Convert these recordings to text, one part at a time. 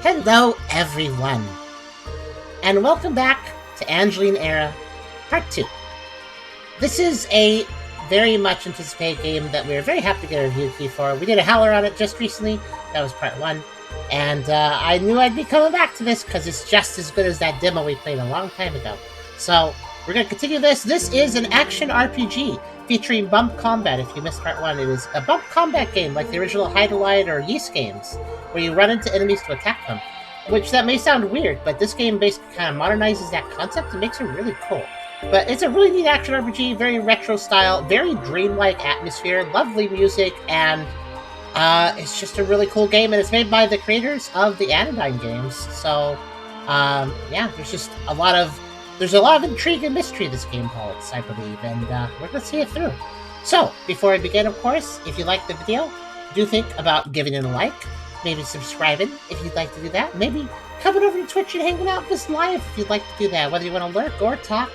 Hello, everyone, and welcome back to Angeline Era, Part 2. This is a very much anticipated game that we are very happy to get a review key for. We did a howler on it just recently. That was Part 1. And I knew I'd be coming back to this because it's just as good as that demo we played a long time ago. So, we're going to continue this. This is an action RPG featuring bump combat. If you missed Part 1, it is a bump combat game like the original Hide-A-Light or Yeast games, where you run into enemies to attack them. Which, that may sound weird, but this game basically kind of modernizes that concept and makes it really cool. But it's a really neat action RPG, very retro style, very dreamlike atmosphere, lovely music, and it's just a really cool game, and it's made by the creators of the Anodyne games. So, yeah, there's a lot of intrigue and mystery this game holds, I believe, and we're going to see it through. So, before I begin, of course, if you like the video, do think about giving it a like, maybe subscribing if you'd like to do that, maybe coming over to Twitch and hanging out with us live if you'd like to do that, whether you want to lurk or talk.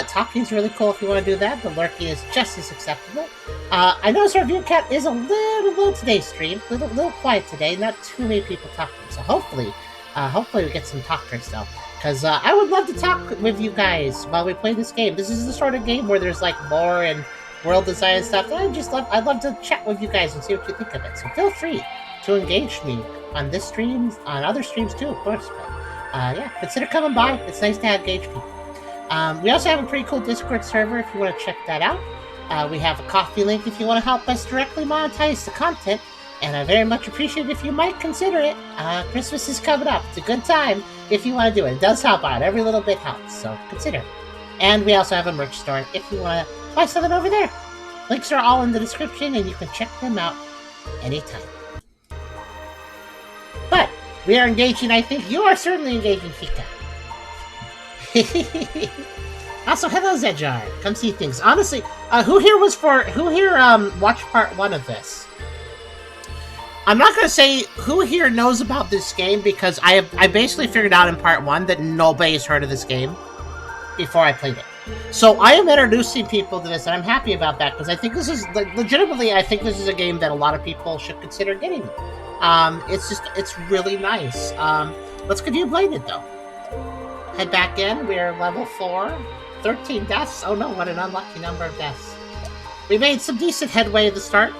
Talking is really cool if you want to do that. The lurking is just as acceptable. I notice our view count is a little low today's stream. A little quiet today. Not too many people talking. So hopefully we get some talkers though. Because I would love to talk with you guys while we play this game. This is the sort of game where there's like lore and world design and stuff. And I'd love to chat with you guys and see what you think of it. So feel free to engage me on this stream, on other streams too, of course. But yeah, consider coming by. It's nice to engage people. We also have a pretty cool Discord server if you want to check that out. We have a coffee link if you want to help us directly monetize the content, and I very much appreciate it if you might consider it. Christmas is coming up. It's a good time if you want to do it. It does help out. Every little bit helps, so consider. And we also have a merch store if you want to buy something over there. Links are all in the description, and you can check them out anytime. But we are engaging, I think. You are certainly engaging, Fika. Also, hello Zedjar. Come see things. Honestly, who here watched part 1 of this? I'm not gonna say who here knows about this game because I basically figured out in part 1 that nobody's heard of this game before I played it. So I am introducing people to this, and I'm happy about that because I think this is legitimately. I think this is a game that a lot of people should consider getting. It's really nice. Let's continue playing it though. Head back in. We are level 4. 13 deaths. Oh no, what an unlucky number of deaths. We made some decent headway at the start.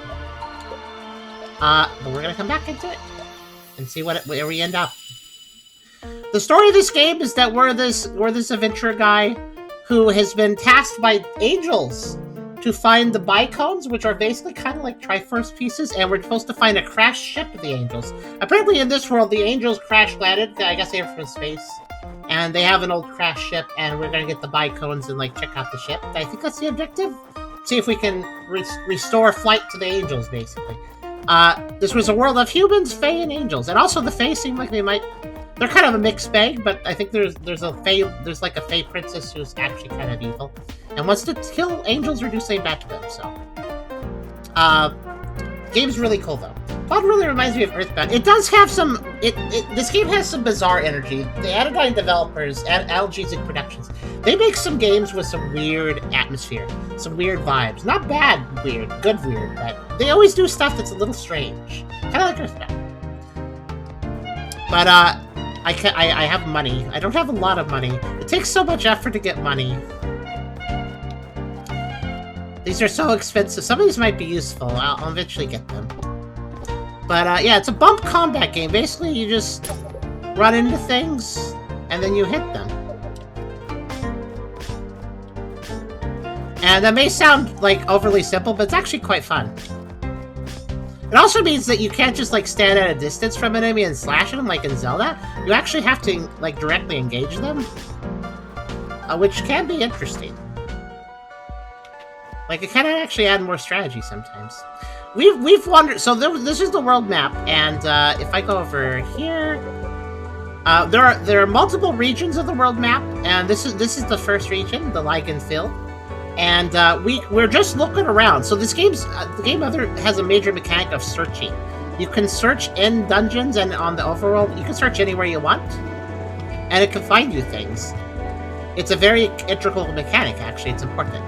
But we're going to come back into it and see where we end up. The story of this game is that we're this adventurer guy who has been tasked by angels to find the bicones, which are basically kind of like Triforce pieces, and we're supposed to find a crashed ship of the angels. Apparently in this world, the angels crash landed. I guess they were from space. And they have an old crash ship, and we're going to get the bicones and, like, check out the ship. I think that's the objective. See if we can restore flight to the angels, basically. This was a world of humans, fae, and angels. And also the fae seem like they're kind of a mixed bag, but I think there's like a fae princess who's actually kind of evil. And wants to kill angels or do something bad to them, so. Game's really cool, though. Plot really reminds me of Earthbound. It does have some... This game has some bizarre energy. The Anodyne developers, Analgesic Productions, they make some games with some weird atmosphere, some weird vibes. Not bad weird, good weird, but they always do stuff that's a little strange. Kind of like Earthbound. But, I have money. I don't have a lot of money. It takes so much effort to get money. These are so expensive. Some of these might be useful. I'll eventually get them. But, yeah, it's a bump combat game. Basically, you just run into things, and then you hit them. And that may sound, like, overly simple, but it's actually quite fun. It also means that you can't just, like, stand at a distance from an enemy and slash them, like in Zelda. You actually have to, like, directly engage them. Which can be interesting. Like, it can actually add more strategy sometimes. We've wandered... So this is the world map, and if I go over here... there are multiple regions of the world map, and this is the first region, the Lygan Field. And we're just looking around. So this the game has a major mechanic of searching. You can search in dungeons and on the overworld. You can search anywhere you want, and it can find you things. It's a very integral mechanic, actually. It's important.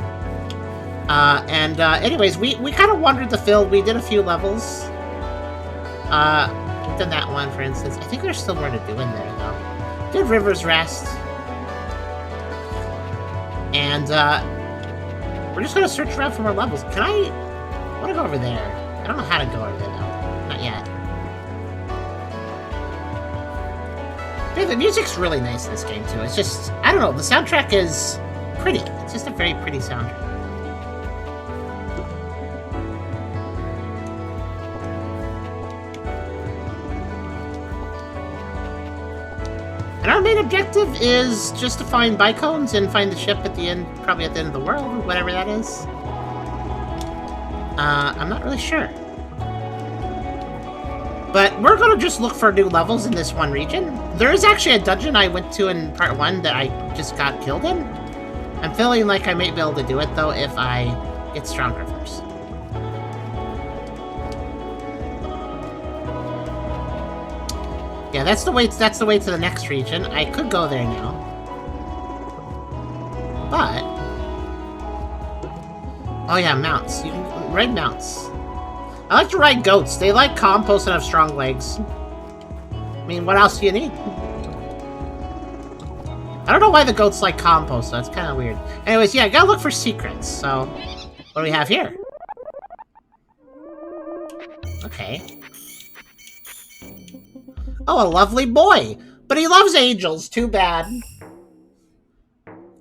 Anyways, we kind of wandered the field. We did a few levels. worked on that one, for instance. I think there's still more to do in there, though. Did River's Rest. And, we're just gonna search around for more levels. Can I want to go over there. I don't know how to go over there, though. Not yet. Yeah, the music's really nice in this game, too. It's just, I don't know, the soundtrack is pretty. It's just a very pretty soundtrack. And our main objective is just to find bicones and find the ship at the end, probably at the end of the world, whatever that is. I'm not really sure. But we're gonna just look for new levels in this one region. There is actually a dungeon I went to in part 1 that I just got killed in. I'm feeling like I may be able to do it, though, if I get stronger first. Yeah, that's the way to the next region. I could go there now. But oh yeah, mounts. You can ride mounts. I like to ride goats. They like compost and have strong legs. I mean, what else do you need? I don't know why the goats like compost, so it's kind of weird. Anyways, yeah, I gotta look for secrets. So, what do we have here? Okay. Oh, a lovely boy! But he loves angels, too bad.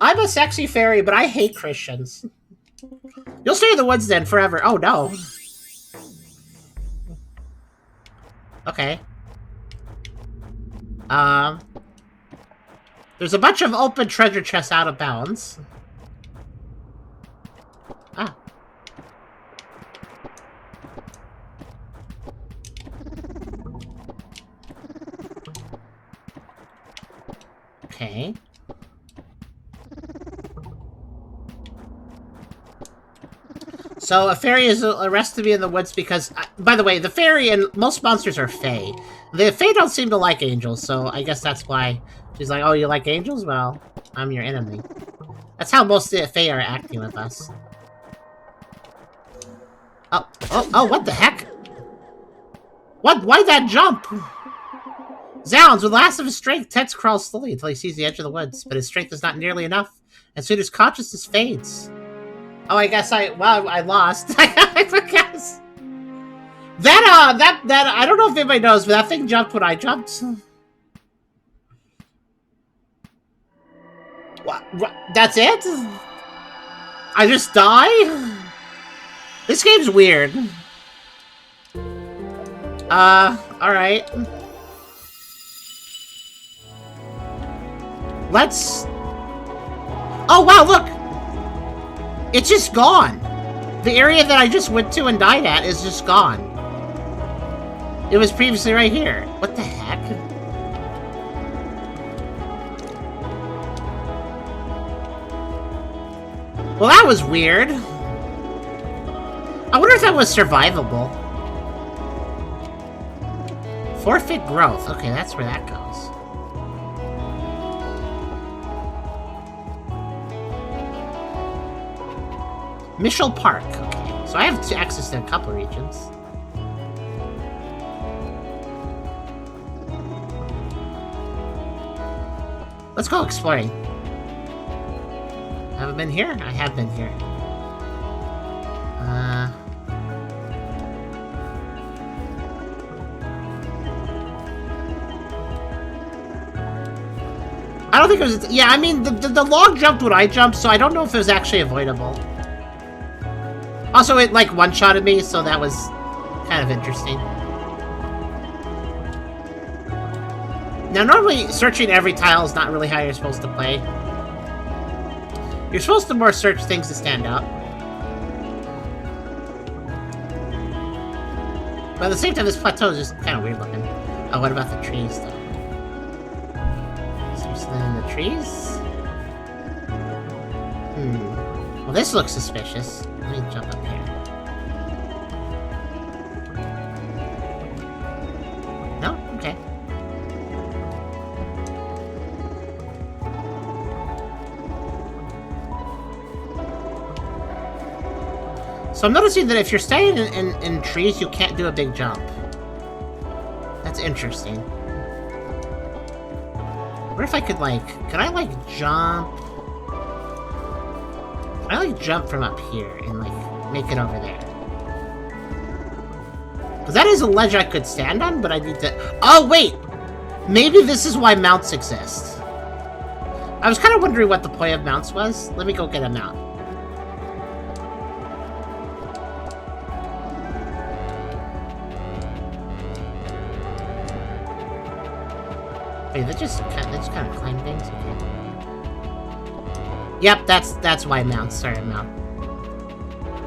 I'm a sexy fairy, but I hate Christians. You'll stay in the woods then, forever. Oh, no. Okay. There's a bunch of open treasure chests out of bounds. Ah. Okay. So a fairy is arrested to be in the woods because, by the way, the fairy and most monsters are fae. The fae don't seem to like angels, so I guess that's why she's like, oh, you like angels? Well, I'm your enemy. That's how most of the fae are acting with us. Oh, what the heck? Why'd that jump? Zounds, with the last of his strength, Tex crawls slowly until he sees the edge of the woods, but his strength is not nearly enough, and soon his consciousness fades. Oh, I guess I lost. I guess. That, I don't know if anybody knows, but that thing jumped when I jumped. What? That's it? I just die? This game's weird. Alright. Let's... Oh, wow, look! It's just gone. The area that I just went to and died at is just gone. It was previously right here. What the heck? Well, that was weird. I wonder if that was survivable. Forfeit growth. Okay, that's where that goes. Michel Park. Okay, so I have access to a couple regions. Let's go exploring. Haven't been here? I have been here. I don't think it was... Yeah, I mean, the log jumped when I jumped, so I don't know if it was actually avoidable. Also, it, like, one-shotted me, so that was kind of interesting. Now, normally, searching every tile is not really how you're supposed to play. You're supposed to more search things to stand out. But at the same time, this plateau is just kind of weird looking. Oh, what about the trees, though? Is there something in the trees? Well, this looks suspicious. Let me jump up here. No? Okay. So I'm noticing that if you're staying in trees, you can't do a big jump. interesting. What if I could, like... Could I, like, jump... Can I, like, jump from up here and, like, make it over there? Because that is a ledge I could stand on, but I need to... Oh, wait! Maybe this is why mounts exist. I was kind of wondering what the point of mounts was. Let me go get a mount. Wait, they just kind of climb things? Okay. Yep, that's why mounts are a mount.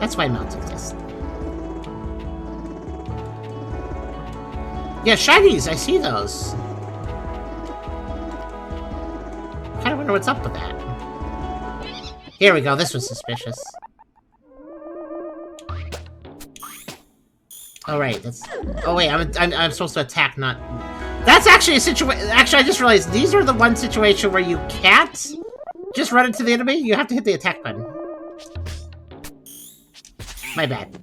That's why mounts exist. Yeah, shinies, I see those. Kind of wonder what's up with that. Here we go, this was suspicious. Oh right, that's... Oh wait, I'm supposed to attack, not... That's actually a situation... Actually, I just realized these are the one situation where you can't just run into the enemy. You have to hit the attack button. My bad.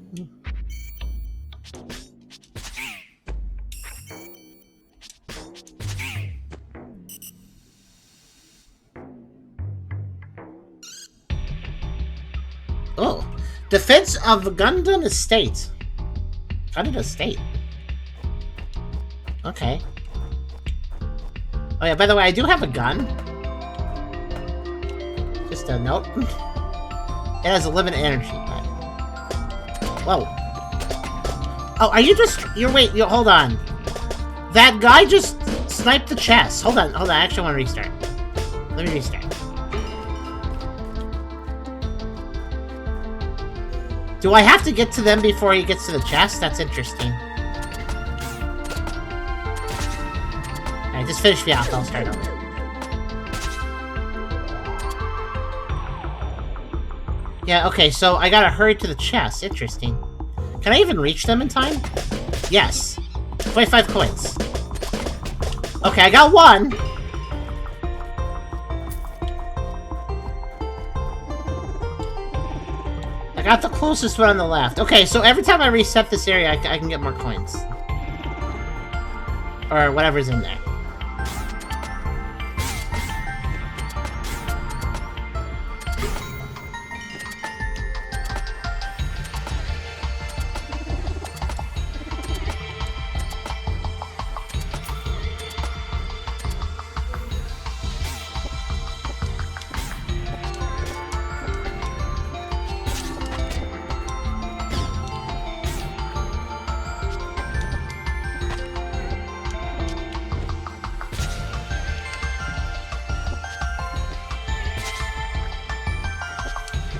Oh, defense of Gundam Estate. Gundam Estate. Okay. Oh yeah, by the way, I do have a gun. Just a note. It has a limited energy, but... Whoa. Oh, are you just... hold on. That guy just sniped the chest. Hold on, I actually want to restart. Let me restart. Do I have to get to them before he gets to the chest? That's interesting. Alright, just finish me off, I'll start over. Yeah, okay, so I gotta hurry to the chest. Interesting. Can I even reach them in time? Yes. 25 coins. Okay, I got one. I got the closest one on the left. Okay, so every time I reset this area, I can get more coins. Or whatever's in there.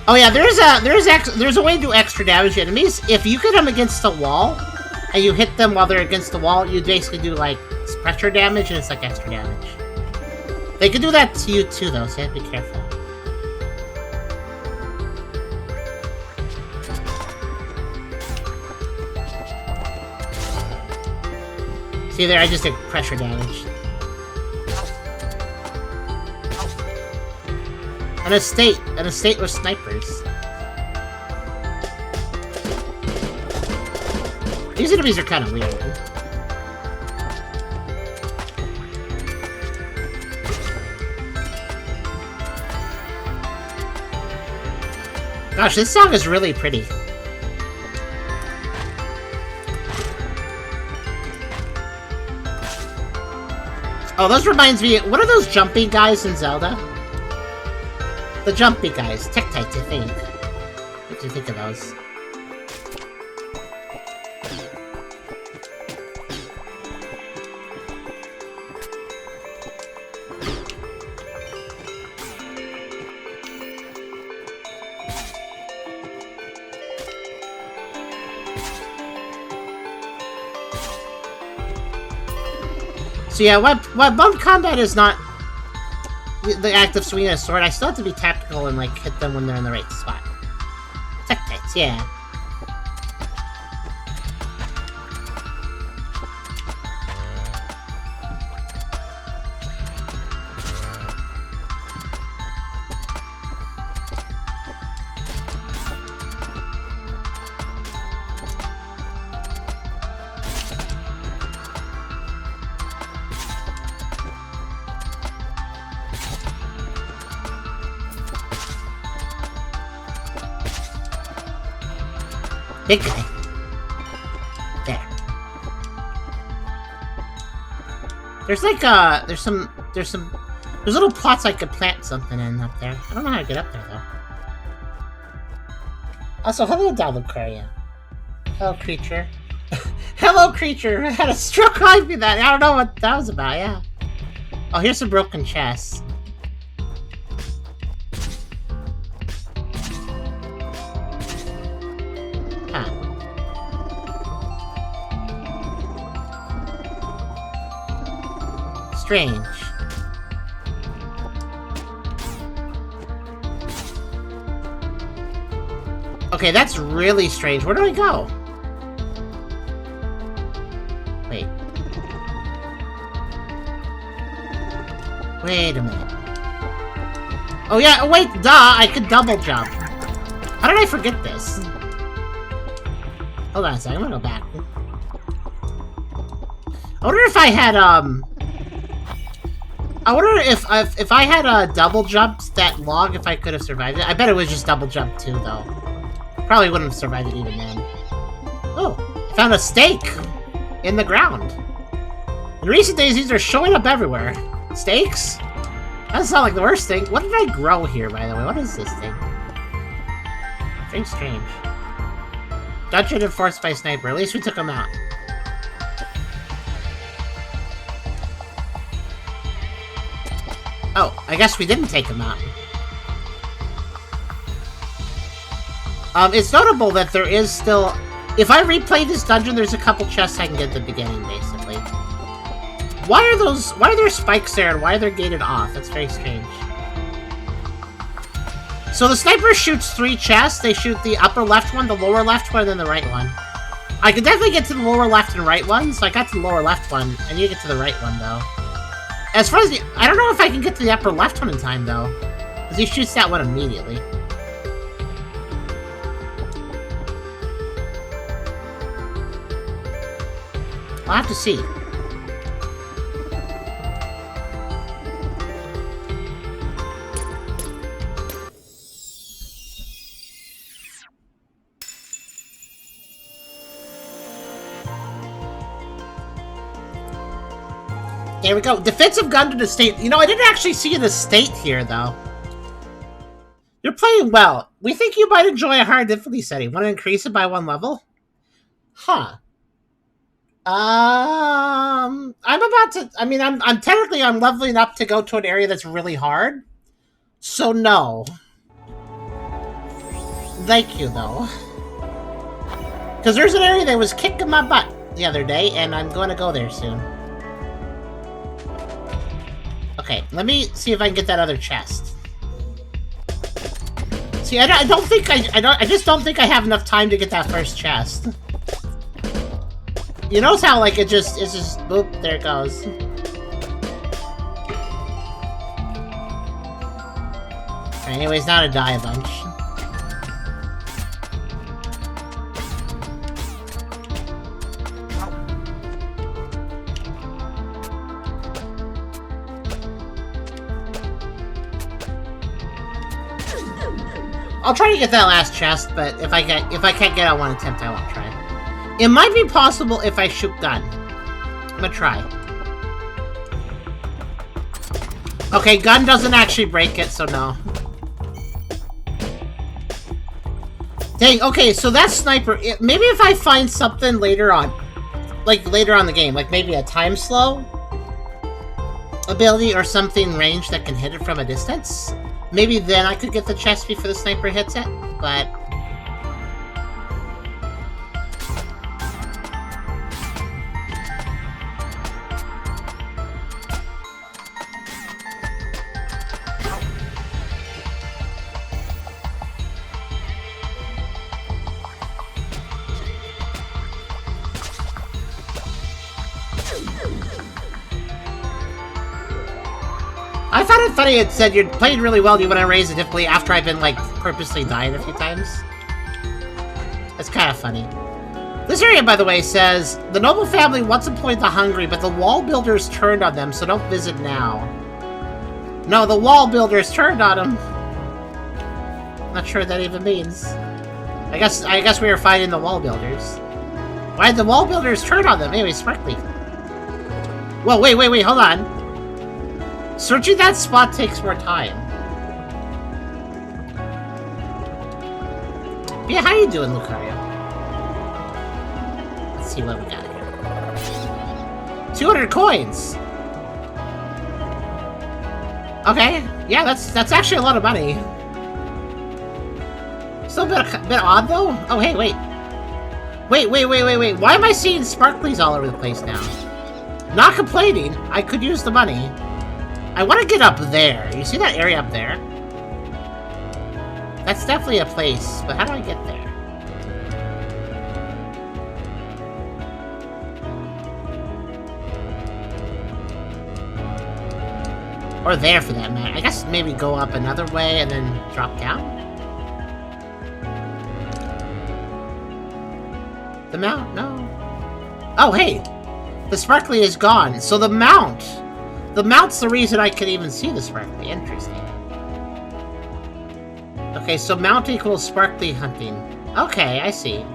Oh yeah, there's a way to do extra damage to enemies. If you get them against the wall, and you hit them while they're against the wall, you basically do like pressure damage, and it's like extra damage. They can do that to you too, though, so you have to be careful. See there, I just did pressure damage. An estate with snipers. These enemies are kind of weird. Gosh, this song is really pretty. Oh, those reminds me, what are those jumpy guys in Zelda? The jumpy guys, Tektites, I think. What do you think of those? So yeah, while bump combat is not the act of swinging a sword, I still have to be tactical and like hit them when they're in the right spot. Tektites, yeah. Big guy. There. There's like there's little plots I could plant something in up there. I don't know how to get up there though. Also, hello, Dalucaria. Hello, creature. Hello, creature. I had a stroke like me that. I don't know what that was about. Yeah. Oh, here's some broken chests. Huh. Strange. Okay, that's really strange. Where do I go? Wait. Wait a minute. Oh yeah, wait, duh! I could double jump. How did I forget this? Hold on a second, I'm gonna go back. I wonder if I had, I wonder if I had double jumped that log, if I could have survived it. I bet it was just double jump too, though. Probably wouldn't have survived it even then. Oh, I found a stake in the ground. In recent days, these are showing up everywhere. Stakes? That doesn't sound like the worst thing. What did I grow here, by the way? What is this thing? Very strange. Dungeon enforced by sniper. At least we took him out. Oh, I guess we didn't take him out. It's notable that there is still... If I replay this dungeon, there's a couple chests I can get at the beginning, basically. Why are there spikes there, and why are they gated off? That's very strange. So the sniper shoots 3 chests. They shoot the upper left one, the lower left one, and then the right one. I could definitely get to the lower left and right one, so I got to the lower left one. I need to get to the right one, though. As far as the... I don't know if I can get to the upper left one in time, though. Because he shoots that one immediately. I'll have to see. There we go. Defensive gun to the state. You know, I didn't actually see an estate here, though. You're playing well. We think you might enjoy a hard difficulty setting. Want to increase it by 1 level? Huh. I'm about to... I mean, I'm technically leveling up to go to an area that's really hard. So, no. Thank you, though. Because there's an area that was kicking my butt the other day, and I'm going to go there soon. Okay, let me see if I can get that other chest. See, I don't think I just don't think I have enough time to get that first chest. You notice how, like, it's just, boop, there it goes. Anyways, now to die a bunch. I'll try to get that last chest, but if I can't get it on one attempt, I won't try. It might be possible if I shoot gun. I'm gonna try. Okay, gun doesn't actually break it, so no. Dang, okay, so that sniper... maybe if I find something later on, like later on in the game, like maybe a time slow ability or something ranged that can hit it from a distance, maybe then I could get the chest before the sniper hits it, but... I found it funny it said you're playing really well, do you want to raise the difficulty after I've been, like, purposely dying a few times? That's kind of funny. This area, by the way, says, the noble family once employed the hungry, but the wall builders turned on them, so don't visit now. No, the wall builders turned on them. Not sure what that even means. I I guess we were fighting the wall builders. Why did the wall builders turn on them? Anyway, sparkly. Whoa, wait, hold on. Searching that spot takes more time. Yeah, how you doing, Lucario? Let's see what we got here. 200 coins! Okay, yeah, that's actually a lot of money. Still a bit odd, though? Oh, hey, wait. Wait. Why am I seeing sparklies all over the place now? Not complaining. I could use the money. I want to get up there. You see that area up there? That's definitely a place, but how do I get there? Or there, for that matter. I guess maybe go up another way and then drop down? The mount? No. Oh, hey! The sparkly is gone. So the mount! The mount's the reason I can even see the sparkly. Interesting. Okay, so mount equals sparkly hunting. Okay, I see.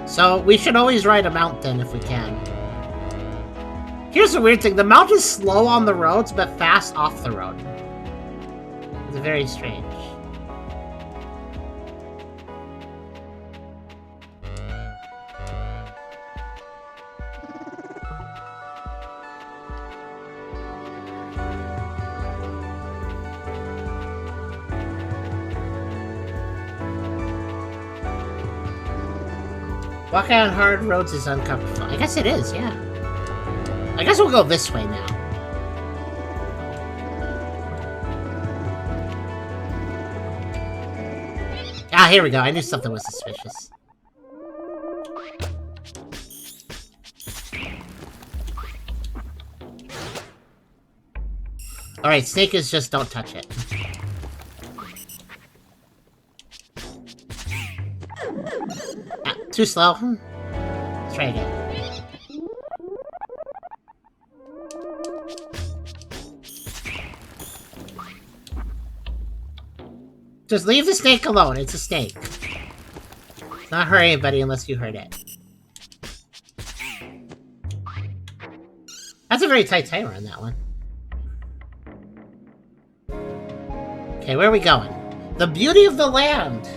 So we should always ride a mount then if we can. Here's the weird thing. The mount is slow on the roads, but fast off the road. It's very strange. Walking on hard roads is uncomfortable. I guess it is, yeah. I guess we'll go this way now. Ah, here we go. I knew something was suspicious. Alright, snake is just don't touch it. Ah, too slow. Let's try again. Just leave the snake alone. It's a snake. It's not hurt anybody unless you hurt it. That's a very tight timer on that one. Okay, where are we going? The beauty of the land.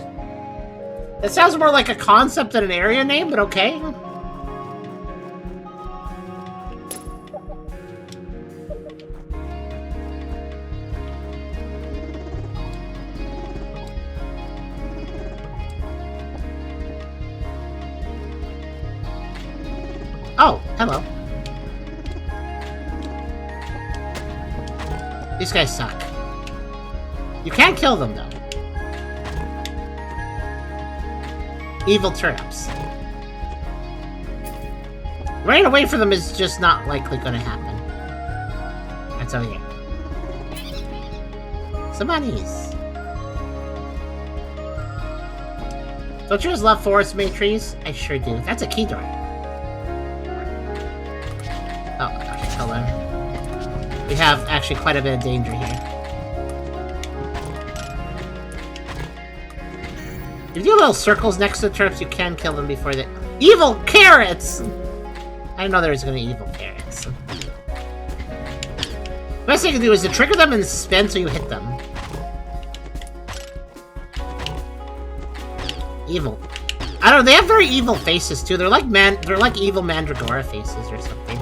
That sounds more like a concept than an area name, but okay. Oh, hello. These guys suck. You can't kill them, though. Evil turnips. Running away from them is just not likely gonna happen. That's over here. Some bunnies. Don't you just love forest made trees? I sure do. That's a key door. Oh, gosh, hold on. We have actually quite a bit of danger here. If you do little circles next to the turnips, you can kill them before they... Evil carrots! I didn't know there was gonna be evil carrots. The best thing you can do is to trigger them and spin so you hit them. Evil. I don't know, they have very evil faces too. They're like evil Mandragora faces or something.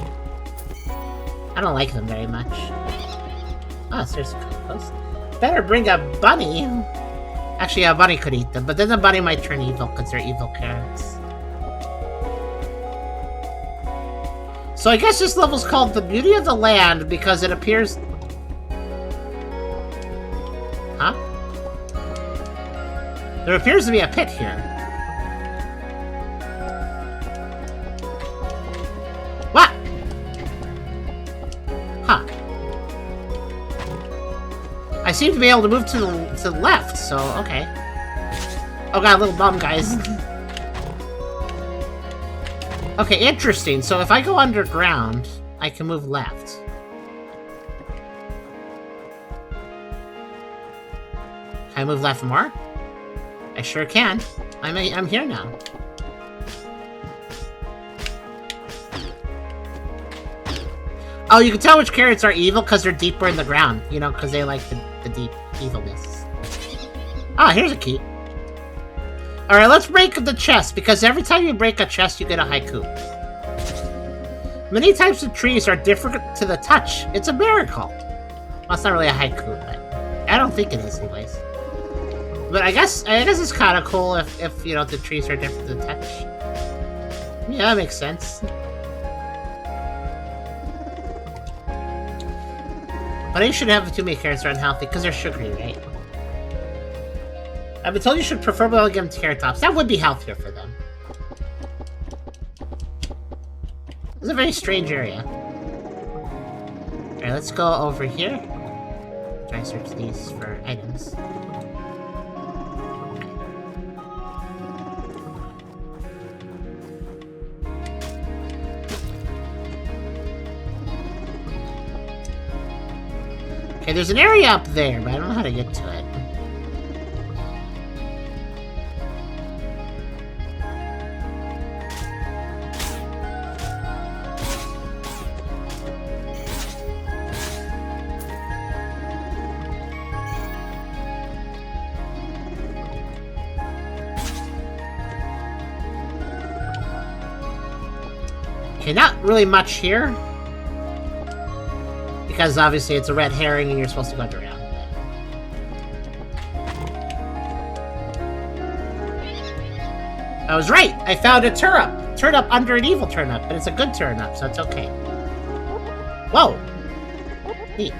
I don't like them very much. Oh, seriously, close. Better bring a bunny. Actually, a bunny could eat them, but then the bunny might turn evil because they're evil carrots. So I guess this level's called The Beauty of the Land because it appears... Huh? There appears to be a pit here. What? Huh. I seem to be able to move to the left, so okay. Oh god, little bum guys. Okay, interesting. So if I go underground, I can move left. Can I move left more? I sure can. I'm here now. Oh, you can tell which carrots are evil because they're deeper in the ground. You know, because they like the deep evilness. Ah, here's a key. Alright, let's break the chest, because every time you break a chest, you get a haiku. Many types of trees are different to the touch. It's a miracle. Well, it's not really a haiku, but I don't think it is, anyways. But I guess it's kind of cool if you know, the trees are different to the touch. Yeah, that makes sense. But I shouldn't have too many carrots that are unhealthy, because they're sugary, right? I've been told you should preferably only give them carrot tops. That would be healthier for them. It's a very strange area. Alright, let's go over here. Try to search these for items. Okay, there's an area up there, but I don't know how to get to it. Okay, not really much here. Because obviously it's a red herring and you're supposed to go around. I was right! I found a turnip! Turnip under an evil turnip, but it's a good turnip, so it's okay. Whoa! Neat.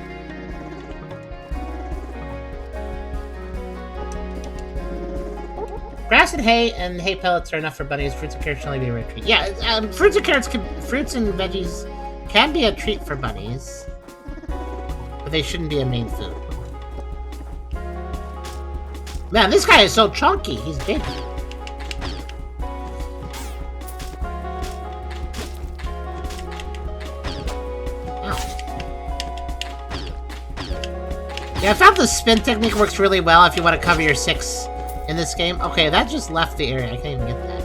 Grass and hay pellets are enough for bunnies. Fruits and carrots can only be a treat. Yeah, fruits and veggies can be a treat for bunnies, but they shouldn't be a main food. Man, this guy is so chunky. He's big. Yeah, I found the spin technique works really well if you want to cover your 6 in this game. Okay, that just left the area. I can't even get that.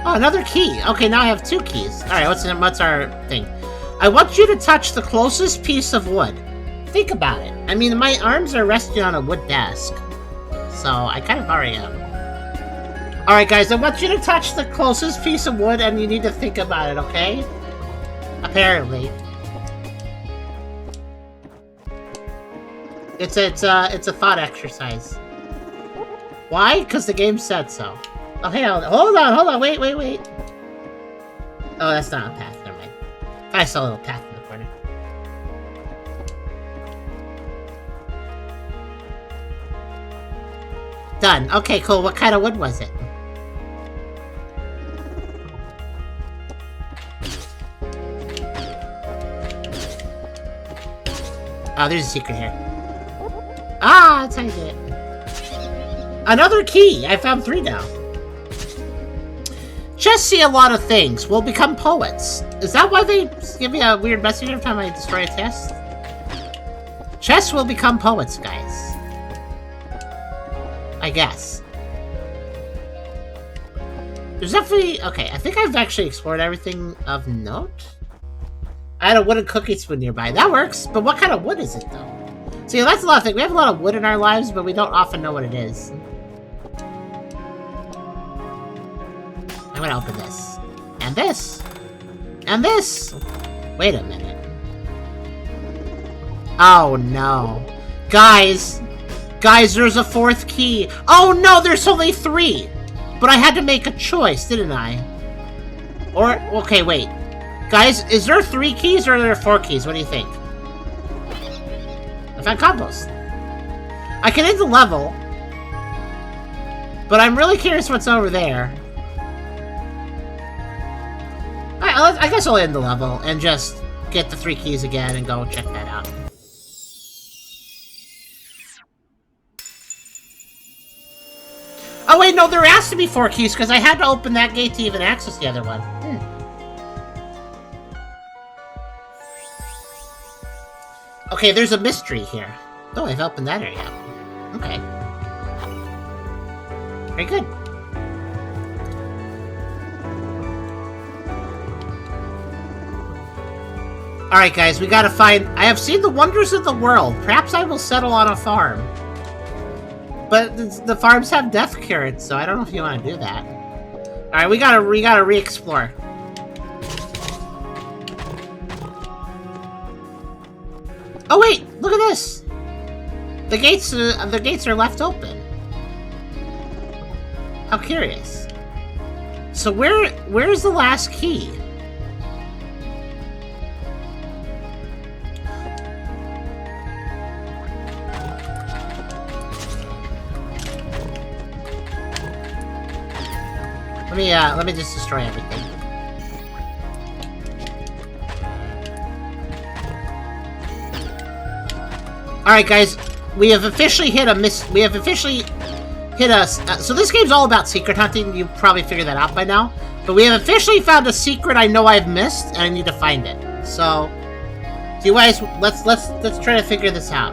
Oh, another key. Okay, now I have 2 keys. Alright, what's our thing? I want you to touch the closest piece of wood. Think about it. I mean, my arms are resting on a wood desk. So, I kind of already am. Alright, guys, I want you to touch the closest piece of wood, and you need to think about it, okay? Apparently. It's a thought exercise. Why? Because the game said so. Oh, hey, hold on, wait. Oh, that's not a path, never mind. I saw a little path in the corner. Done. Okay, cool. What kind of wood was it? Oh, there's a secret here. Ah, that's how you do it. Another key! I found 3 now. Chests see a lot of things. We'll become poets. Is that why they give me a weird message every time I destroy a chest? Chests will become poets, guys. I guess. There's definitely... Okay, I think I've actually explored everything of note. I had a wooden cookie spoon nearby. That works, but what kind of wood is it, though? See, that's a lot of things. We have a lot of wood in our lives, but we don't often know what it is. I'm gonna open this. And this. And this! Wait a minute. Oh, no. Guys! Guys, there's a 4th key! Oh, no! There's only 3! But I had to make a choice, didn't I? Or... Okay, wait. Guys, is there 3 keys or are there 4 keys? What do you think? I found compost. I can end the level. But I'm really curious what's over there. I guess I'll end the level and just get the 3 keys again and go check that out. Oh wait, no, there has to be 4 keys because I had to open that gate to even access the other one. Okay, there's a mystery here. Oh, I've opened that area up. Okay. Very good. Alright, guys, we gotta find... I have seen the wonders of the world. Perhaps I will settle on a farm. But the farms have death carrots, so I don't know if you want to do that. Alright, we gotta re-explore. Oh wait, look at this! The gates are left open. How curious. So where's the last key? Let me just destroy everything. Alright, guys, we have officially hit a so this game's all about secret hunting. You probably figured that out by now. But we have officially found a secret I know I've missed, and I need to find it. So, you guys, let's try to figure this out.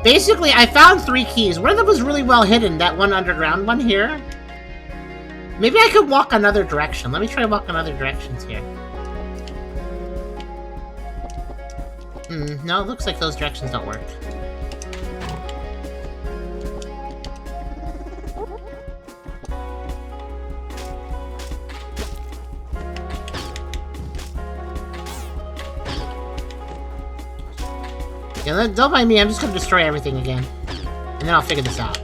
Basically, I found 3 keys. One of them was really well hidden. That one underground one here. Maybe I could walk another direction. Let me try to walk in other directions here. No, it looks like those directions don't work. Yeah, don't mind me, I'm just gonna destroy everything again. And then I'll figure this out.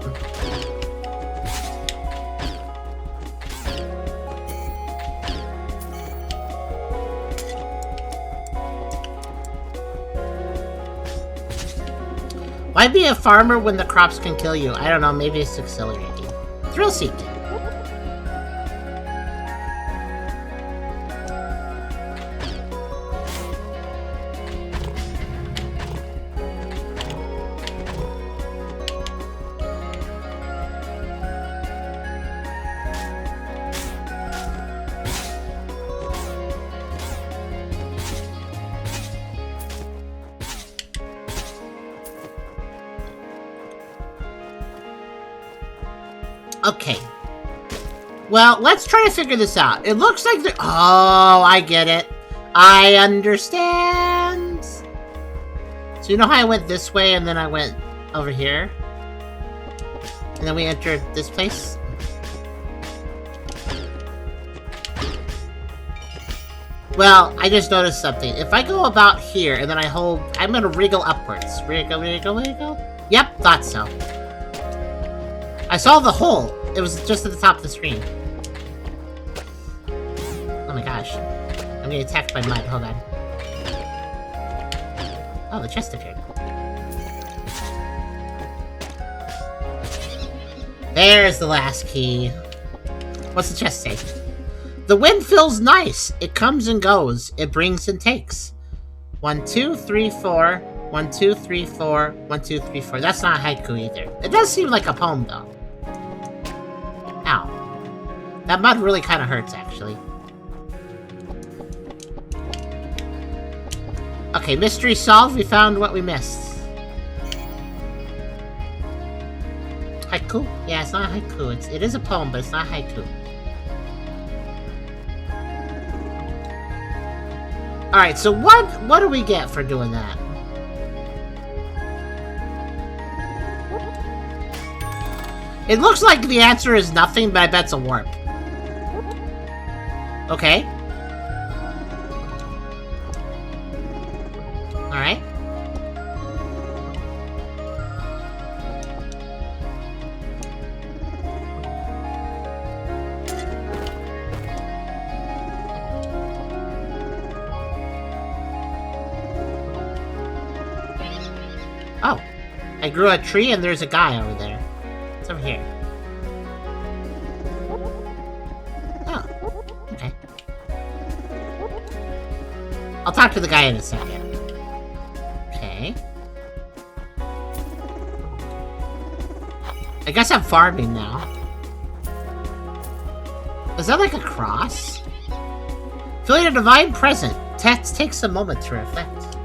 Why be a farmer when the crops can kill you? I don't know, maybe it's exhilarating. Thrill-seeking. Okay. Well, let's try to figure this out. It looks like the... Oh, I get it. I understand. So you know how I went this way and then I went over here? And then we entered this place? Well, I just noticed something. If I go about here and then I hold... I'm gonna wriggle upwards. Wriggle, wriggle, wriggle. Yep, thought so. I saw the hole. It was just at the top of the screen. Oh my gosh. I'm getting attacked by mud. Hold on. Oh, the chest appeared. There's the last key. What's the chest say? The wind feels nice. It comes and goes. It brings and takes. 1, 2, 3, 4. 1, 2, 3, 4. 1, 2, 3, 4. That's not a haiku either. It does seem like a poem, though. Ow. That mud really kind of hurts, actually. Okay, mystery solved. We found what we missed. Haiku? Yeah, it's not a haiku. It is a poem, but it's not haiku. Alright, so what do we get for doing that? It looks like the answer is nothing, but I bet it's a warp. Okay. Alright. Oh. I grew a tree and there's a guy over there. It's over here. Oh. Okay. I'll talk to the guy in a second. Okay. I guess I'm farming now. Is that like a cross? Feeling a divine present. Text takes a moment to reflect.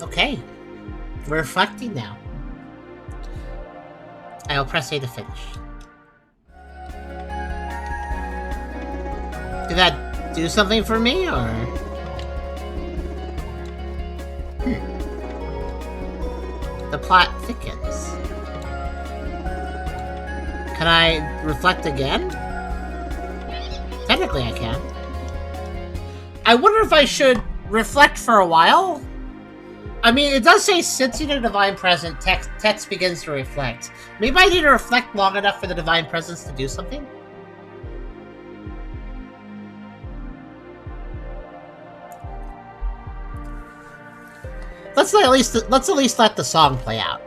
Okay. We're reflecting now. I will press A to finish. Did that do something for me, or...? The plot thickens. Can I reflect again? Technically I can. I wonder if I should reflect for a while? I mean, it does say, since in a divine presence, text begins to reflect. Maybe I need to reflect long enough for the divine presence to do something? Let's at least let the song play out.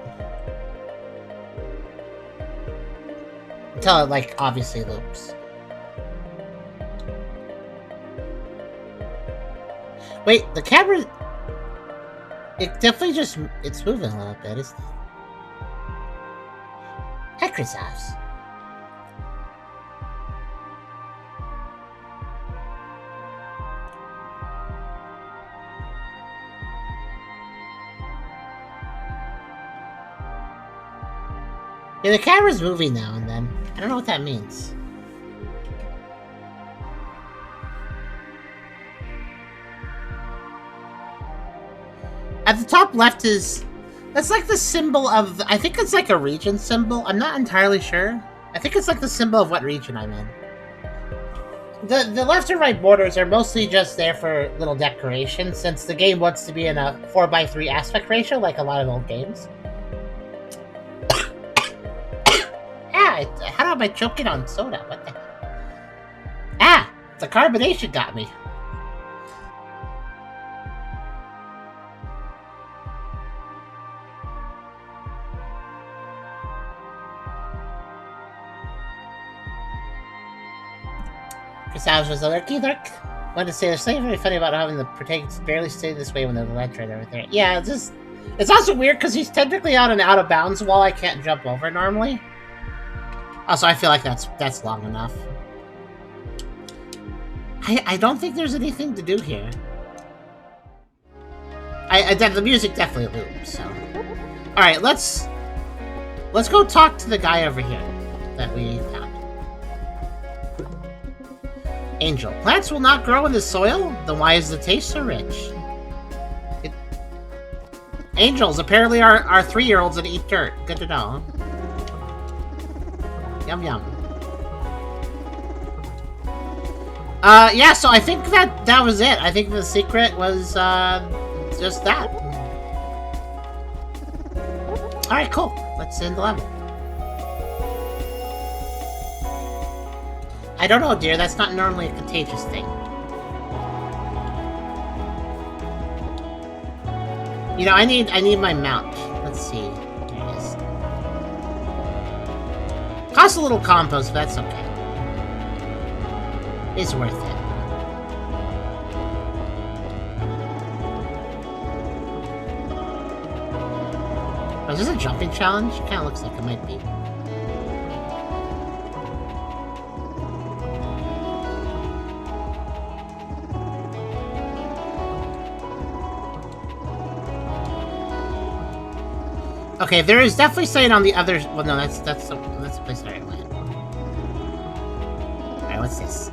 Until it, like, obviously loops. Wait, the camera... It definitely just... It's moving a little bit, isn't it? Microsoft. Yeah, the camera's moving now and then. I don't know what that means. At the top left is... That's like the symbol of... I think it's like a region symbol. I'm not entirely sure. I think it's like the symbol of what region I'm in. The left and right borders are mostly just there for little decoration, since the game wants to be in a 4:3 aspect ratio, like a lot of old games. How am I choking on soda? What the... Ah! The carbonation got me. Chris was lurky lurk. Wanted to say there's something very funny about having the protagonists barely stay this way when they're the ledge right over there. Yeah, it's also weird because he's technically on an out of bounds wall I can't jump over normally. Also, I feel like that's long enough. I don't think there's anything to do here. The music definitely loops, so... Alright, let's go talk to the guy over here that we found. Angel. Plants will not grow in the soil? Then why is the taste so rich? Angels apparently are 3-year-olds that eat dirt. Good to know. Yum yum. Yeah, so I think that was it. I think the secret was, just that. Alright, cool. Let's end the level. I don't know, dear. That's not normally a contagious thing. You know, I need my mount. Let's see. There it is. Costs a little compost, but that's okay. It's worth it. Oh, is this a jumping challenge? Kinda looks like it might be. Okay, there is definitely something on the other... Well, no, that's the place that I went. Alright, what's this?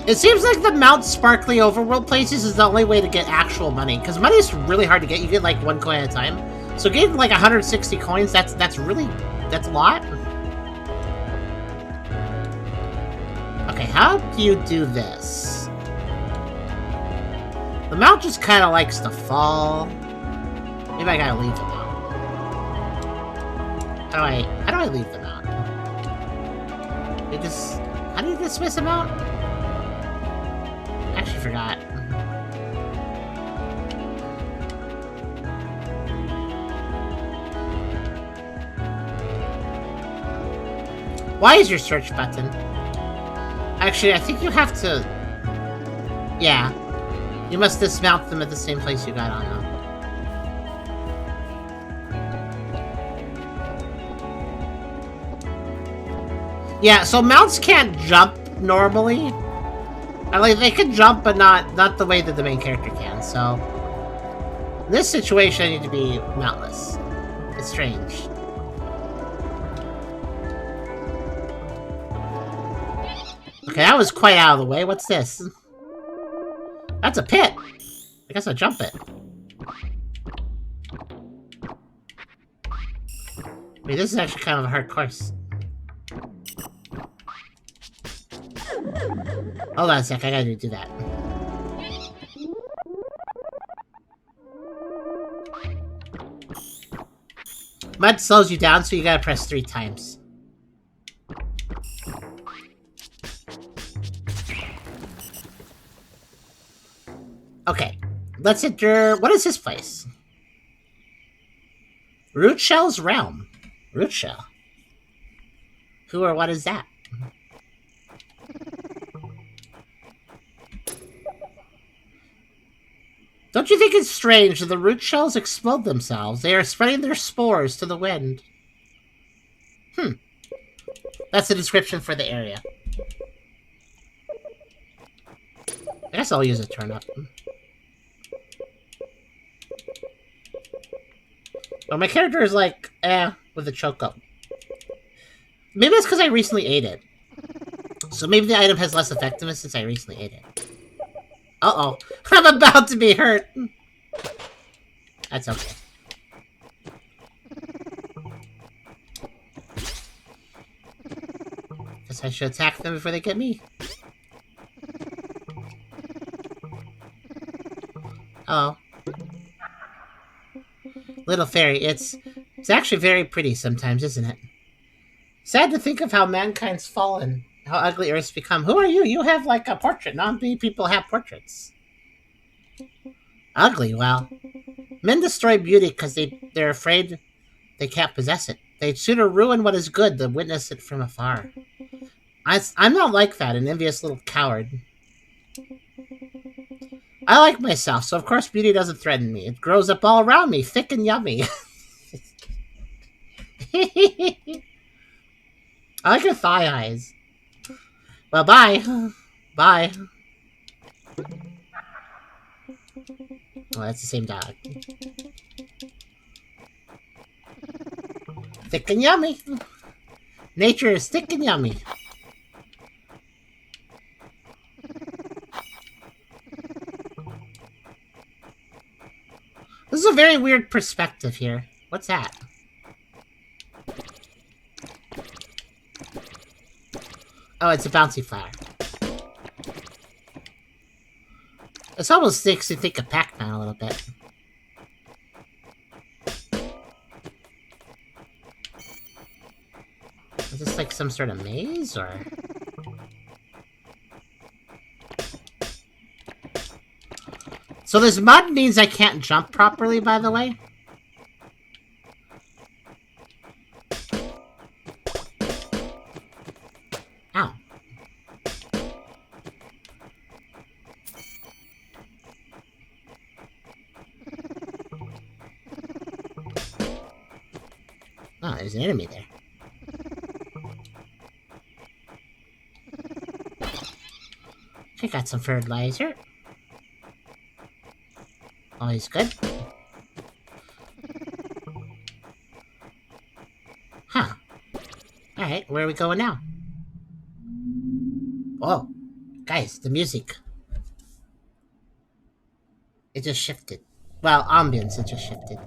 It seems like the Mount Sparkly Overworld places is the only way to get actual money, because money is really hard to get. You get, like, 1 coin at a time. So getting, like, 160 coins, that's a lot. Okay, how do you do this? The Mount just kind of likes to fall. Maybe I gotta leave them out. How do I leave them out? How do you dismiss them out? I actually forgot. Why is your search button? Actually, I think you have to... Yeah. You must dismount them at the same place you got on them. Yeah, so mounts can't jump normally. Like, they can jump, but not the way that the main character can, so... In this situation, I need to be mountless. It's strange. Okay, that was quite out of the way. What's this? That's a pit. I guess I'll jump it. Wait, this is actually kind of a hard course. Hold on a sec, I gotta do that. Mud slows you down, so you gotta press 3 times. Okay, let's enter... What is this place? Root Shell's Realm. Root Shell? Who or what is that? Don't you think it's strange that the root shells explode themselves? They are spreading their spores to the wind. That's the description for the area. I guess I'll use a turnip. Well, my character is like, with a choke-up. Maybe it's because I recently ate it. So maybe the item has less effectiveness since I recently ate it. Uh-oh. I'm about to be hurt. That's okay. Guess I should attack them before they get me. Oh. Little fairy, it's actually very pretty sometimes, isn't it? Sad to think of how mankind's fallen. How ugly Earth's become. Who are you? You have like a portrait. Not many people have portraits. Ugly, well. Men destroy beauty because they're afraid they can't possess it. They'd sooner ruin what is good than witness it from afar. I'm not like that, an envious little coward. I like myself, so of course beauty doesn't threaten me. It grows up all around me, thick and yummy. I like her thigh eyes. Well, bye. Bye. Oh, that's the same dog. Thick and yummy. Nature is thick and yummy. This is a very weird perspective here. What's that? Oh, it's a bouncy flower. This almost makes me think of Pac-Man a little bit. Is this like some sort of maze, or...? So this mud means I can't jump properly, by the way? Ow. Oh, there's an enemy there. I got some fertilizer. Always good. Huh. Alright, where are we going now? Whoa. Guys, the music. It just shifted. Well, ambience, it just shifted.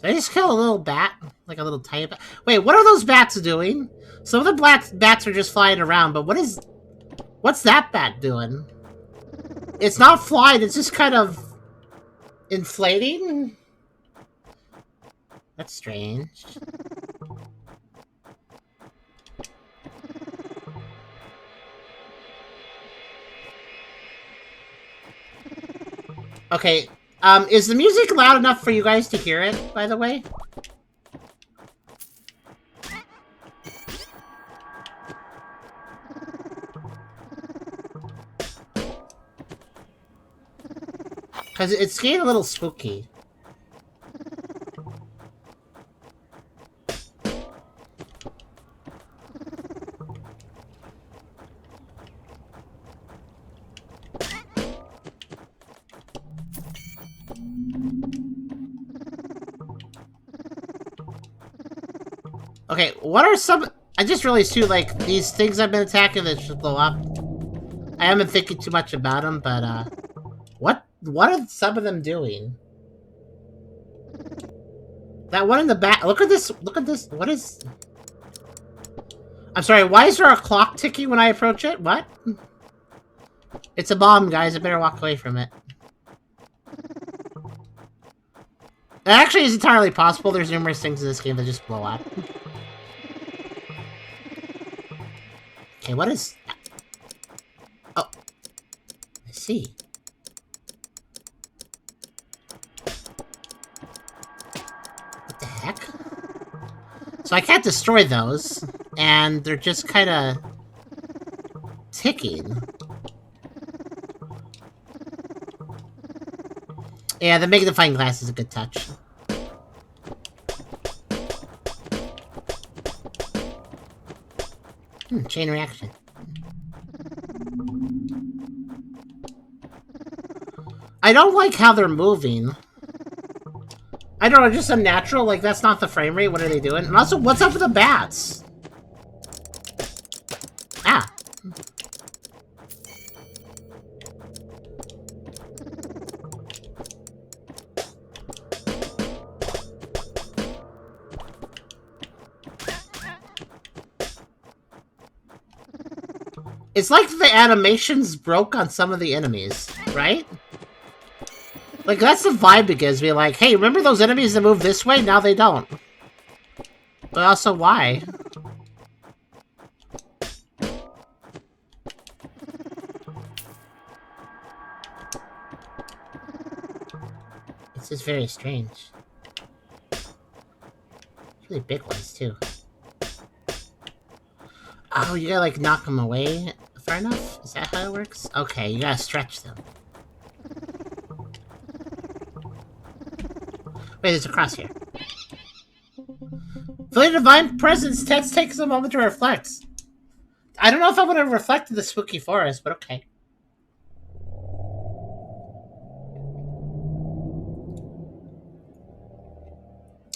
Did I just kill a little bat? Like a little tiny bat? Wait, what are those bats doing? Some of the bats are just flying around, but what's that bat doing? It's not flying, it's just kind of inflating? That's strange. Okay, is the music loud enough for you guys to hear it, by the way? Because it's getting a little spooky. Okay, what are some... I just realized too, like, these things I've been attacking that should blow up. I haven't been thinking too much about them, but, what are some of them doing? That one in the back... Look at this, what is... I'm sorry, why is there a clock ticking when I approach it? What? It's a bomb, guys, I better walk away from it. It actually is entirely possible. There's numerous things in this game that just blow up. Okay, what is... Oh. I see. What the heck? So I can't destroy those, and they're just kind of... ticking. Yeah, the magnifying glass is a good touch. Chain reaction. I don't like how they're moving. I don't know, just unnatural, like that's not the frame rate, what are they doing? And also, what's up with the bats? Ah. It's like the animations broke on some of the enemies, right? Like, that's the vibe it gives me, like, hey, remember those enemies that move this way? Now they don't. But also, why? It's just very strange. Really big ones, too. Oh, you gotta, like, knock them away far enough? Is that how it works? Okay, you gotta stretch them. Wait, there's a cross here. For the divine presence, text takes a moment to reflect. I don't know if I would have reflected the spooky forest, but okay.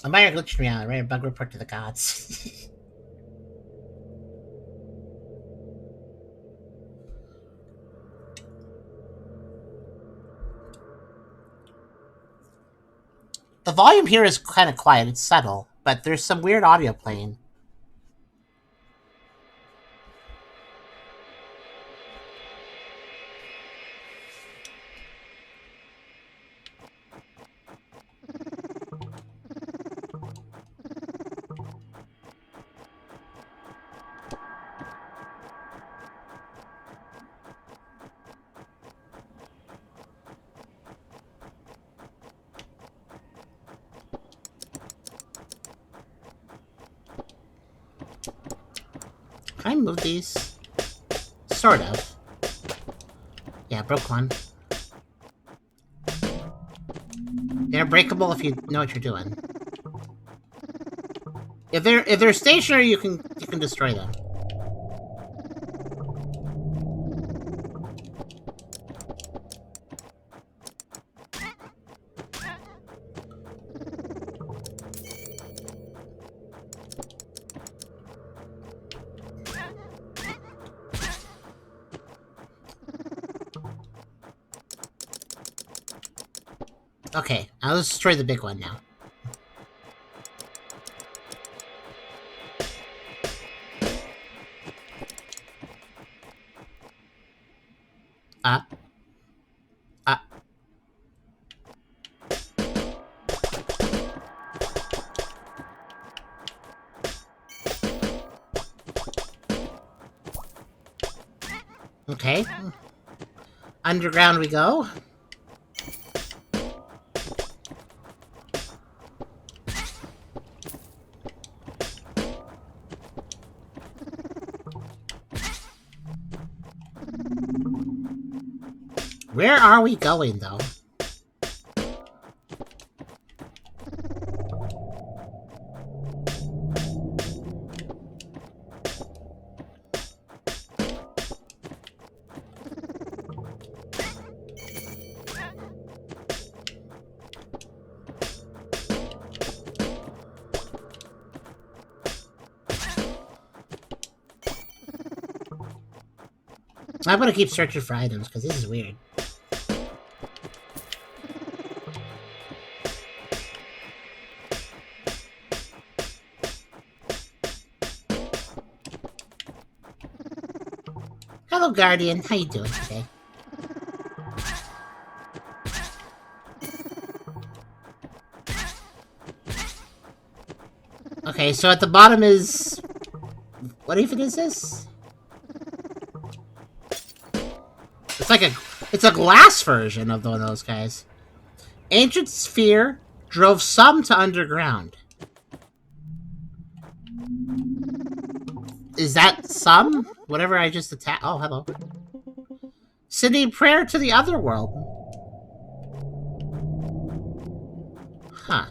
A minor glitch in reality, right? A bug report to the gods. The volume here is kind of quiet, it's subtle, but there's some weird audio playing. Can I move these? Sort of. Yeah, broke one. They're breakable if you know what you're doing. If they're stationary, you can destroy them. Okay, I'll destroy the big one now. Okay. Underground we go. Where are we going, though? I'm gonna keep searching for items, because this is weird. Hello, Guardian. How you doing today? Okay, so at the bottom is... What even is this? It's like a... It's a glass version of one of those guys. Ancient sphere drove some to underground. Is that some? Whatever I just attacked... Oh, hello. Sending prayer to the other world. Huh.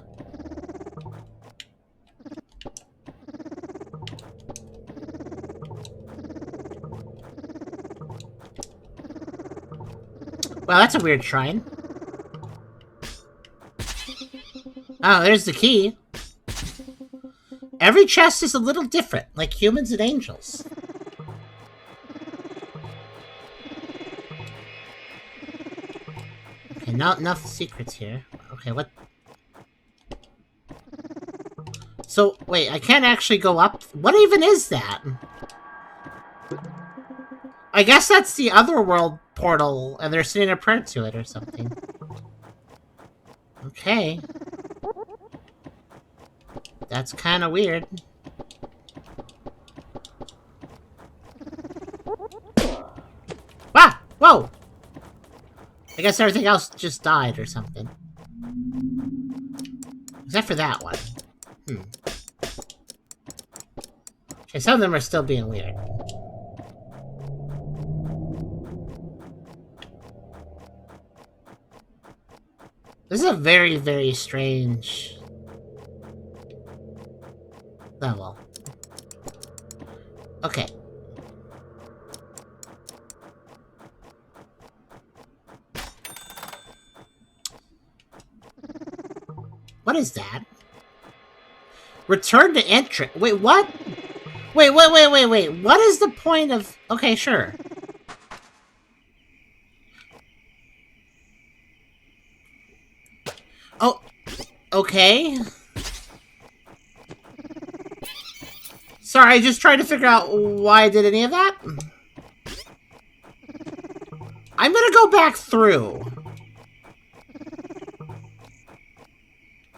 Well, that's a weird shrine. Oh, there's the key. Every chest is a little different, like humans and angels. Okay, not enough secrets here. Okay, what? So, wait, I can't actually go up. What even is that? I guess that's the otherworld portal, and they're sending a prayer to it or something. Okay. That's kind of weird. Ah! Whoa! I guess everything else just died or something. Except for that one. Okay, some of them are still being weird. This is a very, very strange level. Okay. What is that? Return to entry. Wait, what? Wait. What is the point of... Okay, sure. Oh, okay. Sorry, I just tried to figure out why I did any of that. I'm gonna go back through.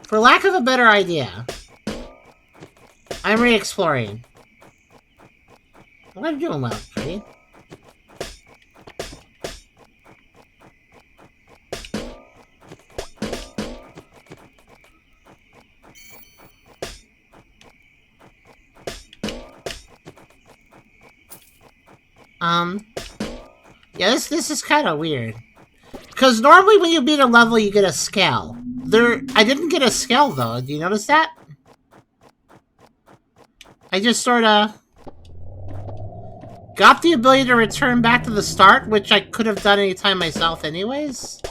For lack of a better idea. I'm re-exploring. What are you doing, well, pretty? Yeah, this is kind of weird. Because normally when you beat a level, you get a scale. I didn't get a scale, though. Do you notice that? I just sort of got the ability to return back to the start, which I could have done anytime myself anyways.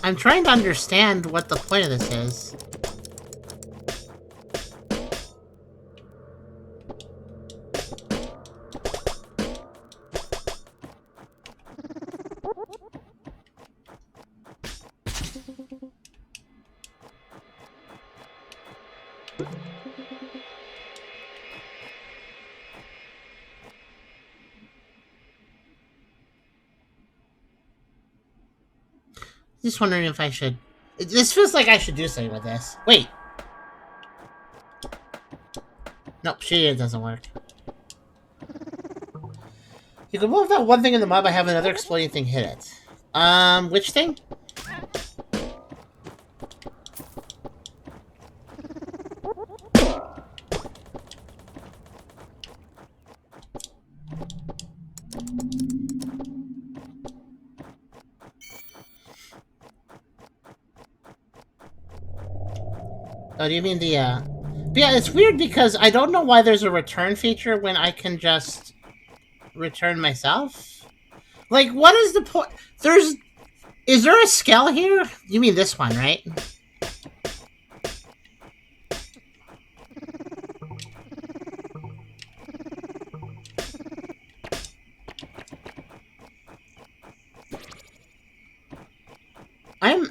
I'm trying to understand what the point of this is. Just wondering if I should... This feels like I should do something with this. Wait. Nope, it doesn't work. You can move that one thing in the mud by having another exploding thing hit it. Which thing? Oh, do you mean the, But yeah, it's weird because I don't know why there's a return feature when I can just return myself. Like, what is the point? Is there a scale here? You mean this one, right?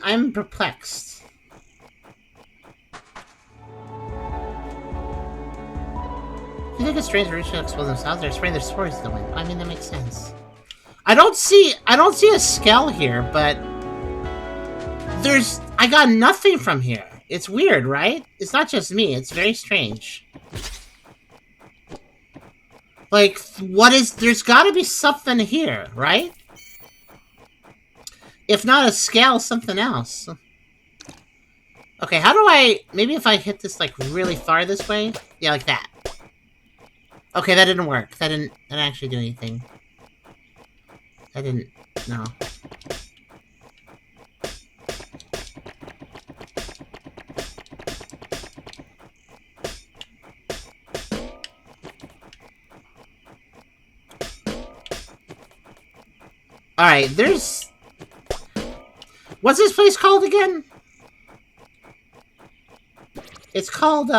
I'm perplexed. You think it's strange to explode themselves? They're spraying their swords to the wind. I mean, that makes sense. I don't see a skull here, but I got nothing from here. It's weird, right? It's not just me. It's very strange. Like, there's gotta be something here, right? If not a scale, something else. Okay, how do I... Maybe if I hit this, like, really far this way? Yeah, like that. Okay, that didn't work. That didn't actually do anything. That didn't... No. Alright, there's... What's this place called again? It's called,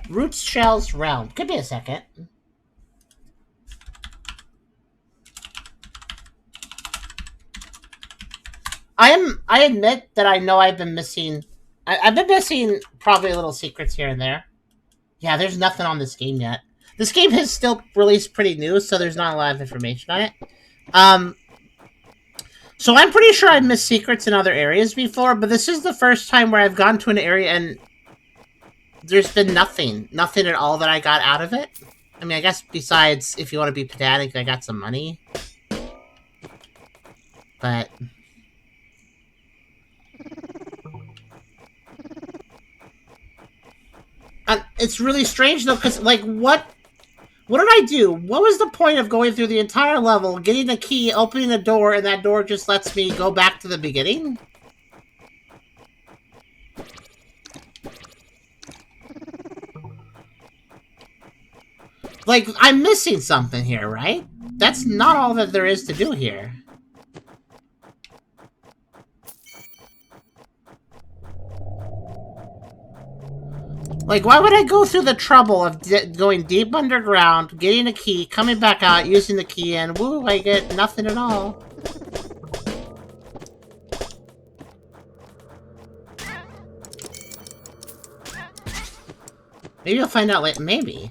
Roots Shell's Realm. Give me a second. I admit that I know I've been missing... I've been missing probably little secrets here and there. Yeah, there's nothing on this game yet. This game is still released pretty new, so there's not a lot of information on it. So I'm pretty sure I've missed secrets in other areas before, but this is the first time where I've gone to an area and there's been nothing. Nothing at all that I got out of it. I mean, I guess besides, if you want to be pedantic, I got some money. But... it's really strange, though, because, like, what did I do? What was the point of going through the entire level, getting a key, opening a door, and that door just lets me go back to the beginning? Like, I'm missing something here, right? That's not all that there is to do here. Like, why would I go through the trouble of going deep underground, getting a key, coming back out, using the key, and woo, I get nothing at all. Maybe I'll find out later. Maybe.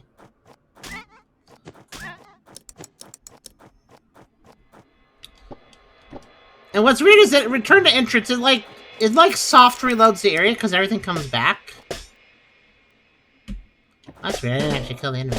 And what's weird is that return to entrance, it like soft reloads the area because everything comes back. That's weird, I didn't actually kill the enemy.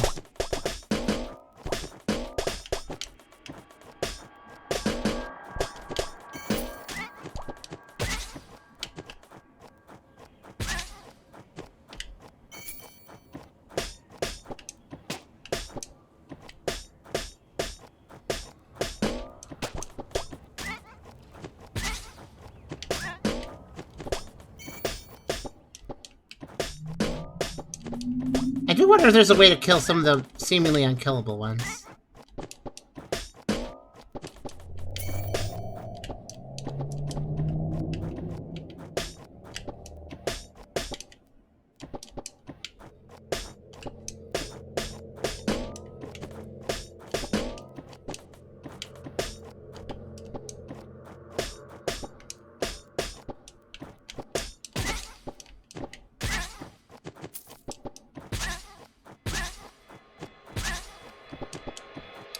I do wonder if there's a way to kill some of the seemingly unkillable ones.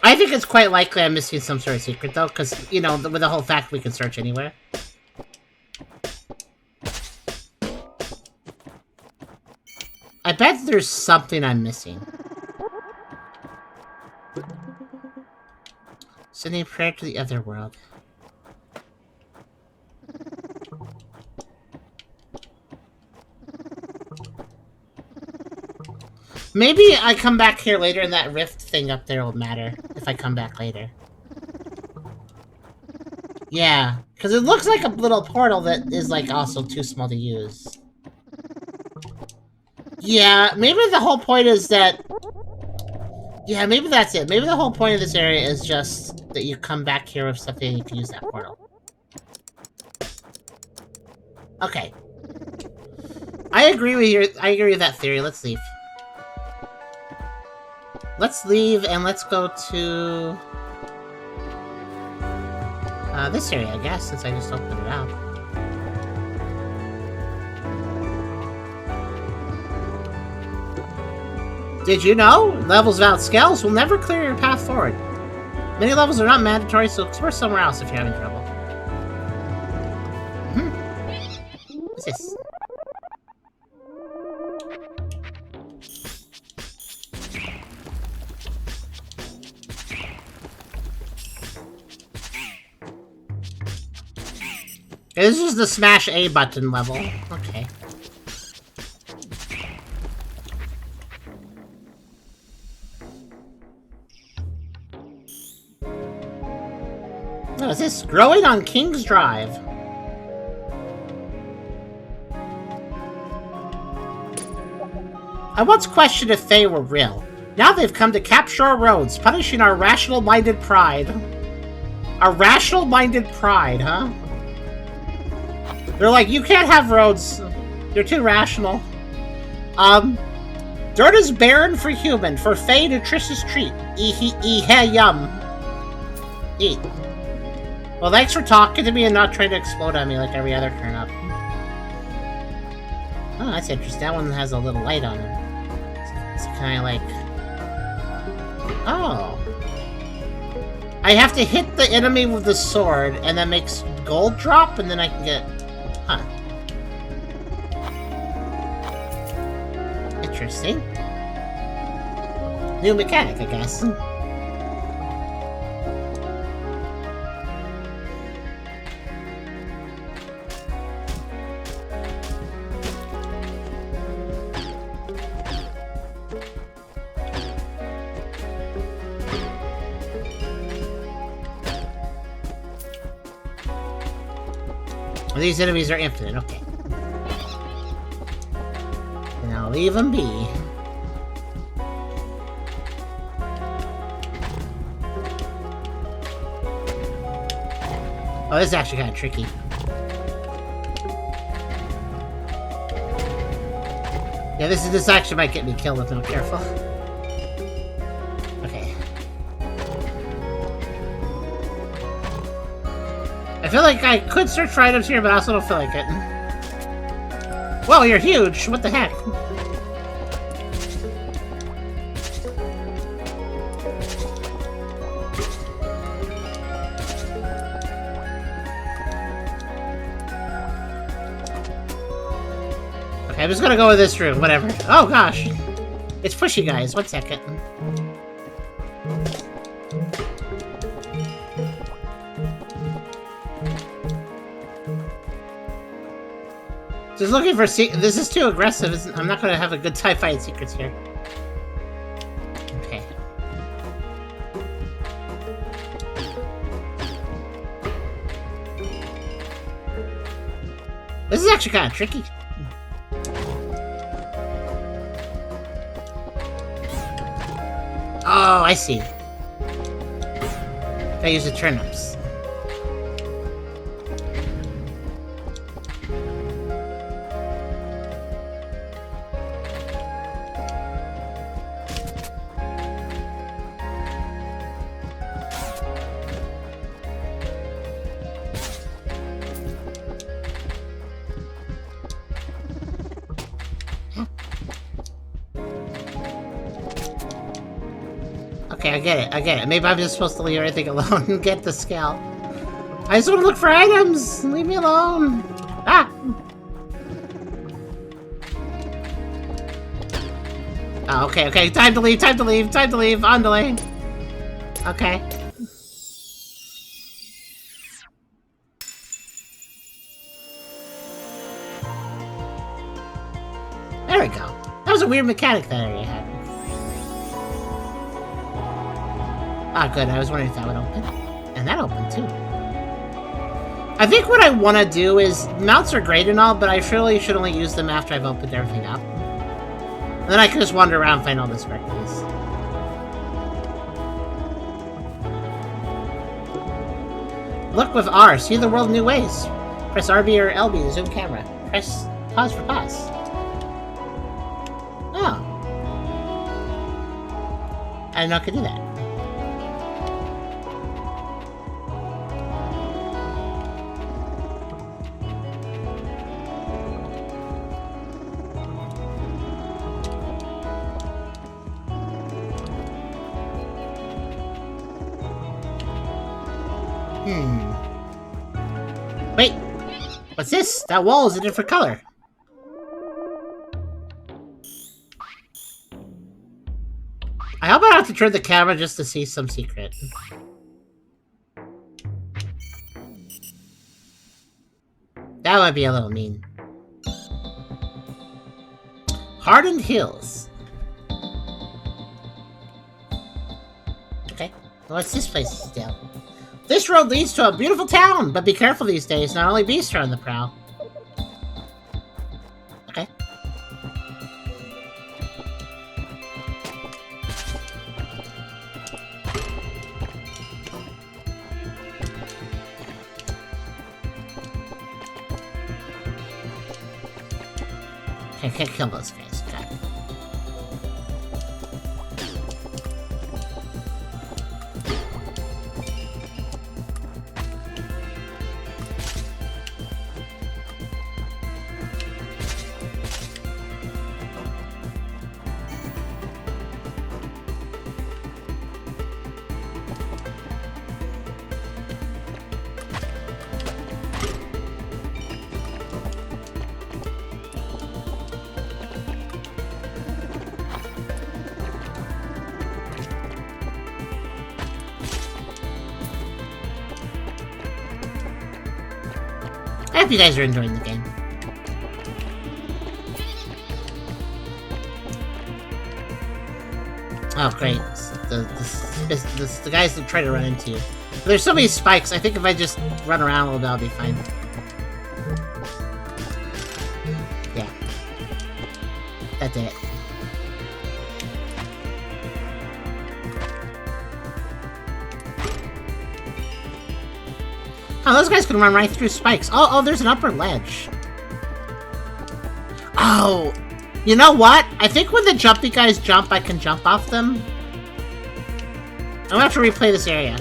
I think it's quite likely I'm missing some sort of secret, though, because, you know, with the whole fact we can search anywhere. I bet there's something I'm missing. Sending a prayer to the other world. Maybe I come back here later and that rift thing up there will matter if I come back later. Yeah, because it looks like a little portal that is, like, also too small to use. Yeah, maybe the whole point is that... Yeah, maybe that's it. Maybe the whole point of this area is just that you come back here with something and you can use that portal. Okay. I agree with that theory. Let's leave. Let's leave and let's go to... This area, I guess, since I just opened it up. Did you know? Levels without scales will never clear your path forward. Many levels are not mandatory, so explore somewhere else if you're having trouble. What's this? This is the smash A button level. Okay. What is this? Growing on King's Drive. I once questioned if Fae were real. Now they've come to capture our roads, punishing our rational-minded pride. Our rational-minded pride, huh? They're like, you can't have roads. You're too rational. Dirt is barren for human, for Fae nutritious treat. Yum. Eat. Well, thanks for talking to me and not trying to explode on me like every other turn up. Oh, that's interesting. That one has a little light on it. It's kind of like... Oh. I have to hit the enemy with the sword, and that makes gold drop, and then I can get... Huh. Interesting. New mechanic, I guess. These enemies are infinite, okay. And I'll leave them be. Oh, this is actually kind of tricky. Yeah, this actually might get me killed if I'm not careful. Okay. I feel like I could search for items here, but I also don't feel like it. Whoa, you're huge! What the heck? Okay, I'm just gonna go with this room, whatever. Oh gosh! It's pushy, guys. 1 second. Just looking for this is too aggressive. I'm not going to have a good time fighting secrets here. Okay. This is actually kind of tricky. Oh, I see. I use the turnips. Okay, I get it. Maybe I'm just supposed to leave everything alone and get the scale. I just want to look for items! Leave me alone! Ah! Oh, okay. Time to leave! On delay! Okay. There we go. That was a weird mechanic that area had. Ah, good. I was wondering if that would open. And that opened, too. I think what I want to do is... Mounts are great and all, but I really should only use them after I've opened everything up. And then I can just wander around and find all the sparklies. Look with R. See the world in new ways. Press RB or LB to zoom camera. Press pause for pause. Oh. I didn't know I could do that. Wait! What's this? That wall is a different color. I hope I don't have to turn the camera just to see some secret. That would be a little mean. Hardened Hills. Okay. What's this place still? This road leads to a beautiful town, but be careful these days. Not only beasts are on the prowl. Okay. I can't kill those guys. Okay. I hope you guys are enjoying the game. Oh, great. The guys that try to run into you. There's so many spikes, I think if I just run around a little bit, I'll be fine. Yeah. That did it. Oh, those guys can run right through spikes. Oh, there's an upper ledge. Oh, you know what? I think when the jumpy guys jump, I can jump off them. I'm gonna have to replay this area.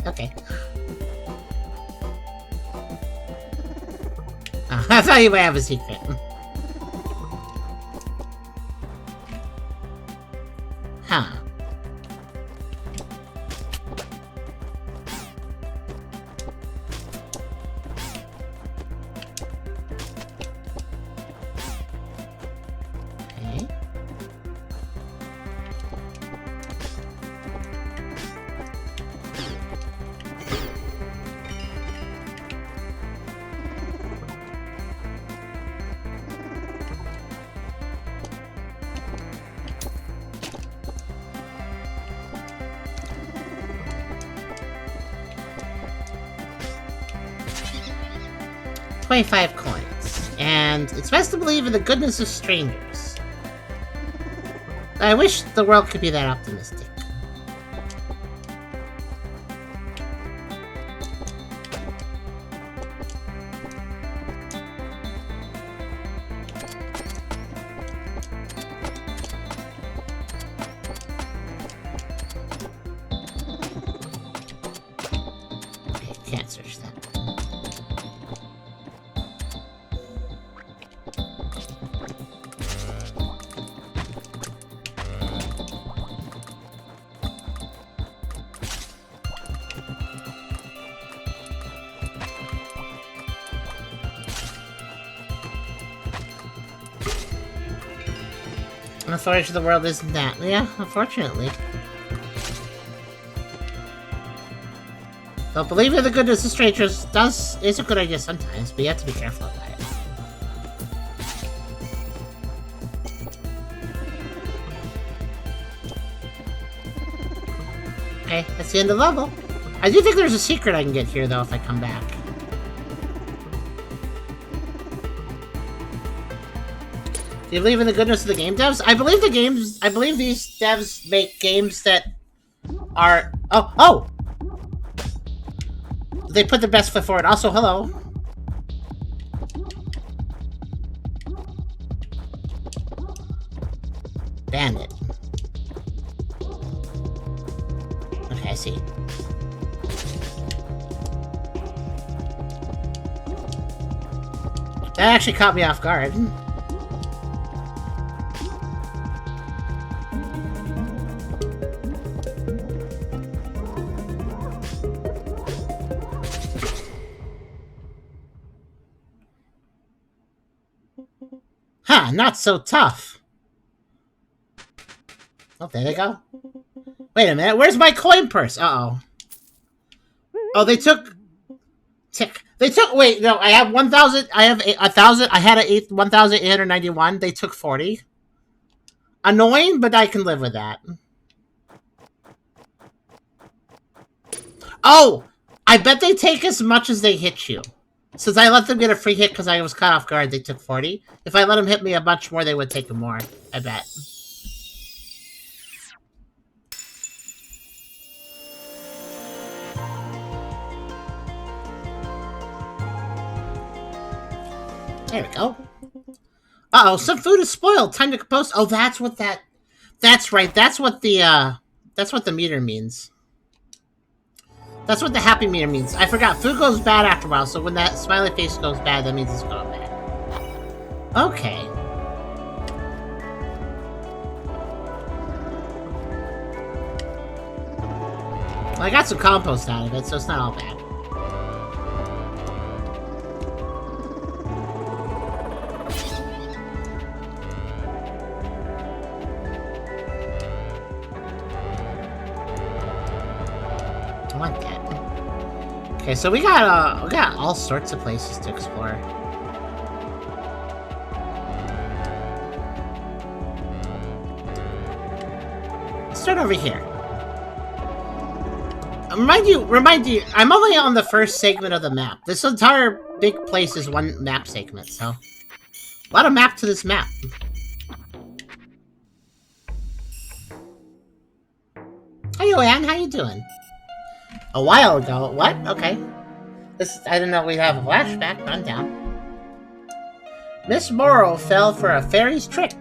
Okay. Oh, I thought you might have a secret. Huh. Okay. $25 coins, and it's best to believe in the goodness of strangers. I wish the world could be that optimistic. Okay, can't search that. The authority of the world isn't that. Yeah, unfortunately. Though believing in the goodness of strangers is a good idea sometimes, but you have to be careful about it. Okay, that's the end of the level. I do think there's a secret I can get here, though, if I come back. Do you believe in the goodness of the game devs? I believe these devs make games that are... Oh! They put their best foot forward. Also, hello. bandit. Okay, I see. That actually caught me off guard. Huh, not so tough. Oh, there they go. Wait a minute, where's my coin purse? Uh-oh. Oh, they took... They took... Wait, no, I have 1,000... I have 1,000... I had 1,891. They took 40. Annoying, but I can live with that. Oh! I bet they take as much as they hit you. Since I let them get a free hit because I was caught off guard, they took 40. If I let them hit me a bunch more, they would take more. I bet. There we go. Uh-oh, some food is spoiled. Time to compose. Oh, that's what that... That's right. That's what the meter means. That's what the happy meter means. I forgot. Food goes bad after a while, so when that smiley face goes bad, that means it's going bad. Okay. Well, I got some compost out of it, so it's not all bad. I want that. Okay, so we got all sorts of places to explore. Let's start over here. Remind you, I'm only on the first segment of the map. This entire big place is one map segment, so a lot of map to this map. Hey, Ann, how you doing? A while ago. What? Okay. I didn't know we'd have a flashback. Run down. Miss Morrow fell for a fairy's trick.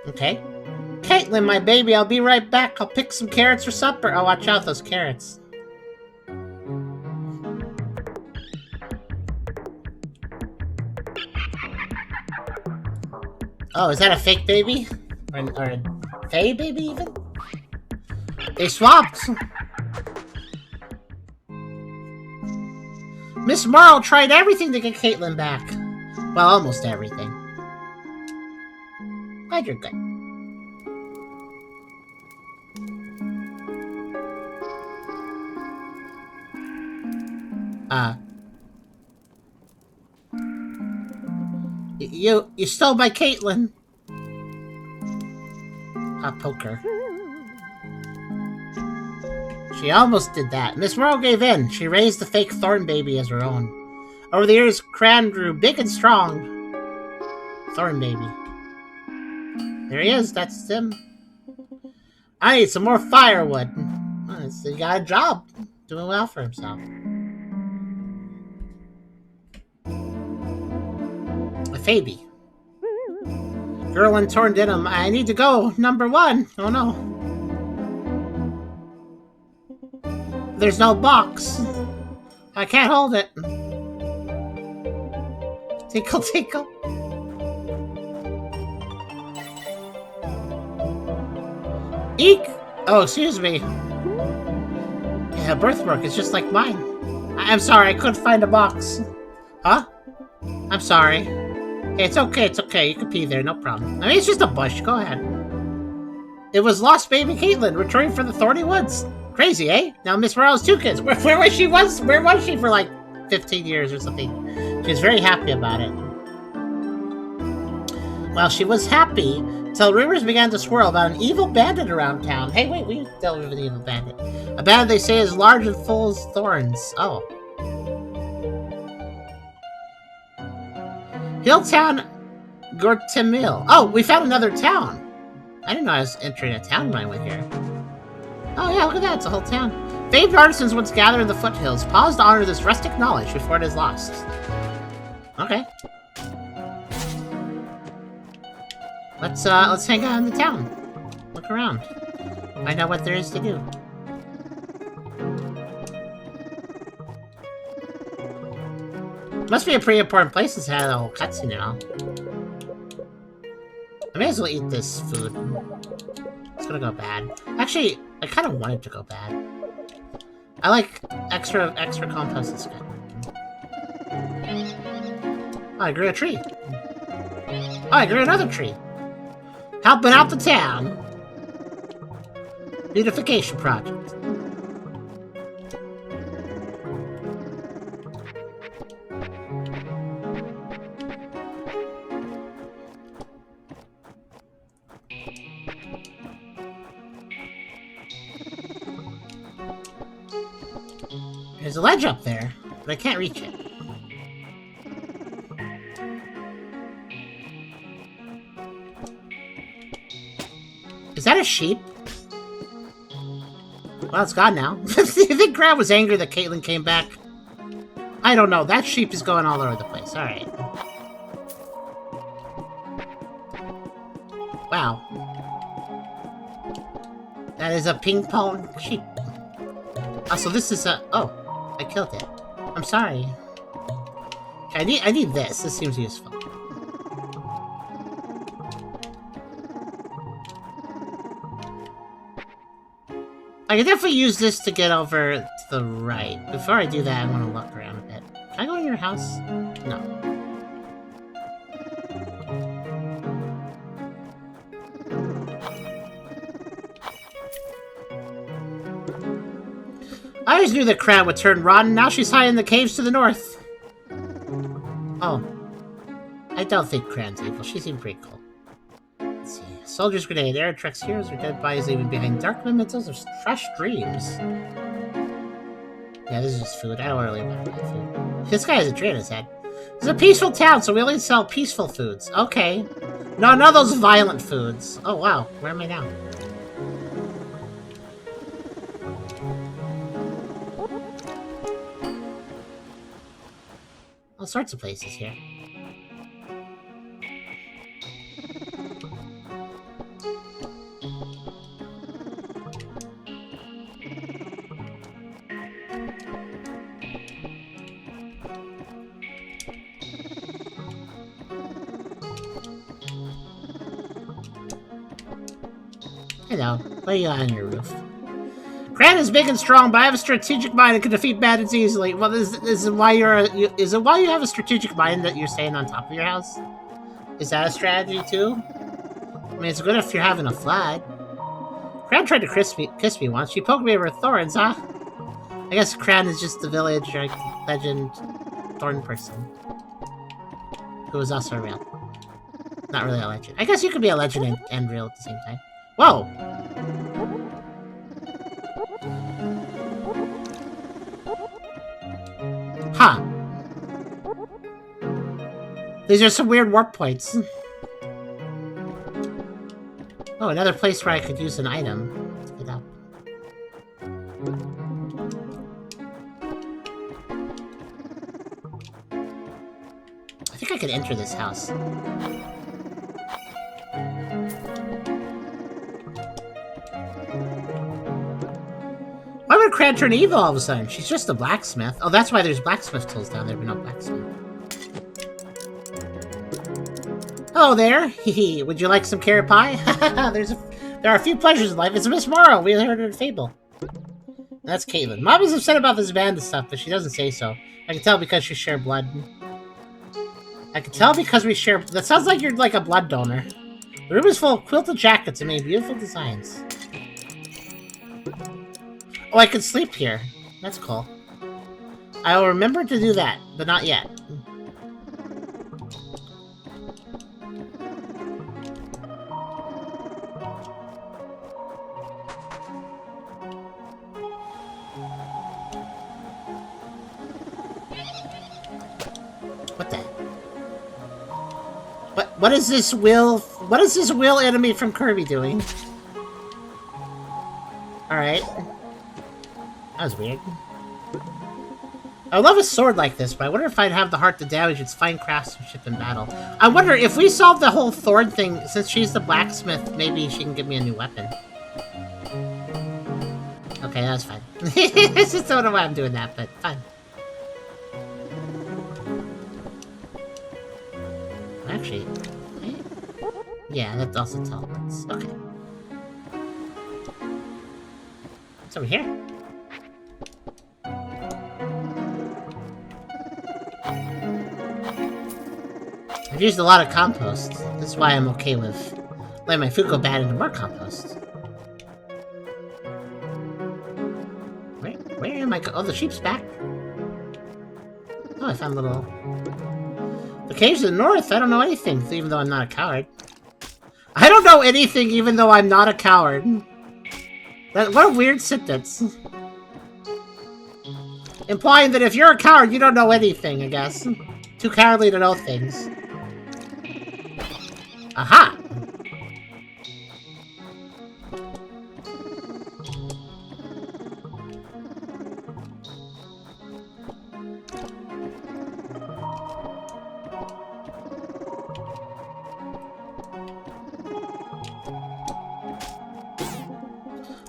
Okay. Caitlin, my baby, I'll be right back. I'll pick some carrots for supper. Oh, watch out, those carrots. Oh, is that a fake baby? Or a fey baby, even? They swapped! Miss Morrow tried everything to get Caitlin back. Well, almost everything. Glad you're good. You stole my Caitlin. Poker. She almost did that. Miss Morrow gave in. She raised the fake Thorn baby as her own. Over the years, Cran grew big and strong. Thorn baby. There he is. That's him. I need some more firewood. Oh, he got a job. Doing well for himself. A Faby. Girl in torn denim. I need to go. Number 1. Oh no. There's no box. I can't hold it. Tinkle, tinkle. Eek! Oh, excuse me. Yeah, birthmark is just like mine. I'm sorry, I couldn't find a box. Huh? I'm sorry. Hey, it's okay, it's okay. You can pee there, no problem. I mean, it's just a bush. Go ahead. It was lost baby Caitlin, returning from the thorny woods. Crazy, eh? Now Miss Morrow's 2 kids. Where was she? Where was she for like 15 years or something? She was very happy about it. Well, she was happy till rumors began to swirl about an evil bandit around town. Hey, wait, we dealt with an evil bandit. A bandit they say is large and full of thorns. Oh. Hilltown Gortemil. Oh, we found another town. I didn't know I was entering a town when I went here. Oh yeah, look at that, it's a whole town. Famed artisans once gathered in the foothills. Pause to honor this rustic knowledge before it is lost. Okay. Let's hang out in the town. Look around. Find out what there is to do. Must be a pretty important place since it had a whole cutscene and all. I may as well eat this food. It's gonna go bad. Actually, I kind of want it to go bad. I like extra compost is good. Oh, I grew a tree. Oh, I grew another tree. Helping out the town. Beautification project. There's a ledge up there, but I can't reach it. Is that a sheep? Well, it's gone now. I think Grant was angry that Caitlin came back. I don't know. That sheep is going all over the place. Alright. Wow. That is a ping pong sheep. Oh, so this is a... Oh, I killed it. I'm sorry. I need this. This seems useful. I can definitely use this to get over to the right. Before I do that, I want to look around a bit. Can I go in your house? No. I always knew that Crab would turn rotten. Now she's hiding in the caves to the north. Oh. I don't think Crab's evil. She seemed pretty cool. Let's see. Soldier's grenade. Era treks heroes or dead bodies leaving behind dark mementos or fresh dreams. Yeah, this is just food. I don't really want to buy food. This guy has a tree in his head. It's a peaceful town, so we only sell peaceful foods. Okay. No, none of those violent foods. Oh, wow. Where am I now? All sorts of places here. Hello. What are you on your roof? Cran is big and strong, but I have a strategic mind and can defeat bandits easily. Well, is it why is it why you have a strategic mind that you're staying on top of your house? Is that a strategy too? I mean, it's good if you're having a flag. Cran tried to kiss me once. She poked me over thorns, huh? I guess Cran is just the village like legend thorn person who is also real. Not really a legend. I guess you could be a legend and real at the same time. Whoa! Huh. These are some weird warp points. Oh, another place where I could use an item. Let's get up. I think I could enter this house. Why would Cran turn evil all of a sudden? She's just a blacksmith. Oh, that's why there's blacksmith tools down there, but no blacksmith. Hello there. Hee. Would you like some carrot pie? There are a few pleasures in life. It's Miss Morrow. We heard her fable. That's Caitlin. Mom is upset about this bandit stuff, but she doesn't say so. I can tell because you share blood. I can tell because we share... That sounds like you're like a blood donor. The room is full of quilted jackets and made beautiful designs. Oh, I can sleep here. That's cool. I will remember to do that, but not yet. What the? What is this wheel enemy from Kirby doing? Alright. That was weird. I love a sword like this, but I wonder if I'd have the heart to damage its fine craftsmanship in battle. I wonder if we solve the whole Thorn thing, since she's the blacksmith, maybe she can give me a new weapon. Okay, that's fine. I just don't know why I'm doing that, but fine. Actually, yeah, that also teleports. Okay. What's over here? I've used a lot of compost. That's why I'm okay with letting my food go bad into more compost. Where am I? Oh, the sheep's back. Oh, I found a little... The caves to the north, I don't know anything, even though I'm not a coward. I don't know anything, even though I'm not a coward. What a weird sentence. Implying that if you're a coward, you don't know anything, I guess. Too cowardly to know things. Aha!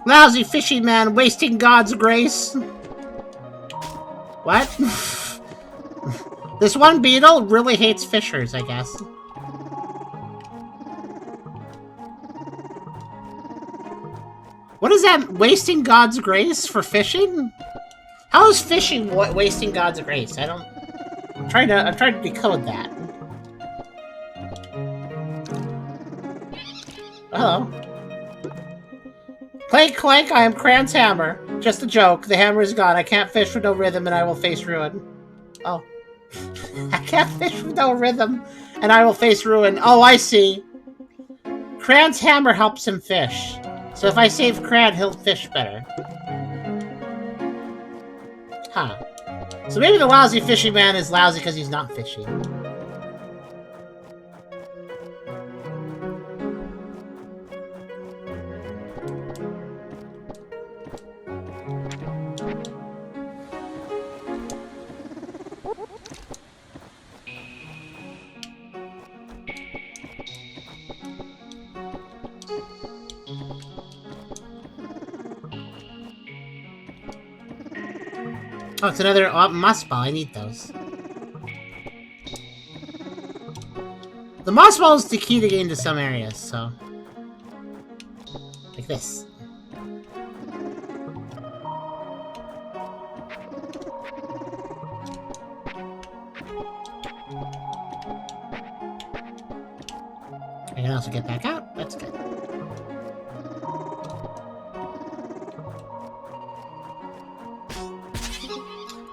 Lousy fishing man wasting God's grace. What? This one beetle really hates fishers, I guess. What is that? Wasting God's grace for fishing? How is fishing wasting God's grace? I don't... I'm trying to decode that. Hello. Clank, clank, I am Cran's hammer. Just a joke. The hammer is gone. I can't fish with no rhythm, and I will face ruin. Oh. I can't fish with no rhythm, and I will face ruin. Oh, I see. Cran's hammer helps him fish. So if I save Cran, he'll fish better. Huh. So maybe the lousy fishing man is lousy because he's not fishing. Oh, it's another moss ball. I need those. The moss ball is the key to get into some areas, so... Like this. I can also get back out. That's good.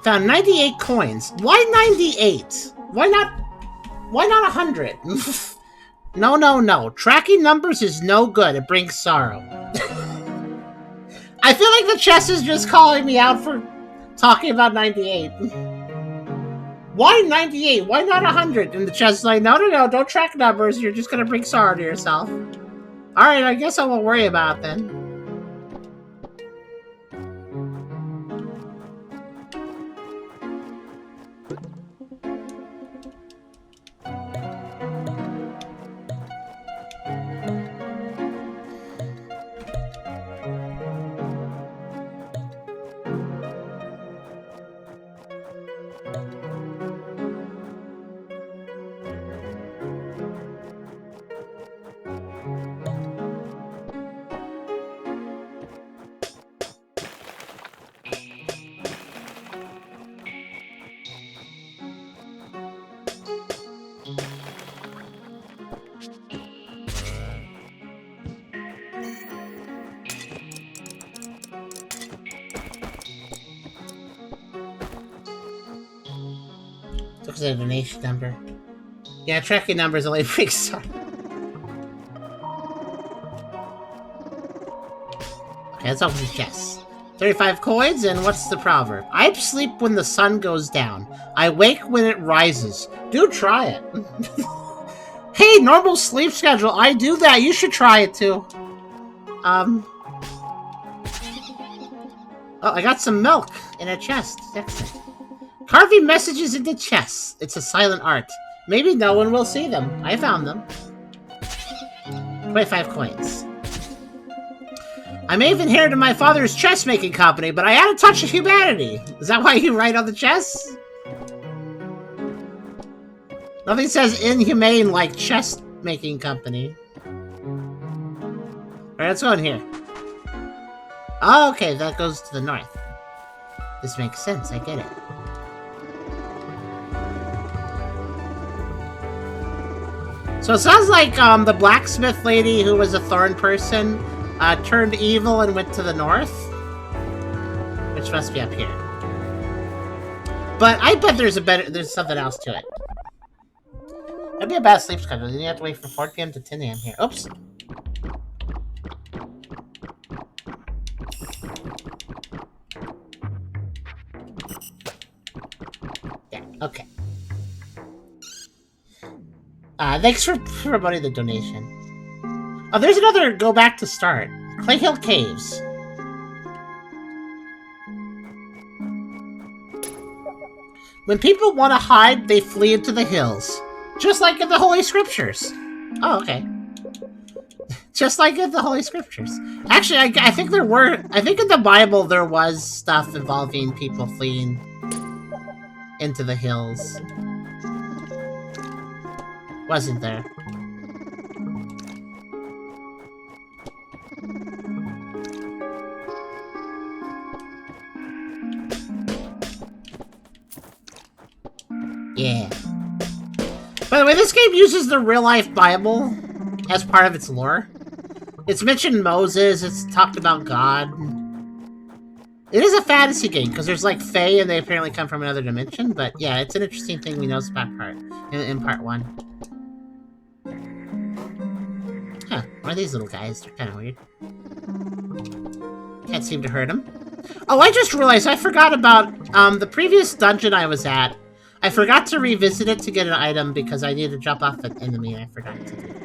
Found 98 coins. Why 98? Why not 100? No, no, no. Tracking numbers is no good. It brings sorrow. I feel like the chest is just calling me out for talking about 98. Why 98? Why not 100? And the chest is like, no, no, no, don't track numbers. You're just going to bring sorrow to yourself. Alright, I guess I won't worry about it then. Looks like a donation number. Yeah, tracking numbers only brings sorrow. Okay, let's open the chest. 35 coins, and what's the proverb? I sleep when the sun goes down. I wake when it rises. Do try it. Hey, normal sleep schedule. I do that. You should try it too. Oh, I got some milk in a chest. Excellent. Carving messages into chests. It's a silent art. Maybe no one will see them. I found them. 25 coins. I may have inherited my father's chess-making company, but I add a touch of humanity. Is that why you write on the chess? Nothing says inhumane like chess-making company. Alright, let's go in here. Oh, okay, that goes to the north. This makes sense, I get it. So it sounds like the blacksmith lady who was a thorn person turned evil and went to the north. Which must be up here. But I bet there's something else to it. That'd be a bad sleep schedule. Then you have to wait from 4 PM to 10 AM here. Oops. Yeah, okay. Thanks for promoting the donation. Oh, there's another go back to start. Clay Hill Caves. When people want to hide, they flee into the hills. Just like in the Holy Scriptures. Oh, okay. Just like in the Holy Scriptures. Actually, I think there were... I think in the Bible there was stuff involving people fleeing into the hills. Wasn't there? Yeah. By the way, this game uses the real-life Bible as part of its lore. It's mentioned Moses, it's talked about God. It is a fantasy game, because there's like Fae, and they apparently come from another dimension, but yeah, it's an interesting thing we know about in part 1. Huh, what are these little guys? They're kind of weird. Can't seem to hurt them. Oh, I just realized I forgot about the previous dungeon I was at. I forgot to revisit it to get an item because I needed to jump off an enemy and I forgot to do it.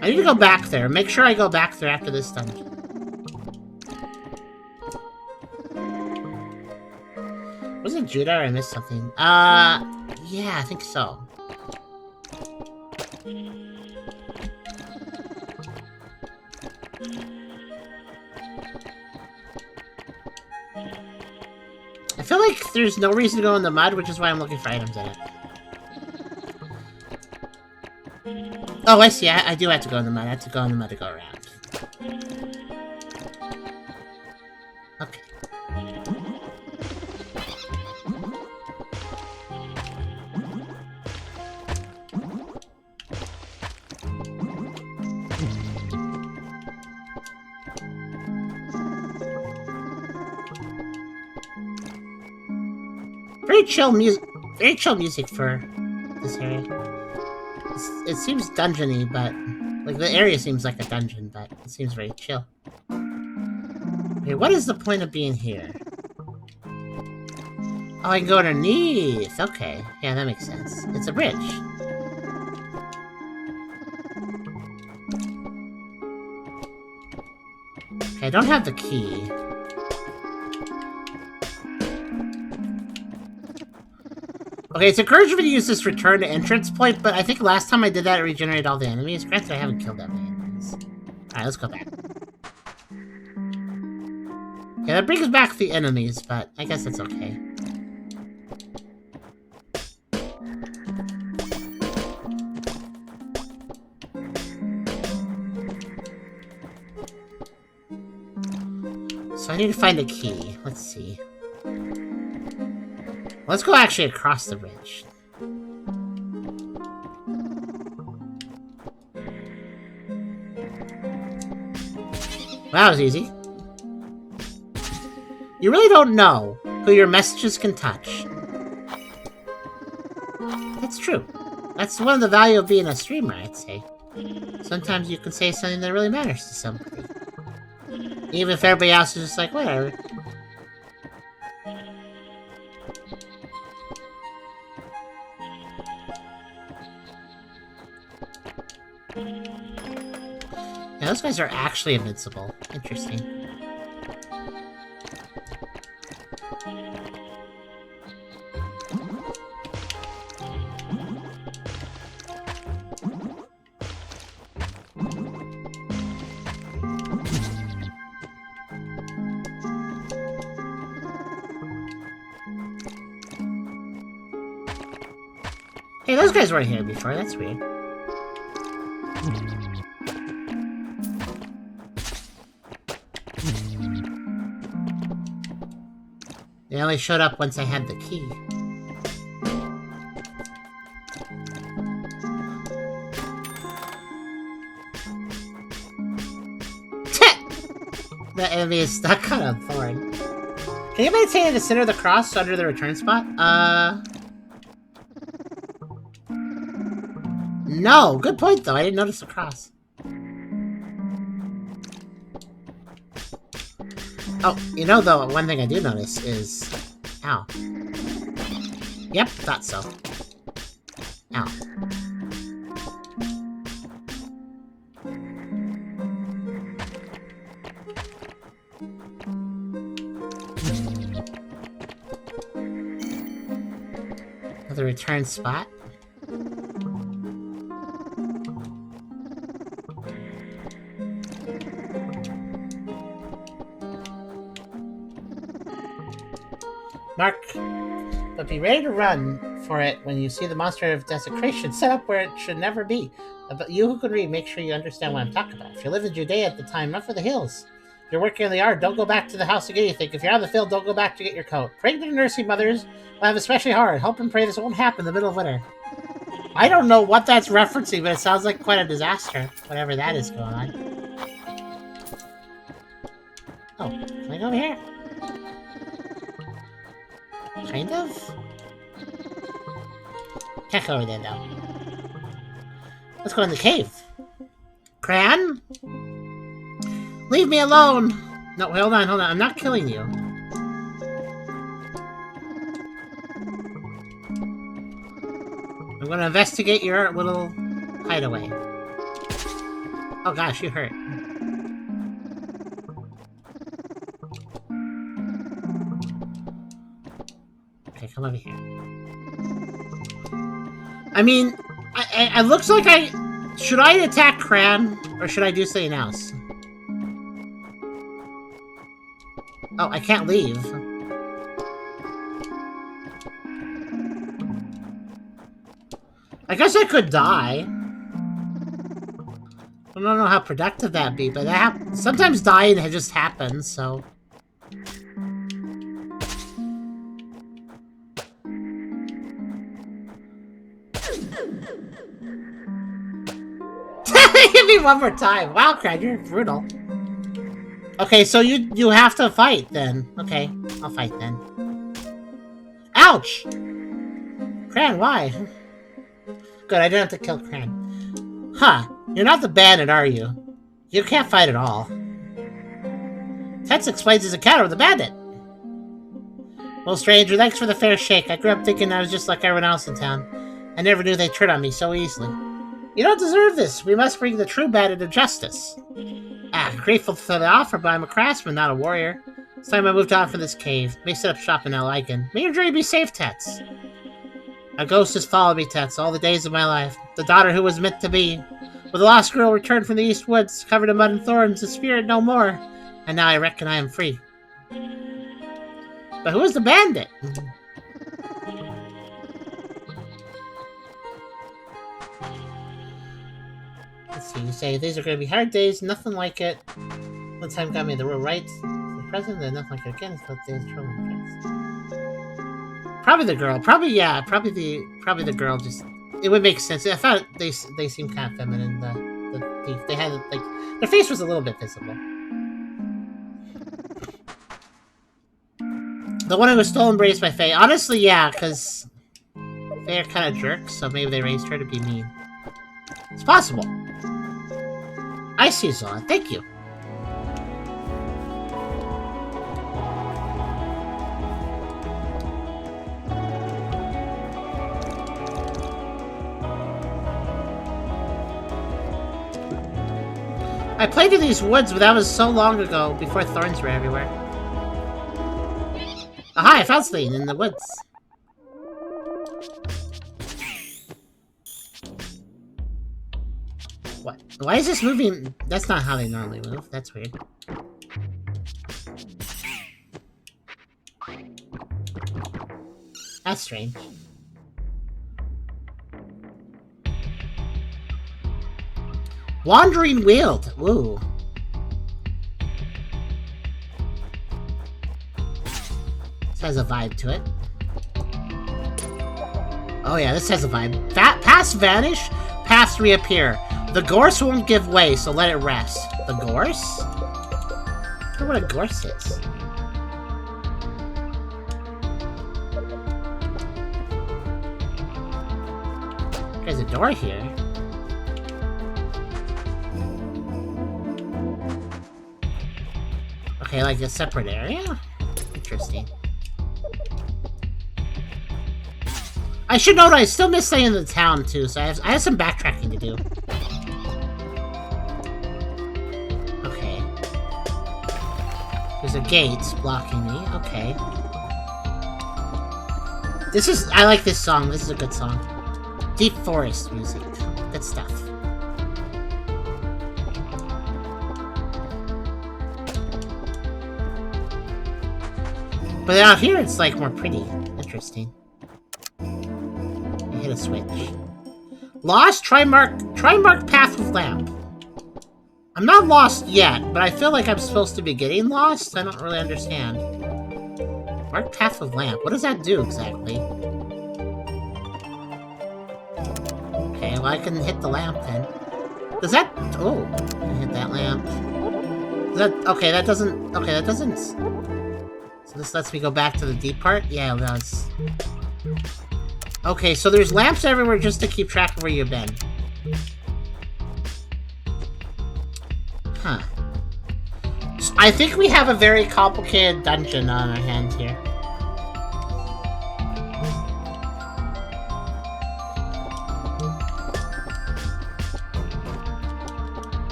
I need to go back there. Make sure I go back there after this dungeon. Was it Judah or I missed something? Yeah, I think so. I feel like there's no reason to go in the mud, which is why I'm looking for items in it. Oh, I see. I do have to go in the mud. I have to go in the mud to go around. Okay. Very chill music for this area. It seems dungeony, but like the area seems like a dungeon, but it seems very chill. Okay, what is the point of being here? Oh, I can go underneath. Okay, yeah, that makes sense. It's a bridge. Okay, I don't have the key. Okay, it's encouraging me to use this return to entrance point, but I think last time I did that, it regenerated all the enemies. Granted, I haven't killed that many enemies. Alright, let's go back. Yeah, that brings back the enemies, but I guess that's okay. So I need to find a key. Let's see. Let's go actually across the bridge. Well, that was easy. You really don't know who your messages can touch. That's true. That's one of the value of being a streamer, I'd say. Sometimes you can say something that really matters to somebody. Even if everybody else is just like, whatever. Yeah, those guys are actually invincible. Interesting. Hey, those guys weren't here before. That's weird. They only showed up once I had the key. The enemy is stuck on a thorn. Can anybody say to center the cross under the return spot? No. Good point, though. I didn't notice the cross. Oh, you know, though, one thing I do notice is... Ow. Yep, thought so. Ow. The return spot. Mark, but be ready to run for it when you see the monster of desecration set up where it should never be. But you who can read, make sure you understand what I'm talking about. If you live in Judea at the time, run for the hills. If you're working in the yard, don't go back to the house to get anything. If you're on the field, don't go back to get your coat. Pregnant nursing mothers will have especially hard. Hope and pray this won't happen in the middle of winter. I don't know what that's referencing, but it sounds like quite a disaster. Whatever that is going on. Oh, can I go over here? Kind of? Can't go over there, though. Let's go in the cave. Cran? Leave me alone! No, hold on. I'm not killing you. I'm gonna investigate your little hideaway. Oh gosh, you hurt. Okay, come over here. I mean, it looks like should I attack Cran, or should I do something else? Oh, I can't leave. I guess I could die. I don't know how productive that'd be, but sometimes dying just happens, so... Hit me one more time. Wow, Cran, you're brutal. Okay, so you have to fight then. Okay, I'll fight then. Ouch! Cran, why? Good, I didn't have to kill Cran. Huh, you're not the bandit, are you? You can't fight at all. Tex explains his encounter with the bandit. Well, stranger, thanks for the fair shake. I grew up thinking I was just like everyone else in town. I never knew they'd turn on me so easily. You don't deserve this. We must bring the true bandit to justice. Grateful for the offer, but I'm a craftsman, not a warrior. It's time I moved on from this cave. May set up shop in El Aiken. May your journey be safe, Tets. A ghost has followed me, Tets, all the days of my life. The daughter who was meant to be. With the lost girl returned from the East Woods, covered in mud and thorns, the spirit no more. And now I reckon I am free. But who is the bandit? Let's see, you say these are going to be hard days, nothing like it. One time got me the real rights. The present, and nothing like it again. It's what days trouble friends. Probably the girl. Probably the girl. Just it would make sense. I thought they seemed kind of feminine. The thief. They had like their face was a little bit visible. The one who was stolen raised by Faye. Honestly, yeah, because Faye are kind of jerks, so maybe they raised her to be mean. It's possible. I see, Zola. Thank you. I played in these woods, but that was so long ago, before thorns were everywhere. Aha, I found something in the woods. What? Why is this moving? That's not how they normally move. That's weird. That's strange. Wandering Wield. Ooh. This has a vibe to it. Oh yeah, this has a vibe. Paths vanish, paths reappear. The gorse won't give way, so let it rest. The gorse? I don't know what a gorse is. There's a door here. Okay, like a separate area? Interesting. I should note I still miss staying in the town too, so I have some backtracking to do. Okay. There's a gate blocking me. Okay. I like this song. This is a good song. Deep forest music. Good stuff. But out here, it's like more pretty. Interesting. You hit a switch. Lost? Try mark path with lamp. I'm not lost yet, but I feel like I'm supposed to be getting lost. I don't really understand. Mark path with lamp. What does that do exactly? Okay, well I can hit the lamp then. Does that? Oh, I can hit that lamp. Does that? Okay, that doesn't. Okay, that doesn't. So this lets me go back to the deep part? Yeah, it does. Okay, so there's lamps everywhere just to keep track of where you've been. Huh. So I think we have a very complicated dungeon on our hands here.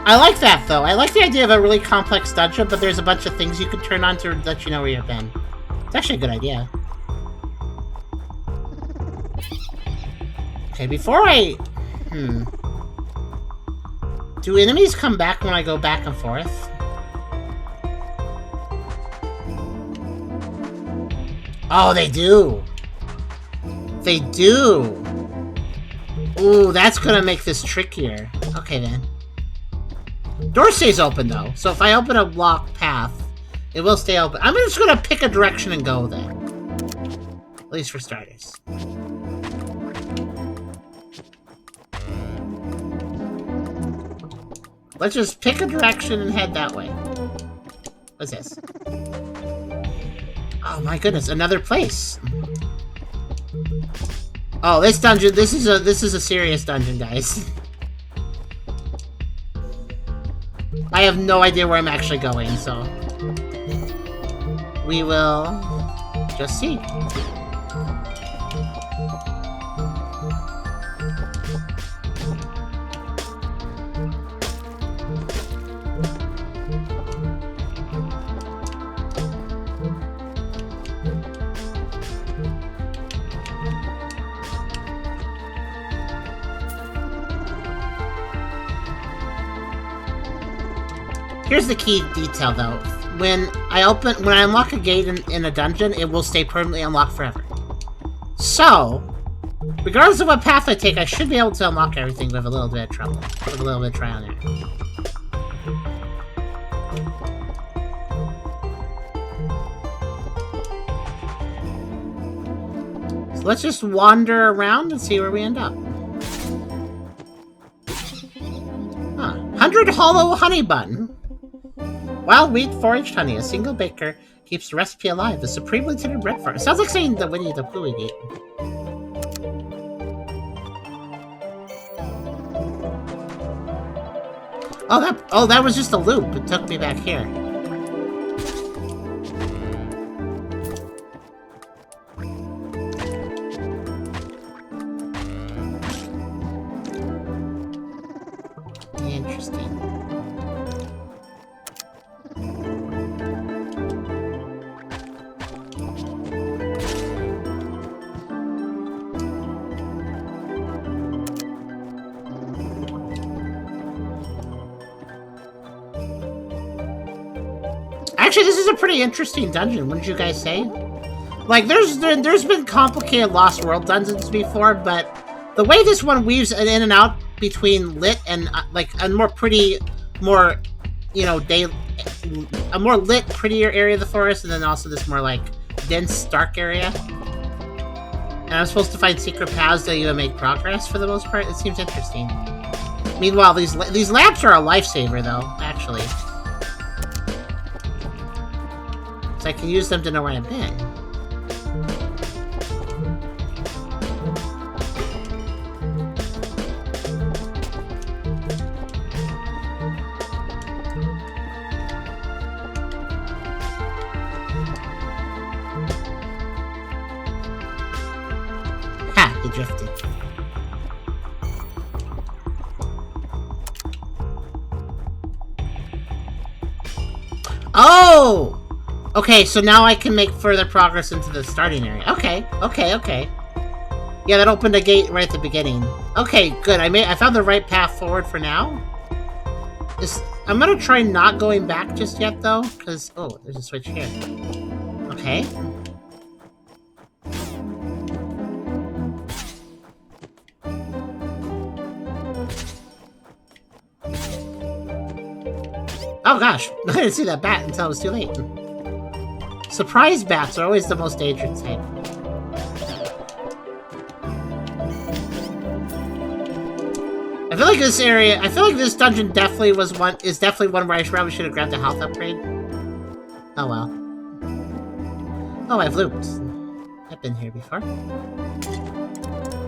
I like that, though. I like the idea of a really complex dungeon, but there's a bunch of things you can turn on to let you know where you've been. It's actually a good idea. Okay, before I... Do enemies come back when I go back and forth? Oh, they do! They do! Ooh, that's gonna make this trickier. Okay, then. Door stays open, though, so if I open a locked path, it will stay open. I'm just gonna pick a direction and go there. At least for starters. Let's just pick a direction and head that way. What's this? Oh my goodness, another place. Oh, this dungeon, this is a serious dungeon, guys. I have no idea where I'm actually going, so we will just see. Here's the key detail, though. When I unlock a gate in a dungeon, it will stay permanently unlocked forever. So, regardless of what path I take, I should be able to unlock everything with a little bit of trouble. With a little bit of trial and error. So let's just wander around and see where we end up. 100 hollow honey bun. Wild wheat foraged honey. A single baker keeps the recipe alive. The supremely tender bread farm. It sounds like saying the Winnie the Pooh gate. Oh, that was just a loop. It took me back here. Interesting. Actually, this is a pretty interesting dungeon, wouldn't you guys say? Like, there's been complicated Lost World dungeons before, but the way this one weaves in and out between lit and, like, a more pretty, more, you know, a more lit, prettier area of the forest, and then also this more, like, dense, dark area. And I'm supposed to find secret paths that you make progress for the most part. It seems interesting. Meanwhile, these lamps are a lifesaver, though, actually. So I can use them to know where I've been. Ha! He drifted. Oh! Okay, so now I can make further progress into the starting area. Okay. Yeah, that opened a gate right at the beginning. Okay, good. I found the right path forward for now. I'm gonna try not going back just yet, though, because... Oh, there's a switch here. Okay. Oh gosh, I didn't see that bat until it was too late. Surprise bats are always the most dangerous type. I feel like this dungeon definitely is definitely one where I probably should have grabbed a health upgrade. Oh well. Oh, I've looped. I've been here before.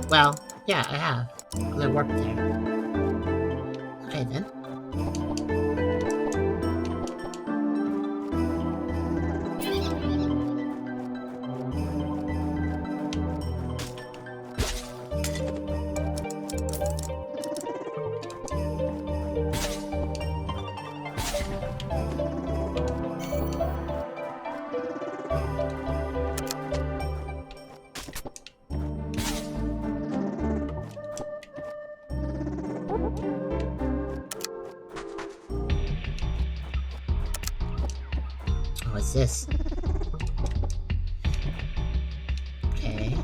Well, yeah, I have. Because I warped there. Okay then. What's this? Okay.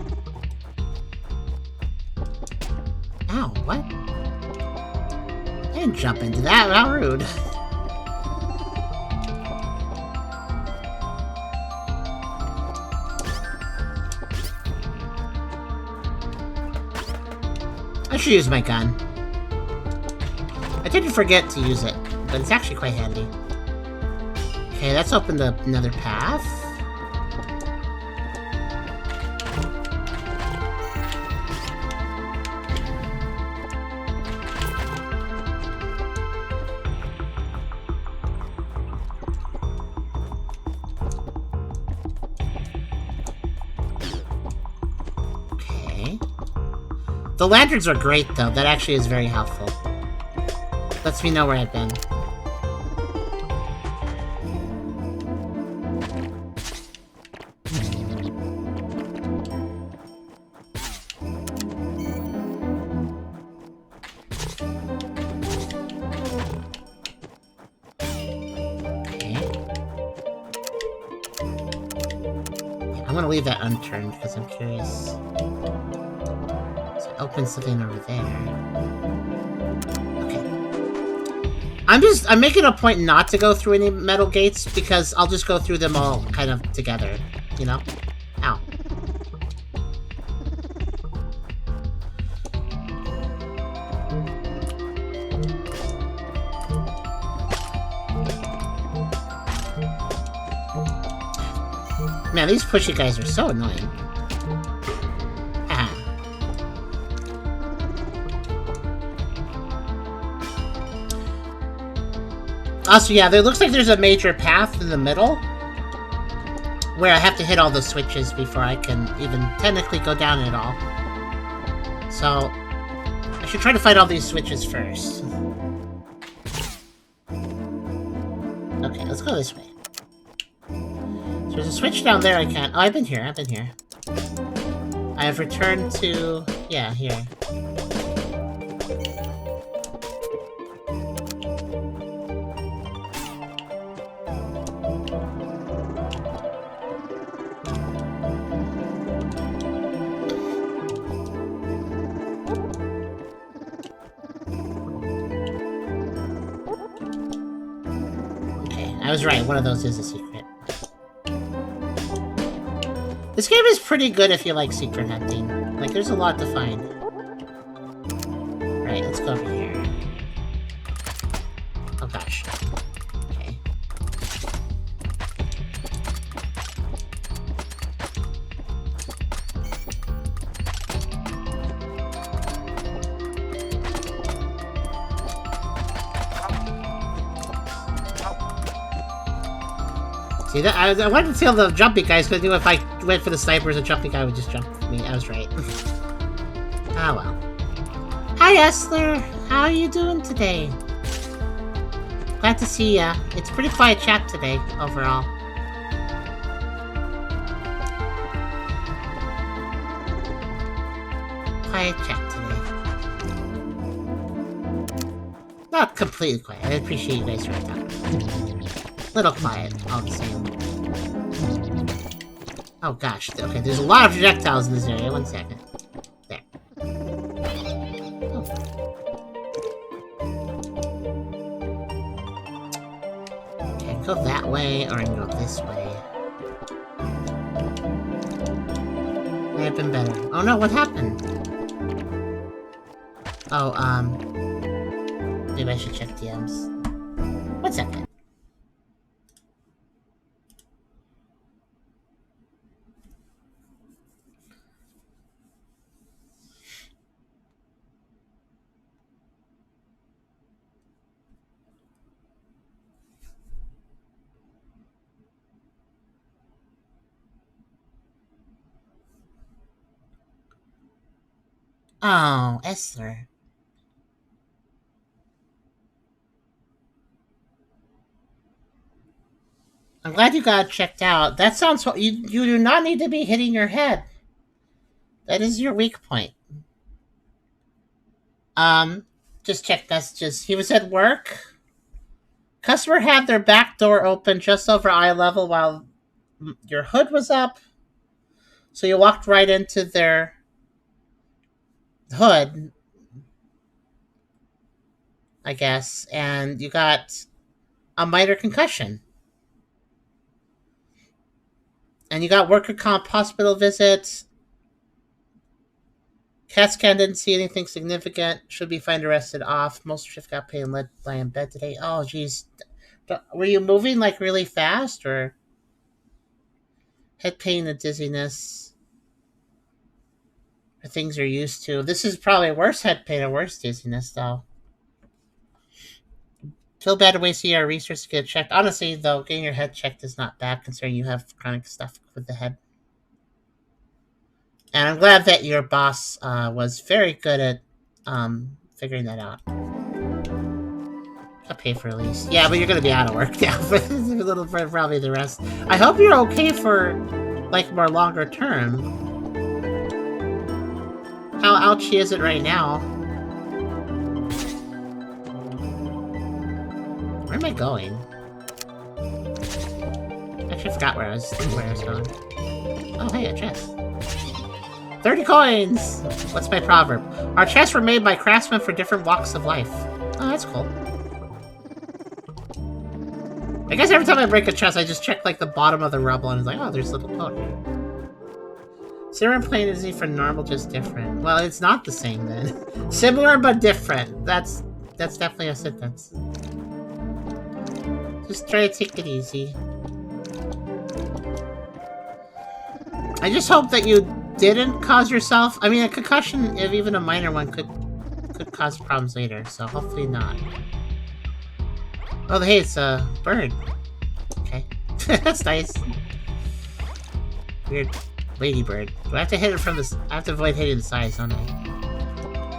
Ow, what? I didn't jump into that, how rude. I should use my gun. I tend to forget to use it, but it's actually quite handy. Okay, that's opened up another path. Okay. The lanterns are great, though. That actually is very helpful. Lets me know where I've been. I'm gonna leave that unturned because I'm curious. So I opened something over there. Okay. I'm making a point not to go through any metal gates because I'll just go through them all kind of together, you know? Ow. Man, these pushy guys are so annoying. Ah. Also, yeah, there looks like there's a major path in the middle where I have to hit all the switches before I can even technically go down at all. So, I should try to find all these switches first. Okay, let's go this way. There's a switch down there I can't... Oh, I've been here. I have returned to... Yeah, here. I was right, one of those is a secret. This game is pretty good if you like secret hunting. Like, there's a lot to find. Right, let's go over here. Oh gosh. Okay. See, that I wanted to see all the jumpy guys, because I knew if I went for the snipers, a jumpy guy would just jump me. I was right. Ah, well. Hi, Esler! How are you doing today? Glad to see ya. It's a pretty quiet chat today, overall. Quiet chat today. Not completely quiet. I appreciate you guys right now. Little quiet, all the same. Oh gosh, okay, there's a lot of projectiles in this area. One second. There. Oh. Okay, go that way, or I can go this way. May have been better. Oh no, what happened? Oh, maybe I should check DMs. 1 second. Oh, Esther. I'm glad you got checked out. That sounds... You do not need to be hitting your head. That is your weak point. Just check messages. He was at work. Customer had their back door open just over eye level while your hood was up. So you walked right into their hood, I guess, and you got a minor concussion. And you got worker comp hospital visits. CAT scan didn't see anything significant. Should be fine arrested off. Most shift got paid and let lie in bed today. Oh, geez. Were you moving, like, really fast, or... Head pain and dizziness. Or things you're used to. This is probably worse head pain or worse dizziness, though. Feel bad to waste your research to get checked. Honestly, though, getting your head checked is not bad, considering you have chronic stuff with the head. And I'm glad that your boss was very good at figuring that out. I'll pay for release. Yeah, but you're going to be out of work now for a little for probably the rest. I hope you're okay for, like, more longer term. How ouchy is it right now? Where am I going? Actually, I forgot where I was going. Oh, hey, a chest. 30 coins! What's my proverb? Our chests were made by craftsmen for different walks of life. Oh, that's cool. I guess every time I break a chest, I just check, like, the bottom of the rubble and it's like, oh, there's a little coat here. Similar plane isn't for normal, just different. Well, it's not the same, then. Similar, but different. That's definitely a sentence. Just try to take it easy. I just hope that you didn't cause yourself... I mean, a concussion, if even a minor one, could cause problems later, so hopefully not. Oh, hey, it's a bird. Okay. That's nice. Weird ladybird. Do I have to hit it from the... I have to avoid hitting the sides, don't I?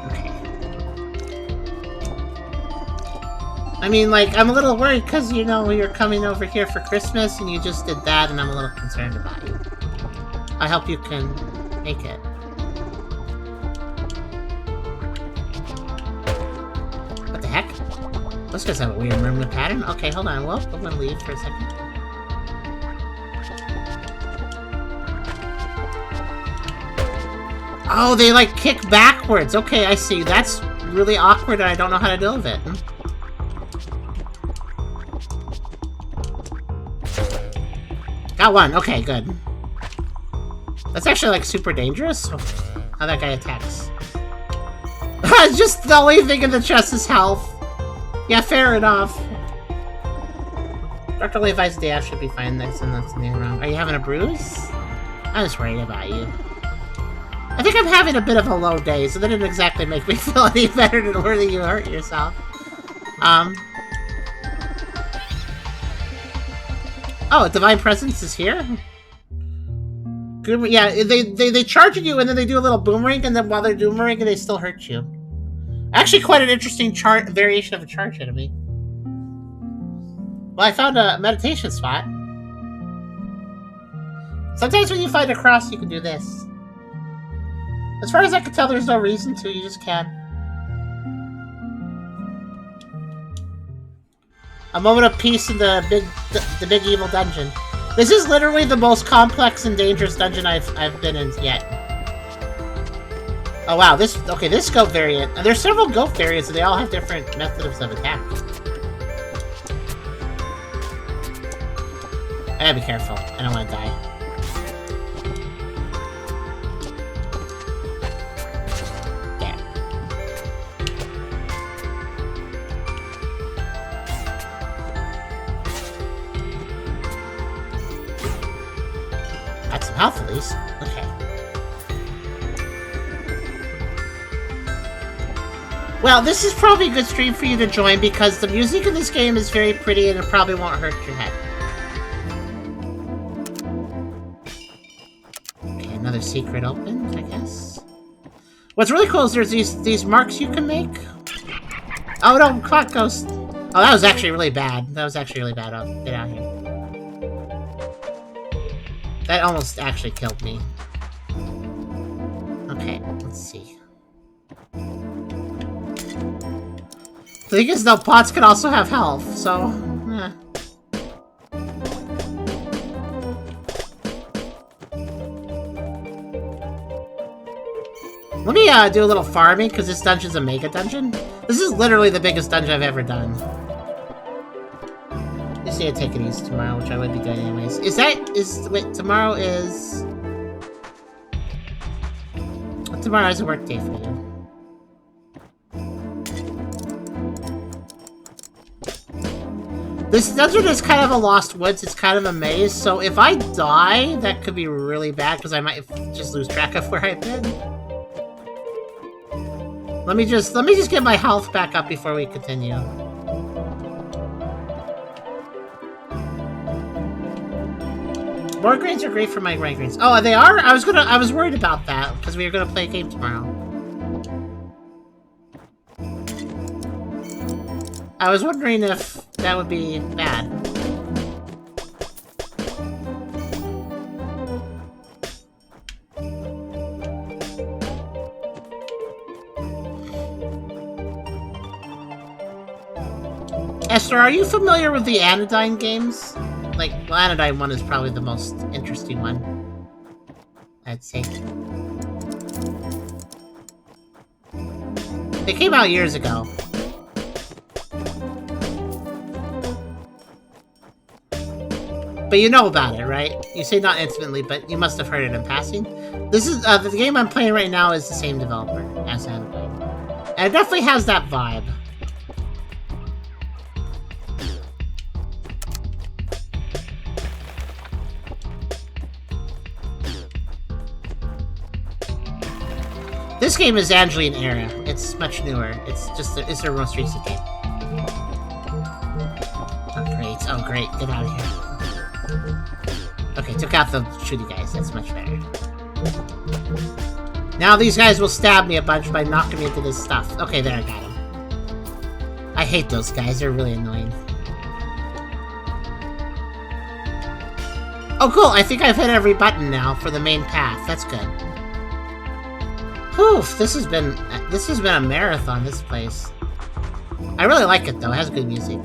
Okay. I mean, like, I'm a little worried because, you know, you're coming over here for Christmas and you just did that and I'm a little concerned about you. I hope you can make it. What the heck? Those guys have a weird movement pattern. Okay, hold on. Well, I'm gonna leave for a second. Oh, they, like, kick backwards. Okay, I see. That's really awkward and I don't know how to deal with it. Got one. Okay, good. That's actually, like, super dangerous. How that guy attacks. Just the only thing in the chest is health. Yeah, fair enough. Dr. Levi's dash should be fine next and that's in around. Are you having a bruise? I'm just worried about you. I think I'm having a bit of a low day, so that didn't exactly make me feel any better than where you hurt yourself. Oh, Divine Presence is here? Good, yeah, they charge at you and then they do a little boomerang, and then while they're boomeranging, they still hurt you. Actually, quite an interesting variation of a charge enemy. Well, I found a meditation spot. Sometimes when you find a cross, you can do this. As far as I can tell, there's no reason to. You just can. A moment of peace in the big evil dungeon. This is literally the most complex and dangerous dungeon I've been in yet. Oh wow, this goat variant. And there's several goat variants, and they all have different methods of attack. I gotta be careful. I don't want to die. There. Got some health at least. Okay. Well, this is probably a good stream for you to join because the music in this game is very pretty and it probably won't hurt your head. Okay, another secret opened, I guess. What's really cool is there's these marks you can make. Oh no, clock ghost. Oh, that was actually really bad. That was actually really bad. Oh, get out here. That almost actually killed me. Okay, let's see. The thing is, though, pots can also have health, so... Let me do a little farming, because this dungeon's a mega dungeon. This is literally the biggest dungeon I've ever done. Just need to take it easy tomorrow, which I would be doing anyways. Wait, tomorrow is... Tomorrow is a work day for you. This dungeon is kind of a lost woods, it's kind of a maze, so if I die, that could be really bad, because I might just lose track of where I've been. Let me just get my health back up before we continue. More grains are great for my migraines. Oh, they are? I was worried about that, because we were gonna play a game tomorrow. I was wondering if that would be bad. Esther, are you familiar with the Anodyne games? Like, well, Anodyne 1 is probably the most interesting one, I'd say. They came out years ago. But you know about it, right? You say not intimately, but you must have heard it in passing. This is the game I'm playing right now is the same developer as Angeline. And it definitely has that vibe. This game is Angeline Era. It's much newer. It's their most recent game. Oh great, get out of here. Okay, took out the shooty guys, that's much better. Now these guys will stab me a bunch by knocking me into this stuff. Okay, there, I got him. I hate those guys, they're really annoying. Oh cool, I think I've hit every button now for the main path, that's good. Whew, this has been a marathon, this place. I really like it though, it has good music.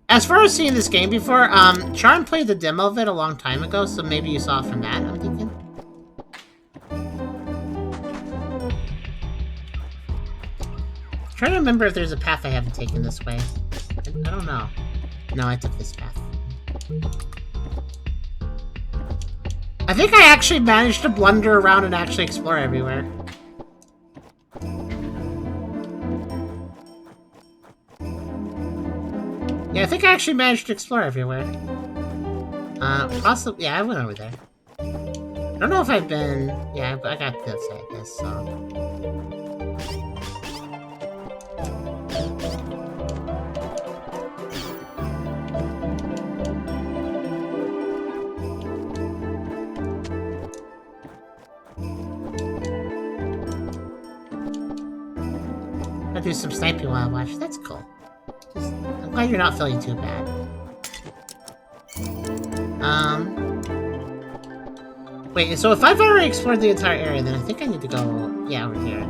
As far as seeing this game before, Charm played the demo of it a long time ago, so maybe you saw it from that, I'm thinking. trying to remember if there's a path I haven't taken this way. I don't know. No, I took this path. I think I actually managed to blunder around and actually explore everywhere. Yeah, I think I actually managed to explore everywhere. Possibly, yeah, I went over there. I don't know if I've been... Yeah, I got this, I guess, so... I'll do some sniping while I watch. That's cool. I'm glad you're not feeling too bad. Wait, so if I've already explored the entire area, then I think I need to go... Yeah, over here.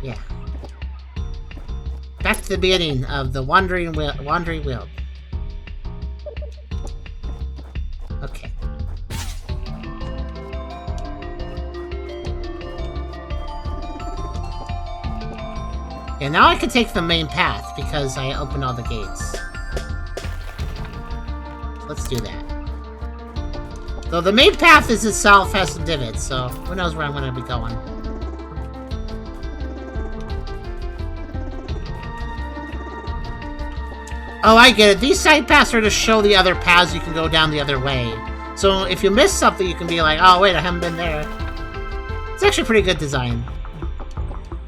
Yeah. Back to the beginning of the Wandering World. Okay. Yeah, now I can take the main path because I opened all the gates. So let's do that. Though the main path is itself has some divots, so who knows where I'm going to be going. Oh, I get it. These side paths are to show the other paths you can go down the other way. So if you miss something, you can be like, oh wait, I haven't been there. It's actually pretty good design.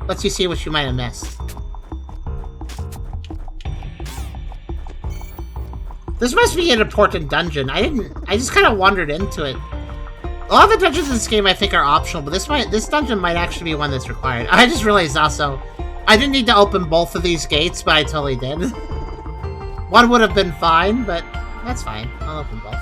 Lets you see what you might have missed. This must be an important dungeon. I just kind of wandered into it. A lot of the dungeons in this game I think are optional, but this dungeon might actually be one that's required. I just realized also, I didn't need to open both of these gates, but I totally did. One would have been fine, but that's fine. I'll open both.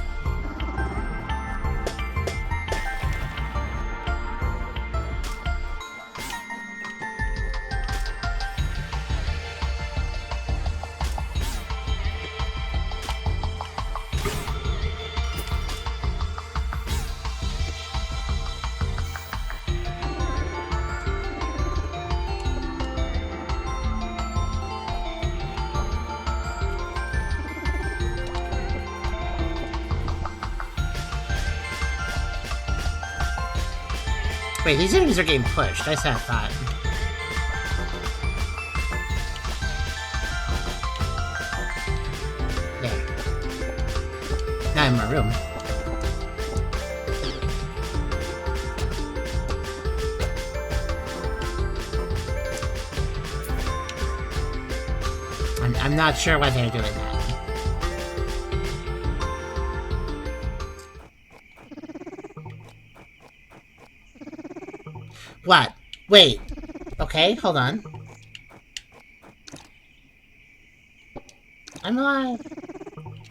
Wait, these enemies are getting pushed. I said that. There. Now I'm in my room. I'm not sure why they're doing that. What? Wait. Okay, hold on. I'm alive.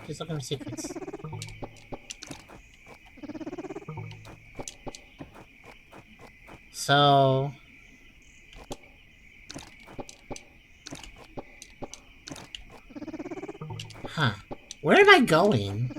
Just looking for secrets. So... Huh. Where am I going?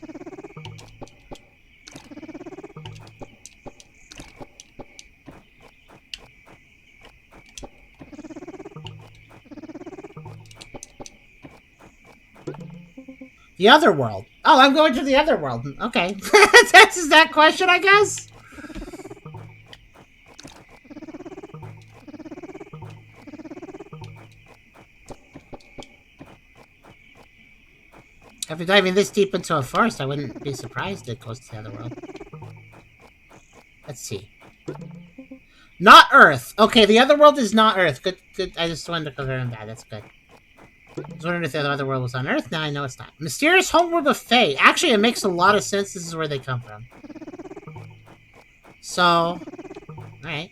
The other world. Oh, I'm going to the other world. Okay. That's that question, I guess? After diving this deep into a forest, I wouldn't be surprised it goes to the other world. Let's see. Not Earth. Okay, the other world is not Earth. Good, good. I just wanted to confirm that. That's good. I was wondering if the other world was on Earth. Now I know it's not. Mysterious homeworld of Fae. Actually, it makes a lot of sense. This is where they come from. So, alright.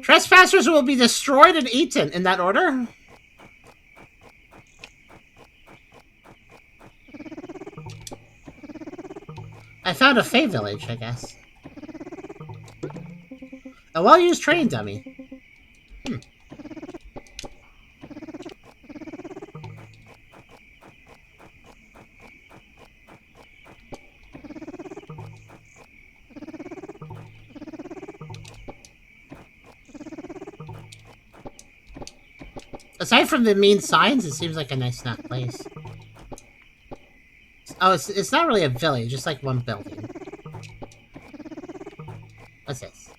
Trespassers will be destroyed and eaten. In that order? I found a Fae village, I guess. A well-used training dummy. Aside from the mean signs, it seems like a nice enough place. Oh, it's not really a village, just like one building. What's this?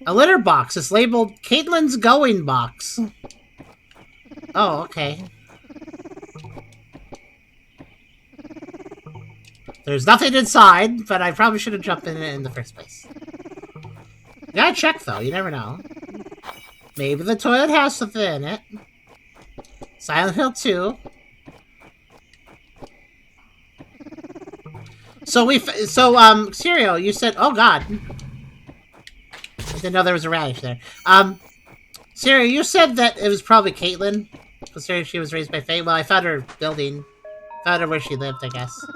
A litter box. It's labeled Caitlin's Going Box. Oh, okay. There's nothing inside, but I probably should have jumped in it in the first place. You gotta check, though. You never know. Maybe the toilet has something in it. Silent Hill 2. So, Serial, you said... Oh, God. I didn't know there was a radish there. Serial, you said that it was probably Caitlin. Considering she was raised by Faye. Well, I found her building. Found her where she lived, I guess.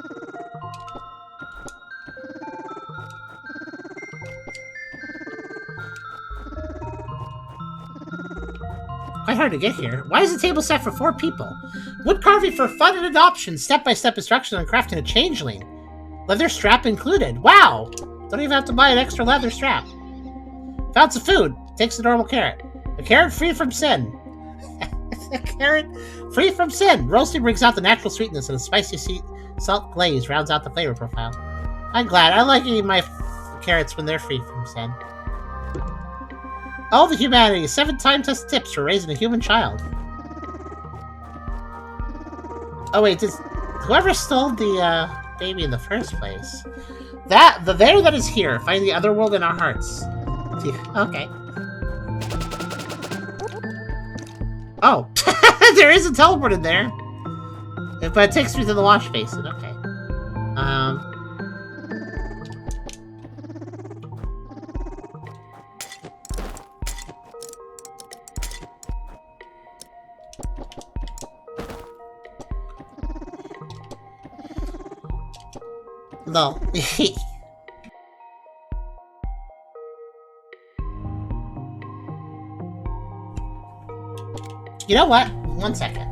Quite hard to get here. Why is the table set for 4 people? Wood carving for fun and adoption. Step-by-step instructions on crafting a changeling. Leather strap included. Wow! Don't even have to buy an extra leather strap. Found some food. Takes a normal carrot. A carrot free from sin. A carrot free from sin. Roasting brings out the natural sweetness, and a spicy salt glaze rounds out the flavor profile. I'm glad. I like eating my carrots when they're free from sin. All the humanity. 7 time-tested tips for raising a human child. Oh wait, whoever stole the baby in the first place? The there that is here. Find the other world in our hearts. Okay. Oh, there is a teleport in there, but it takes me to the wash basin. Okay. No. You know what? 1 second.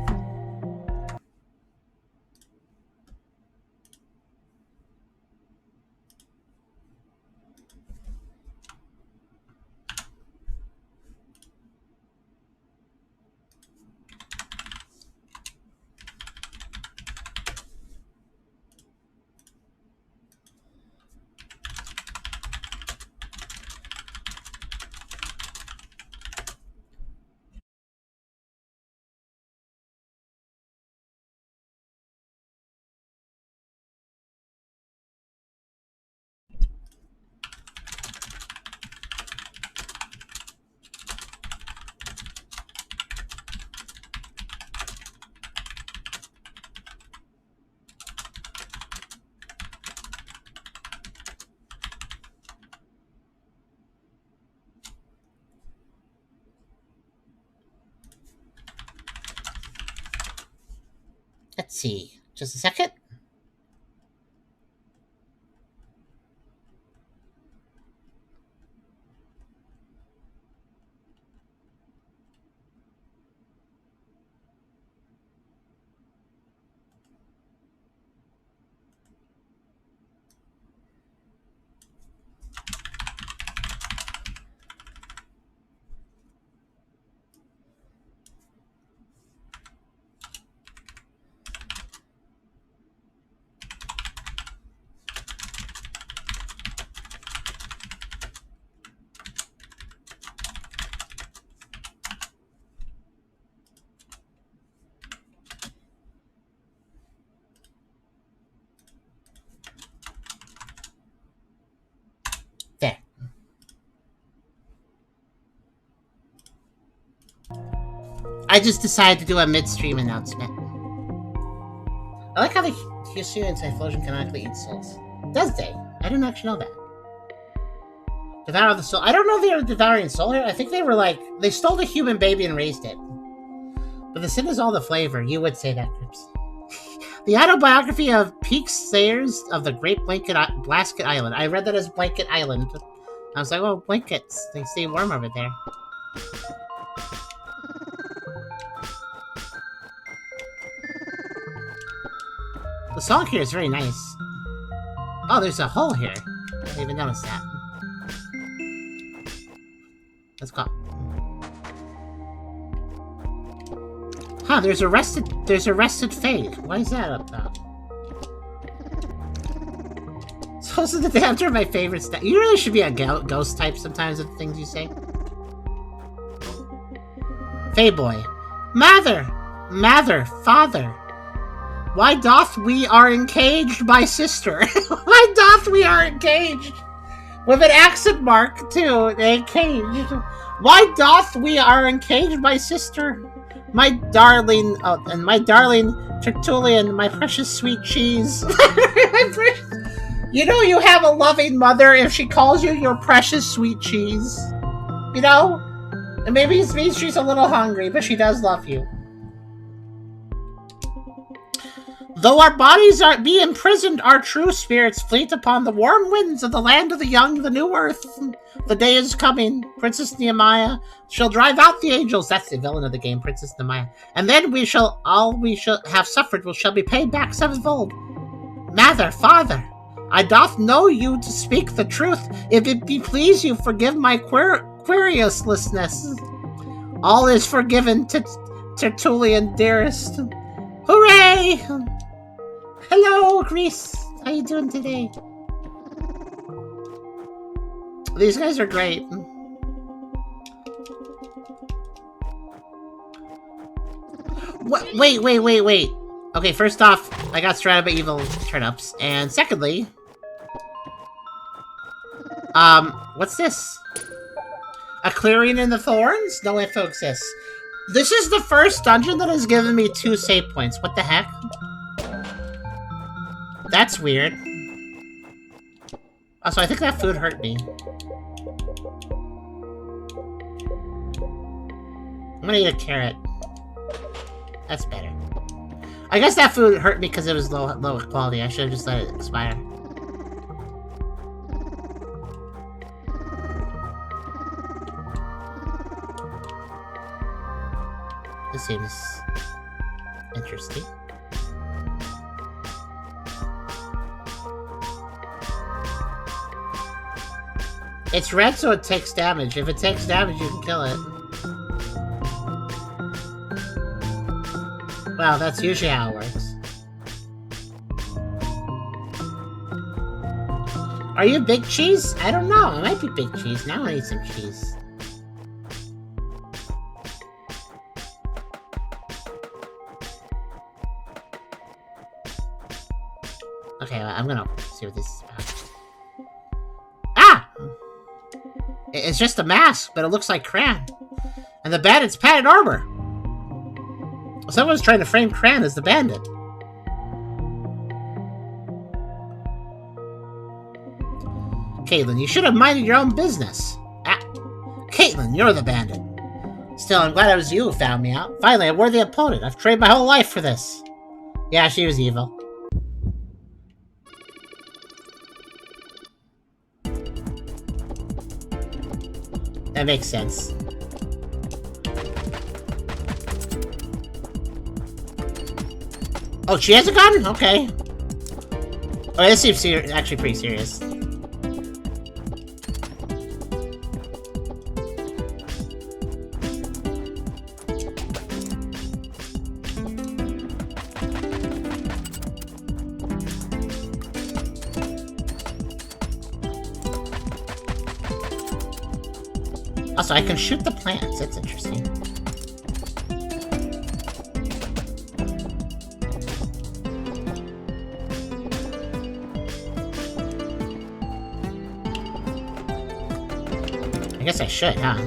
Let's see. Just a second. There. I just decided to do a midstream announcement. I like how the Hisuian Typhlosion canonically eat souls. Does they? I didn't actually know that. Devour the soul. I don't know if they were devouring soul here. I think they were like, they stole the human baby and raised it. But the sin is all the flavor. You would say that, Crips. The autobiography of Peak Sayers of the Great Blanket Island. I read that as Blanket Island. I was like, oh, blankets. They stay warm over there. The song here is very nice. Oh, there's a hole here. I didn't even notice that. Let's go. Huh, there's arrested Faye. Why is that up top? Those are the after my favorite stuff. You really should be a ghost type sometimes of the things you say. Faye boy. Mather, father. Why doth we are encaged, my sister? Why doth we are encaged? With an accent mark, too. Encaged. Why doth we are encaged, my sister? My darling, and my darling Tertullian, my precious sweet cheese. You know you have a loving mother if she calls you your precious sweet cheese. You know? And maybe it means she's a little hungry, but she does love you. Though our bodies be imprisoned, our true spirits fleet upon the warm winds of the land of the young, the new earth. The day is coming. Princess Nehemiah shall drive out the angels. That's the villain of the game, Princess Nehemiah. And then all we shall have suffered shall be paid back sevenfold. Mather, father, I doth know you to speak the truth. If it be please you, forgive my querulousness. All is forgiven, Tertullian dearest. Hooray! Hello, Greece. How you doing today? These guys are great. What? Wait. Okay, first off, I got surrounded by evil turnips, and secondly, what's this? A clearing in the thorns? No info exists. This is the first dungeon that has given me 2 save points. What the heck? That's weird. Also, I think that food hurt me. I'm gonna eat a carrot. That's better. I guess that food hurt me because it was low quality. I should have just let it expire. This seems interesting. It's red, so it takes damage. If it takes damage, you can kill it. Well, that's usually how it works. Are you big cheese? I don't know. I might be big cheese. Now I need some cheese. Okay, well, I'm gonna see what this is about. Ah! It's just a mask, but it looks like Cran. And the bandit's padded armor. Someone's trying to frame Cran as the bandit. Caitlin, you should have minded your own business. Ah, Caitlin, you're the bandit. Still, I'm glad it was you who found me out. Finally, a worthy opponent. I've traded my whole life for this. Yeah, she was evil. That makes sense. Oh, she has a gun? Okay. Oh, this seems actually pretty serious. Also, I can shoot the plants. That's interesting. I guess I should, huh?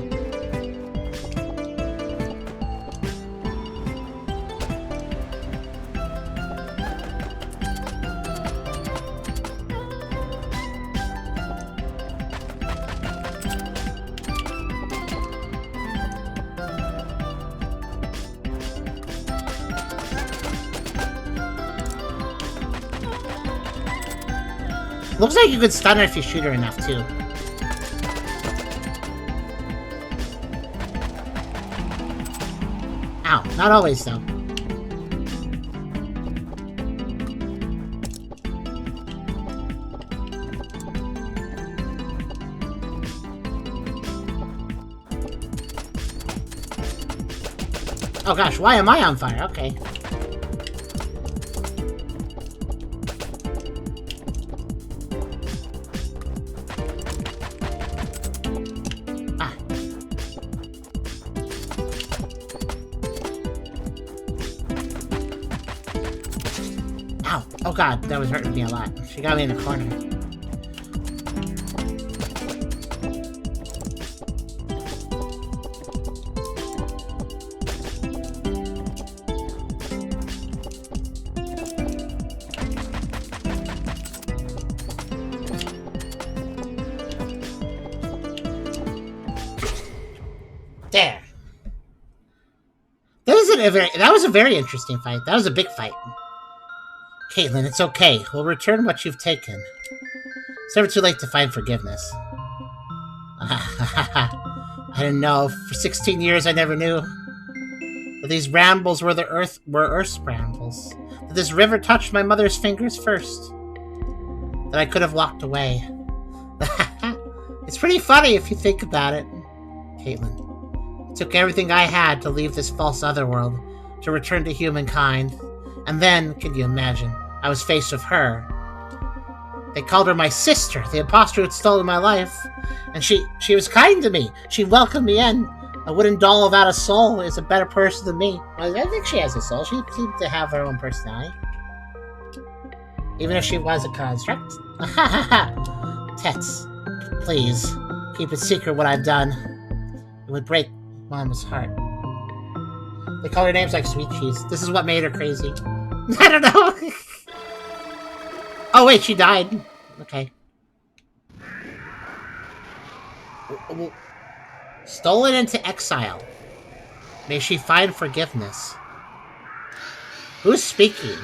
Looks like you could stun her if you shoot her enough, too. Ow, not always, though. Oh gosh, why am I on fire? Okay. Ah. Ow. Oh god, that was hurting me a lot. She got me in the corner. There. That was a very interesting fight. That was a big fight. Caitlin, it's okay. We'll return what you've taken. It's never too late to find forgiveness. I didn't know. For 16 years, I never knew that these brambles were Earth's brambles. That this river touched my mother's fingers first. That I could have walked away. It's pretty funny if you think about it. Caitlin. It took everything I had to leave this false otherworld, to return to humankind. And then, can you imagine, I was faced with her. They called her my sister, the imposter who had stolen my life. And she was kind to me. She welcomed me in. A wooden doll without a soul is a better person than me. Well, I think she has a soul. She seemed to have her own personality. Even if she was a construct. Tets, please, keep it secret what I've done. It would break Mama's heart. They call her names like Sweet Cheese. This is what made her crazy. I don't know. Oh wait, she died. Okay. Stolen into exile. May she find forgiveness. Who's speaking?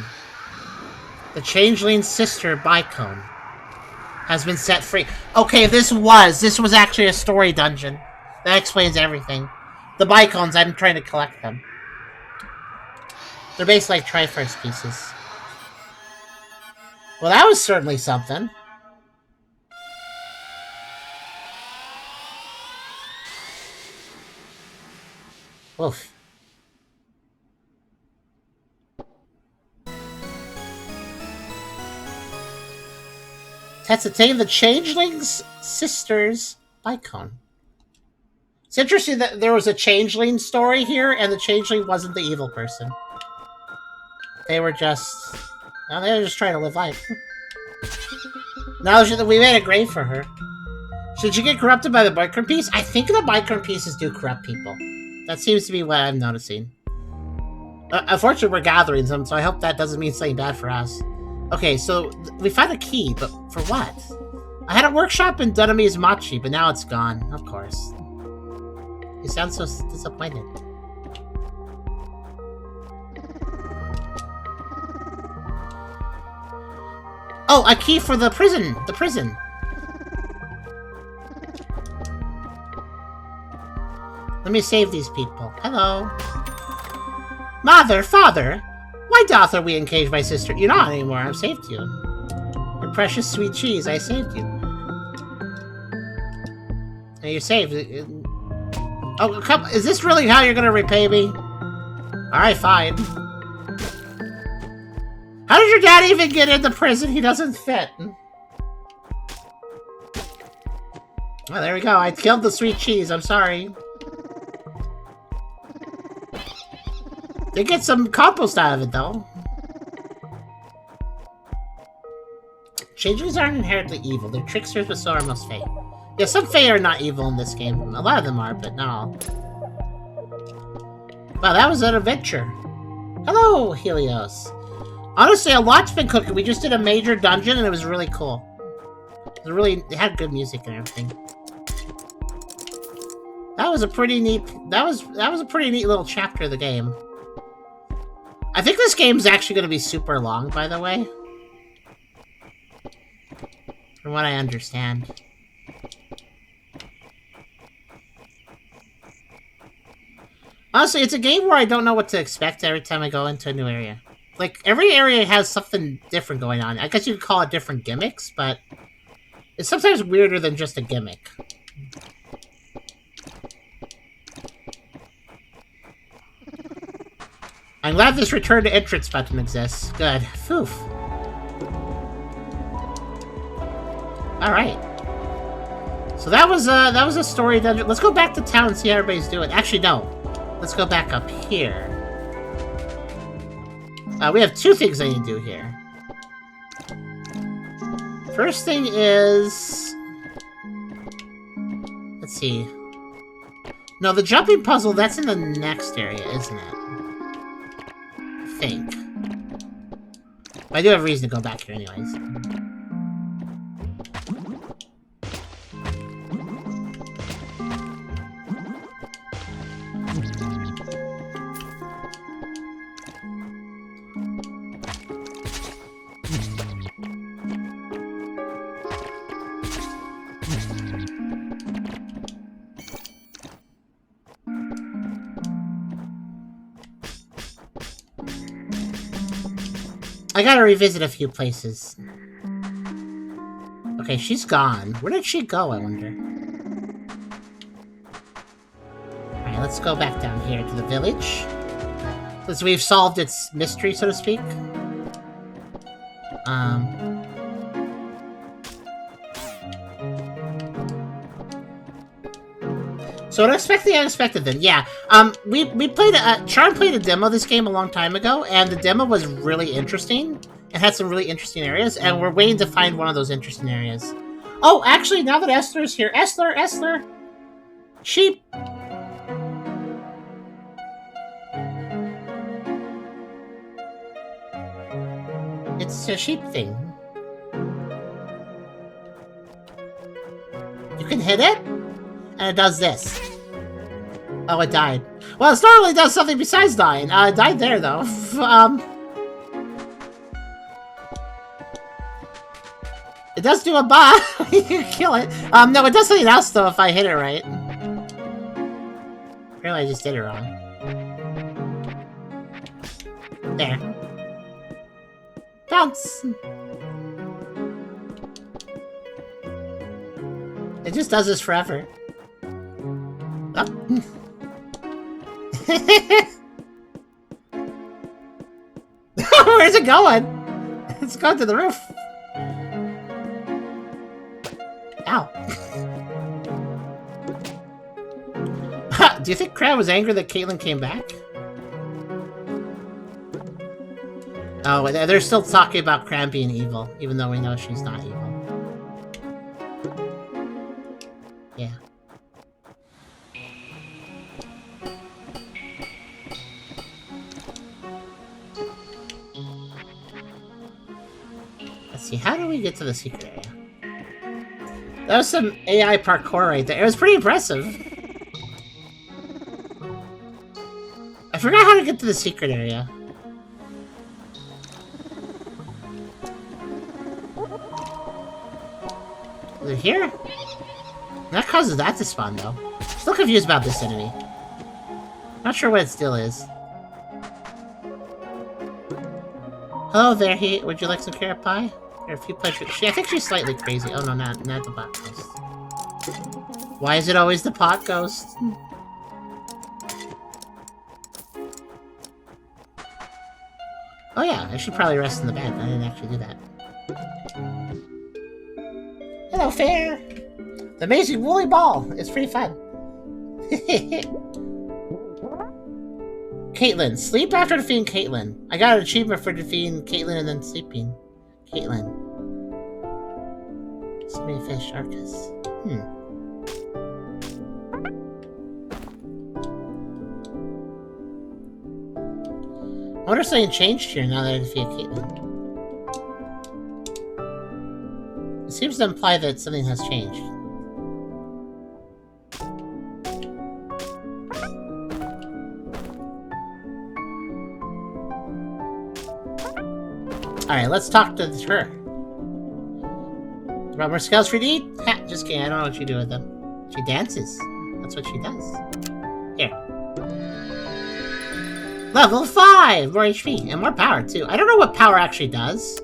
The changeling's sister, Bicone, has been set free. Okay, this was actually a story dungeon. That explains everything. The Bicones, I'm trying to collect them. They're basically like Triforce pieces. Well, that was certainly something. Oof. Tetsutain the Changeling's sister's Bicone. It's interesting that there was a Changeling story here, and the Changeling wasn't the evil person. They were just... Well, they were just trying to live life. Now we made a grave for her. Should she get corrupted by the Bicone piece? I think the Bicone pieces do corrupt people. That seems to be what I'm noticing. Unfortunately, we're gathering them, so I hope that doesn't mean something bad for us. Okay, so we found a key, but for what? I had a workshop in Dunamy's Machi, but now it's gone, of course. You sound so disappointed. Oh, a key for the prison! The prison! Let me save these people. Hello. Mother, father! Why doth we engage my sister? You're not anymore, I've saved you. Your precious sweet cheese, I saved you. And you're saved. Oh, come, is this really how you're gonna repay me? Alright, fine. How did your dad even get in the prison? He doesn't fit. Well, there we go. I killed the sweet cheese. I'm sorry. Did get some compost out of it, though. Changelings aren't inherently evil. They're tricksters, but so are most Fae. Yeah, some Fae are not evil in this game. A lot of them are, but not all. Wow, that was an adventure. Hello, Helios. Honestly, a lot's been cooking. We just did a major dungeon, and it was really cool. It had good music and everything. That was a pretty neat. That was a pretty neat little chapter of the game. I think this game's actually going to be super long, by the way. From what I understand. Honestly, it's a game where I don't know what to expect every time I go into a new area. Like, every area has something different going on. I guess you could call it different gimmicks, but it's sometimes weirder than just a gimmick. I'm glad this return to entrance button exists. Good. Phew. Alright. So that was a story dungeon. Let's go back to town and see how everybody's doing. Actually, no. Let's go back up here. We have two things I need to do here. First thing is... Let's see. No, the jumping puzzle, that's in the next area, isn't it? I think. But I do have a reason to go back here anyways. I gotta revisit a few places. Okay, she's gone. Where did she go, I wonder? Alright, let's go back down here to the village. Since we've solved its mystery, so to speak. So unexpected the unexpected then. Yeah. We played Charm played a demo of this game a long time ago, and the demo was really interesting. It had some really interesting areas, and we're waiting to find one of those interesting areas. Oh, actually, now that Esther's here, Esther! Sheep! It's a sheep thing. You can hit it? And it does this. Oh, it died. Well, it normally does something besides dying. It died there, though. It does do a bot. You can kill it. No, it does something else, though, if I hit it right. Apparently, I just did it wrong. There. Bounce! It just does this forever. Oh. Where's it going? It's going to the roof. Ow. Do you think Crab was angry that Caitlyn came back? Oh, they're still talking about Crab being evil, even though we know she's not evil. Yeah. Let's see, how do we get to the secret area? That was some AI parkour right there. It was pretty impressive. I forgot how to get to the secret area. Is it here? That causes that to spawn, though. Still confused about this enemy. Not sure what it still is. Hello there, would you like some carrot pie? There are a few pleasures. I think she's slightly crazy. Oh no, not the pot ghost. Why is it always the pot ghost? Oh yeah, I should probably rest in the bed. I didn't actually do that. Hello, Fair! The amazing woolly ball! It's pretty fun. Caitlyn. Sleep after defeating Caitlyn. I got an achievement for defeating Caitlyn and then sleeping. Caitlyn. Swimming fish, Arcus. I wonder if something changed here now that I defeated Caitlyn. It seems to imply that something has changed. Alright, let's talk to her. About more scouts for you to eat? Ha, just kidding, I don't know what you do with them. She dances. That's what she does. Here. Level 5! More HP, and more power, too. I don't know what power actually does.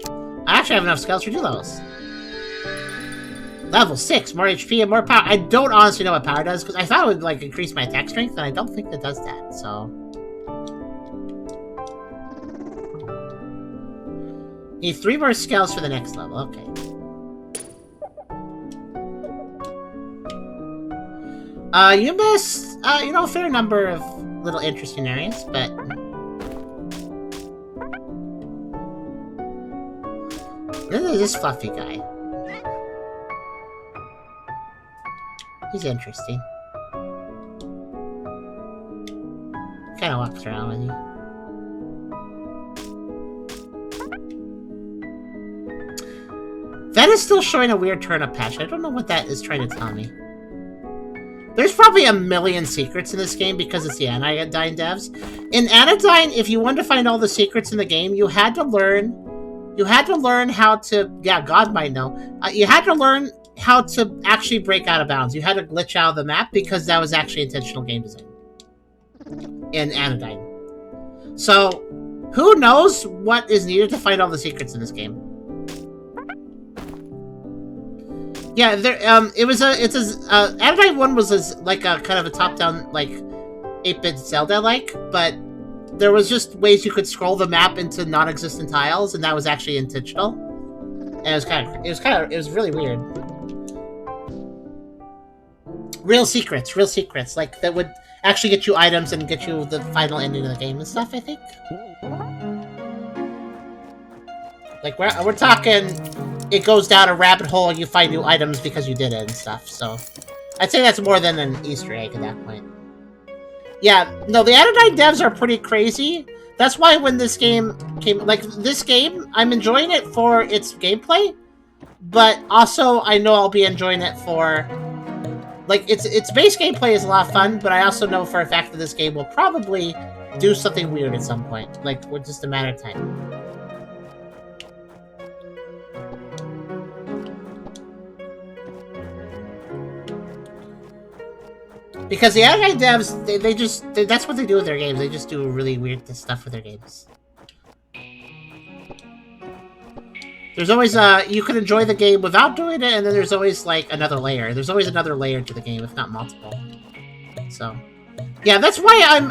I actually have enough scouts for 2 levels. Level 6, more HP and more power. I don't honestly know what power does, because I thought it would, like, increase my attack strength, and I don't think that does that, so... Need 3 more scales for the next level. Okay. You missed, a fair number of little interesting areas, but... This fluffy guy. He's interesting. Kinda walks around with you. That is still showing a weird turnip patch. I don't know what that is trying to tell me. There's probably a million secrets in this game because it's the Anodyne devs. In Anodyne, if you wanted to find all the secrets in the game, you had to learn how to... Yeah, God might know. You had to learn how to actually break out of bounds. You had to glitch out of the map because that was actually intentional game design in Anodyne. So, who knows what is needed to find all the secrets in this game? Yeah, Anodyne 1 was like a kind of a top-down, like, 8-bit Zelda-like, but there was just ways you could scroll the map into non-existent tiles, and that was actually intentional. And it was really weird. Real secrets, like, that would actually get you items and get you the final ending of the game and stuff, I think. Like, we're talking... It goes down a rabbit hole and you find new items because you did it and stuff, so... I'd say that's more than an Easter egg at that point. Yeah, no, the Anodyne devs are pretty crazy. That's why when this game came... Like, this game, I'm enjoying it for its gameplay, but also I know I'll be enjoying it for... Like, its base gameplay is a lot of fun, but I also know for a fact that this game will probably do something weird at some point. Like, with just a matter of time. Because the Anodyne devs, that's what they do with their games. They just do really weird stuff with their games. There's always, you can enjoy the game without doing it, and then there's always, like, another layer. There's always another layer to the game, if not multiple. So, yeah, that's why I'm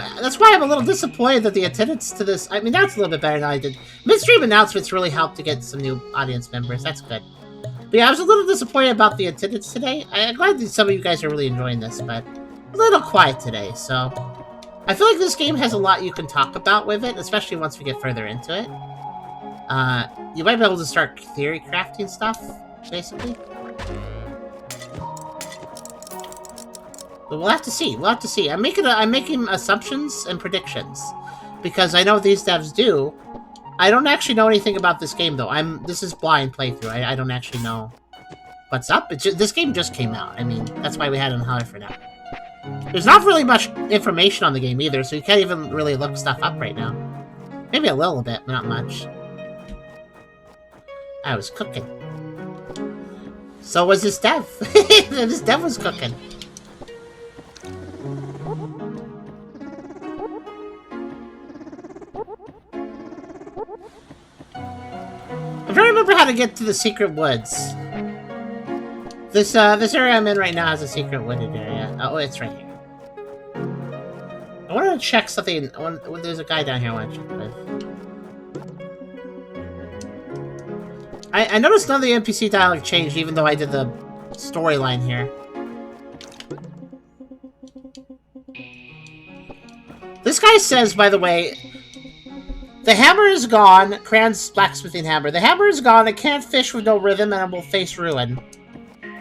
a little disappointed that the attendance to this, I mean, that's a little bit better than I did. Midstream announcements really helped to get some new audience members. That's good. But yeah, I was a little disappointed about the attendance today. I'm glad that some of you guys are really enjoying this, but... a little quiet today, so... I feel like this game has a lot you can talk about with it, especially once we get further into it. You might be able to start theory crafting stuff, basically. But we'll have to see, I'm making assumptions and predictions. Because I know what these devs do. I don't actually know anything about this game, though. This is blind playthrough, I don't actually know what's up. This game just came out, I mean, that's why we had it on Holly for now. There's not really much information on the game either, so you can't even really look stuff up right now. Maybe a little bit, but not much. I was cooking. So was this dev. This dev was cooking. I'm trying to remember how to get to the secret woods. This area I'm in right now has a secret wooded area. Oh, it's right here. I wanted to check something. There's a guy down here I want to check with. I noticed none of the NPC dialogue changed, even though I did the storyline here. This guy says, by the way, the hammer is gone. Cran's blacksmithing hammer. The hammer is gone. It can't fish with no rhythm and it will face ruin.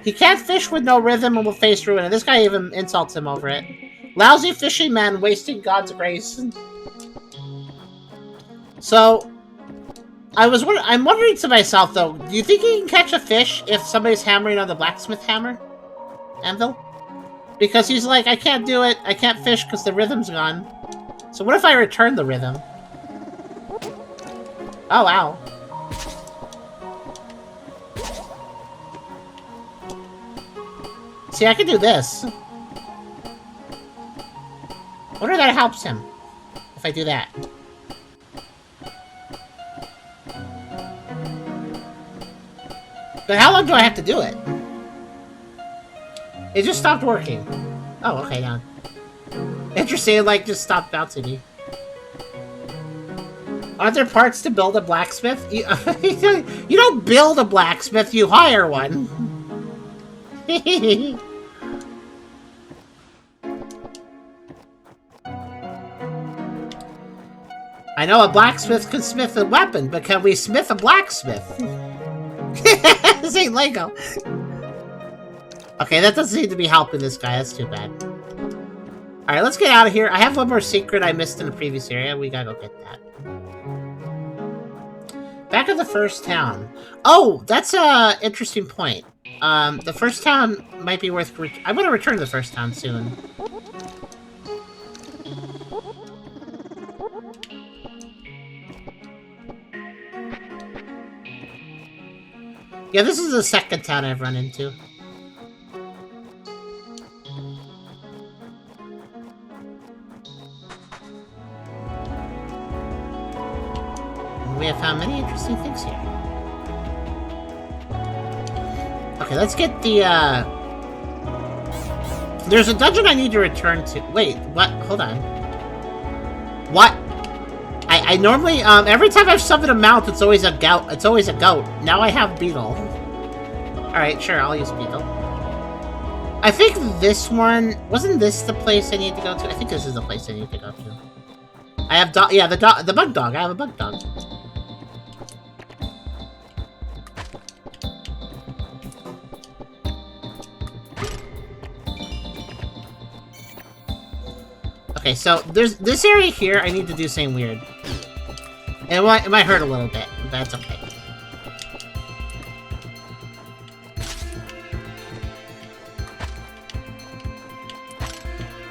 He can't fish with no rhythm and will face ruin. And this guy even insults him over it. Lousy fishing man wasting God's grace. So, I'm wondering to myself, though, do you think you can catch a fish if somebody's hammering on the blacksmith hammer? Anvil? Because he's like, I can't do it. I can't fish because the rhythm's gone. So what if I return the rhythm? Oh, wow. See, I can do this. I wonder if that helps him. If I do that. But how long do I have to do it? It just stopped working. Oh, okay, now. Interesting, it, like, just stopped bouncing me. Aren't there parts to build a blacksmith? You, you don't build a blacksmith, you hire one. I know a blacksmith can smith a weapon, but can we smith a blacksmith? This ain't Lego. Okay, that doesn't seem to be helping this guy. That's too bad. Alright, let's get out of here. I have one more secret I missed in the previous area. We gotta go get that. Back at the first town. Oh, that's a interesting point. The first town might be worth... I'm gonna return to the first town soon. Yeah, this is the second town I've run into. We have found many interesting things here. Okay, let's get the, There's a dungeon I need to return to. Wait, what? Hold on. What? I normally, every time I've summoned a mount, it's always a goat. It's always a goat. Now I have Beetle. Alright, sure, I'll use Beetle. I think this one... Wasn't this the place I need to go to? I think this is the place I need to go to. I have dog... Yeah, the bug dog. I have a bug dog. Okay, so there's this area here. I need to do something weird. And it might hurt a little bit, but that's okay.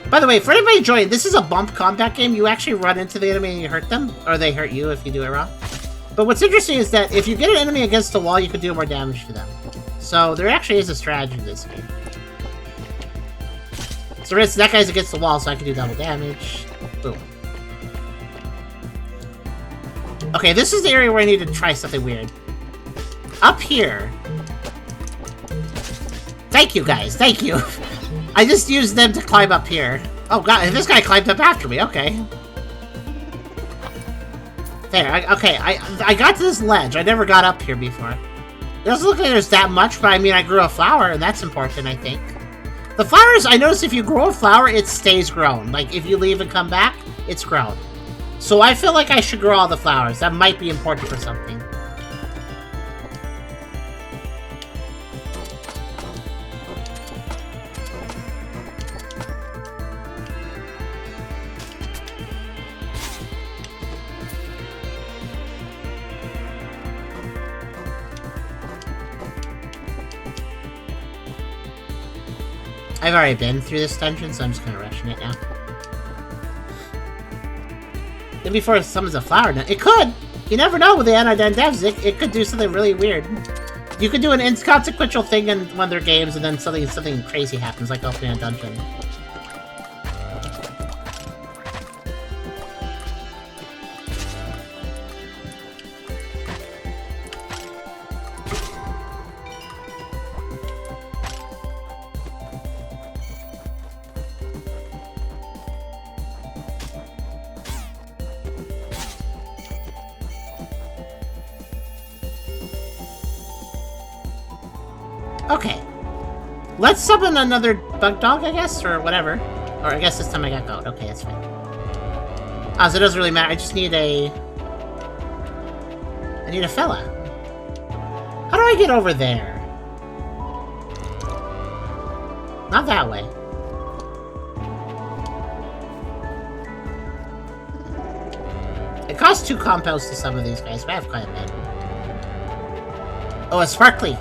By the way, for anybody joining, this is a bump combat game. You actually run into the enemy and you hurt them, or they hurt you if you do it wrong. But what's interesting is that if you get an enemy against the wall, you can do more damage to them. So there actually is a strategy to this game. So that guy's against the wall, so I can do double damage. Boom. Okay, this is the area where I need to try something weird. Up here. Thank you, guys. Thank you. I just used them to climb up here. Oh, God. This guy climbed up after me. Okay. There. I got to this ledge. I never got up here before. It doesn't look like there's that much, but I mean, I grew a flower, and that's important, I think. The flowers, I noticed if you grow a flower, it stays grown. Like, if you leave and come back, it's grown. So I feel like I should grow all the flowers. That might be important for something. I've already been through this dungeon, so I'm just kind of rushing it now. Then before it summons a flower, it could! You never know with the Anodine devs, it could do something really weird. You could do an inconsequential thing in one of their games, and then something crazy happens, like opening a dungeon. Okay. Let's summon another bug dog, I guess, or whatever. Or I guess this time I got goat. Okay, that's fine. Ah, so it doesn't really matter. I just need a... I need a fella. How do I get over there? Not that way. It costs 2 compounds to summon these guys, but I have quite a bit. Oh, a sparkly.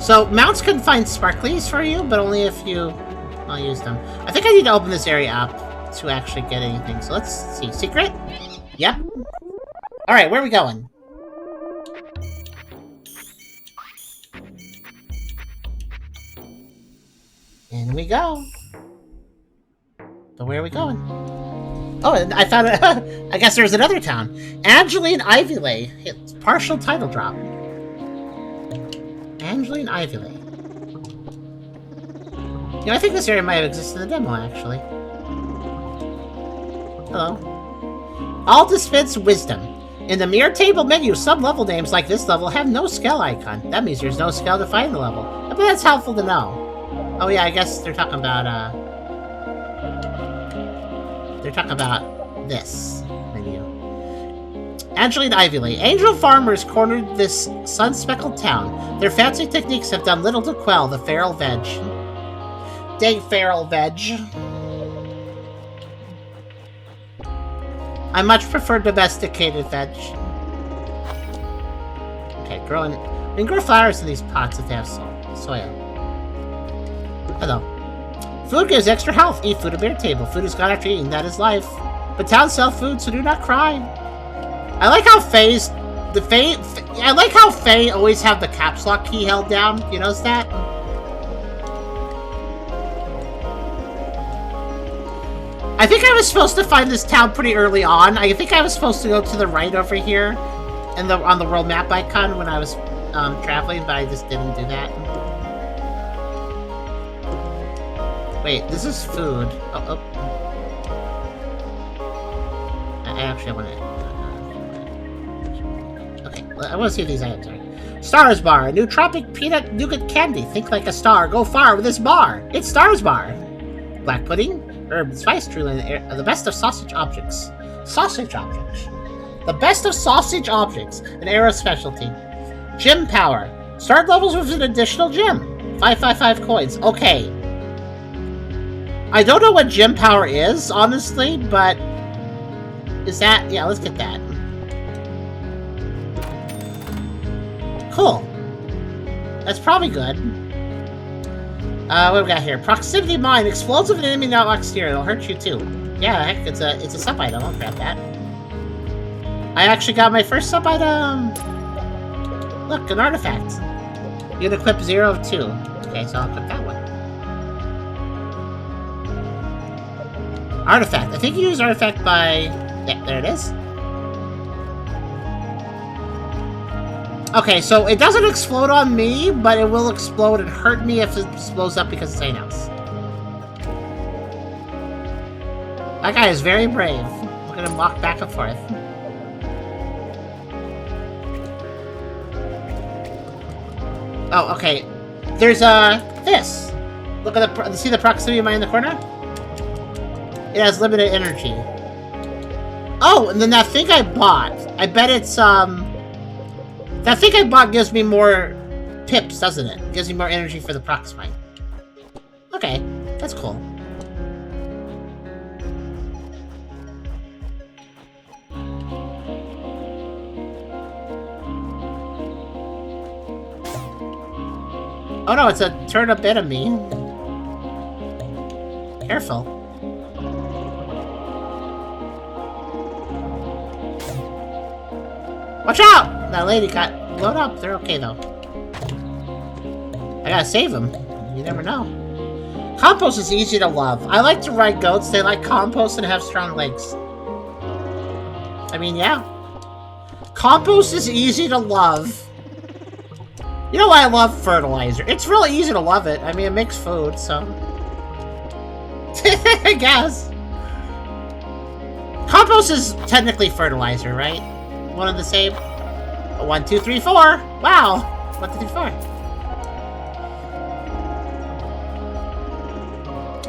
So, mounts can find sparklies for you, but only if you... I'll use them. I think I need to open this area up to actually get anything. So let's see. Secret? Yep. Alright, where are we going? In we go. But where are we going? Oh, I found it. I guess there's another town. Angeline Era. It's partial title drop. Angeline Era. You know, I think this area might have existed in the demo, actually. Hello. All dispense wisdom. In the mirror table menu, some level names like this level have no scale icon. That means there's no scale to find the level. But that's helpful to know. Oh yeah, I guess they're talking about this menu. Angeline Era. Angel farmers cornered this sun-speckled town. Their fancy techniques have done little to quell the feral veg. Dang feral veg. I much prefer domesticated veg. Okay, we can grow flowers in these pots if they have soil. Hello. Food gives extra health. Eat food at beer table. Food is God after eating. That is life. But towns sell food, so do not cry. I like how I like how Faye always have the caps lock key held down. You notice that? I think I was supposed to find this town pretty early on. I think I was supposed to go to the right over here, and on the world map icon when I was traveling, but I just didn't do that. Wait, this is food. Oh. I want to. Okay, I want to see if these items are. Stars Bar, a new tropic peanut nougat candy. Think like a star. Go far with this bar. It's Stars Bar. Black pudding. Herb and spice, truly the best of sausage objects. Sausage objects. The best of sausage objects. An Era specialty. Gym power. Start levels with an additional gym. 555 coins. Okay. I don't know what gym power is, honestly, but... Is that... Yeah, let's get that. Cool. That's probably good. What do we got here? Proximity mine. Explosive and enemy not exterior. It'll hurt you too. Yeah, heck, it's a sub item. I'll grab that. I actually got my first sub item. Look, an artifact. You can equip 0 of 2. Okay, so I'll equip that one. Artifact. I think you use artifact by... Yeah, there it is. Okay, so it doesn't explode on me, but it will explode and hurt me if it blows up because it's something else. That guy is very brave. Look at him walk back and forth. Oh, okay. There's this. Look at the see the proximity mine in the corner? It has limited energy. Oh, and then that thing I bought. I bet it's that thing I bought gives me more pips, doesn't it? It gives me more energy for the prox mine. Okay, that's cool. Oh no, it's a turnip enemy. Careful. Watch out! That lady got blown up. They're okay, though. I gotta save them. You never know. Compost is easy to love. I like to ride goats. They like compost and have strong legs. I mean, yeah. Compost is easy to love. You know why I love fertilizer? It's really easy to love it. I mean, it makes food, so... I guess. Compost is technically fertilizer, right? One and the same. 1, 2, 3, 4. Wow. 1, 2, 3, 4.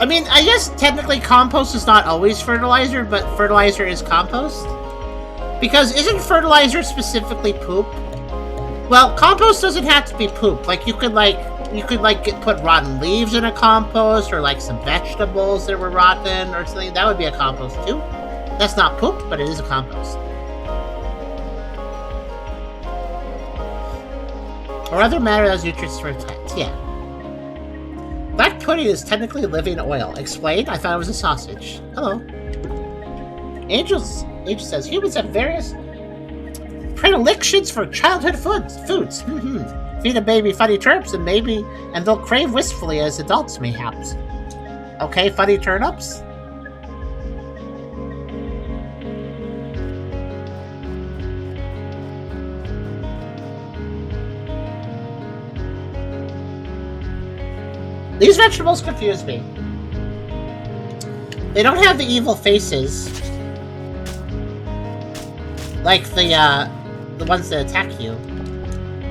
I mean, I guess technically compost is not always fertilizer, but fertilizer is compost. Because isn't fertilizer specifically poop? Well, compost doesn't have to be poop. Like you could put rotten leaves in a compost, or like some vegetables that were rotten or something. That would be a compost too. That's not poop, but it is a compost. Or other matter as nutrients for plants. Yeah. Black pudding is technically living oil. Explain? I thought it was a sausage. Hello. Angel says humans have various predilections for childhood foods. Feed a baby funny turnips and they'll crave wistfully as adults mayhaps. Okay, funny turnips? These vegetables confuse me. They don't have the evil faces. Like the ones that attack you.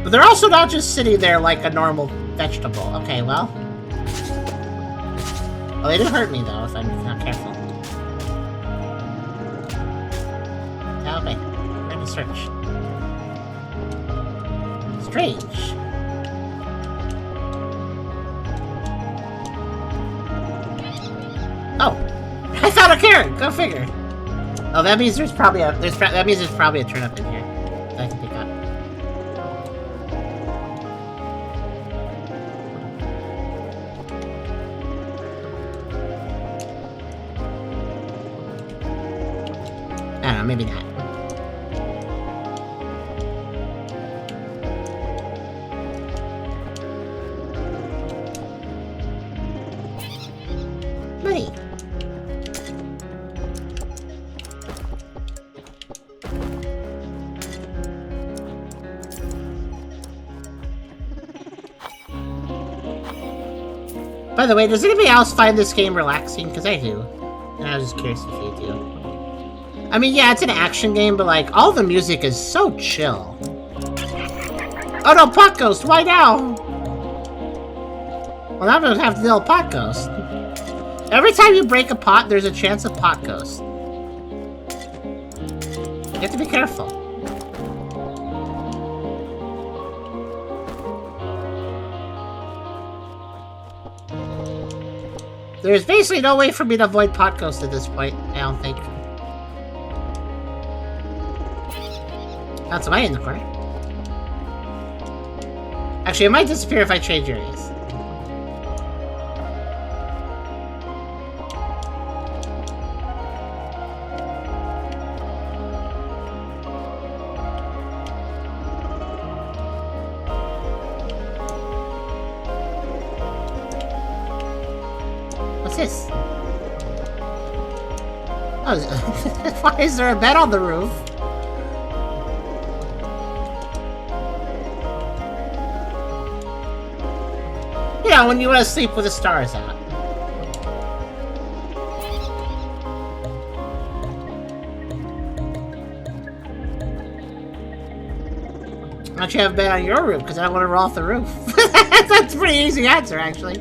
But they're also not just sitting there like a normal vegetable. Okay, well. Well, they do hurt me, though, if I'm not careful. Okay, we're gonna search. Strange. Oh, I found a carrot. Go figure. Oh, that means there's probably a turnip in here that I can pick up. I don't know, maybe not. Money. By the way, does anybody else find this game relaxing? Because I do. And I was just curious if you do. I mean, yeah, it's an action game, but like, all the music is so chill. Oh no, pot ghost, why now? Well, now I'm gonna have to deal with pot ghost. Every time you break a pot, there's a chance of pot ghost. You have to be careful. There's basically no way for me to avoid pot ghost at this point, I don't think. That's somebody in the corner. Actually, it might disappear if I change areas. What's this? Oh, why is there a bed on the roof? Yeah, when you want to sleep with the stars out. Why don't you have a bed on your roof? Because I want to roll off the roof. That's a pretty easy answer, actually.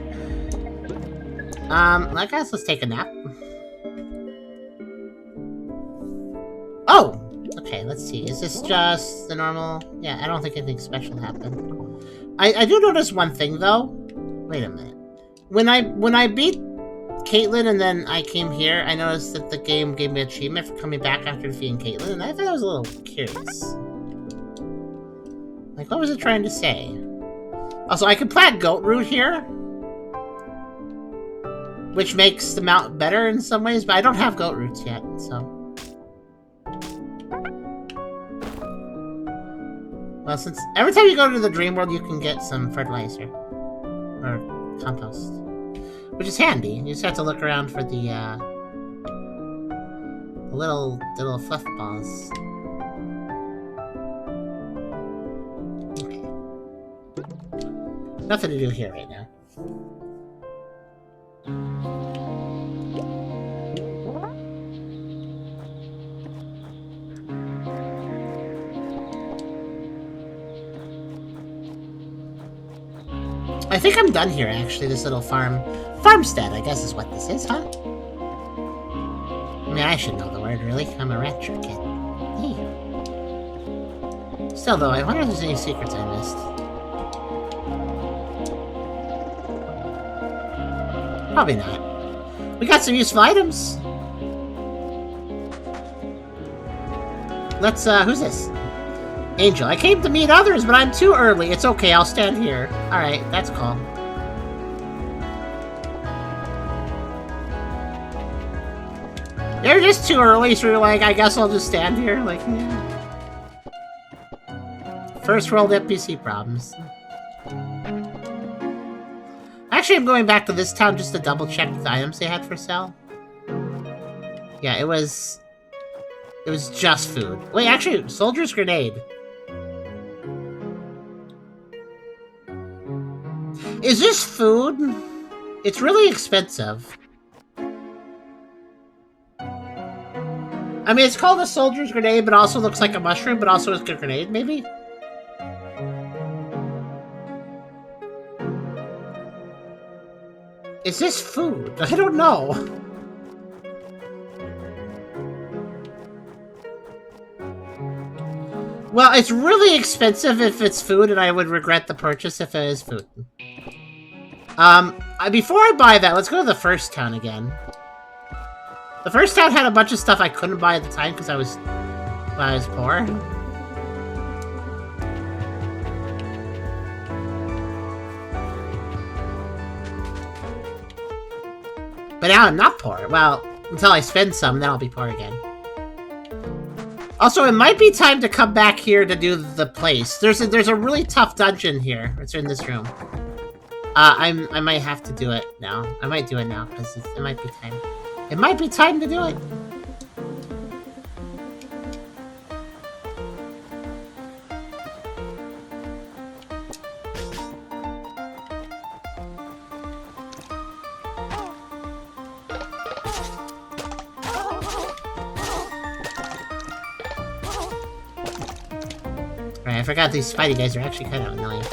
I guess let's take a nap. Oh! Okay, let's see. Is this just the normal? Yeah, I don't think anything special happened. I do notice one thing, though. Wait a minute. When I beat Caitlin and then I came here, I noticed that the game gave me an achievement for coming back after defeating Caitlin, and I thought I was a little curious. Like, what was it trying to say? Also, I can plant goat root here, which makes the mount better in some ways, but I don't have goat roots yet, so. Well, since every time you go to the dream world, you can get some fertilizer. Or compost. Which is handy. You just have to look around for the little fluff balls. Okay. Nothing to do here right now. I think I'm done here, actually, this little farmstead, I guess is what this is, huh? I mean, I should know the word, really. I'm a rancher kid. Hey. Still, though, I wonder if there's any secrets I missed. Probably not. We got some useful items! Let's, who's this? Angel, I came to meet others, but I'm too early. It's okay, I'll stand here. Alright, that's cool. You're just too early, so you're like, I guess I'll just stand here. Like, yeah. First world NPC problems. Actually, I'm going back to this town just to double check the items they had for sale. Yeah, it was just food. Wait, actually, soldier's grenade. Is this food? It's really expensive. I mean, it's called a soldier's grenade, but also looks like a mushroom, but also is a grenade, maybe? Is this food? I don't know. Well, it's really expensive if it's food, and I would regret the purchase if it is food. Before I buy that, let's go to the first town again. The first town had a bunch of stuff I couldn't buy at the time because I was poor. But now I'm not poor. Well, until I spend some, then I'll be poor again. Also, it might be time to come back here to do the place. There's a really tough dungeon here. It's in this room. I might have to do it now. I might do it now because it might be time. It might be time to do it. Right, I forgot these Spidey guys are actually kind of annoying.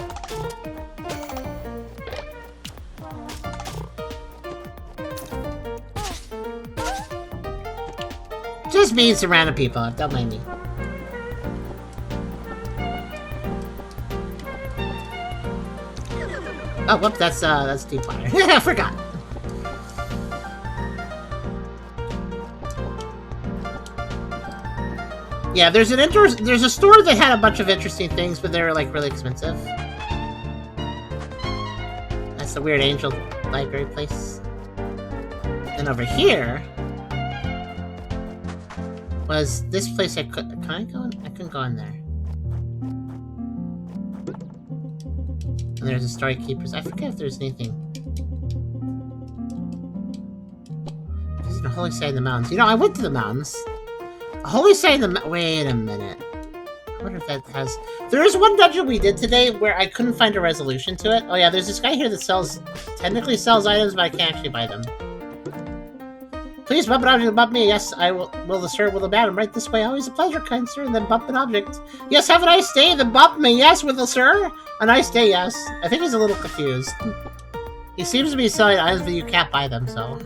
Just mean some random people, don't mind me. Oh, whoops, that's deep water. I forgot. Yeah, there's a store that had a bunch of interesting things, but they were like really expensive. That's the weird angel library place. And over here was this place I could... Can I go in? I couldn't go in there. And there's a Story Keepers. I forget if there's anything. There's a holy site in the mountains. You know, I went to the mountains. A holy site in the... Wait a minute. I wonder if that has... There is one dungeon we did today where I couldn't find a resolution to it. Oh yeah, there's this guy here that technically sells items, but I can't actually buy them. Please bump an object above me. Yes, I will the sir, will the madam. Right this way. Always a pleasure, kind sir. And then bump an object. Yes, have a nice day. Then bump me. Yes, will the sir. A nice day, yes. I think he's a little confused. He seems to be selling items, but you can't buy them, so...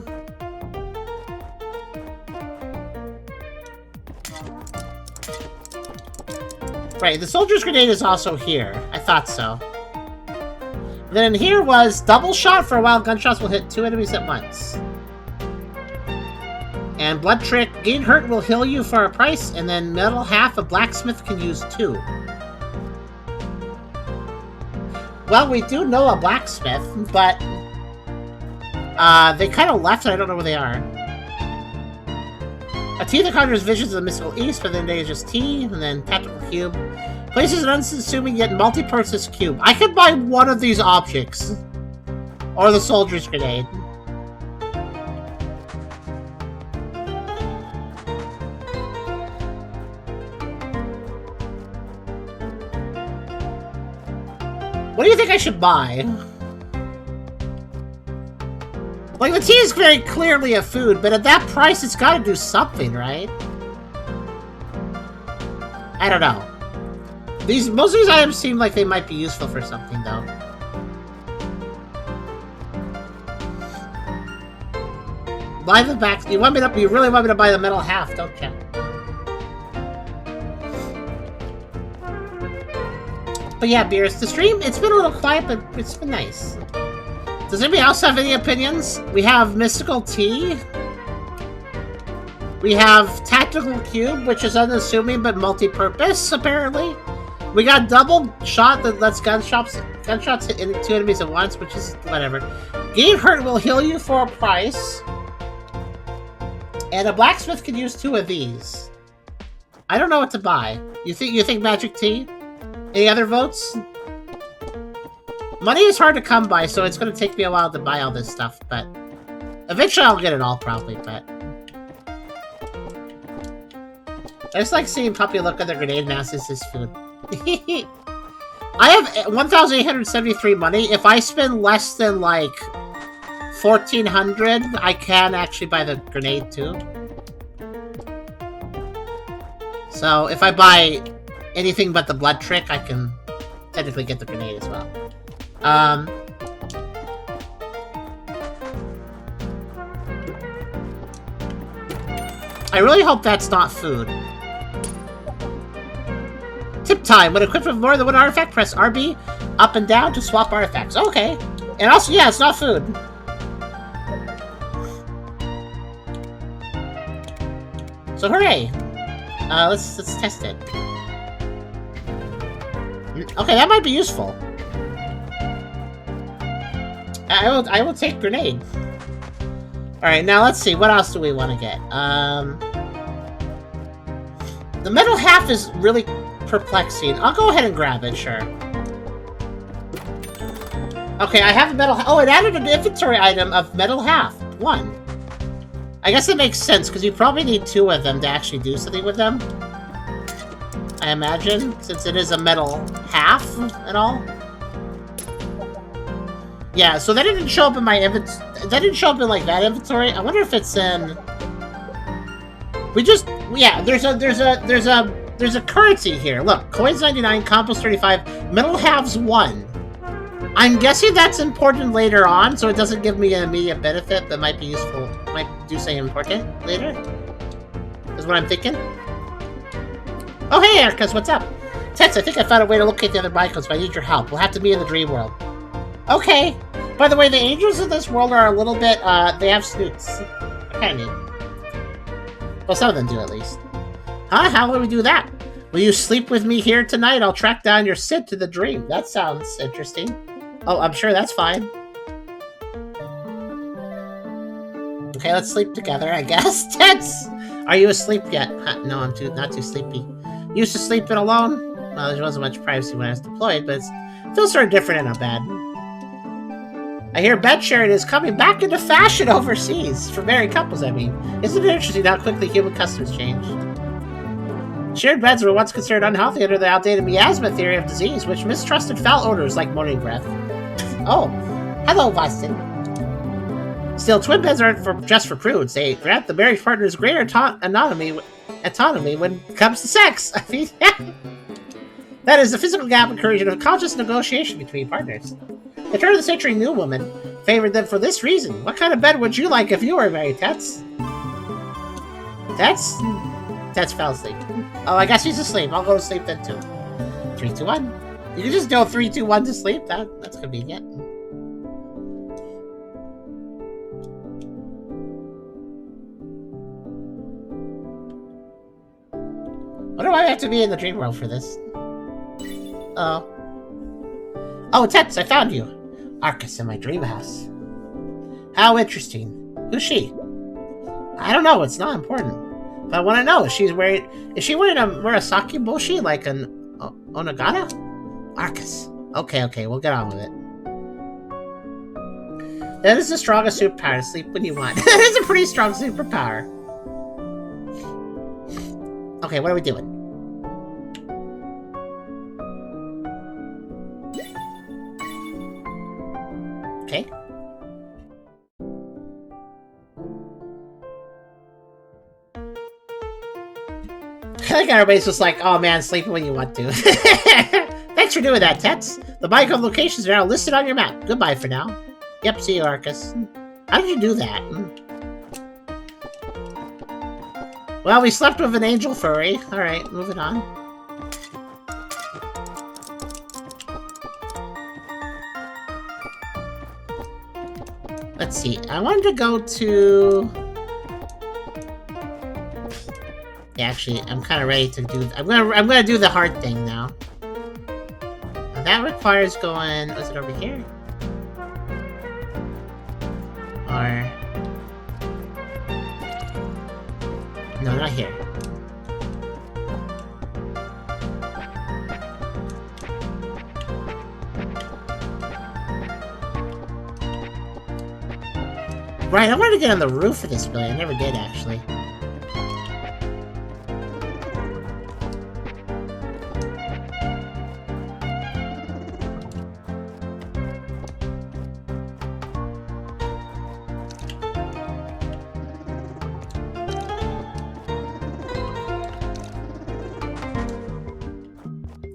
Right, the soldier's grenade is also here. I thought so. Then here was double shot. For a while, gunshots will hit 2 enemies at once. And blood trick, gain hurt will heal you for a price, and then metal half, a blacksmith can use 2. Well, we do know a blacksmith, but they kind of left, and I don't know where they are. A tea that conjures visions of the mystical east, but then there's just tea, and then tactical cube. Places an unassuming yet multi-purpose cube. I could buy one of these objects. Or the soldier's grenade. What do you think I should buy? Like, the tea is very clearly a food, but at that price, it's gotta do something, right? I don't know. Most of these items seem like they might be useful for something, though. Buy the back. You really want me to buy the metal half, don't you? But yeah, Beers, the stream, it's been a little quiet, but it's been nice. Does anybody else have any opinions? We have Mystical Tea. We have Tactical Cube, which is unassuming but multi-purpose, apparently. We got Double Shot that lets gunshots hit 2 enemies at once, which is whatever. Gain hurt will heal you for a price. And a blacksmith can use 2 of these. I don't know what to buy. You think Magic Tea? Any other votes? Money is hard to come by, so it's going to take me a while to buy all this stuff, but... Eventually I'll get it all, probably, but... I just like seeing Puppy look at the grenade mass as his food. I have 1,873 money. If I spend less than, like, 1,400, I can actually buy the grenade, too. So if I buy anything but the blood trick, I can technically get the grenade as well. I really hope that's not food. Tip time. When equipped with more than one artifact, press RB up and down to swap artifacts. Okay. And also, yeah, it's not food. So hooray. Let's test it. Okay, that might be useful. I will take grenade. Alright, now let's see. What else do we want to get? The metal half is really perplexing. I'll go ahead and grab it, sure. Okay, I have a metal... Oh, it added an inventory item of metal half. 1. I guess it makes sense, because you probably need 2 of them to actually do something with them. I imagine, since it is a metal half and all. Yeah, so that didn't show up in my inventory. That didn't show up in like that inventory. I wonder if it's in. Yeah. There's a currency here. Look, coins 99, compost 35, metal halves 1. I'm guessing that's important later on, so it doesn't give me an immediate benefit, but might be useful. Might do something important later. Is what I'm thinking. Oh hey, Ericus, what's up? Tets, I think I found a way to locate the other Michaels, but I need your help. We'll have to meet in the dream world. Okay. By the way, the angels of this world are a little bit, they have snoots. Kinda neat. Well, some of them do, at least. Huh? How will we do that? Will you sleep with me here tonight? I'll track down your Sid to the dream. That sounds interesting. Oh, I'm sure that's fine. Okay, let's sleep together, I guess. Tets! Are you asleep yet? No, I'm not too sleepy. Used to sleeping alone? Well, there wasn't much privacy when I was deployed, but it feels sort of different and not bad. I hear bed sharing is coming back into fashion overseas. For married couples, I mean. Isn't it interesting how quickly human customs change? Shared beds were once considered unhealthy under the outdated miasma theory of disease, which mistrusted foul odors like morning breath. Oh, hello, Boston. Still, twin beds aren't just for prudes. They grant the marriage partners greater autonomy when it comes to sex. I mean, that is the physical gap encouraging a conscious negotiation between partners. The turn of the century new woman favored them for this reason. What kind of bed would you like if you were married, Tets? Tets fell asleep. Oh, I guess he's asleep. I'll go to sleep then too. 3, 2, 1. You can just go 3, 2, 1 to sleep. That's convenient. What do I have to be in the dream world for this? Oh, Tets, I found you. Arcus in my dream house. How interesting. Who's she? I don't know, it's not important. But I want to know, is she wearing a Murasaki Boshi like an Onagata? Arcus. Okay, we'll get on with it. That is the strongest superpower, to sleep when you want. That is a pretty strong superpower. Okay, what are we doing? Okay. I like everybody's just like, oh man, sleep when you want to. Thanks for doing that, Tets. The Minecraft locations are now listed on your map. Goodbye for now. Yep, see you, Arcus. How did you do that? Well, we slept with an angel furry. Alright, moving on. Let's see. I wanted to go to... Yeah, actually, I'm kind of ready to do... I'm gonna do the hard thing now. Now that requires going... Was it over here? Or... No, not here. Right, I wanted to get on the roof of this building. I never did, actually.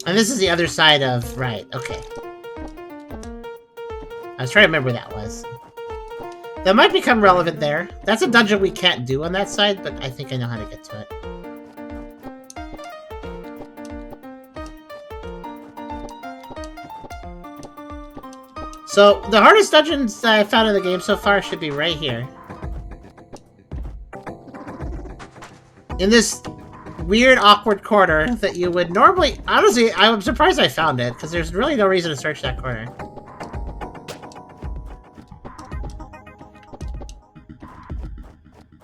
And this is the other side of... Right, okay. I was trying to remember where that was. That might become relevant there. That's a dungeon we can't do on that side, but I think I know how to get to it. So, the hardest dungeons that I've found in the game so far should be right here. In this weird, awkward corner that you would normally... Honestly, I'm surprised I found it, because there's really no reason to search that corner.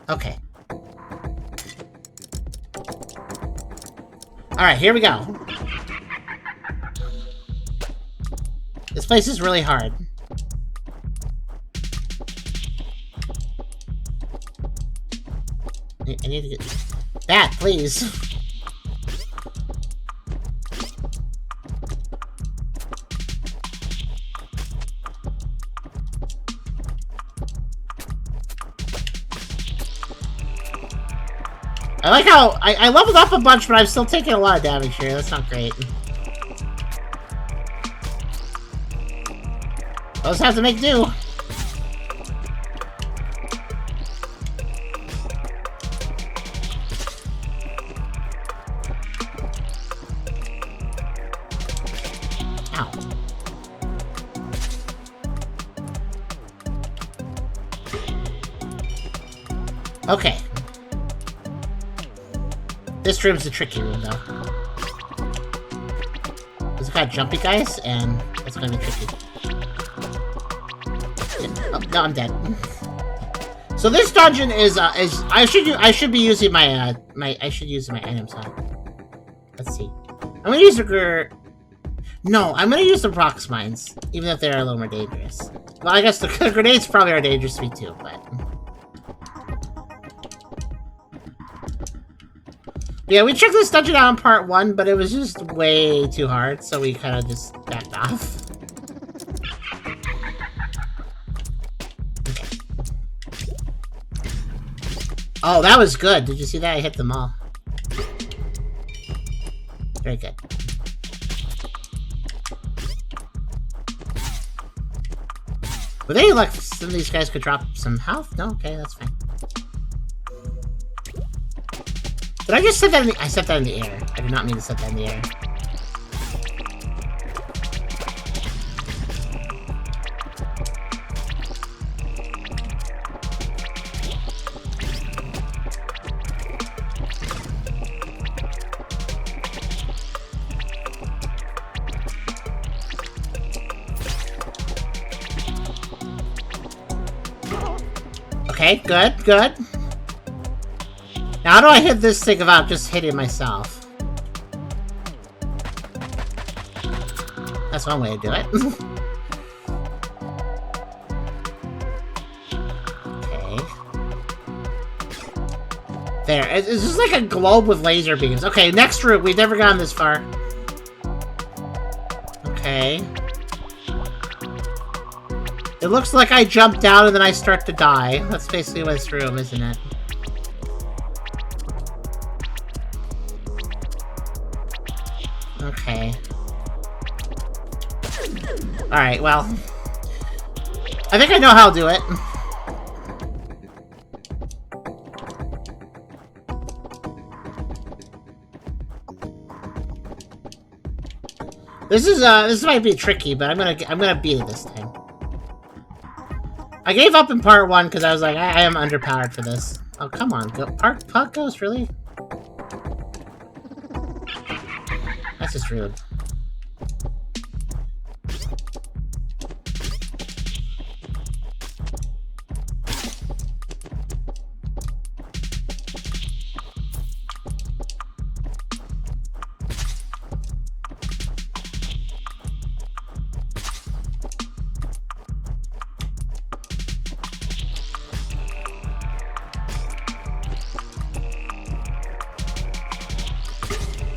Okay. Alright, here we go. This place is really hard. I need to get... That, please! I like how... I leveled up a bunch, but I'm still taking a lot of damage here. That's not great. I'll just have to make do. Ow. Okay. This room's the tricky room, though. It's got jumpy guys, and it's gonna be tricky. Oh, no, I'm dead. So this dungeon is I should be using my I should use my items, huh? Let's see. I'm gonna use the No, I'm gonna use the rocks mines, even if they're a little more dangerous. Well, I guess the grenades probably are dangerous to me too, but yeah, we checked this dungeon out in part 1, but it was just way too hard, so we kind of just backed off. Okay. Oh, that was good. Did you see that? I hit them all. Very good. Were they like some of these guys could drop some health? No? Okay, that's fine. Did I just set that in the... I set that in the air. I did not mean to set that in the air. Okay, good, good. Now, how do I hit this thing without just hitting myself? That's one way to do it. Okay. There. It's just like a globe with laser beams. Okay, next room. We've never gone this far. Okay. It looks like I jump down and then I start to die. That's basically what this room, isn't it? Okay. Alright, well. I think I know how to do it. This might be tricky, but I'm gonna beat it this time. I gave up in part 1 because I was like, I am underpowered for this. Oh, come on. Puck Ghost, really? That's just rude.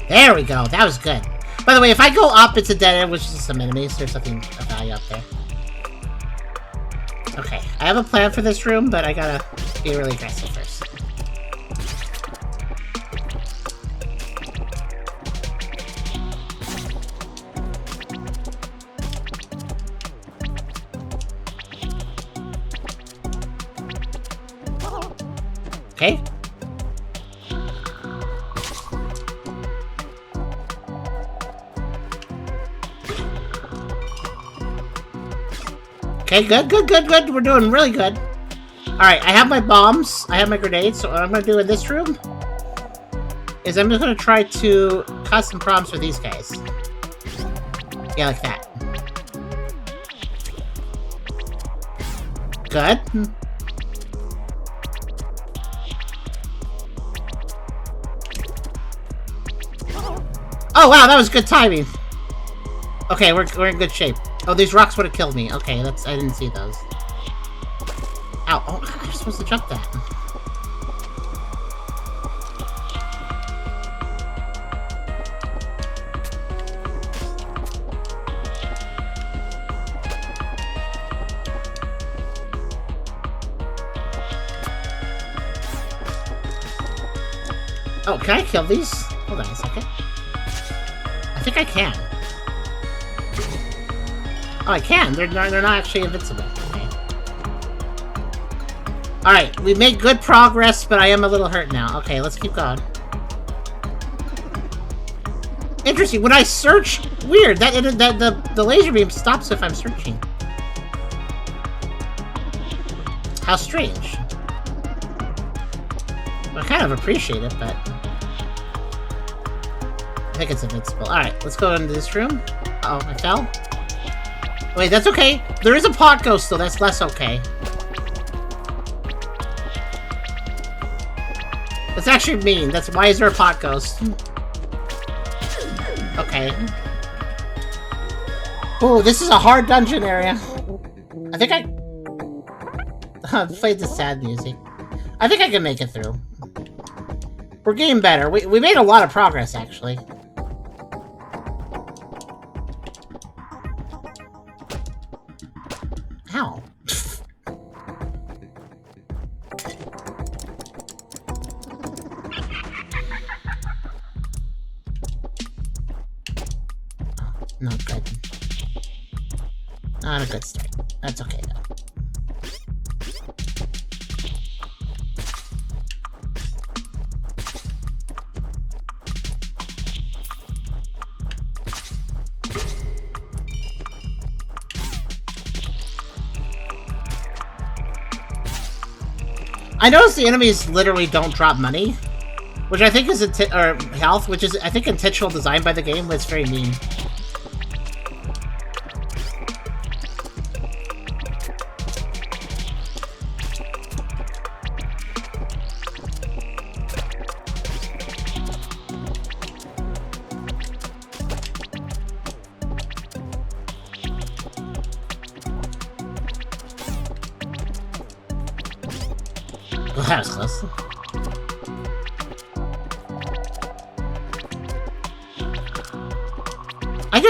There we go. That was good. By the way, if I go up, it's a dead end, which is some enemies. There's something of value up there. Okay. I have a plan for this room, but I gotta be really aggressive first. Okay. Okay, good. We're doing really good. Alright, I have my bombs. I have my grenades. So what I'm going to do in this room is I'm just going to try to cause some problems for these guys. Yeah, like that. Good. Oh, wow, that was good timing. Okay, we're in good shape. Oh, these rocks would have killed me. Okay, I didn't see those. Ow. Oh, how am I supposed to jump that? Oh, can I kill these? Hold on a second. I think I can. Oh, I can. They're not actually invincible. Okay. Alright, we made good progress, but I am a little hurt now. Okay, let's keep going. Interesting. When I search, weird. The laser beam stops if I'm searching. How strange. I kind of appreciate it, but I think it's invincible. Alright, let's go into this room. Uh oh, I fell. Wait, that's okay. There is a pot ghost, though. That's less okay. That's actually mean. That's why is there a pot ghost? Okay. Ooh, this is a hard dungeon area. I think I played the sad music. I think I can make it through. We're getting better. We made a lot of progress, actually. Ow. Not good. Not a good start. That's okay, though. I noticed the enemies literally don't drop money, which I think is or health, which is I think intentional design by the game, but it's very mean. Well, that was close. I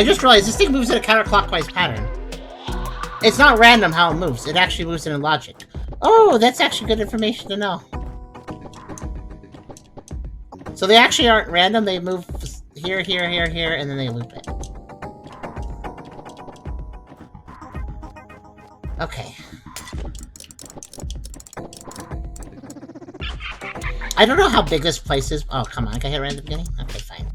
just realized this thing moves in a counterclockwise pattern. It's not random how it moves. It actually moves in logic. Oh, that's actually good information to know. So they actually aren't random. They move here, here, here, here, and then they loop it. Okay. I don't know how big this place is. Oh, come on. I got hit right at the beginning? Okay, fine.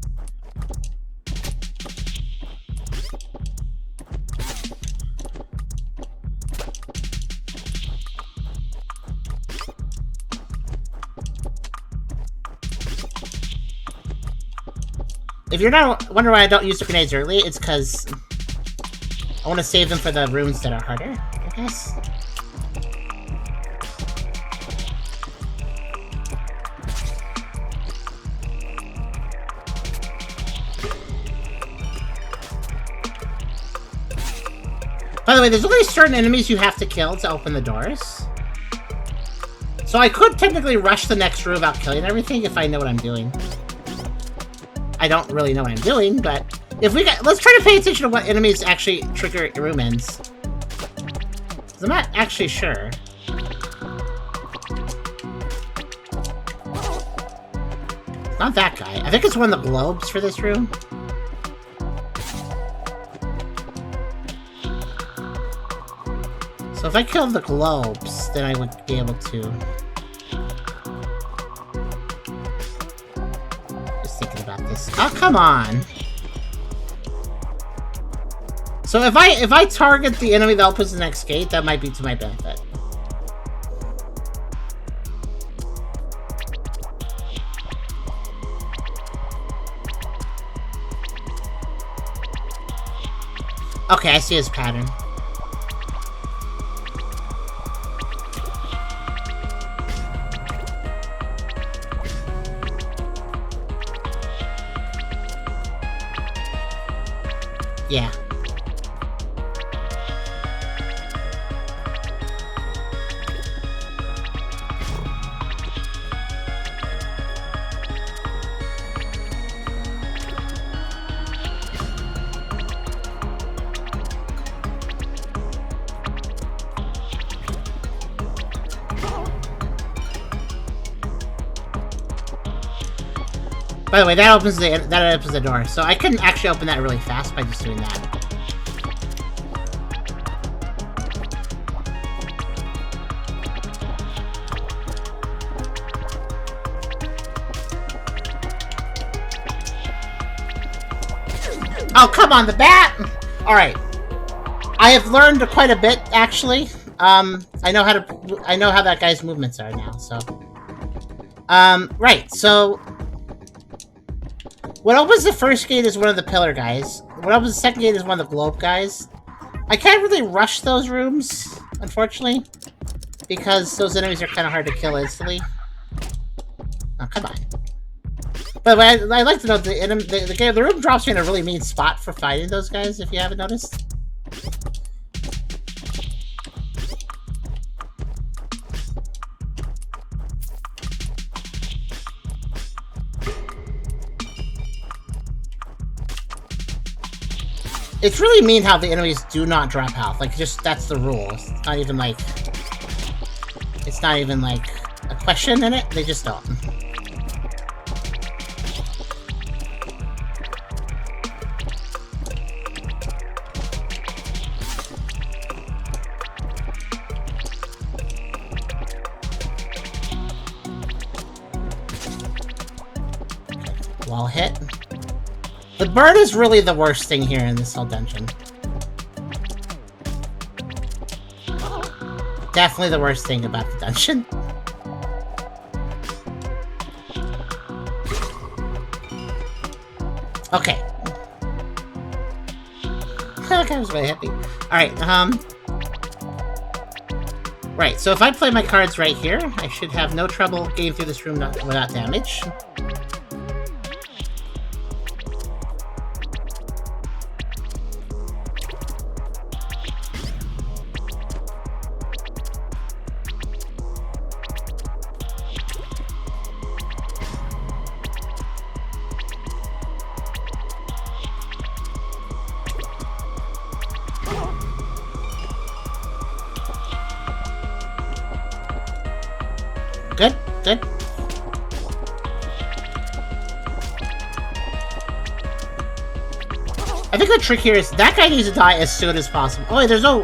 If you're not wondering why I don't use the grenades early, it's because I want to save them for the rooms that are harder, I guess. By the way, there's only certain enemies you have to kill to open the doors. So I could technically rush the next room without killing everything if I know what I'm doing. I don't really know what I'm doing, but if let's try to pay attention to what enemies actually trigger room ends. 'Cause I'm not actually sure. It's not that guy. I think it's one of the globes for this room. So if I kill the globes, then I would be able to... got this. Oh, come on. So if I target the enemy that opens the next gate, that might be to my benefit. Okay, I see his pattern. Yeah. By the way, that opens the door, so I couldn't actually open that really fast by just doing that. Oh, come on, the bat! Alright. I have learned quite a bit, actually. I know how that guy's movements are now, so. Right, so what opens the first gate is one of the pillar guys. What opens the second gate is one of the globe guys. I can't really rush those rooms, unfortunately, because those enemies are kind of hard to kill instantly. Oh, come on. By the way, I'd like to know the room drops you in a really mean spot for fighting those guys, if you haven't noticed. It's really mean how the enemies do not drop health. Like, just, that's the rule. It's not even like a question in it. They just don't. Wall hit. The bird is really the worst thing here in this whole dungeon. Definitely the worst thing about the dungeon. Okay. That guy was really happy. Alright, right, so if I play my cards right here, I should have no trouble getting through this room without damage. Good, good. I think the trick here is that guy needs to die as soon as possible. Oh wait, there's no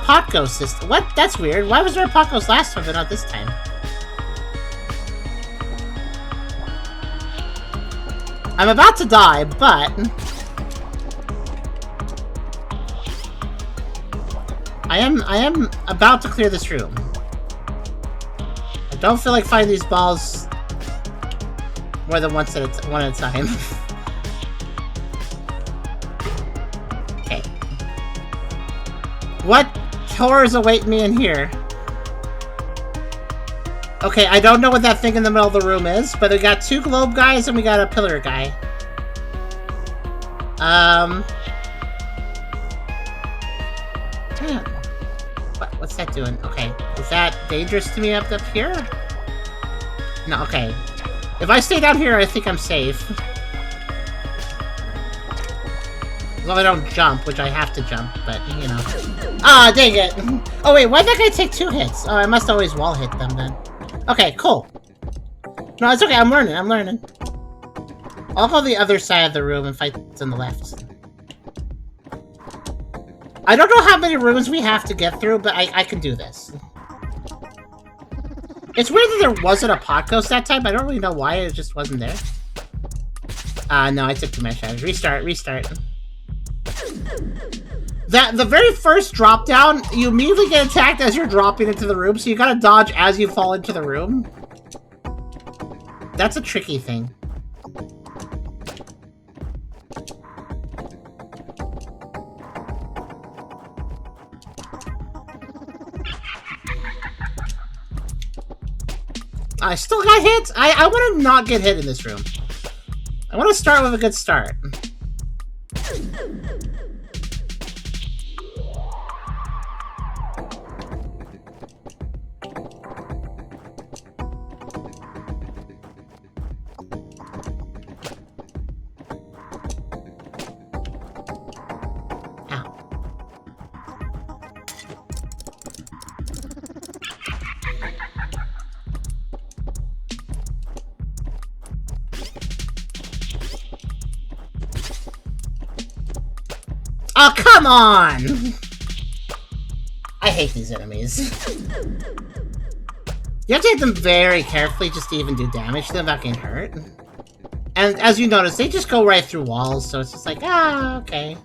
pot ghost system. What? That's weird. Why was there a pot ghost last time but not this time? I'm about to die, but I am about to clear this room. I don't feel like fighting these balls more than one at a time. Okay. What horrors await me in here? Okay, I don't know what that thing in the middle of the room is, but we got two globe guys and we got a pillar guy. Damn. What's that doing? Okay, is that dangerous to me up here? No, okay. If I stay down here, I think I'm safe. As long as I don't jump, which I have to jump, but, you know. Ah, dang it! Oh wait, why'd that guy take 2 hits? Oh, I must always wall hit them then. Okay, cool. No, it's okay, I'm learning. I'll go the other side of the room and fight on the left. I don't know how many rooms we have to get through, but I can do this. It's weird that there wasn't a pot ghost that time. I don't really know why it just wasn't there. No, I took too much damage. Restart. The very first drop down, you immediately get attacked as you're dropping into the room, so you gotta dodge as you fall into the room. That's a tricky thing. I still got hit. I want to not get hit in this room. I want to start with a good start. Oh, come on! I hate these enemies. You have to hit them very carefully just to even do damage to them without getting hurt. And as you notice, they just go right through walls, so it's just like, ah, okay.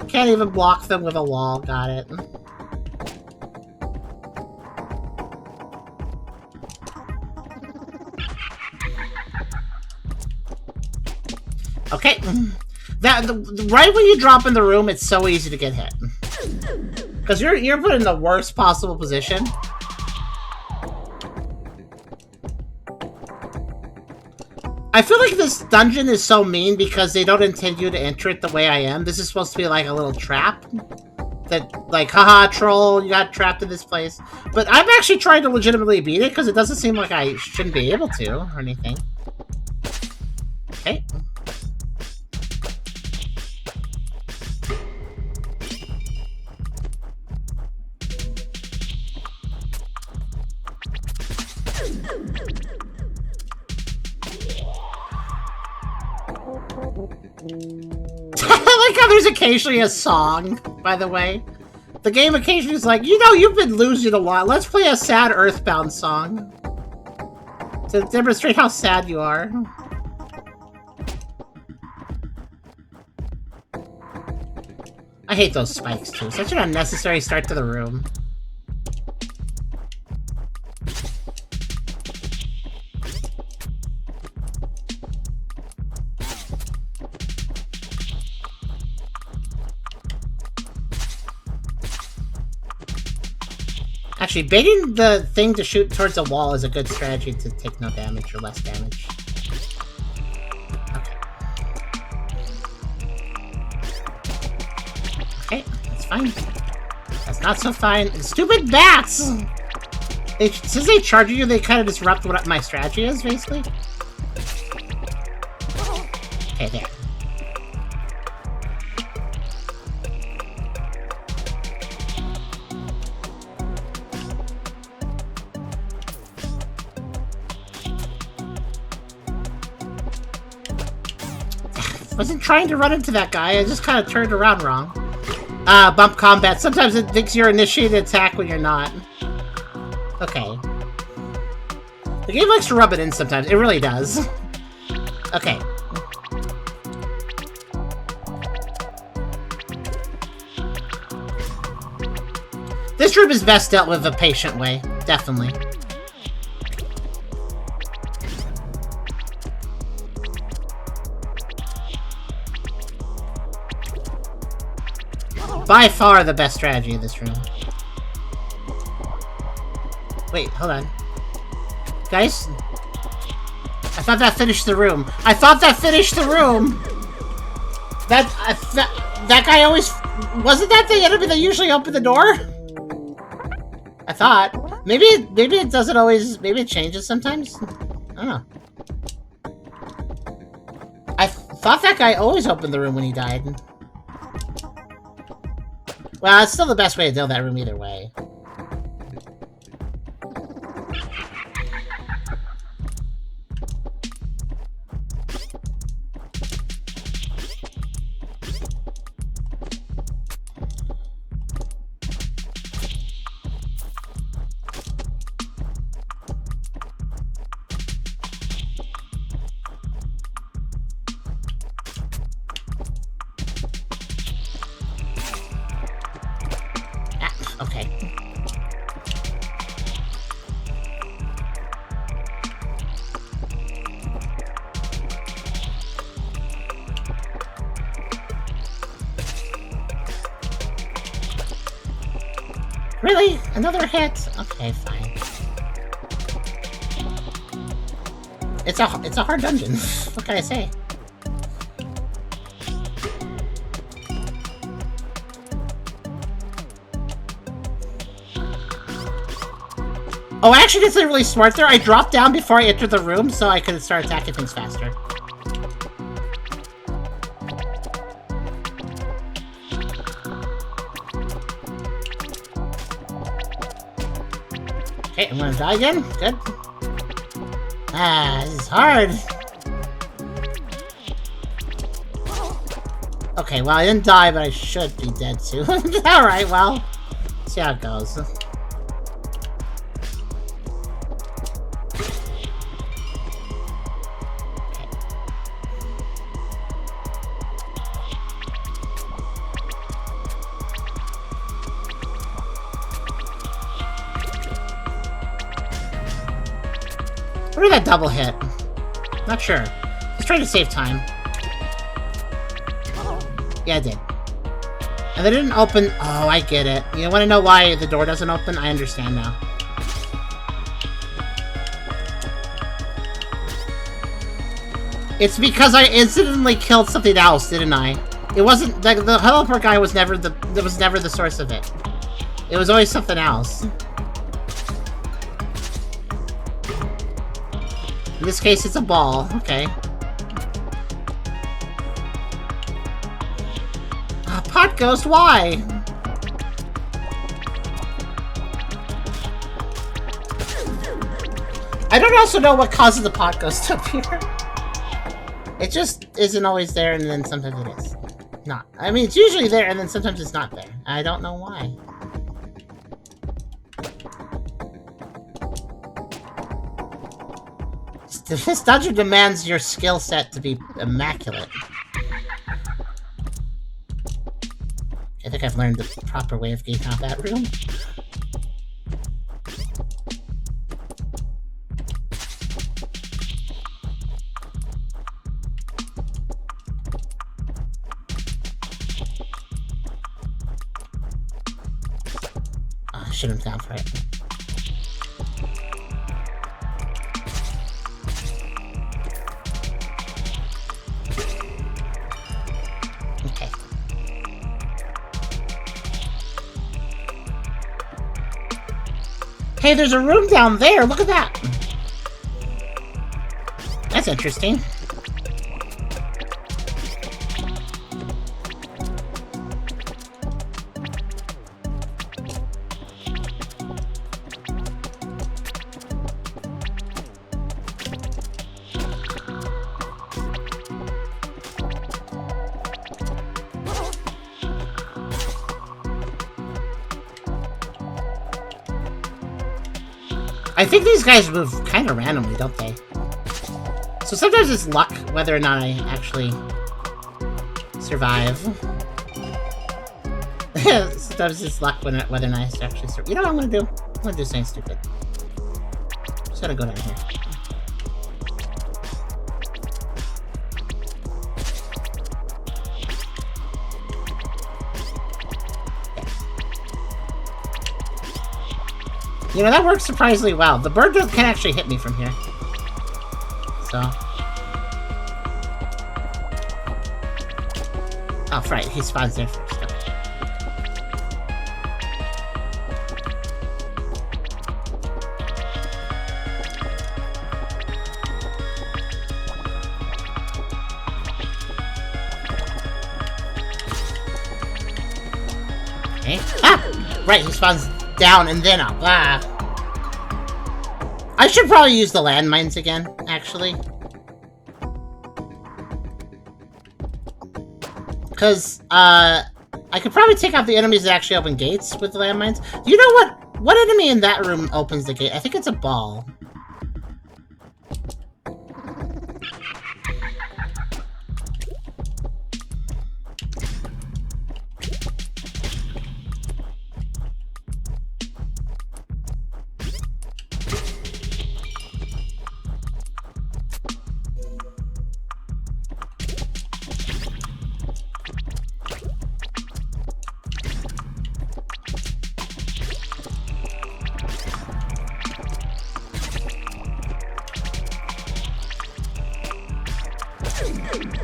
Can't even block them with a wall, got it. Okay. Right when you drop in the room, it's so easy to get hit. Because you're put in the worst possible position. I feel like this dungeon is so mean because they don't intend you to enter it the way I am. This is supposed to be like a little trap. That, like, haha, troll, you got trapped in this place. But I'm actually trying to legitimately beat it because it doesn't seem like I shouldn't be able to or anything. Okay. I like how there's occasionally a song, by the way. The game occasionally is like, you know, you've been losing a lot. Let's play a sad Earthbound song. To demonstrate how sad you are. I hate those spikes, too. Such an unnecessary start to the room. Actually, baiting the thing to shoot towards the wall is a good strategy to take no damage or less damage. Okay. Okay, that's fine. That's not so fine. Stupid bats! Since they charge you, they kind of disrupt what my strategy is, basically. Okay, there. Wasn't trying to run into that guy, I just kind of turned around wrong. Bump combat. Sometimes it thinks you're initiating an attack when you're not. Okay. The game likes to rub it in sometimes. It really does. Okay. This room is best dealt with a patient way. Definitely. By far the best strategy in this room. Wait, hold on. Guys? I thought that finished the room. I thought that finished the room! That guy always... Wasn't that the enemy that usually opened the door? I thought. Maybe it doesn't always... Maybe it changes sometimes? I don't know. I thought that guy always opened the room when he died. Well, it's still the best way to deal that room either way. Okay. Really? Another hit? Okay, fine. It's a hard dungeon. What can I say? Oh, I actually did something really smart there. I dropped down before I entered the room so I could start attacking things faster. Okay, I'm gonna die again. Good. Ah, this is hard. Okay, well, I didn't die, but I should be dead too. Alright, well, see how it goes. What did that double hit? Not sure. Just trying to save time. Yeah, I did. And they didn't open... Oh, I get it. You want to know why the door doesn't open? I understand now. It's because I incidentally killed something else, didn't I? It wasn't... The helper guy was never the source of it. It was always something else. In this case, it's a ball. Okay. Pot Ghost, why? I don't also know what causes the Pot Ghost to appear. It just isn't always there, and then sometimes it is. Not. I mean, it's usually there, and then sometimes it's not there. I don't know why. This dungeon demands your skill set to be immaculate. I think I've learned the proper way of getting out of that room. Oh, I should have gone for it. Hey, there's a room down there! Look at that! That's interesting. I think these guys move kind of randomly, don't they? So sometimes it's luck whether or not I actually survive. Sometimes it's luck whether or not I actually survive. You know what I'm gonna do? I'm gonna do something stupid. Just gotta go down here. You know, that works surprisingly well. The bird can actually hit me from here. So. Oh, right. He spawns there first. Okay. Ah! Right, he spawns down and then up. Ah. I should probably use the landmines again, actually. Because, I could probably take out the enemies that actually open gates with the landmines. Do you know what enemy in that room opens the gate? I think it's a ball.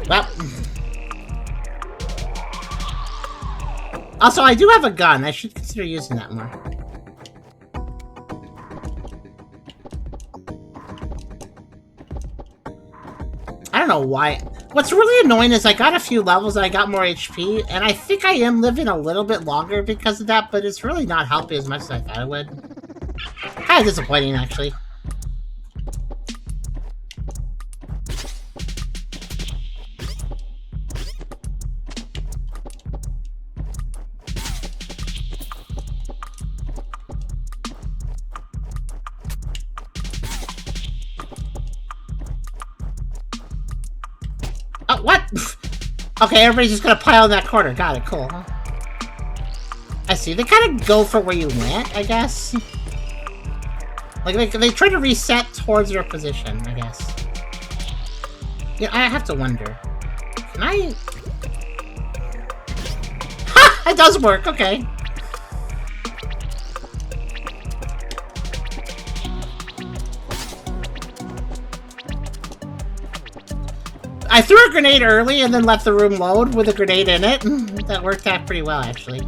Well. Also, I do have a gun. I should consider using that more. I don't know why. What's really annoying is I got a few levels and I got more HP, and I think I am living a little bit longer because of that, but it's really not helping as much as I thought it would. Kind of disappointing, actually. Oh, what? Okay, everybody's just gonna pile in that corner. Got it, cool. I see. They kind of go for where you went, I guess. Like, they try to reset towards your position, I guess. Yeah, I have to wonder. Can I... Ha! It does work, okay. I threw a grenade early and then let the room load with a grenade in it. That worked out pretty well, actually.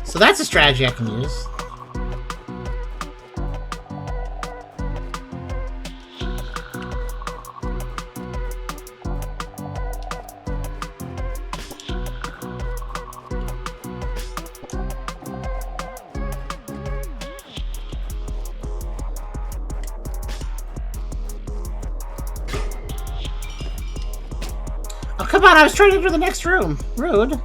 So that's a strategy I can use. Oh, come on, I was trying to enter the next room. Rude.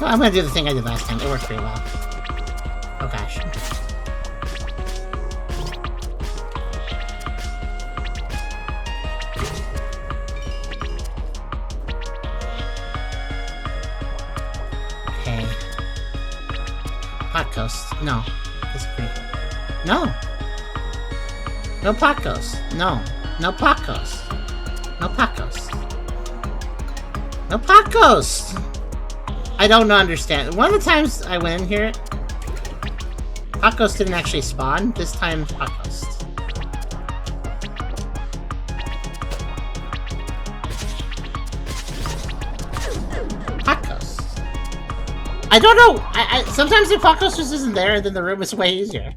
Well, I'm gonna do the thing I did last time. It worked pretty well. Oh gosh. Okay. Pot ghost. No. Disagree. No! No pot ghost. No. No pot ghost. No pot ghost. No pot ghost! I don't understand. One of the times I went in here, Pot Ghost didn't actually spawn. This time, Pot Ghost. Pot Ghost. I don't know. Sometimes if Pot Ghost just isn't there, then the room is way easier.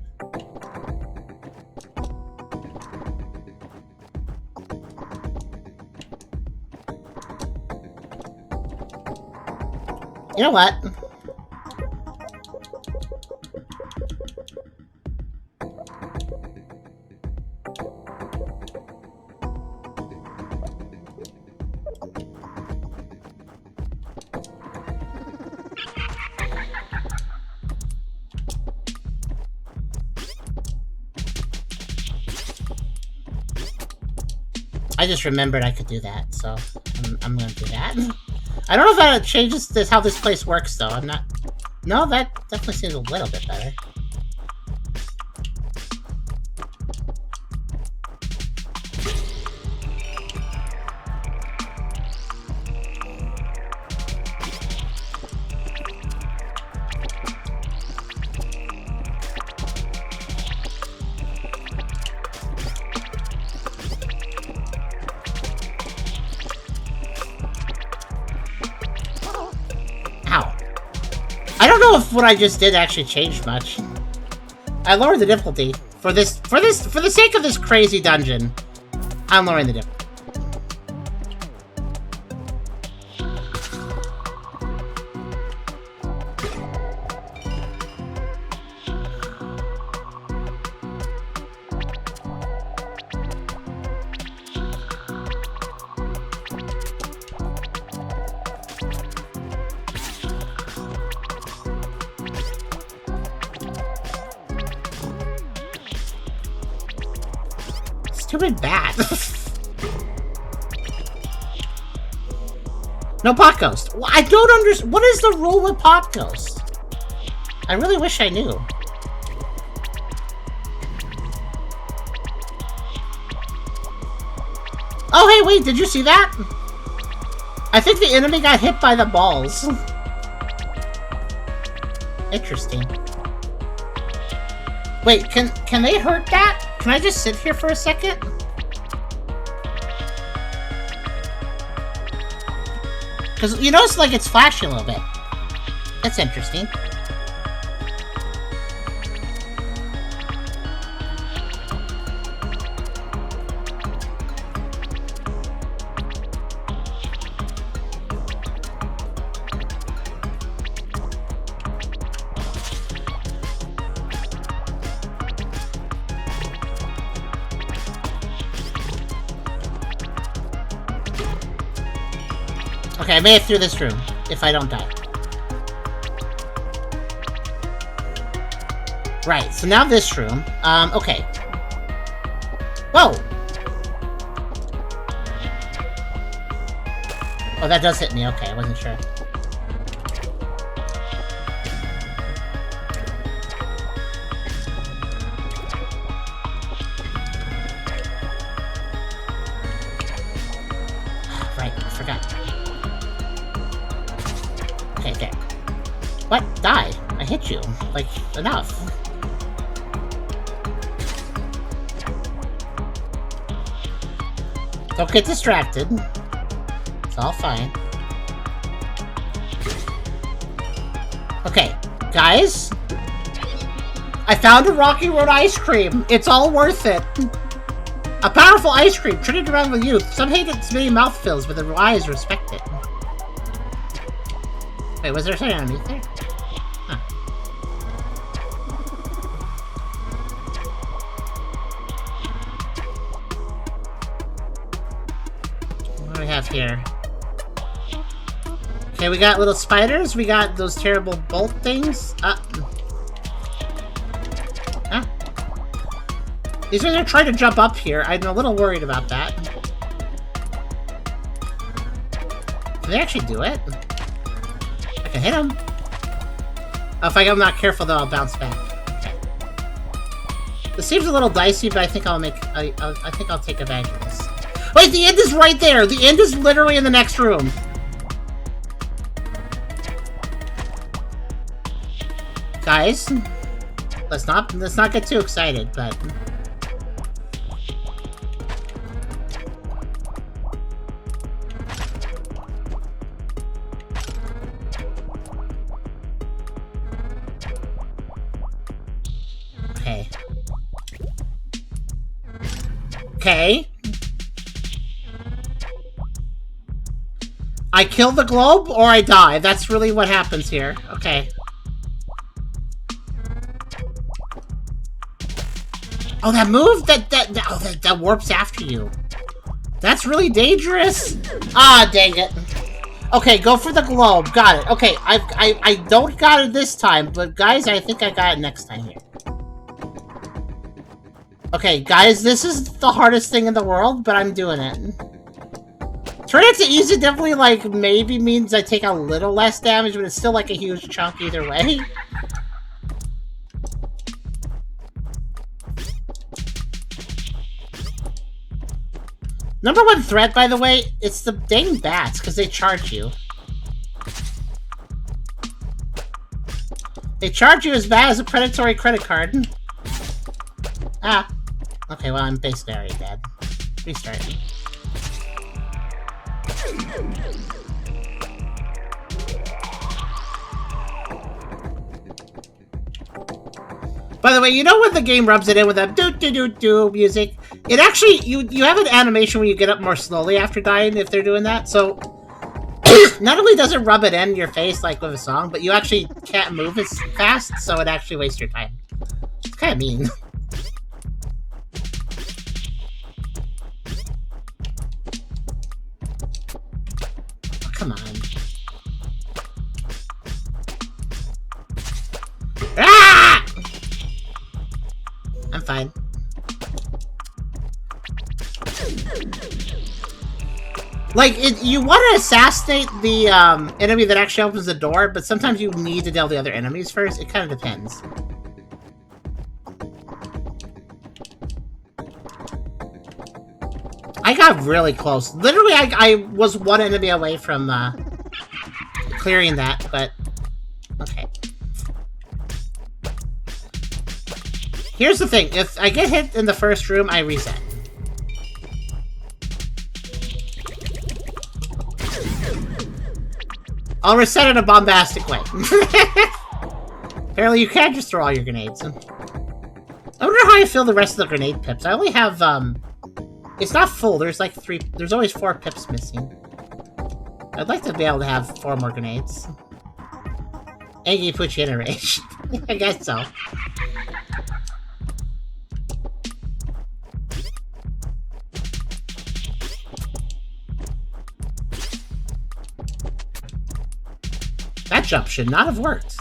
You know what? I just remembered I could do that, so I'm gonna do that. I don't know if that changes how this place works, though. I'm not... No, that definitely seems a little bit better. If what I just did actually changed much. I lowered the difficulty for the sake of this crazy dungeon. I'm lowering the difficulty. Stupid bat. No pot ghost. I don't understand. What is the rule with pot ghost? I really wish I knew. Oh, hey, wait, did you see that? I think the enemy got hit by the balls. Interesting. Wait, can they hurt that? Can I just sit here for a second? Because you notice, like, it's flashing a little bit. That's interesting. Okay, I made it through this room, if I don't die. Right, so now this room. Okay. Whoa! Oh, that does hit me. Okay, I wasn't sure. Right, I forgot. Okay, there. What? Die. I hit you. Like, enough. Don't get distracted. It's all fine. Okay, guys. I found a Rocky Road ice cream. It's all worth it. A powerful ice cream, treated around with youth. Some hate its many mouthfills, but their eyes respect it. Wait, was there something underneath there? Huh. What do we have here? Okay, we got little spiders. We got those terrible bolt things. Huh? These guys are trying to jump up here. I'm a little worried about that. Can they actually do it? I can hit them. Oh, if I'm not careful, though, I'll bounce back. Okay. This seems a little dicey, but I think I'll make. I think I'll take advantage of this. Wait, the end is right there. The end is literally in the next room. Guys, let's not get too excited, but. Okay. I kill the globe or I die. That's really what happens here. Okay. Oh, that move? That warps after you. That's really dangerous. Ah, dang it. Okay, go for the globe. Got it. Okay, I don't got it this time, but guys, I think I got it next time here. Okay, guys, this is the hardest thing in the world, but I'm doing it. Turning it to easy definitely, like, maybe means I take a little less damage, but it's still, like, a huge chunk either way. Number one threat, by the way, it's the dang bats, because they charge you. They charge you as bad as a predatory credit card. Ah. Okay, well, I'm basically already dead. Restart. By the way, you know when the game rubs it in with that do-do-do-do music? It actually, you have an animation where you get up more slowly after dying if they're doing that, so... not only does it rub it in your face like with a song, but you actually can't move as fast, so it actually wastes your time. It's kind of mean. Come on. Ah! I'm fine. Like, you want to assassinate the enemy that actually opens the door, but sometimes you need to deal with the other enemies first. It kind of depends. I got really close. Literally, I was one enemy away from clearing that, but okay. Here's the thing. If I get hit in the first room, I reset. I'll reset in a bombastic way. Apparently, you can't just throw all your grenades. I wonder how I fill the rest of the grenade pips. I only have, it's not full. There's like 3... There's always 4 pips missing. I'd like to be able to have 4 more grenades. Angie put you in a rage. I guess so. That jump should not have worked.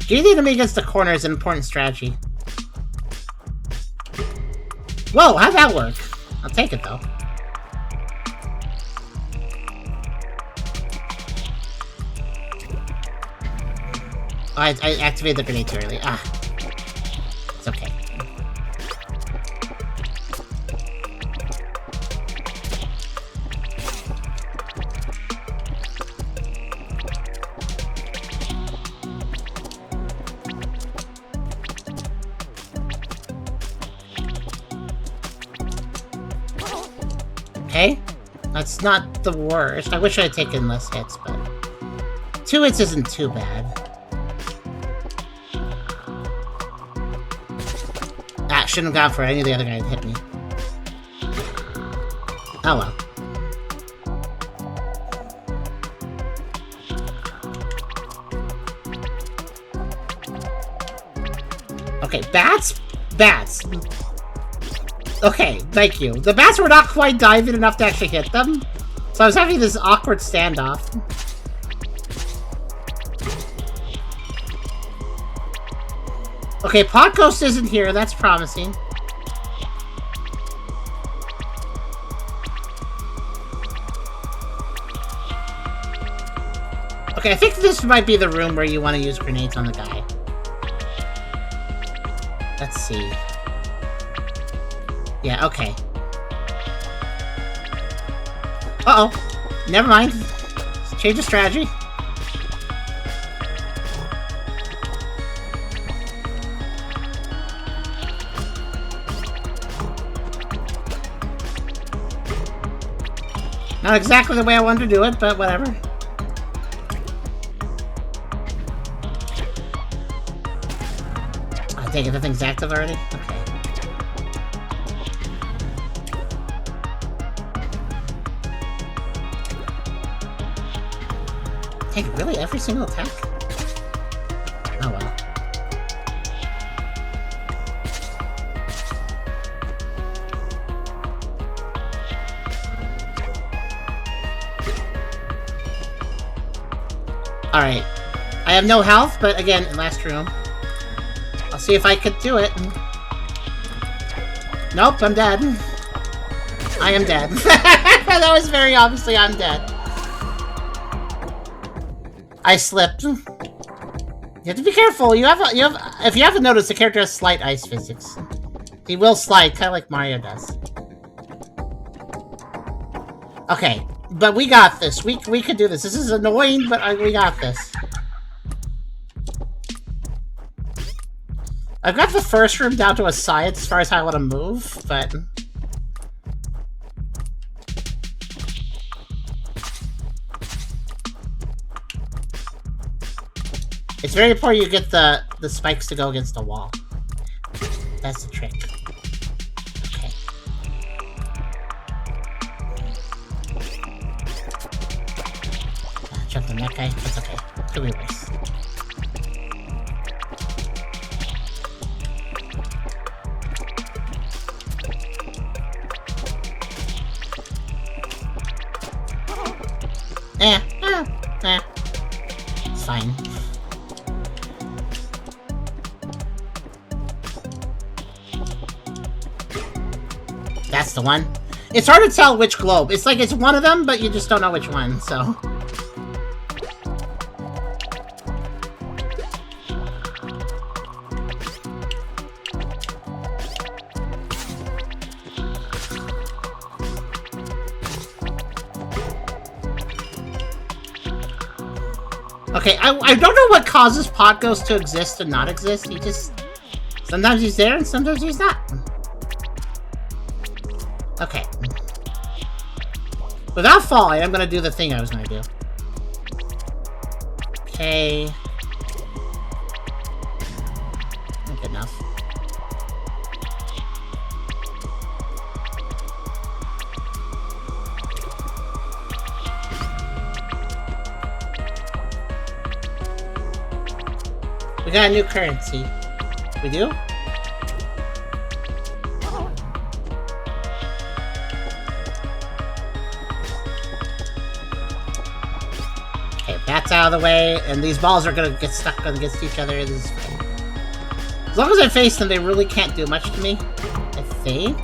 Getting the enemy against the corner is an important strategy. Whoa, how'd that work? I'll take it, though. Oh, I activated the grenade too early. Ah. It's okay. Okay, that's not the worst. I wish I had taken less hits, but 2 hits isn't too bad. Ah, shouldn't have gone for any of the other guys that hit me. Oh well. Okay, bats? Bats. Okay, thank you. The bats were not quite diving enough to actually hit them, so I was having this awkward standoff. Okay, Pot Ghost isn't here. That's promising. Okay, I think this might be the room where you want to use grenades on the guy. Let's see. Yeah, okay. Uh-oh. Never mind. Let's change the strategy. Not exactly the way I wanted to do it, but whatever. I take it the thing's active already? Okay. Take really every single attack? Oh well. Alright. I have no health, but again, last room. I'll see if I could do it. Nope, I'm dead. I am dead. That was very obviously I'm dead. I slipped. You have to be careful. If you haven't noticed, the character has slight ice physics. He will slide, kind of like Mario does. Okay, but we got this. We could do this. This is annoying, but we got this. I've got the first room down to a science as far as how I want to move, but it's very important you get the spikes to go against the wall. That's the trick. Okay. Jumped on that guy. That's okay. Could be worse. It's fine. That's the one. It's hard to tell which globe. It's like it's one of them, but you just don't know which one, so. Okay, I don't know what causes Pot Ghost to exist and not exist. He just... Sometimes he's there and sometimes he's not. Okay. Without falling, I'm gonna do the thing I was gonna do. Okay. Good enough. We got a new currency. We do? Okay, that's out of the way, and these balls are gonna get stuck against each other. This is fine. As long as I face them, they really can't do much to me, I think.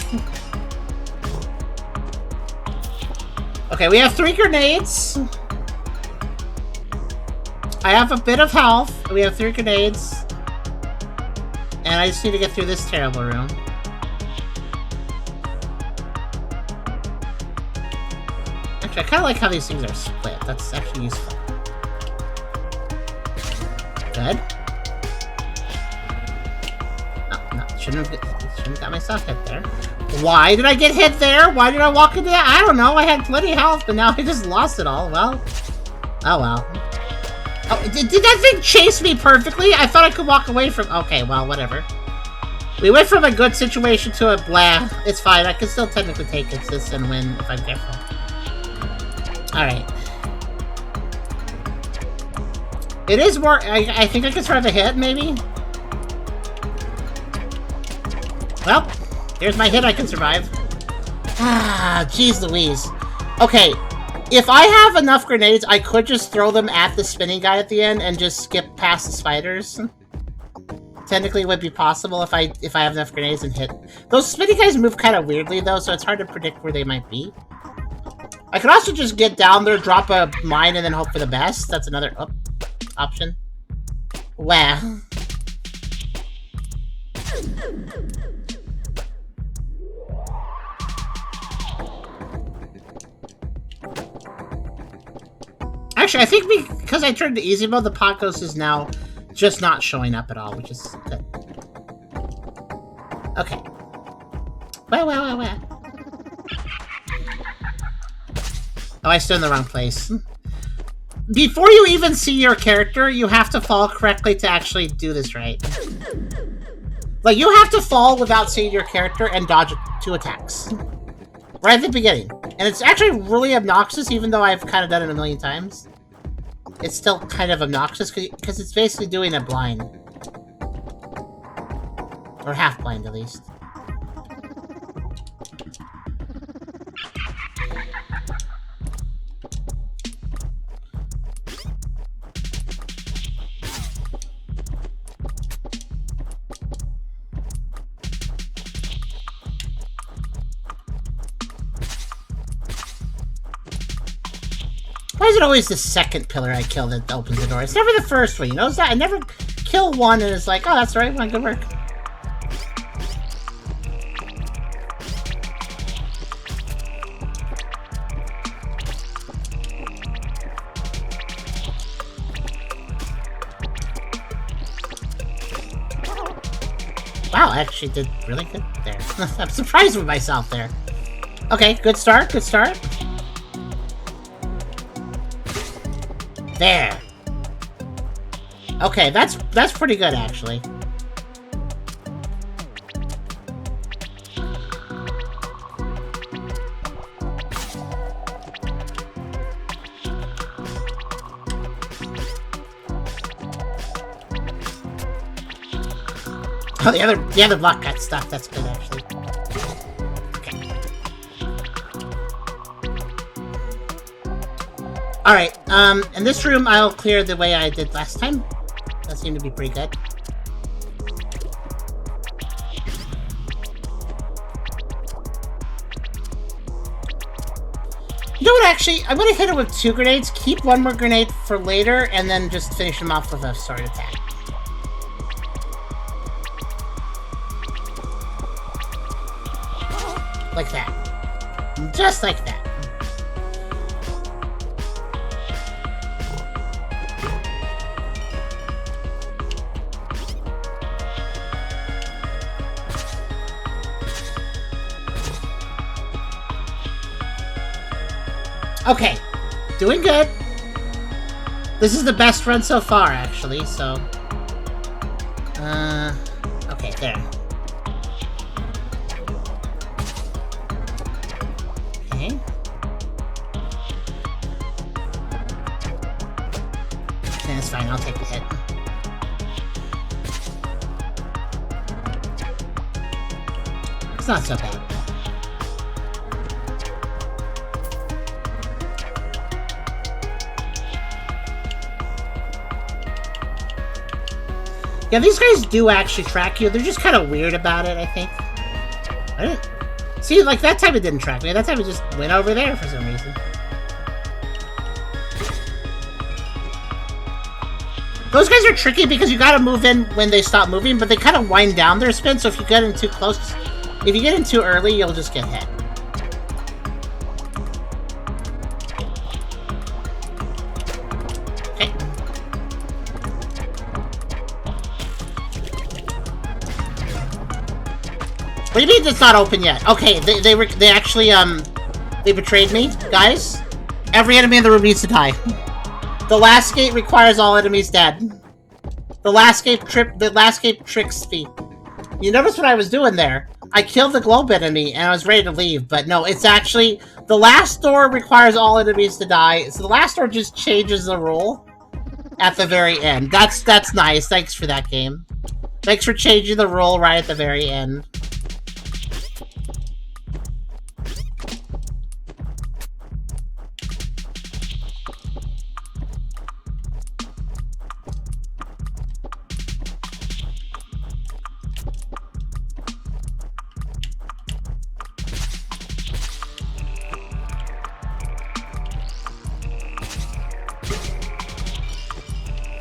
Okay, we have 3 grenades. I have a bit of health. We have 3 grenades. And I just need to get through this terrible room. Actually, I kind of like how these things are split. That's actually useful. Good. No, shouldn't have got myself hit there. Why did I get hit there? Why did I walk into that? I don't know. I had plenty of health, but now I just lost it all. Well. Oh well. Oh, did that thing chase me perfectly? I thought I could walk away from... Okay, well, whatever. We went from a good situation to a blah. It's fine. I can still technically take this and win if I'm careful. Alright. It is more... I think I can survive a hit, maybe? Well, here's my hit I can survive. Ah, jeez Louise. Okay. If I have enough grenades, I could just throw them at the spinning guy at the end and just skip past the spiders. Technically, it would be possible if I have enough grenades and hit. Those spinning guys move kind of weirdly, though, so it's hard to predict where they might be. I could also just get down there, drop a mine, and then hope for the best. That's another option. Wow. Actually, I think because I turned to easy mode, the Pot Ghost is now just not showing up at all, which is good. Okay. Well. Oh, I stood in the wrong place. Before you even see your character, you have to fall correctly to actually do this right. Like, you have to fall without seeing your character and dodge 2 attacks. Right at the beginning. And it's actually really obnoxious, even though I've kind of done it a million times. It's still kind of obnoxious, because it's basically doing a blind. Or half blind, at least. Why is it always the second pillar I kill that opens the door? It's never the first one, you notice that? I never kill one and it's like, oh, that's the right one, good work. Wow, I actually did really good there. I'm surprised with myself there. Okay, good start, good start. There. Okay, that's pretty good, actually. Oh, the other block got stuck. That's good, actually. Alright, in this room, I'll clear the way I did last time. That seemed to be pretty good. You know what, actually? I'm gonna hit it with 2 grenades, keep 1 more grenade for later, and then just finish him off with a sword attack. Like that. Just like that. Okay, doing good. This is the best run so far, actually, so... okay, there. Okay. That's fine, I'll take the hit. It's not so bad. Yeah, these guys do actually track you. They're just kind of weird about it, I think. I didn't... See, like, that time it didn't track me. That time it just went over there for some reason. Those guys are tricky because you gotta move in when they stop moving, but they kind of wind down their spin, so if you get in too close... If you get in too early, you'll just get hit. Okay. What do you mean it's not open yet? Okay, they actually, they betrayed me, guys. Every enemy in the room needs to die. The last gate requires all enemies dead. The last gate tricks me. You notice what I was doing there? I killed the globe enemy and I was ready to leave, but no, it's actually the last door requires all enemies to die. So the last door just changes the rule at the very end. That's nice. Thanks for that game. Thanks for changing the rule right at the very end.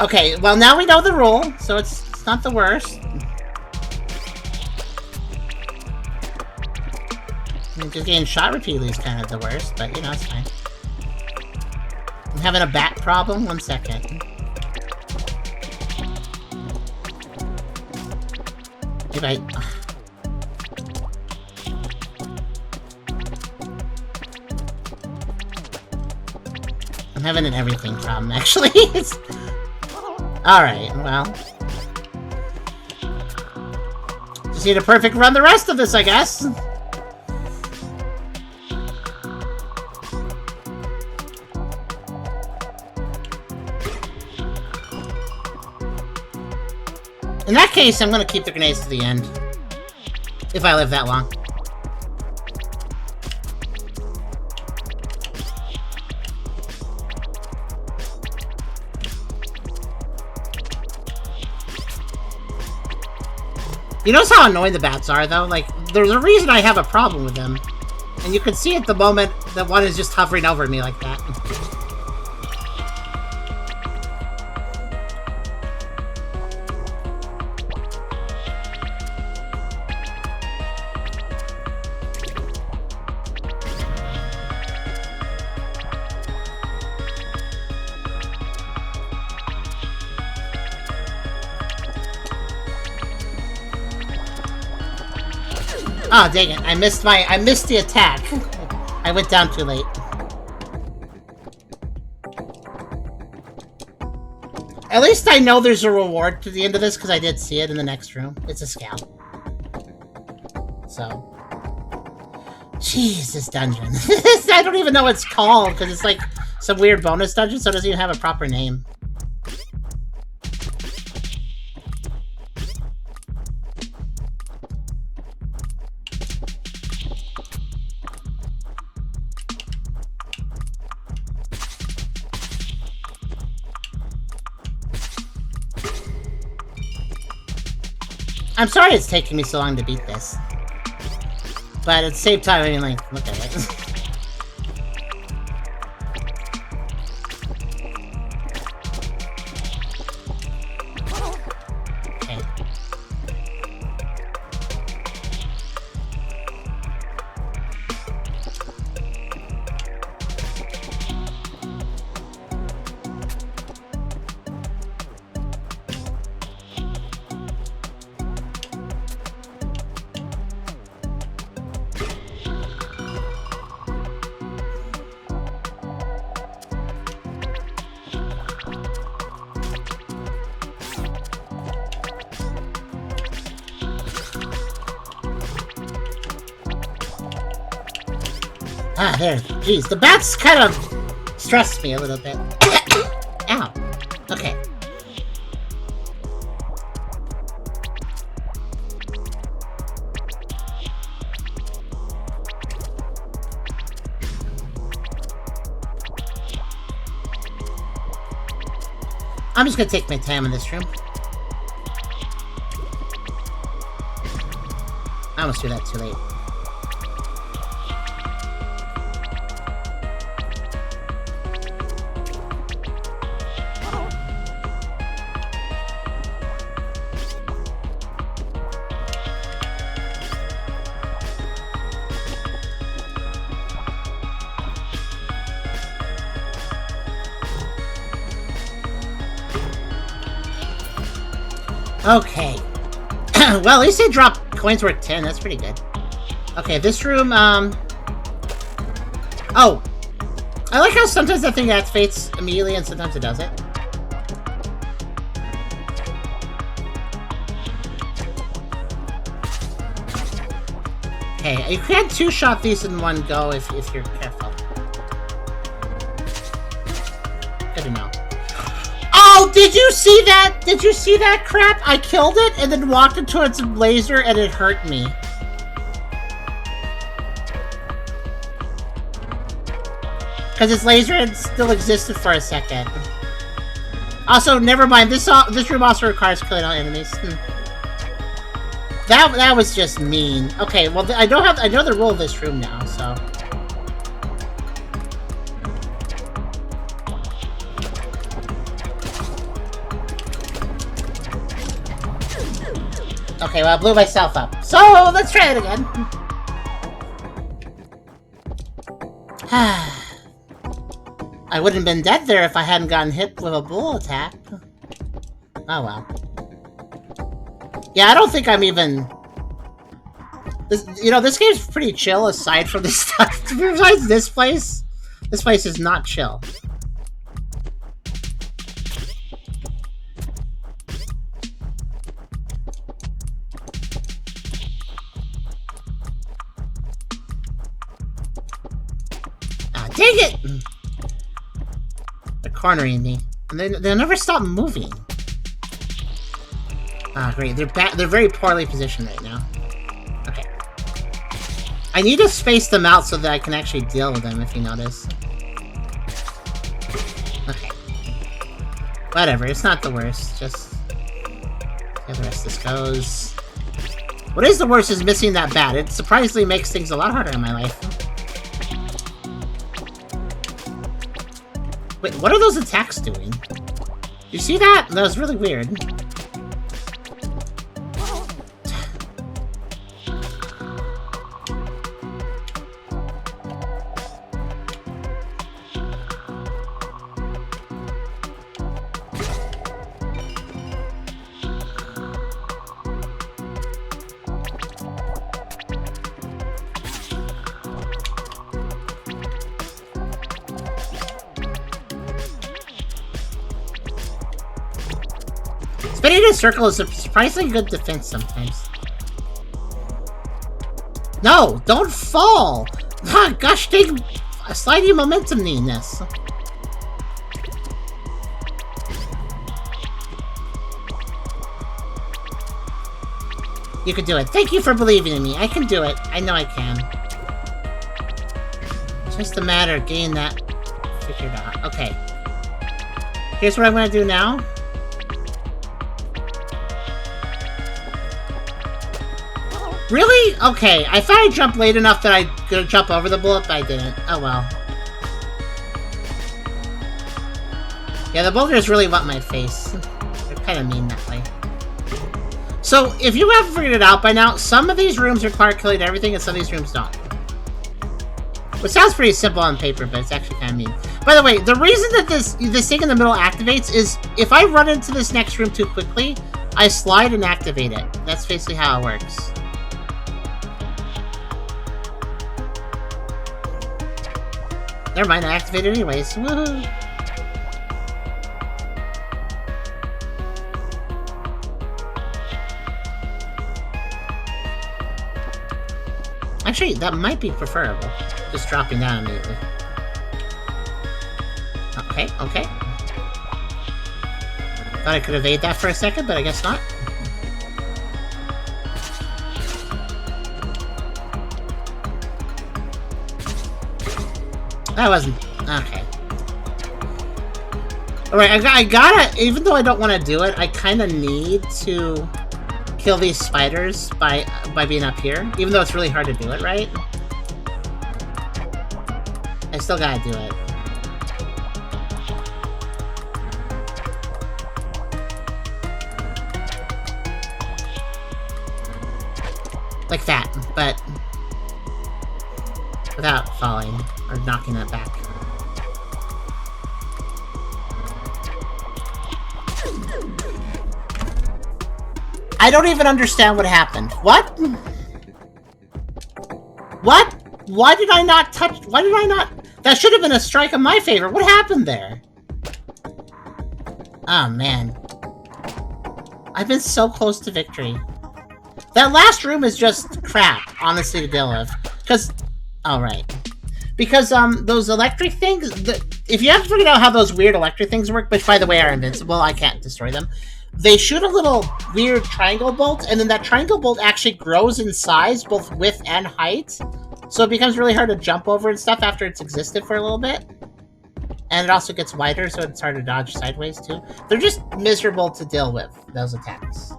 Okay, well now we know the rule, so it's not the worst. I mean, just getting shot repeatedly is kind of the worst, but you know, it's fine. I'm having a bat problem? 1 second. If I... I'm having an everything problem, actually. Alright, well. Just need a perfect run the rest of this, I guess. In that case, I'm gonna keep the grenades to the end. If I live that long. You notice how annoying the bats are, though? Like, there's a reason I have a problem with them. And you can see at the moment that one is just hovering over me like that. Oh, dang it. I missed the attack. I went down too late. At least I know there's a reward to the end of this, because I did see it in the next room. It's a scout. So. Jeez, this dungeon. I don't even know what it's called, because it's like some weird bonus dungeon, so it doesn't even have a proper name. I'm sorry it's taking me so long to beat this. But at the same time, I mean, like, look at it. Okay. Ah, there. Jeez, the bats kind of stressed me a little bit. Ow. Okay. I'm just gonna take my time in this room. I almost threw that too late. Okay. Well, at least they dropped coins worth 10. That's pretty good. Okay, this room, oh! I like how sometimes that thing activates immediately and sometimes it doesn't. Okay, you can two-shot these in one go if you're careful. Good to know. Oh, did you see that? Did you see that crap? I killed it and then walked it towards a laser and it hurt me. Because its laser had still existed for a second. Also, never mind. This room also requires killing all enemies. That was just mean. Okay, well I know the rule of this room now, so. Okay, well I blew myself up. So let's try it again. I wouldn't have been dead there if I hadn't gotten hit with a bull attack. Oh well. Yeah, I don't think I'm even... this game's pretty chill aside from this stuff. Besides this place is not chill. Ah, dang it! They're cornering me. And they'll never stop moving. Ah, great. They're very poorly positioned right now. Okay. I need to space them out so that I can actually deal with them, if you notice. Okay. Whatever, it's not the worst. Just... see how the rest of this goes. What is the worst is missing that bat. It surprisingly makes things a lot harder in my life. Wait, what are those attacks doing? You see that? That was really weird. Spinning in a circle is a surprisingly good defense sometimes. No! Don't fall! Ah, gosh dang sliding momentum needness. You can do it. Thank you for believing in me. I can do it. I know I can. It's just a matter of getting that figured out. Okay. Here's what I'm gonna do now. Really? Okay, I thought I jumped late enough that I could jump over the bullet, but I didn't. Oh well. Yeah, the boulders really want my face. They're kind of mean that way. So, if you haven't figured it out by now, some of these rooms require killing everything and some of these rooms don't. Which sounds pretty simple on paper, but it's actually kind of mean. By the way, the reason that this thing in the middle activates is if I run into this next room too quickly, I slide and activate it. That's basically how it works. Never mind, I activated it anyways. Woohoo! Actually, that might be preferable. Just dropping down immediately. Okay, okay. Thought I could evade that for a second, but I guess not. That wasn't... Okay. Alright, I gotta... Even though I don't want to do it, I kind of need to kill these spiders by being up here. Even though it's really hard to do it, right? I still gotta do it. Like that, but without falling or knocking it back. I don't even understand what happened. What? What? Why did I not touch... Why did I not... That should have been a strike in my favor. What happened there? Oh, man. I've been so close to victory. That last room is just crap, honestly, to deal with. Because... Alright. Because, those electric things... If you haven't figured out how those weird electric things work, which, by the way, are invincible, I can't destroy them. They shoot a little weird triangle bolt, and then that triangle bolt actually grows in size, both width and height. So it becomes really hard to jump over and stuff after it's existed for a little bit. And it also gets wider, so it's hard to dodge sideways, too. They're just miserable to deal with, those attacks.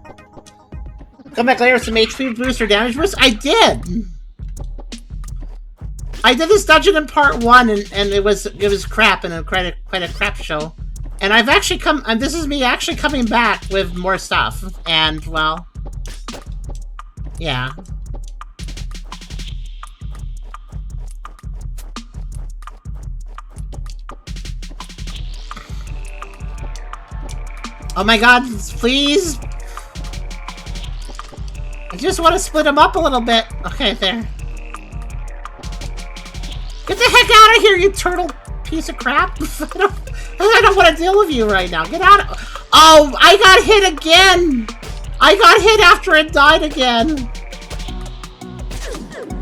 Come back later with some HP boost or damage boost? I did! I did this dungeon in part 1, and it was crap, and quite a crap show. And I've actually come... And this is me actually coming back with more stuff. And, well... Yeah. Oh my god, please! I just want to split them up a little bit. Okay, there. Get the heck out of here, you turtle piece of crap! I don't want to deal with you right now. Get out of... Oh, I got hit again! I got hit after it died again!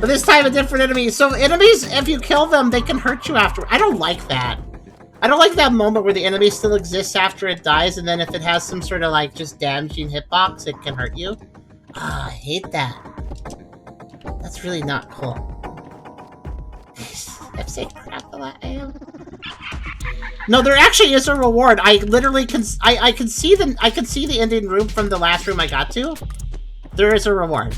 But this time a different enemy. So enemies, if you kill them, they can hurt you after. I don't like that. I don't like that moment where the enemy still exists after it dies, and then if it has some sort of, like, just damaging hitbox, it can hurt you. Ah, I hate that. That's really not cool. I've said crap a lot, I am. No, there actually is a reward. I literally can... I can see the ending room from the last room I got to. There is a reward.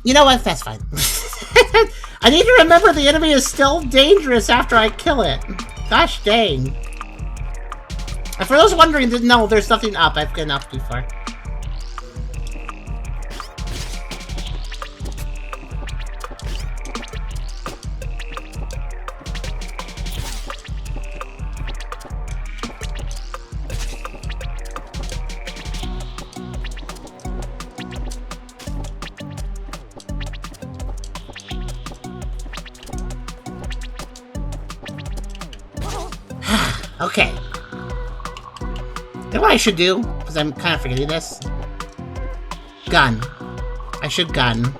You know what? That's fine. I need to remember the enemy is still dangerous after I kill it. Gosh dang. And for those wondering, no, there's nothing up. I've been up before. Okay. You know what I should do? Because I'm kind of forgetting this. Gun. I should gun.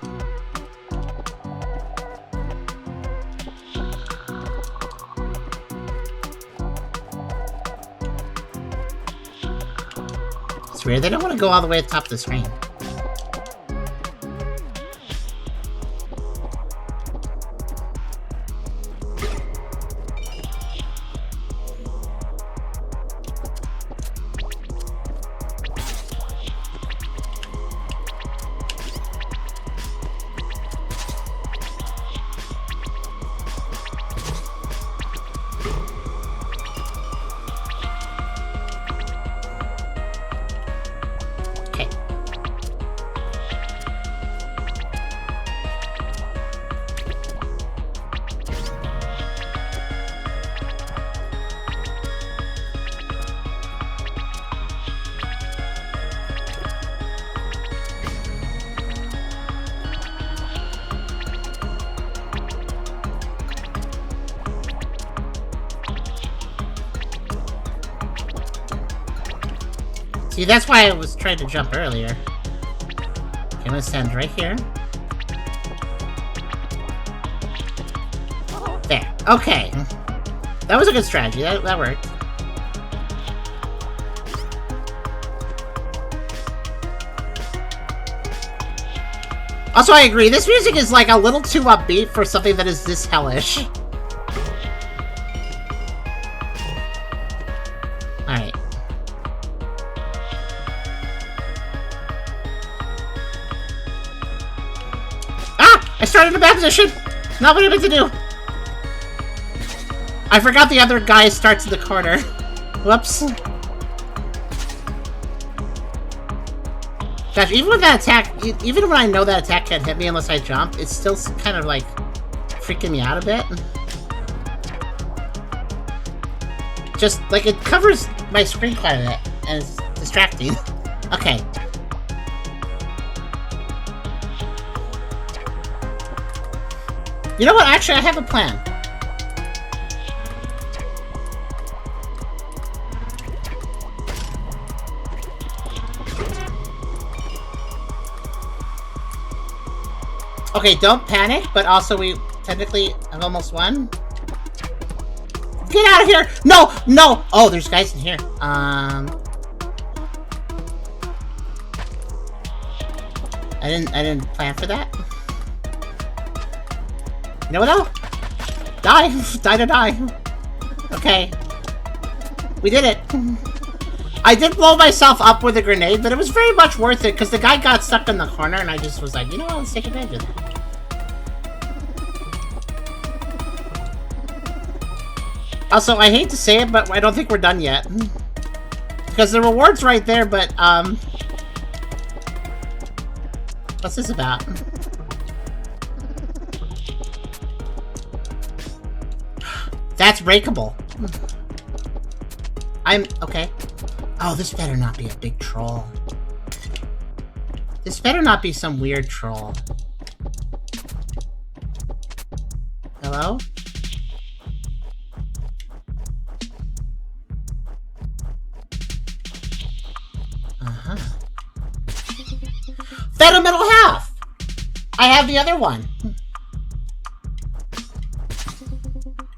It's weird. They don't want to go all the way to the top of the screen. See, that's why I was trying to jump earlier. Okay, I'm gonna stand right here. There. Okay. That was a good strategy. That worked. Also, I agree. This music is like a little too upbeat for something that is this hellish. Alright. Ah! I started in a bad position! Not what I meant to do! I forgot the other guy starts in the corner. Whoops. Gosh, even with that attack, even when I know that attack can't hit me unless I jump, it's still kind of like freaking me out a bit. Just like it covers my screen quite a bit, and it's distracting. Okay. You know what? Actually, I have a plan. Okay, don't panic, but also we technically have almost won. Get out of here! No! No! Oh, there's guys in here. I didn't plan for that. You know what though? Die! Die to die. Okay. We did it. I did blow myself up with a grenade, but it was very much worth it because the guy got stuck in the corner and I just was like, you know what, let's take advantage of that. Also, I hate to say it, but I don't think we're done yet. Because the reward's right there, but, what's this about? That's breakable. Okay. Oh, this better not be a big troll. This better not be some weird troll. Hello? Uh-huh. Fundamental half! I have the other one.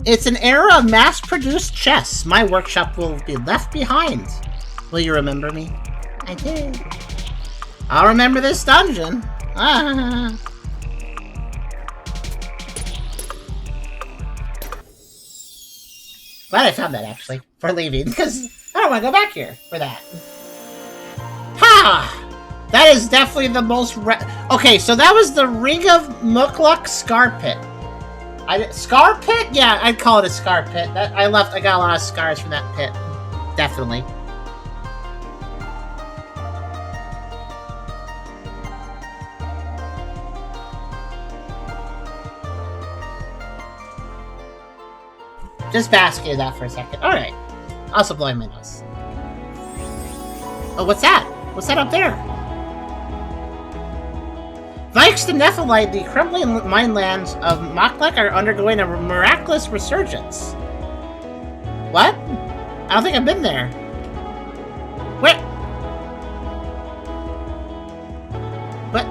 It's an era of mass-produced chess. My workshop will be left behind. Will you remember me? I did. I'll remember this dungeon. Ah. Glad I found that, actually, for leaving, because I don't want to go back here for that. Ha! That is definitely the most okay, so that was the Ring of Mukluk Scar Pit. Scar Pit? Yeah, I'd call it a scar pit. I got a lot of scars from that pit. Definitely. Just basking in that for a second. Alright. Also blowing my nose. Oh, what's that? What's that up there? Thanks to Nephelite, the crumbling minelands of Mukluk are undergoing a miraculous resurgence. What? I don't think I've been there. Wait. What?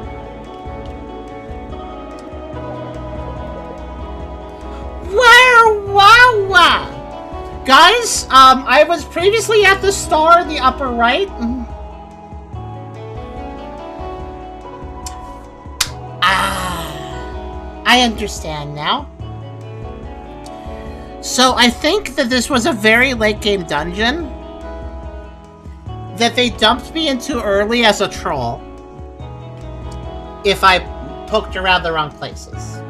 Wow! Guys, I was previously at the store in the upper right. I understand now. So I think that this was a very late game dungeon that they dumped me into early as a troll if I poked around the wrong places.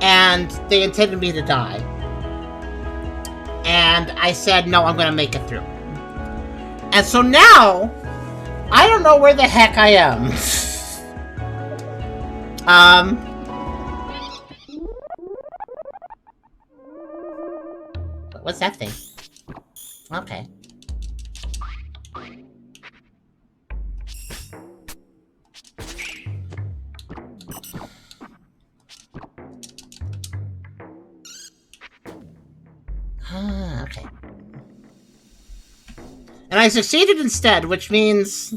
And they intended me to die. And I said, no, I'm going to make it through. And so now, I don't know where the heck I am. What's that thing? Okay. Okay. And I succeeded instead, which means...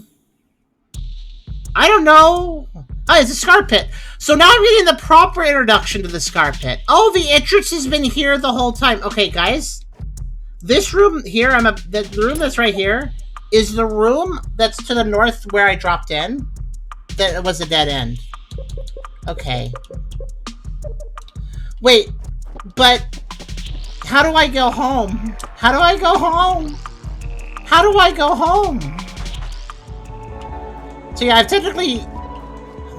I don't know. Oh, it's a scar pit. So now I'm getting the proper introduction to the scar pit. Oh, the entrance has been here the whole time. Okay, guys. This room here, the room that's right here, is the room that's to the north where I dropped in. That was a dead end. Okay. Wait, but how do I go home? How do I go home? How do I go home? So yeah, I've technically...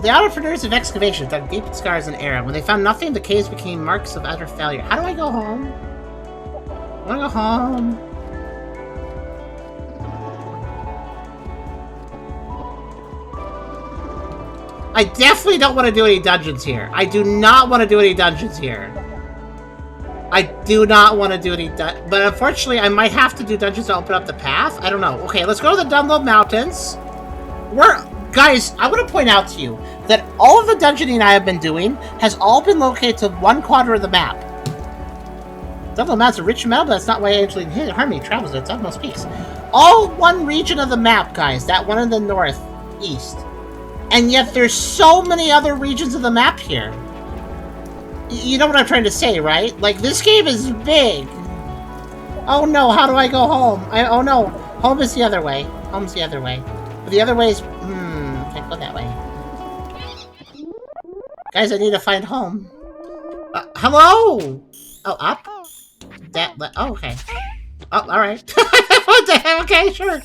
The entrepreneurs of excavation dug deep scars in Era. When they found nothing, the caves became marks of utter failure. How do I go home? I want to go home. I definitely don't want to do any dungeons here. I do not want to do any dungeons here. I do not want to do any but unfortunately, I might have to do dungeons to open up the path. I don't know. Okay, let's go to the Dunlop Mountains. Guys, I want to point out to you that all of the dungeoning I have been doing has all been located to one quarter of the map. Dunlop Mountains are rich in metal, but that's not why Angeline Harmony travels to its utmost peaks. All one region of the map, guys. That one in the northeast. And yet there's so many other regions of the map here. You know what I'm trying to say, right? Like, this game is big. Oh no, how do I go home? Oh no, home is the other way. Home's the other way. But the other way is... can't go that way. Guys, I need to find home. Hello? Oh, up? Oh, okay. Oh, alright. What the hell? Okay, sure.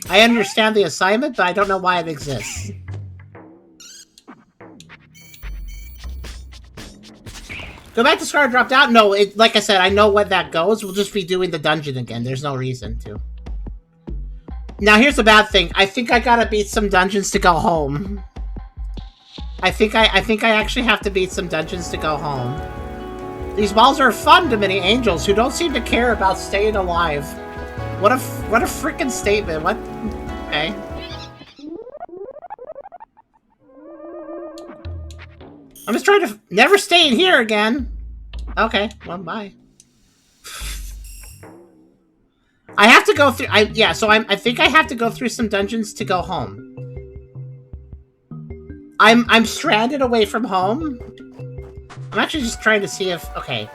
I understand the assignment, but I don't know why it exists. Go back to Scar dropped out? No, like I said, I know what that goes. We'll just be doing the dungeon again. There's no reason to. Now, here's the bad thing. I think I gotta beat some dungeons to go home. I think I actually have to beat some dungeons to go home. These balls are fun to many angels who don't seem to care about staying alive. What a freaking statement. What? Okay. I'm just trying to never stay in here again. Okay, well, bye. I have to go through. I think I have to go through some dungeons to go home. I'm stranded away from home. I'm actually just trying to see if... Okay.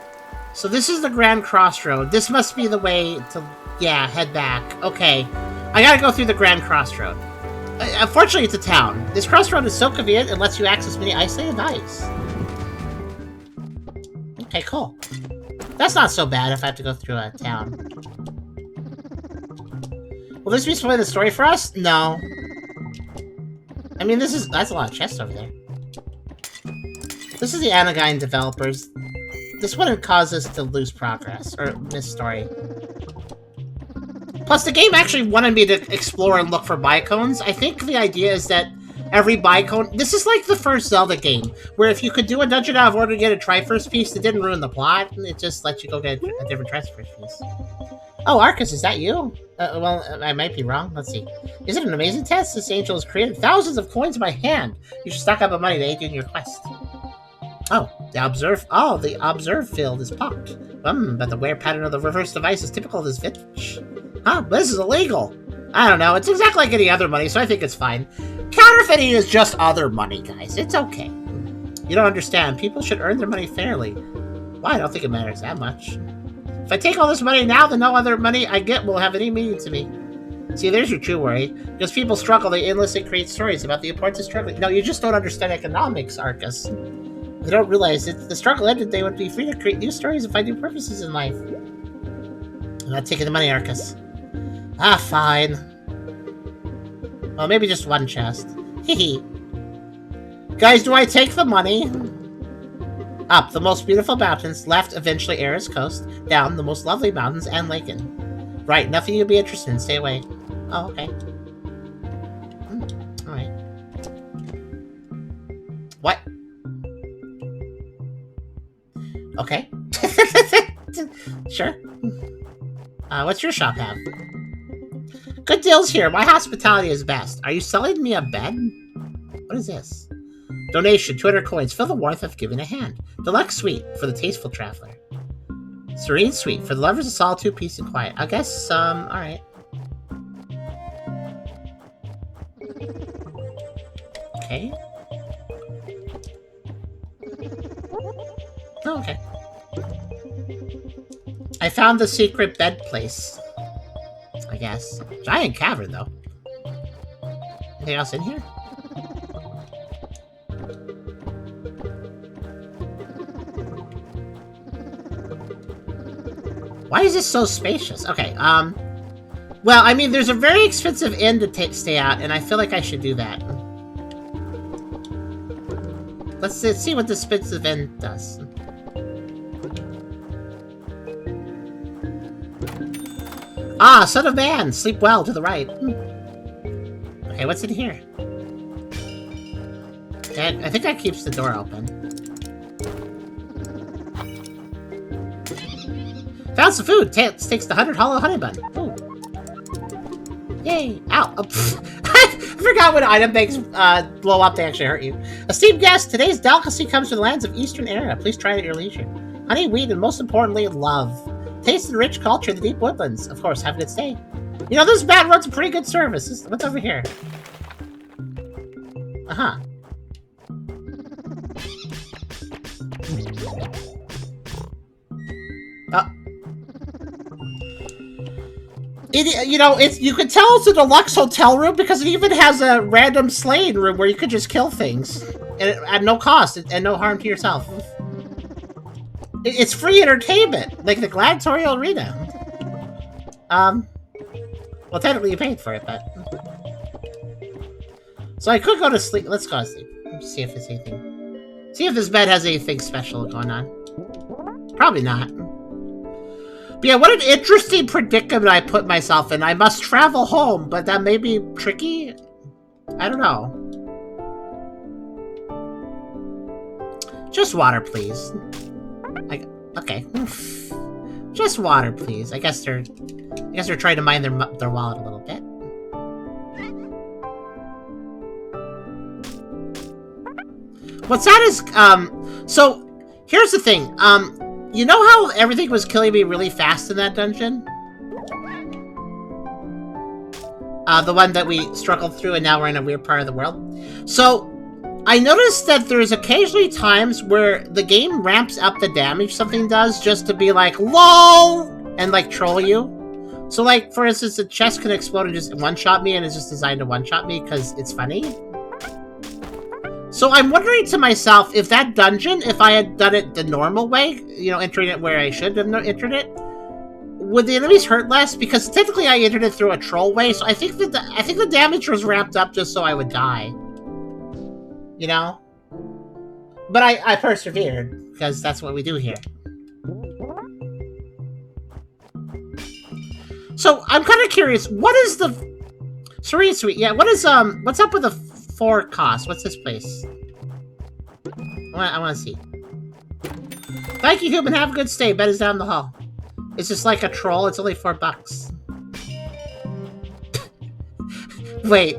So this is the Grand Crossroad. This must be the way to... Yeah, head back. Okay. I gotta go through the Grand Crossroad. Unfortunately, it's a town. This crossroad is so convenient and lets you access many isolated valleys. Okay, cool. That's not so bad if I have to go through a town. Will this be spoiling the story for us? No. I mean, that's a lot of chests over there. This is the Angeline developers. This wouldn't cause us to lose progress, or miss story. Plus, the game actually wanted me to explore and look for bicones. I think the idea is that every bicone... This is like the first Zelda game, where if you could do a dungeon out of order to get a Triforce piece, it didn't ruin the plot, and it just lets you go get a different Triforce piece. Oh, Arcus, is that you? Well, I might be wrong. Let's see. Is it an amazing test? This angel has created thousands of coins by hand. You should stock up on money to aid you in your quest. Oh, the observe field is popped. But the wear pattern of the reverse device is typical of this vintage. Huh? This is illegal. I don't know. It's exactly like any other money, so I think it's fine. Counterfeiting is just other money, guys. It's okay. You don't understand. People should earn their money fairly. Well, I don't think it matters that much. If I take all this money now, then no other money I get will have any meaning to me. See, there's your true worry. Because people struggle, they endlessly create stories about the importance of struggling. No, you just don't understand economics, Arcus. They don't realize that if the struggle ended, they would be free to create new stories and find new purposes in life. I'm not taking the money, Arcus. Ah, fine. Well, maybe just one chest. Hehe. Guys, do I take the money? Up, the most beautiful mountains. Left, eventually Era's coast. Down, the most lovely mountains and Laken. Right, nothing you'll be interested in. Stay away. Oh, okay. Alright. What? Okay. Sure. What's your shop have? Good deals here. My hospitality is best. Are you selling me a bed? What is this? Donation, 200 coins. Feel the warmth of giving a hand. Deluxe suite for the tasteful traveler. Serene Suite. For the lovers of solitude, peace, and quiet. I guess, alright. Okay. Oh, okay. I found the secret bed place. I guess. Giant cavern, though. Anything else in here? Why is this so spacious? Okay, well, I mean, there's a very expensive inn to stay at, and I feel like I should do that. Let's see what this expensive inn does. Ah, son of man! Sleep well, to the right. Okay, what's in here? I think that keeps the door open. Found some food! Takes the 100 hollow honey bun. Ooh. Yay! Ow! Oh, I forgot when item banks blow up, they actually hurt you. Esteemed guest, today's delicacy comes from the lands of Eastern Era. Please try it at your leisure. Honey, wheat, and most importantly, love. Taste the rich culture of the deep woodlands. Of course, have a good stay. You know, this man runs a pretty good service. What's over here? Uh-huh. You know, you can tell it's a deluxe hotel room because it even has a random slaying room where you could just kill things at no cost and no harm to yourself. It's free entertainment, like the gladiatorial arena. Well, technically you paid for it, but... So I could go to sleep. Let's go to sleep. Let's see if there's anything... See if this bed has anything special going on. Probably not. But yeah, what an interesting predicament I put myself in. I must travel home, but that may be tricky? I don't know. Just water, please. Okay. Just water, please. I guess they're trying to mind their wallet a little bit. What's that is so here's the thing. You know how everything was killing me really fast in that dungeon? The one that we struggled through and now we're in a weird part of the world. So I noticed that there's occasionally times where the game ramps up the damage something does just to be like, LOL! And like troll you. So like, for instance, the chest can explode and just one-shot me and it's just designed to one-shot me because it's funny. So I'm wondering to myself, if that dungeon, if I had done it the normal way, you know, entering it where I should have entered it, would the enemies hurt less? Because technically I entered it through a troll way, so I think that the damage was ramped up just so I would die. You know? But I persevered, because that's what we do here. So, I'm kind of curious, what is the... Serene Suite, yeah, what's up with the 4 cost? What's this place? I want to see. Thank you, human, have a good stay. Bed is down the hall. It's just like a troll, it's only $4. Wait.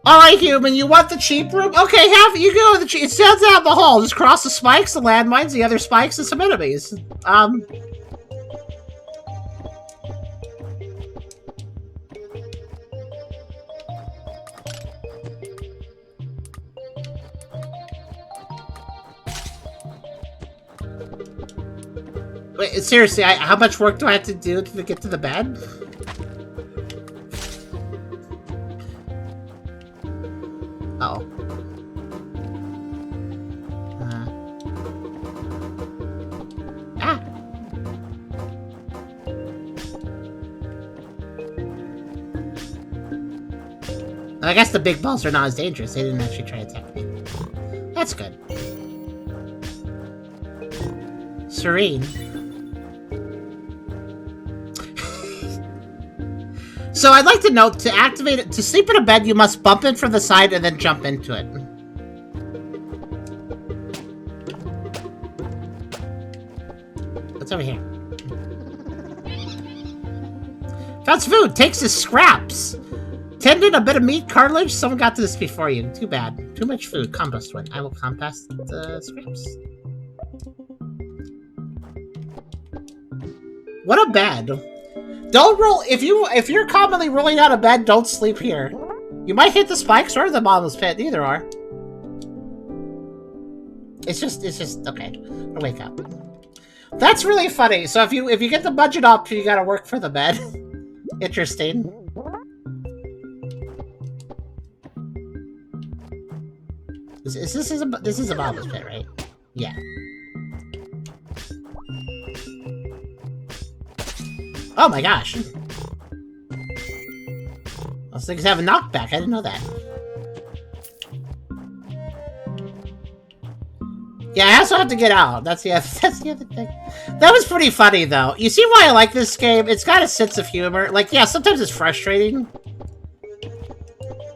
Alright, human, you want the cheap room? Okay, you go to the cheap... It stands out the hall. Just cross the spikes, the landmines, the other spikes, and some enemies. Wait, seriously, how much work do I have to do to get to the bed? Uh-oh. I guess the big balls are not as dangerous. They didn't actually try to attack me. That's good. Serene. So I'd like to note, to activate it, to sleep in a bed, you must bump it from the side and then jump into it. What's over here? Found some food. Takes the scraps. Tendon, a bit of meat, cartilage. Someone got to this before you. Too bad. Too much food. Compost one. I will compost the scraps. What a bed. Don't roll if you're commonly rolling out of bed, don't sleep here. You might hit the spikes or the bottomless pit, either are. It's just okay. I'll wake up. That's really funny. So if you get the budget option, you gotta work for the bed. Interesting. This is a bottomless pit, right? Yeah. Oh my gosh. Those things have a knockback. I didn't know that. Yeah, I also have to get out. That's the other thing. That was pretty funny, though. You see why I like this game? It's got a sense of humor. Like, yeah, sometimes it's frustrating.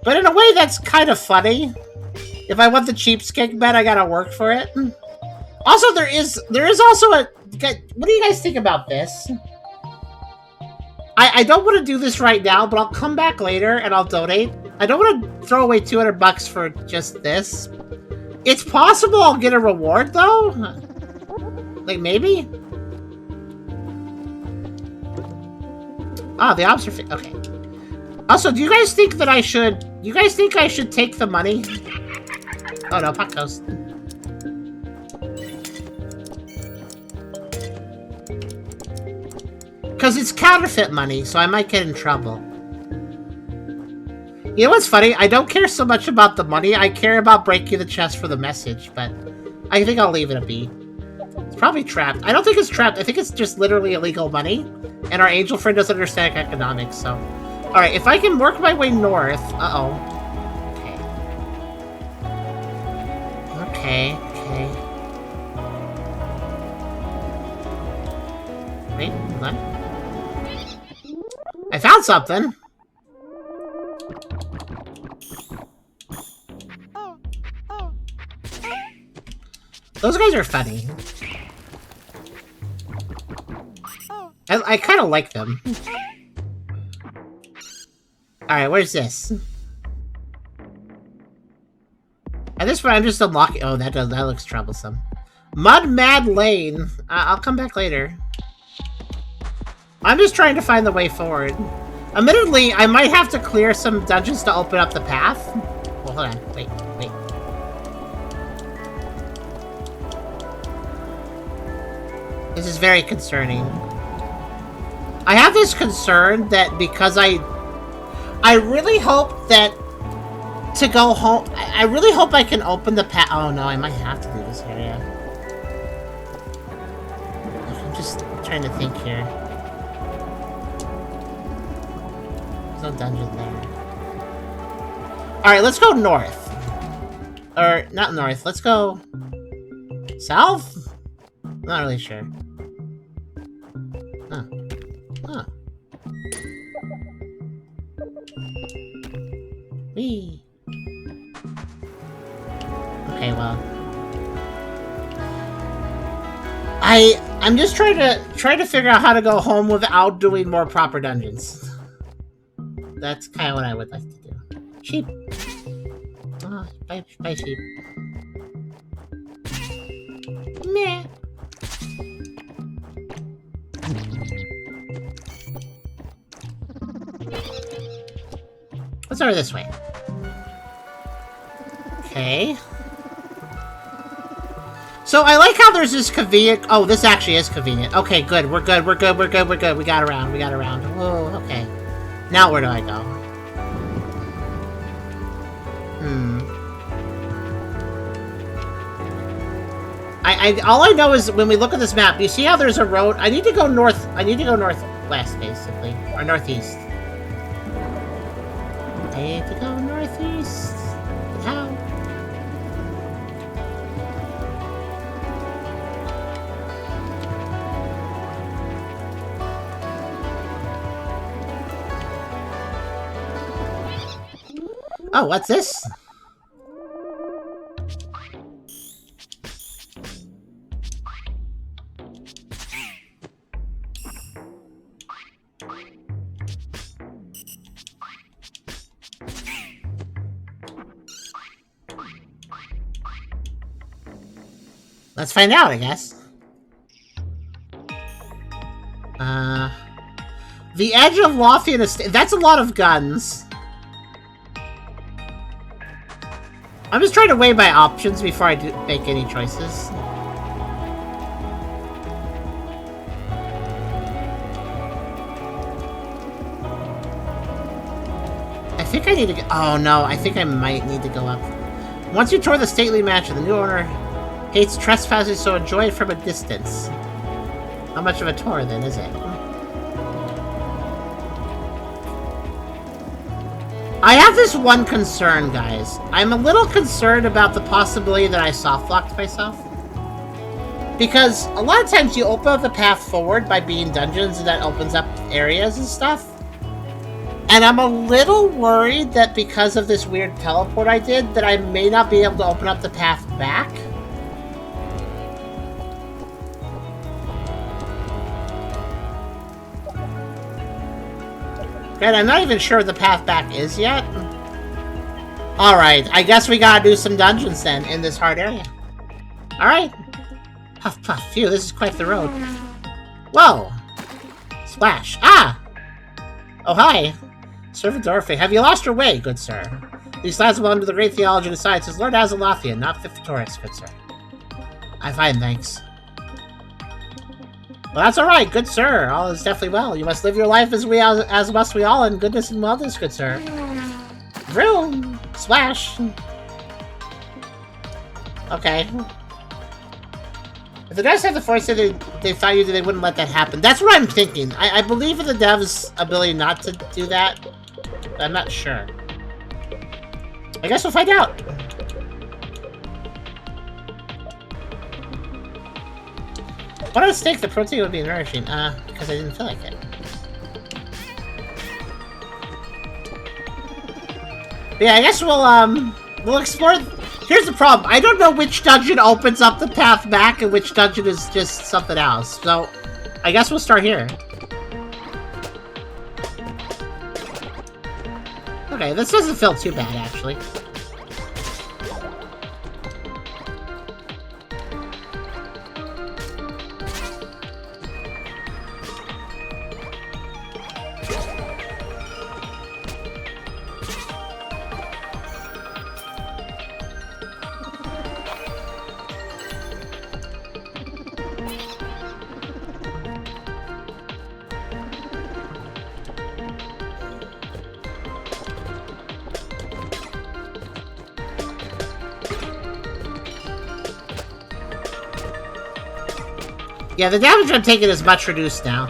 But in a way, that's kind of funny. If I want the cheapskate bed, I gotta work for it. Also, there is also a... What do you guys think about this? I don't want to do this right now, but I'll come back later and I'll donate. I don't want to throw away 200 bucks for just this. It's possible I'll get a reward, though? Like, maybe? Ah, the observation. Okay. Also, do you guys think that I should... You guys think I should take the money? Oh, no, pot toast. Because it's counterfeit money, so I might get in trouble. You know what's funny? I don't care so much about the money. I care about breaking the chest for the message, but I think I'll leave it a be. It's probably trapped. I don't think it's trapped. I think it's just literally illegal money, and our angel friend doesn't understand economics, so... Alright, if I can work my way north... Uh-oh. Okay. Okay. Wait, hold on. I found something! Those guys are funny. I kind of like them. Alright, where's this? At this point, I'm just unlocking... Oh, that looks troublesome. Mud Mad Lane. I'll come back later. I'm just trying to find the way forward. Admittedly, I might have to clear some dungeons to open up the path. Well, hold on. Wait. This is very concerning. I have this concern that because I really hope that to go home... I really hope I can open the path... Oh no, I might have to do this area. I'm just trying to think here. There's no dungeon there. Alright, let's go north. Or, not north. Let's go... South? Not really sure. Huh. Whee. Okay, well. I'm just trying to figure out how to go home without doing more proper dungeons. That's kind of what I would like to do. Sheep. Oh, bye sheep. Meh. Let's over this way. Okay. So I like how there's this convenient... Oh, this actually is convenient. Okay, good. We're good. We got around. Whoa, okay. Now where do I go? All I know is when we look at this map, you see how there's a road? I need to go north. I need to go northwest, basically. Or northeast. I need to go northeast. How? Oh, what's this? Let's find out, I guess. The edge of Lothian Estate. That's a lot of guns. I'm just trying to weigh my options before I make any choices. I think I need to go... Oh, no. I think I might need to go up. Once you tour the stately mansion, the new owner hates trespassers, so enjoy it from a distance. How much of a tour, then, is it? I have this one concern, guys. I'm a little concerned about the possibility that I soft-locked myself. Because a lot of times you open up the path forward by being dungeons, and that opens up areas and stuff. And I'm a little worried that because of this weird teleport I did, that I may not be able to open up the path back. And I'm not even sure what the path back is yet. Alright, I guess we gotta do some dungeons then, in this hard area. Alright. Puff, puff, phew, this is quite the road. Whoa! Splash. Ah! Oh, hi. Servant Dorothy, have you lost your way, good sir? These lads belong to the great theologian of science is Lord Azalothian, not fit for tourists, good sir. I'm fine, thanks. Well, that's alright, good sir. All is definitely well. You must live your life as must we all in goodness and wellness, good sir. Vroom! Splash! Okay. If the guys had the force, they thought you, they wouldn't let that happen. That's what I'm thinking. I believe in the devs' ability not to do that. I'm not sure. I guess we'll find out. What a mistake, the protein would be nourishing. Because I didn't feel like it. But yeah, I guess we'll explore... Here's the problem. I don't know which dungeon opens up the path back and which dungeon is just something else. So, I guess we'll start here. Okay, this doesn't feel too bad, actually. Yeah, the damage I'm taking is much reduced now.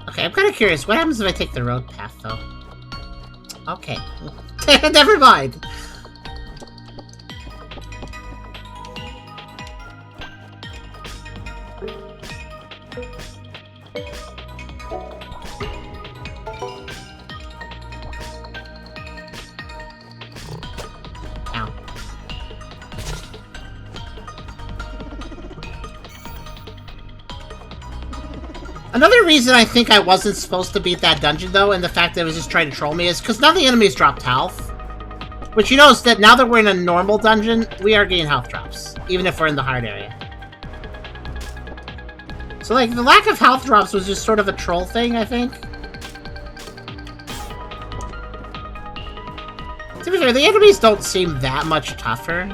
Okay, I'm kind of curious. What happens if I take the road path, though? Okay. Never mind. Another reason I think I wasn't supposed to beat that dungeon, though, and the fact that it was just trying to troll me, is because none of the enemies dropped health. Which you notice that now that we're in a normal dungeon, we are getting health drops, even if we're in the hard area. So, like, the lack of health drops was just sort of a troll thing, I think. To be fair, the enemies don't seem that much tougher.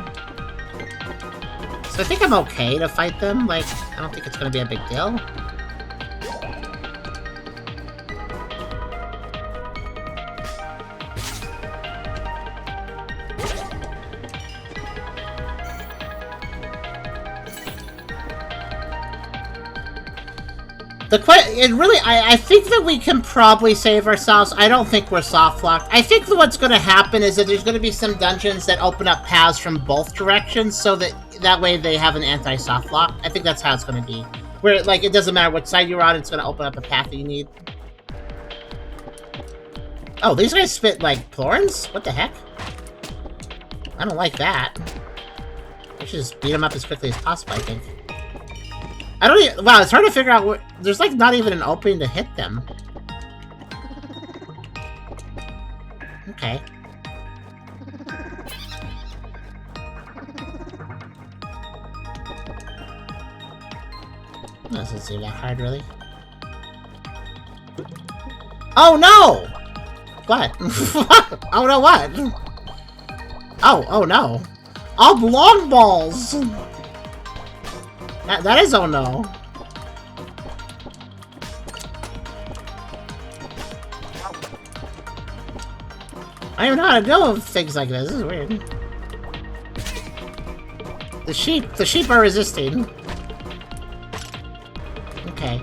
So I think I'm okay to fight them. Like, I don't think it's going to be a big deal. I think that we can probably save ourselves. I don't think we're soft-locked. I think that what's going to happen is that there's going to be some dungeons that open up paths from both directions, so that way they have an anti-soft lock. I think that's how it's going to be. Where, like, it doesn't matter which side you're on, it's going to open up a path that you need. Oh, these guys spit, like, thorns? What the heck? I don't like that. I should just beat them up as quickly as possible, I think. I don't even... Wow, it's hard to figure out where... There's, like, not even an opening to hit them. Okay. That doesn't seem that hard, really. Oh, no! What? Oh, no, what? Oh no. Oblong balls! That is oh no. I don't even know how to deal with things like this. This is weird. The sheep are resisting. Okay.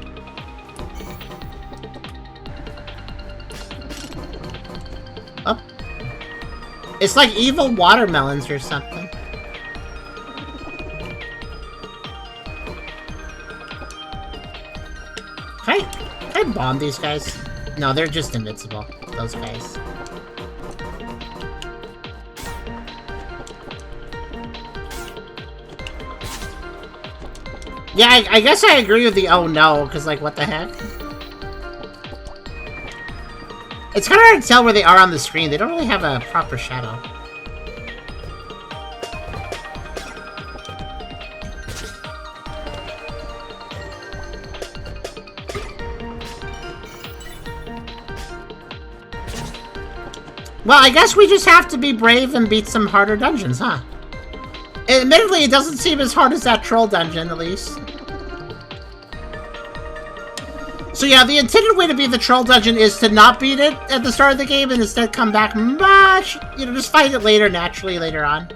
Up. It's like evil watermelons or something. Can I bomb these guys? No, they're just invincible. Those guys. Yeah, I guess I agree with the oh no, because, like, what the heck? It's kind of hard to tell where they are on the screen. They don't really have a proper shadow. Well, I guess we just have to be brave and beat some harder dungeons, huh? Admittedly, it doesn't seem as hard as that troll dungeon, at least. So yeah, the intended way to beat the troll dungeon is to not beat it at the start of the game and instead come back much, you know, just fight it later, naturally, later on.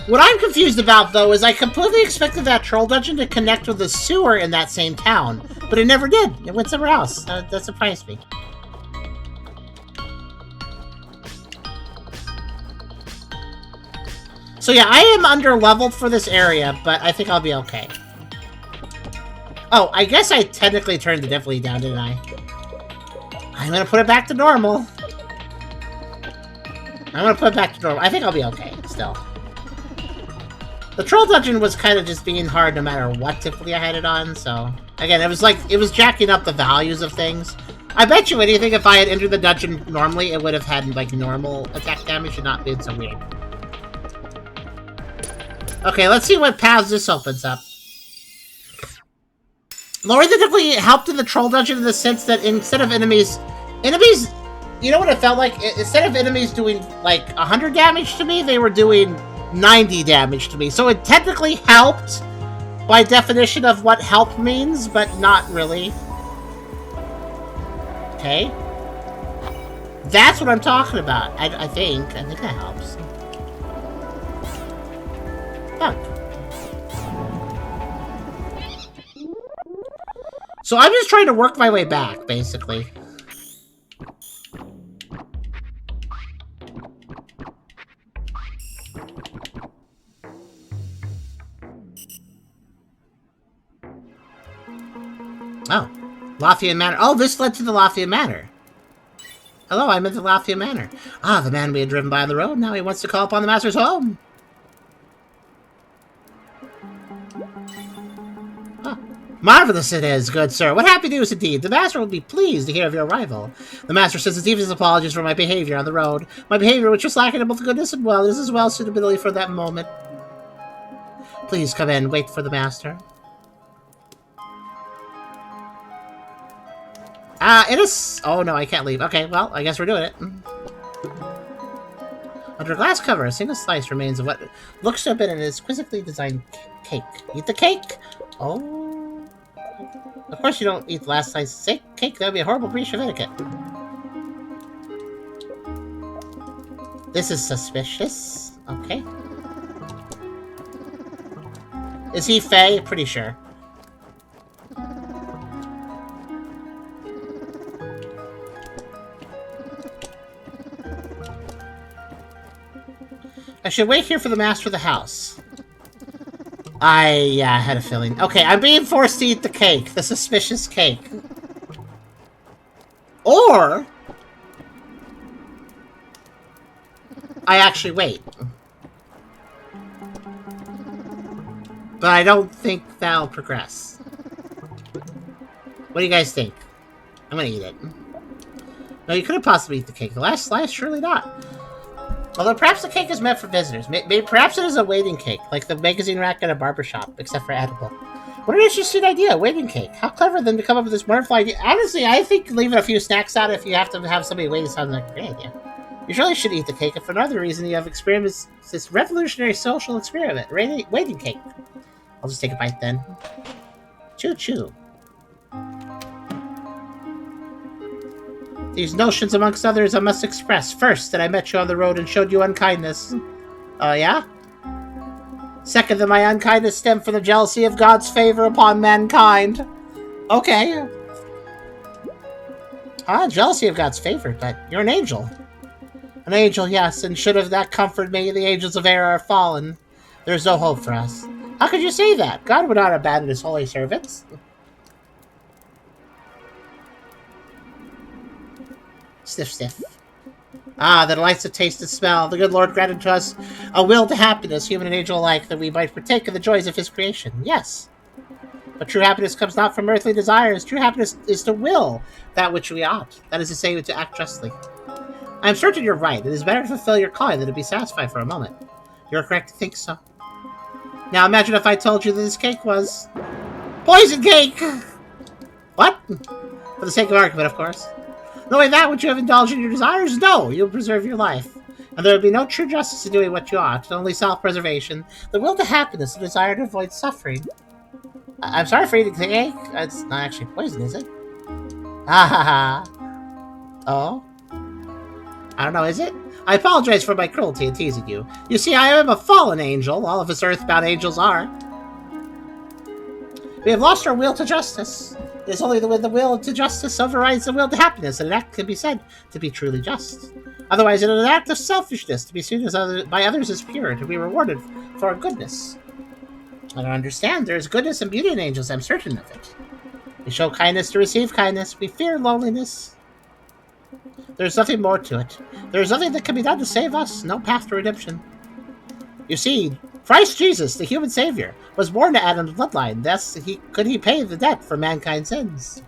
What I'm confused about, though, is I completely expected that troll dungeon to connect with the sewer in that same town, but it never did. It went somewhere else. That surprised me. So yeah, I am under-leveled for this area, but I think I'll be okay. Oh, I guess I technically turned the difficulty down, didn't I? I'm gonna put it back to normal. I think I'll be okay, still. The troll dungeon was kind of just being hard no matter what difficulty I had it on, so... Again, it was jacking up the values of things. I bet you anything, if I had entered the dungeon normally, it would have had, like, normal attack damage and not been so weird. Okay, let's see what paths this opens up. Lowering the difficulty helped in the troll dungeon in the sense that instead of enemies, you know what it felt like? Instead of enemies doing like 100 damage to me, they were doing 90 damage to me. So it technically helped by definition of what help means, but not really. Okay. That's what I'm talking about. I think that helps. Fuck. So I'm just trying to work my way back, basically. Oh. Lothian Manor. Oh, this led to the Lothian Manor. Hello, I'm at the Lothian Manor. Ah, the man we had driven by on the road. Now he wants to call upon the master's home. Marvelous it is, good sir. What happy news indeed. The master will be pleased to hear of your arrival. The master sends his deepest apologies for my behavior on the road. My behavior which was lacking in both goodness and wellness as well as suitability for that moment. Please come in. Wait for the master. It is... Oh, no, I can't leave. Okay, well, I guess we're doing it. Under a glass cover, a single slice remains of what looks to have been an exquisitely designed cake. Eat the cake? Oh... Of course you don't eat the last slice of cake. That would be a horrible breach of etiquette. This is suspicious. Okay. Is he Faye? Pretty sure. I should wait here for the master of the house. I had a feeling. Okay, I'm being forced to eat the cake. The suspicious cake. Or... I actually wait. but I don't think that'll progress. What do you guys think? I'm gonna eat it. No, you couldn't possibly eat the cake. The last slice? Surely not. Although perhaps the cake is meant for visitors. Maybe perhaps it is a waiting cake, like the magazine rack at a barbershop, except for edible. What an interesting idea, waiting cake. How clever of them to come up with this wonderful idea. Honestly, I think leaving a few snacks out if you have to have somebody waiting sounds like a great idea. You surely should eat the cake, if for another reason you have experienced this revolutionary social experiment, waiting cake. I'll just take a bite then. Choo-choo. These notions, amongst others, I must express. First, that I met you on the road and showed you unkindness. Oh, yeah? Second, that my unkindness stemmed from the jealousy of God's favor upon mankind. Okay. Jealousy of God's favor, but you're an angel. An angel, yes, and should have that comfort me, the angels of error are fallen. There is no hope for us. How could you say that? God would not abandon his holy servants. Sniff, sniff. The delights of taste and smell. The good Lord granted to us a will to happiness, human and angel alike, that we might partake of the joys of his creation. Yes. But true happiness comes not from earthly desires. True happiness is to will that which we ought. That is to say, to act justly. I am certain you're right. It is better to fulfill your calling than to be satisfied for a moment. You're correct to think so. Now imagine if I told you that this cake was... poison cake! What? For the sake of argument, of course. Knowing that, would you have indulged in your desires? No, you'll preserve your life. And there would be no true justice in doing what you ought, only self-preservation, the will to happiness, the desire to avoid suffering. I'm sorry for eating the cake. It's not actually poison, is it? Ha ha ha. Oh? I don't know, is it? I apologize for my cruelty in teasing you. You see, I am a fallen angel. All of us earthbound angels are. We have lost our will to justice. It is only when the will to justice overrides the will to happiness that an act can be said to be truly just. Otherwise, it is an act of selfishness to be seen by others as pure, to be rewarded for our goodness. I don't understand. There is goodness and beauty in angels, I'm certain of it. We show kindness to receive kindness. We fear loneliness. There is nothing more to it. There is nothing that can be done to save us. No path to redemption. You see, Christ Jesus, the human Savior, was born to Adam's bloodline. Thus, could he pay the debt for mankind's sins?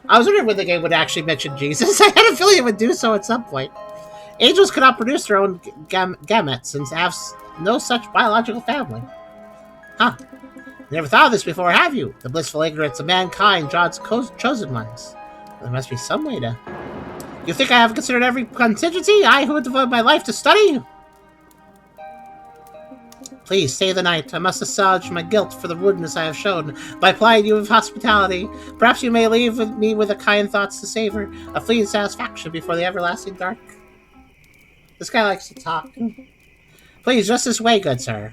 I was wondering when the game would actually mention Jesus. I had a feeling it would do so at some point. Angels cannot produce their own gametes and have no such biological family. Huh. Never thought of this before, have you? The blissful ignorance of mankind, God's chosen ones. There must be some way to... You think I have considered every contingency? I who would devote my life to study? Please, stay the night. I must assuage my guilt for the rudeness I have shown by plying you with hospitality. Perhaps you may leave me with a kind thoughts to savor, a fleeting satisfaction before the everlasting dark. This guy likes to talk. Please, just this way, good sir.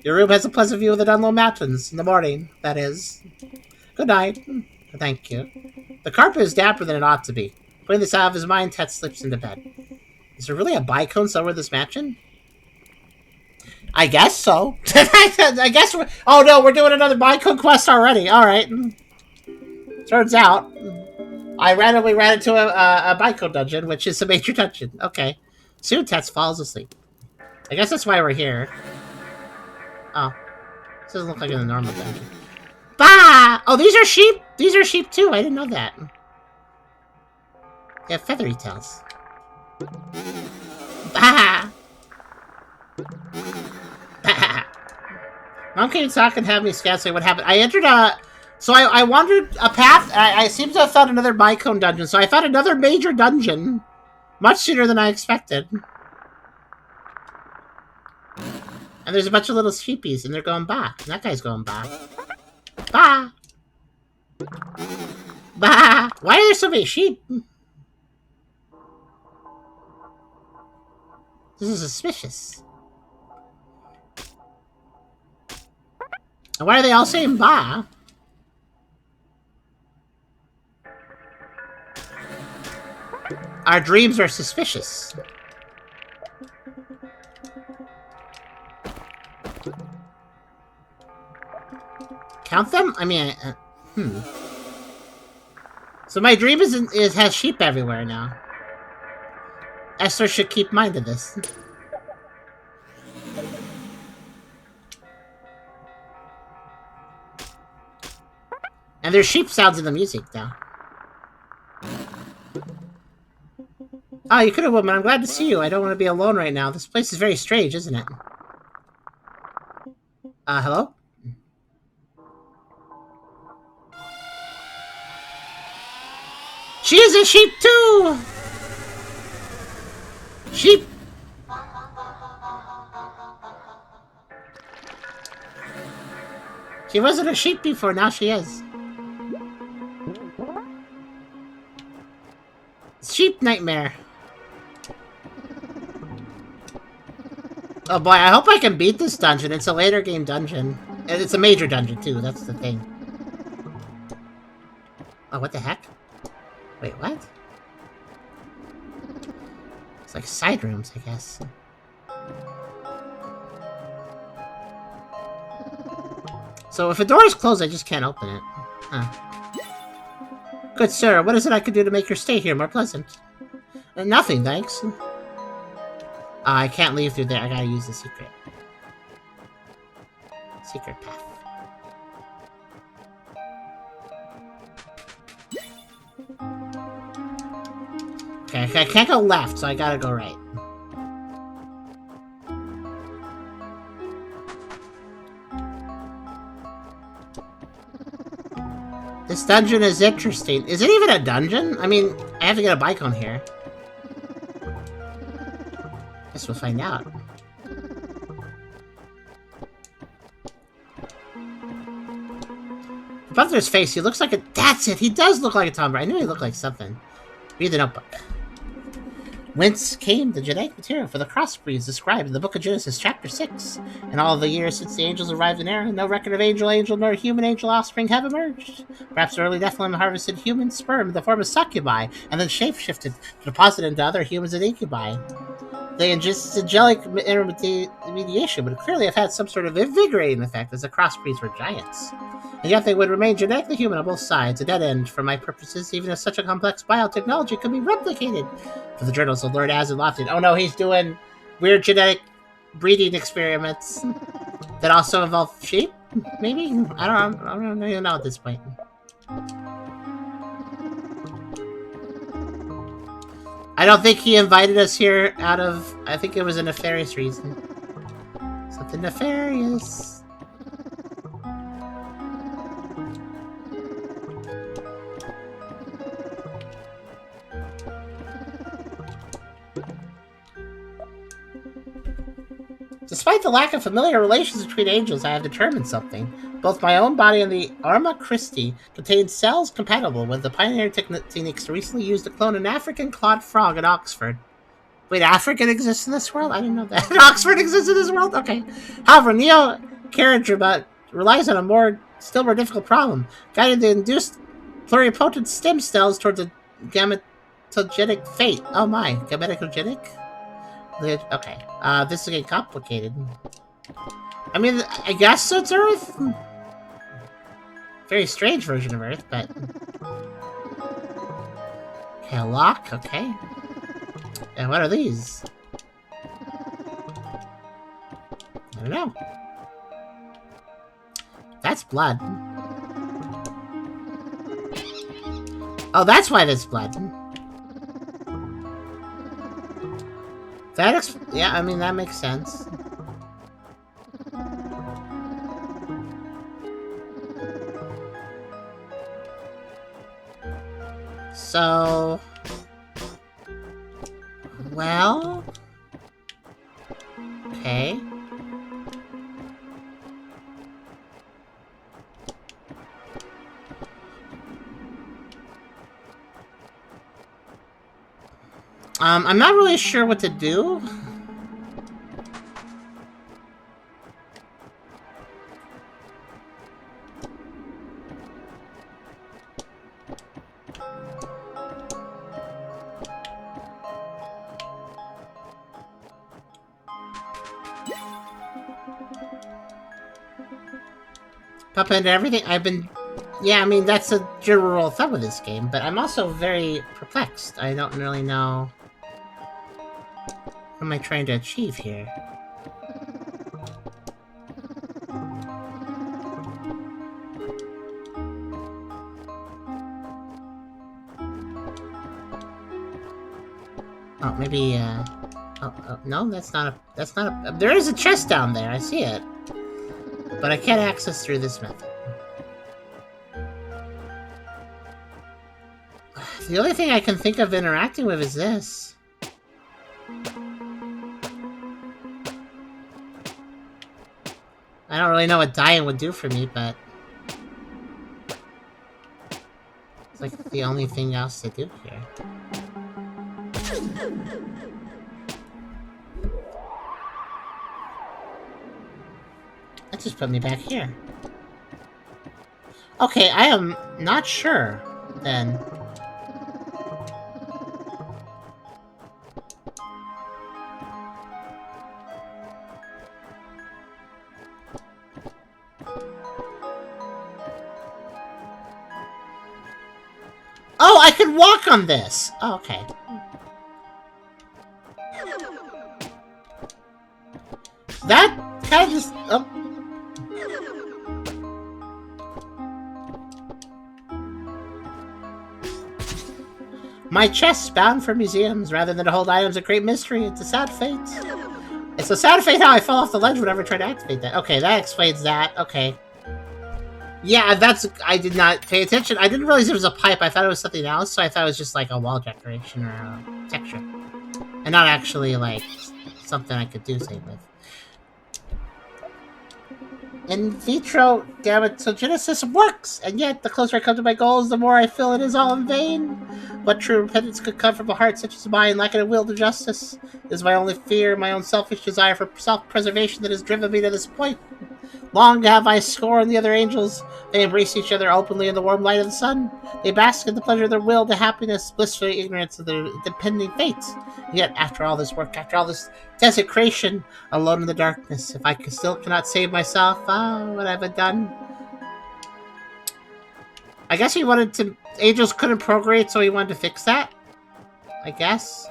Your room has a pleasant view of the Dunlow Mountains in the morning, that is. Good night. Thank you. The carpet is damper than it ought to be. Putting this out of his mind, Tet slips into bed. Is there really a bicone somewhere in this mansion? I guess so. I guess we're... Oh no, we're doing another bicone quest already. Alright. Turns out, I randomly ran into a bicone dungeon, which is a major dungeon. Okay. Soon Tet falls asleep. I guess that's why we're here. Oh. This doesn't look like in a normal dungeon. Bah! Oh, these are sheep? These are sheep too. I didn't know that. They have feathery tails. Bah! Bah! Mom came talk and have me scout say what happened. I entered a... So I wandered a path. I seem to have found another Mycone dungeon. So I found another major dungeon. Much sooner than I expected. And there's a bunch of little sheepies, and they're going back. And that guy's going back. Bah! Bah! Why are there so many sheep? This is suspicious. And why are they all saying bah? Our dreams are suspicious. Count them? I mean, So my dream has sheep everywhere now. Esther should keep mind of this. And there's sheep sounds in the music, though. Oh, you could have, woman. I'm glad to see you. I don't want to be alone right now. This place is very strange, isn't it? Hello? She is a sheep, too! Sheep! She wasn't a sheep before, now she is. Sheep nightmare. Oh boy, I hope I can beat this dungeon. It's a later game dungeon. It's a major dungeon, too. That's the thing. Oh, what the heck? Wait, what? It's like side rooms, I guess. So if a door is closed, I just can't open it. Huh. Good sir, what is it I could do to make your stay here more pleasant? Nothing, thanks. I can't leave through there. I gotta use the secret. Secret path. Okay, I can't go left, so I gotta go right. This dungeon is interesting. Is it even a dungeon? I mean, I have to get a bike on here. Guess we'll find out. Above his face, he looks like a... That's it! He does look like a Tom Brady. I knew he looked like something. Read the notebook. Whence came the genetic material for the crossbreeds described in the Book of Genesis, chapter 6? In all the years since the angels arrived in Era, no record of angel, nor human angel offspring have emerged. Perhaps early Nephilim harvested human sperm in the form of succubi, and then shape-shifted to deposit into other humans and incubi. The angelic intermediation would clearly have had some sort of invigorating effect, as the crossbreeds were giants. And yet they would remain genetically human on both sides, a dead end for my purposes, even if such a complex biotechnology could be replicated. For the journals of Lord Azeroth. Oh no, he's doing weird genetic breeding experiments that also involve sheep? Maybe? I don't even know at this point. I don't think he invited us here out of... I think it was a nefarious reason. Something nefarious. Despite the lack of familiar relations between angels, I have determined something. Both my own body and the Arma Christi contain cells compatible with the pioneering techniques recently used to clone an African clawed frog at Oxford. Wait, African exists in this world? I didn't know that. Oxford exists in this world? Okay. However, neo-Karadrabat relies on a still more difficult problem, guiding the induced pluripotent stem cells towards a gametogenic fate. Oh my, gametogenic? Okay, this is getting complicated. I mean, I guess it's Earth? Very strange version of Earth, but... Okay, a lock, okay. And what are these? I don't know. That's blood. Oh, that's why there's blood. Yeah, I mean, that makes sense. So... Well... Okay. I'm not really sure what to do. Pop into everything. Yeah, I mean, that's a general rule of thumb with this game, but I'm also very perplexed. I don't really know... What am I trying to achieve here? Maybe, no, that's not a... There is a chest down there, I see it. But I can't access through this method. The only thing I can think of interacting with is this. I don't really know what dying would do for me, but... it's like the only thing else to do here. That just put me back here. Okay, I am not sure, then. Oh, I could walk on this! Oh, okay. That kind of just... oh. My chest bound for museums rather than to hold items of great mystery. It's a sad fate. It's a sad fate how I fell off the ledge whenever I tried to activate that. Okay, that explains that. Okay. Yeah, that's... I did not pay attention. I didn't realize it was a pipe. I thought it was something else, so I thought it was just like a wall decoration or a texture. And not actually, like, something I could do something with. In vitro, damn it, so Genesis works! And yet, the closer I come to my goals, the more I feel it is all in vain. What true repentance could come from a heart such as mine, lacking a will to justice? It is my only fear, my own selfish desire for self-preservation that has driven me to this point. Long have I scorned the other angels. They embrace each other openly in the warm light of the sun. They bask in the pleasure of their will to happiness, blissfully ignorant of their impending fate. Yet, after all this work, after all this desecration, alone in the darkness, if I still cannot save myself, what have I done? I guess he wanted to... angels couldn't procreate, so he wanted to fix that? I guess.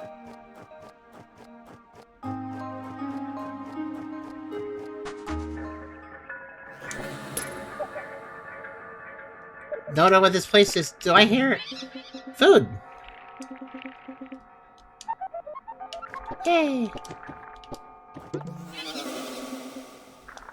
Don't know what this place is. Do I hear it? Food! Yay!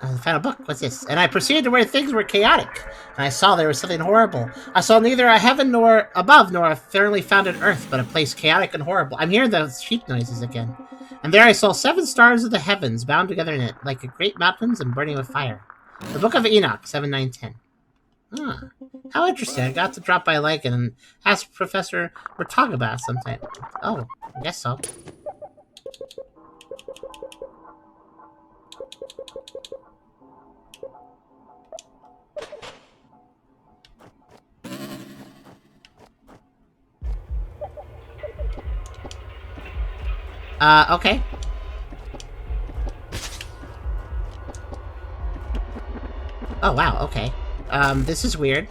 The final book. What's this? And I proceeded to where things were chaotic, and I saw there was something horrible. I saw neither a heaven nor above, nor a firmly founded earth, but a place chaotic and horrible. I'm hearing those sheep noises again. And there I saw 7 stars of the heavens bound together in it, like a great mountains and burning with fire. The Book of Enoch, 7, 9, 10. Huh. How interesting. I got to drop by Lycan and ask Professor Bertagabat sometime. Oh, I guess so. Okay. Oh, wow, okay. This is weird.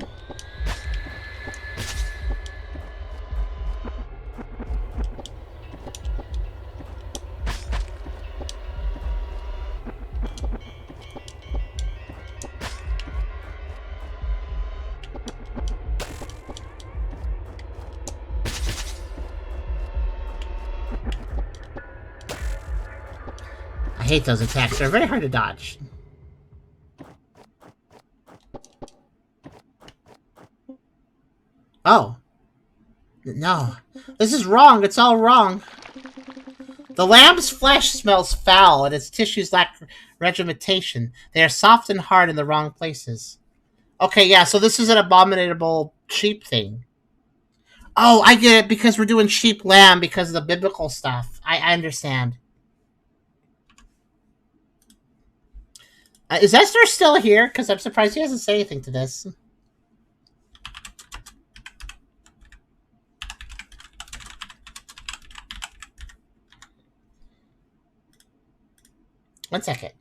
I hate those attacks. They're very hard to dodge. Oh. No. This is wrong. It's all wrong. The lamb's flesh smells foul, and its tissues lack regimentation. They are soft and hard in the wrong places. Okay, yeah, so this is an abominable sheep thing. Oh, I get it, because we're doing sheep-lamb because of the biblical stuff. I understand. Is Esther still here? Because I'm surprised he hasn't said anything to this. One second.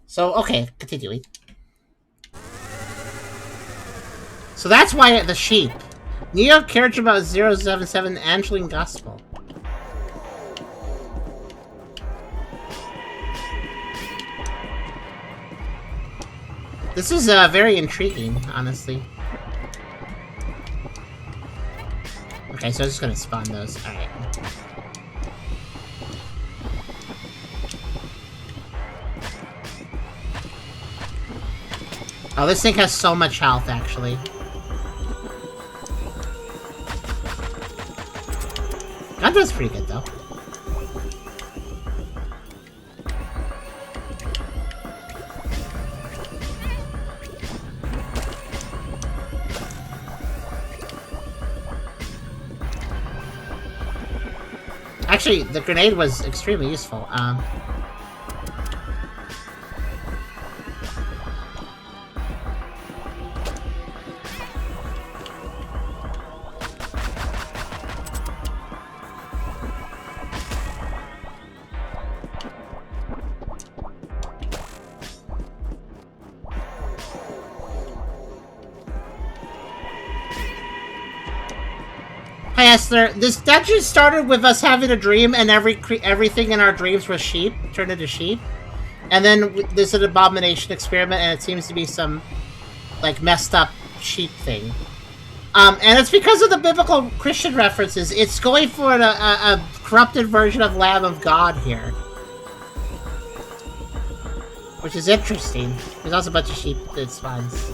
So, okay, continuing. So that's why the sheep. Neo cared about 077 Angeline Gospel. This is very intriguing, honestly. Okay, so I'm just gonna spawn those. Alright. Oh, this thing has so much health, actually. That does pretty good, though. Actually, the grenade was extremely useful. Hi Esther, this dungeon started with us having a dream and everything in our dreams was sheep, turned into sheep. And then there's an abomination experiment and it seems to be some, like, messed up sheep thing. And it's because of the biblical Christian references. It's going for a corrupted version of Lamb of God here. Which is interesting. There's also a bunch of sheep that spawns.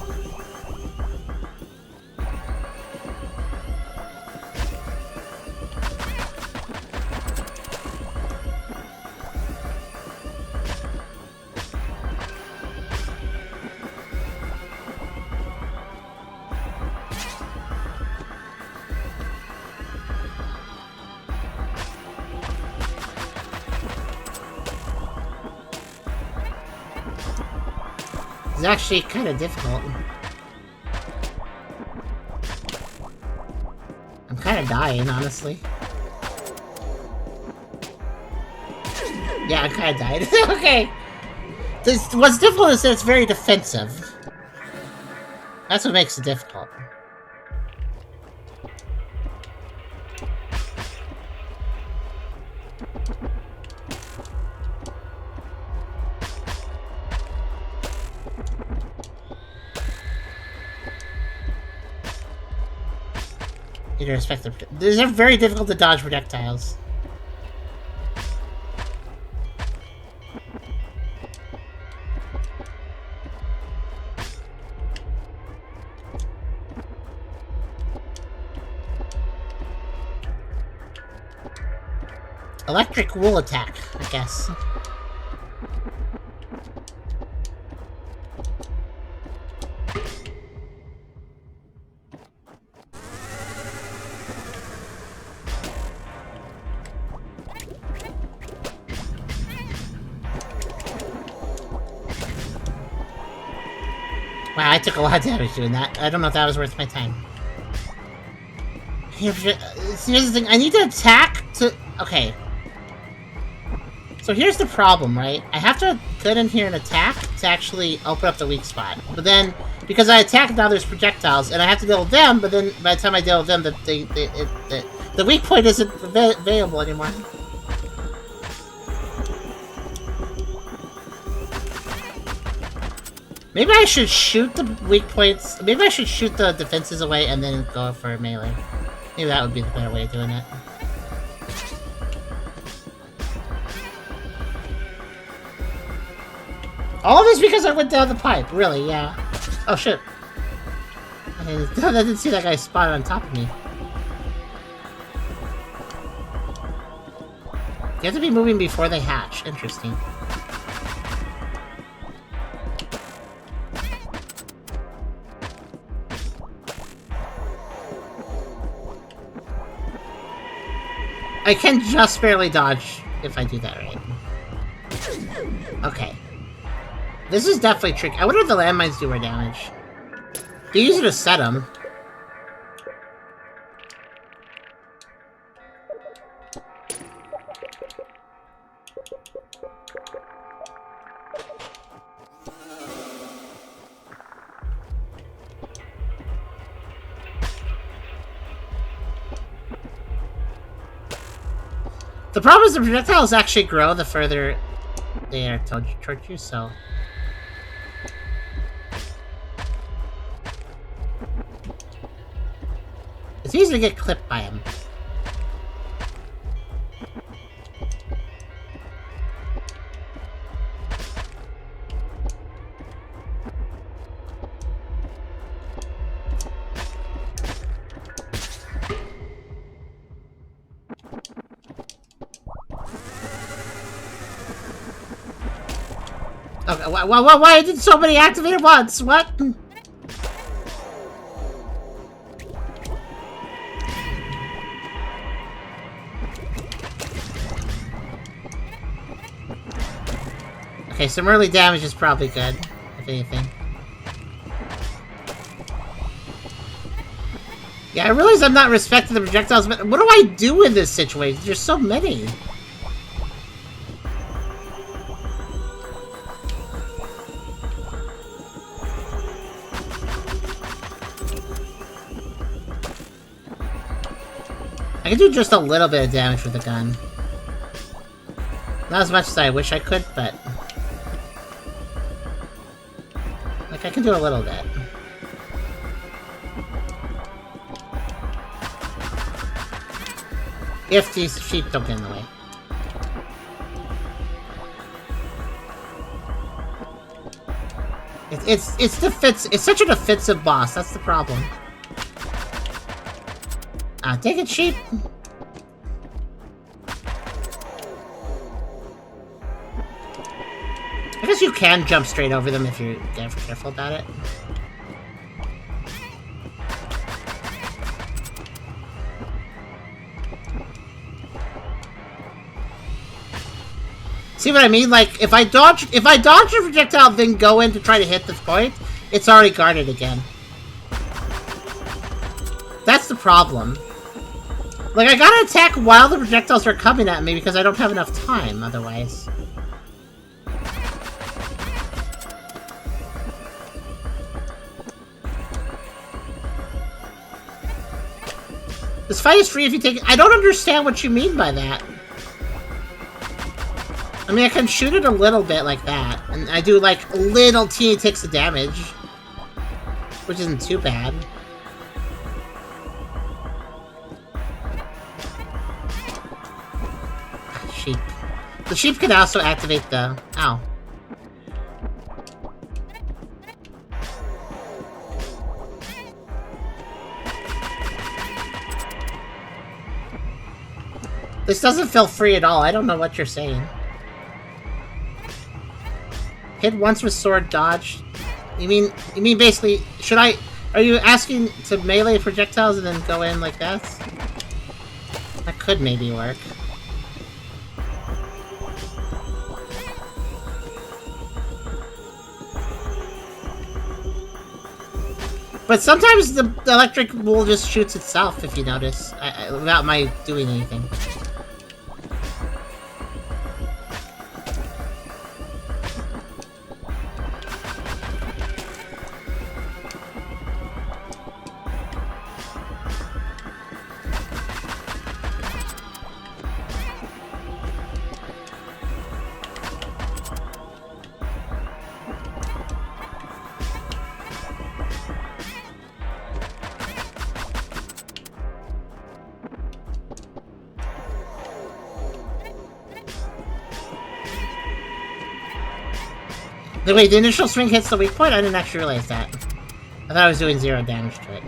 It's actually kind of difficult. I'm kind of dying, honestly. Yeah, I kind of died. Okay. What's difficult is that it's very defensive. That's what makes it difficult. You need to respect them. These are very difficult to dodge projectiles. Electric wool attack, I guess. Wow, I took a lot of damage doing that. I don't know if that was worth my time. Here's the thing, I need to attack to... Okay. So here's the problem, right? I have to get in here and attack to actually open up the weak spot. But then, because I attack, now there's projectiles, and I have to deal with them, but then by the time I deal with them, the weak point isn't available anymore. Maybe I should shoot the weak points. Maybe I should shoot the defenses away and then go for melee. Maybe that would be the better way of doing it. All of this because I went down the pipe. Really, yeah. Oh, shit. I didn't see that guy spot on top of me. You have to be moving before they hatch. Interesting. I can just barely dodge if I do that right. Okay. This is definitely tricky. I wonder if the landmines do more damage. They use it to set them. The problem is the projectiles actually grow the further they are towards you, so... It's easy to get clipped by him. Okay, why did so many activate at once? What? Okay, some early damage is probably good, if anything. Yeah, I realize I'm not respecting the projectiles, but what do I do in this situation? There's so many. I can do just a little bit of damage with the gun. Not as much as I wish I could, but... like, I can do a little bit. If these sheep don't get in the way. It's such a defensive boss, that's the problem. Take it, sheep! I guess you can jump straight over them if you're careful about it. See what I mean? Like, if I dodge a projectile, then go in to try to hit this point, it's already guarded again. That's the problem. Like, I gotta attack while the projectiles are coming at me because I don't have enough time otherwise. This fight is free if you take it. I don't understand what you mean by that. I mean, I can shoot it a little bit like that, and I do like little teeny ticks of damage, which isn't too bad. Sheep. The sheep can also activate the... ow. This doesn't feel free at all. I don't know what you're saying. Hit once with sword, dodge. You mean basically, are you asking to melee projectiles and then go in like that? That could maybe work. But sometimes the electric wool just shoots itself, if you notice, without my doing anything. Wait, the initial swing hits the weak point? I didn't actually realize that. I thought I was doing 0 damage to it.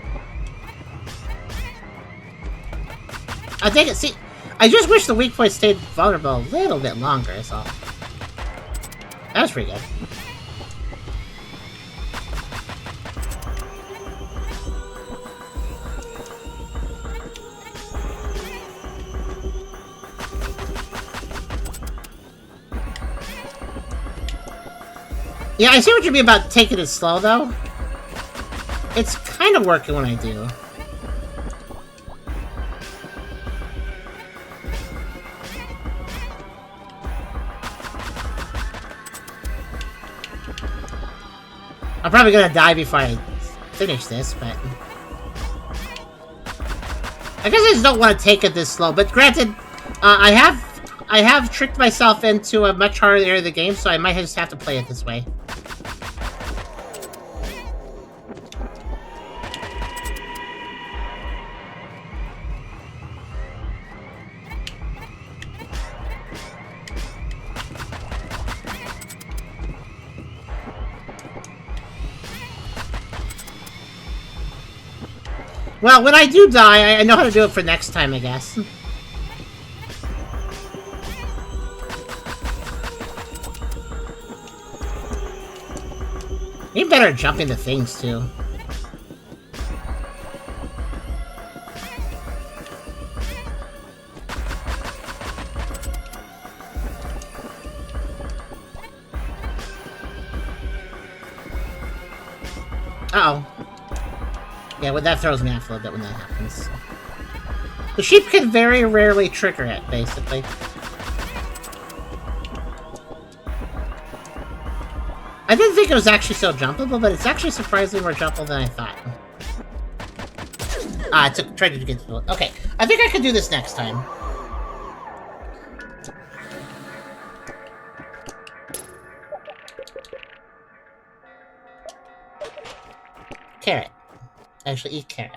I take it, see, I just wish the weak point stayed vulnerable a little bit longer, is all. That was pretty good. Yeah, I see what you mean about taking it slow, though. It's kind of working when I do. I'm probably gonna die before I finish this, but... I guess I just don't want to take it this slow, but granted, I have tricked myself into a much harder area of the game, so I might just have to play it this way. Well, when I do die, I know how to do it for next time, I guess. You better jump into things, too. Uh-oh. Yeah, well, that throws me off a little bit when that happens. So. The sheep can very rarely trigger it, basically. I didn't think it was actually so jumpable, but it's actually surprisingly more jumpable than I thought. Ah, I tried to get to it. Okay, I think I can do this next time. Carrot. Actually, eat carrot.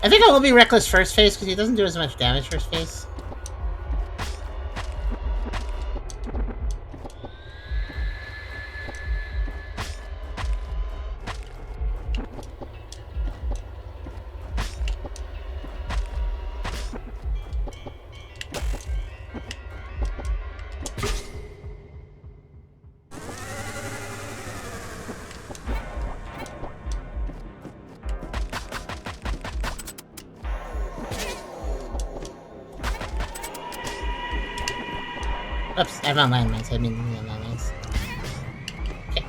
I think I will be Reckless first phase, because he doesn't do as much damage first phase. Oops, I'm on landmines. I mean, on landmines. Okay.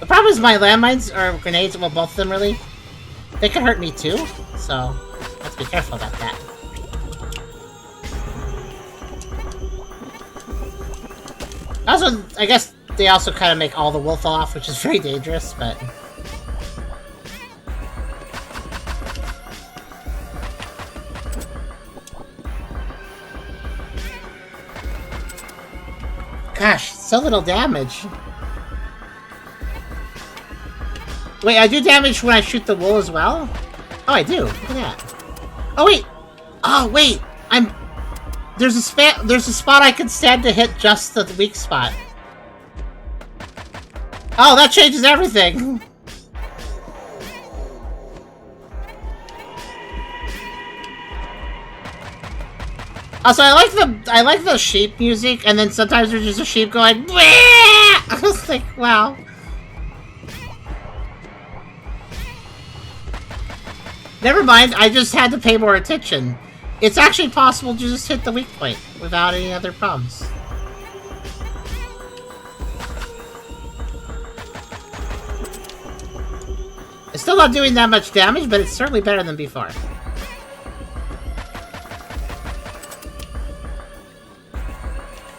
The problem is my landmines, or grenades, well, both of them really, they can hurt me too, so let's be careful about that. Also, I guess they also kind of make all the wool fall off, which is very dangerous, but... Gosh, so little damage. Wait, I do damage when I shoot the wool as well? Oh, I do. Look at that. Oh, wait! Oh, wait! There's a spot I can stand to hit just the weak spot. Oh, that changes everything! Also, I like the sheep music, and then sometimes there's just a sheep going, bleh! I was like, wow. Never mind, I just had to pay more attention. It's actually possible to just hit the weak point without any other problems. It's still not doing that much damage, but it's certainly better than before.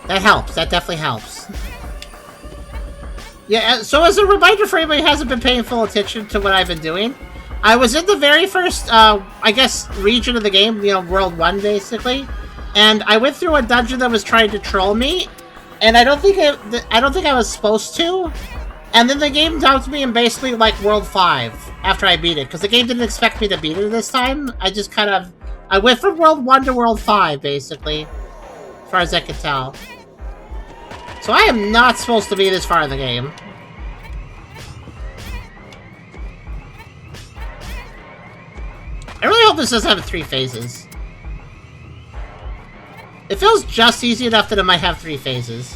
That helps. That definitely helps. Yeah, so as a reminder for anybody who hasn't been paying full attention to what I've been doing, I was in the very first, I guess, region of the game, you know, World 1, basically, and I went through a dungeon that was trying to troll me, and I don't think I was supposed to. And then the game dumped me in basically, like, World 5 after I beat it. Because the game didn't expect me to beat it this time. I went from World 1 to World 5, basically. As far as I can tell. So I am not supposed to be this far in the game. I really hope this doesn't have 3 phases. It feels just easy enough that it might have 3 phases.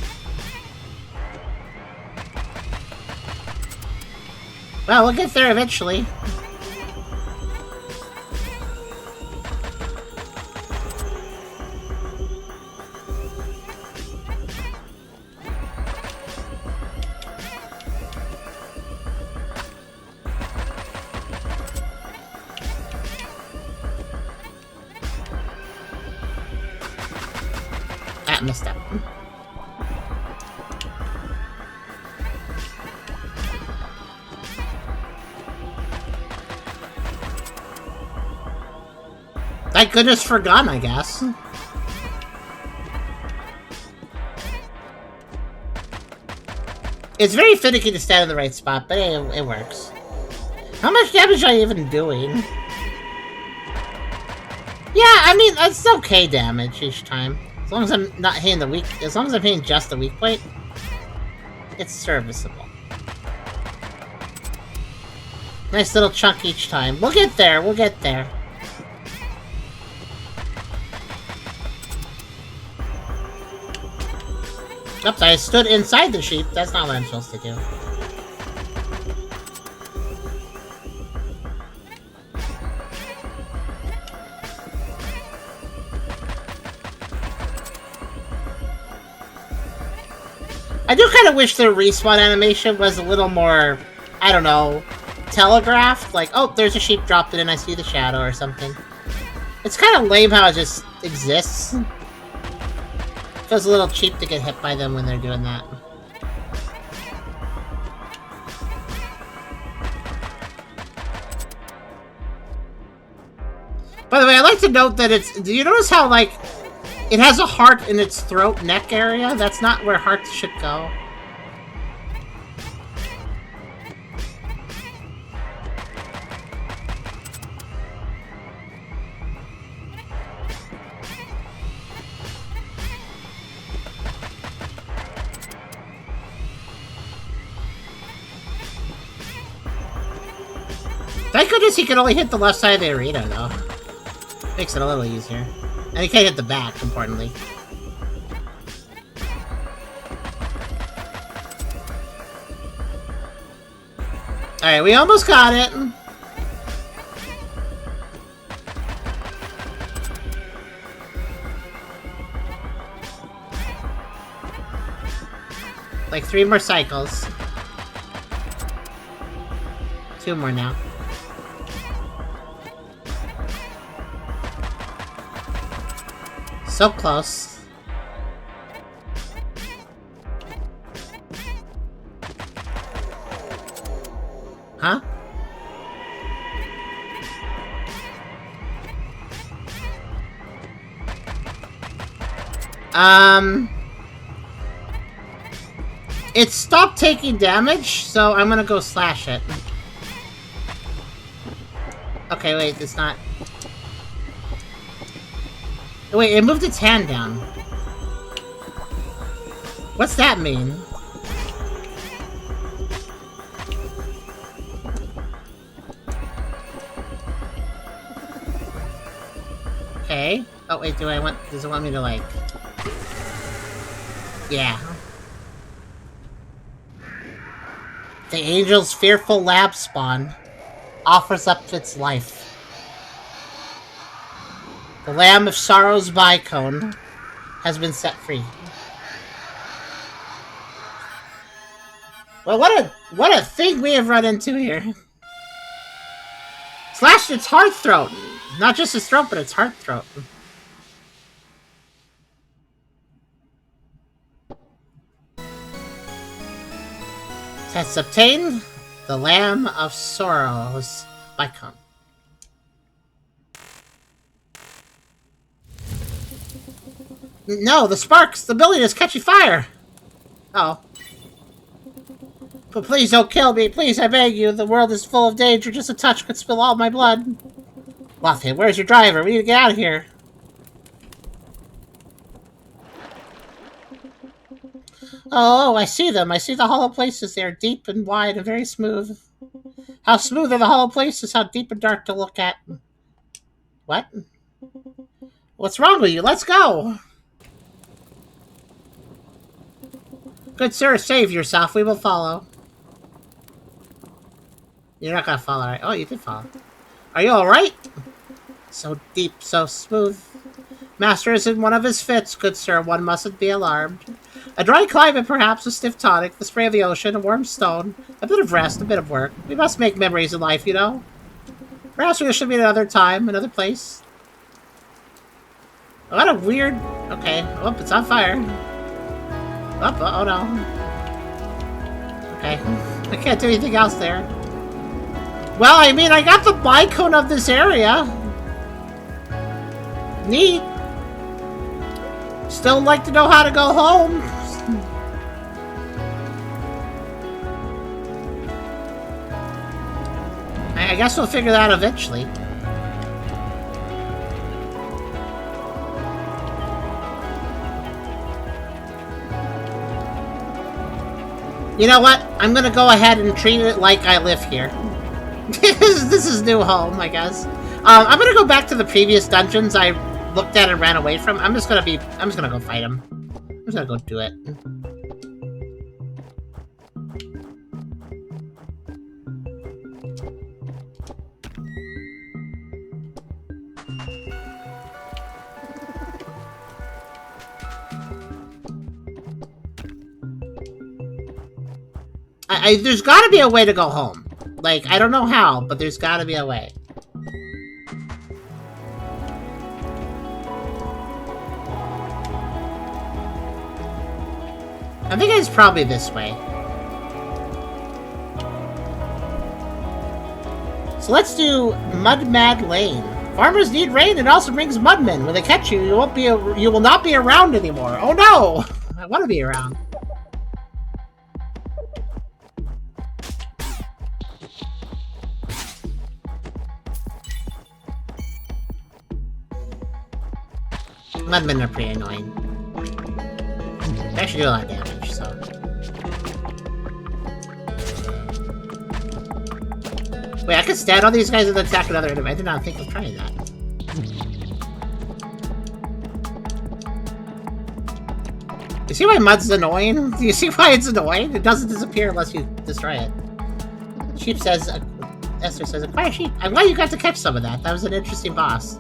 Well, we'll get there eventually. Ah, messed up. Thank goodness for gun, I guess. It's very finicky to stand in the right spot, but it works. How much damage are you even doing? Yeah, I mean, it's okay damage each time. As long as I'm not hitting the weak... As long as I'm hitting just the weak point, it's serviceable. Nice little chunk each time. We'll get there, we'll get there. Oops, I stood inside the sheep. That's not what I'm supposed to do. I do kind of wish the respawn animation was a little more, I don't know, telegraphed. Like, oh, there's a sheep dropped in and I see the shadow or something. It's kind of lame how it just exists. Feels a little cheap to get hit by them when they're doing that. By the way, I'd like to note that it's... Do you notice how, like, it has a heart in its throat neck area? That's not where hearts should go. Thank goodness he can only hit the left side of the arena, though. Makes it a little easier. And he can't hit the back, importantly. Alright, we almost got it. Like 3 more cycles. 2 more now. So close. Huh? It stopped taking damage, so I'm gonna go slash it. Okay, wait, it's not... Wait, it moved its hand down. What's that mean? Okay. Oh wait, does it want me to like... Yeah. The angel's fearful lab spawn offers up its life. The Lamb of Sorrow's Bicone has been set free. Well, what a thing we have run into here. Slashed its heart throat. Not just its throat, but its heart throat. Let's obtain the Lamb of Sorrow's Bicone. No, the sparks! The building is catching fire! Oh. But please don't kill me, please, I beg you. The world is full of danger. Just a touch could spill all my blood. Waffy, where's your driver? We need to get out of here. Oh, I see them. I see the hollow places. They are deep and wide and very smooth. How smooth are the hollow places? How deep and dark to look at. What? What's wrong with you? Let's go! Good sir, save yourself. We will follow. You're not gonna follow, right? Oh, you did follow. Are you alright? So deep, so smooth. Master is in one of his fits, good sir. One mustn't be alarmed. A dry climate, perhaps, a stiff tonic, the spray of the ocean, a warm stone, a bit of rest, a bit of work. We must make memories in life, you know. Perhaps we should meet another time, another place. What a weird... Okay. Oh, it's on fire. Oh no. Okay. I can't do anything else there. Well, I mean, I got the bicone of this area. Neat. Still like to know how to go home. I guess we'll figure that out eventually. You know what? I'm gonna go ahead and treat it like I live here. This is new home, I guess. I'm gonna go back to the previous dungeons I looked at and ran away from. I'm just gonna go fight him. I'm just gonna go do it. There's gotta be a way to go home. Like, I don't know how, but there's gotta be a way. I think it's probably this way. So let's do Mud Mad Lane. Farmers need rain, and it also brings mudmen. When they catch you, you will not be around anymore. Oh no! I want to be around. Mudmen are pretty annoying. They actually do a lot of damage, so... Wait, I could stand on these guys and attack another enemy. I did not think of trying that. You see why mud's annoying? Do you see why it's annoying? It doesn't disappear unless you destroy it. Sheep says... Esther says, acquire sheep. I'm glad you got to catch some of that. That was an interesting boss.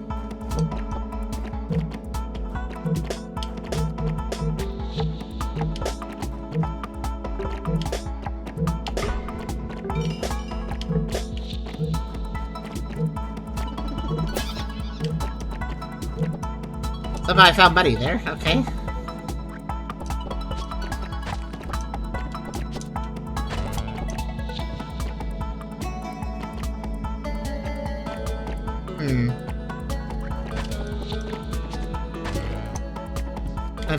Somehow I found money there, okay.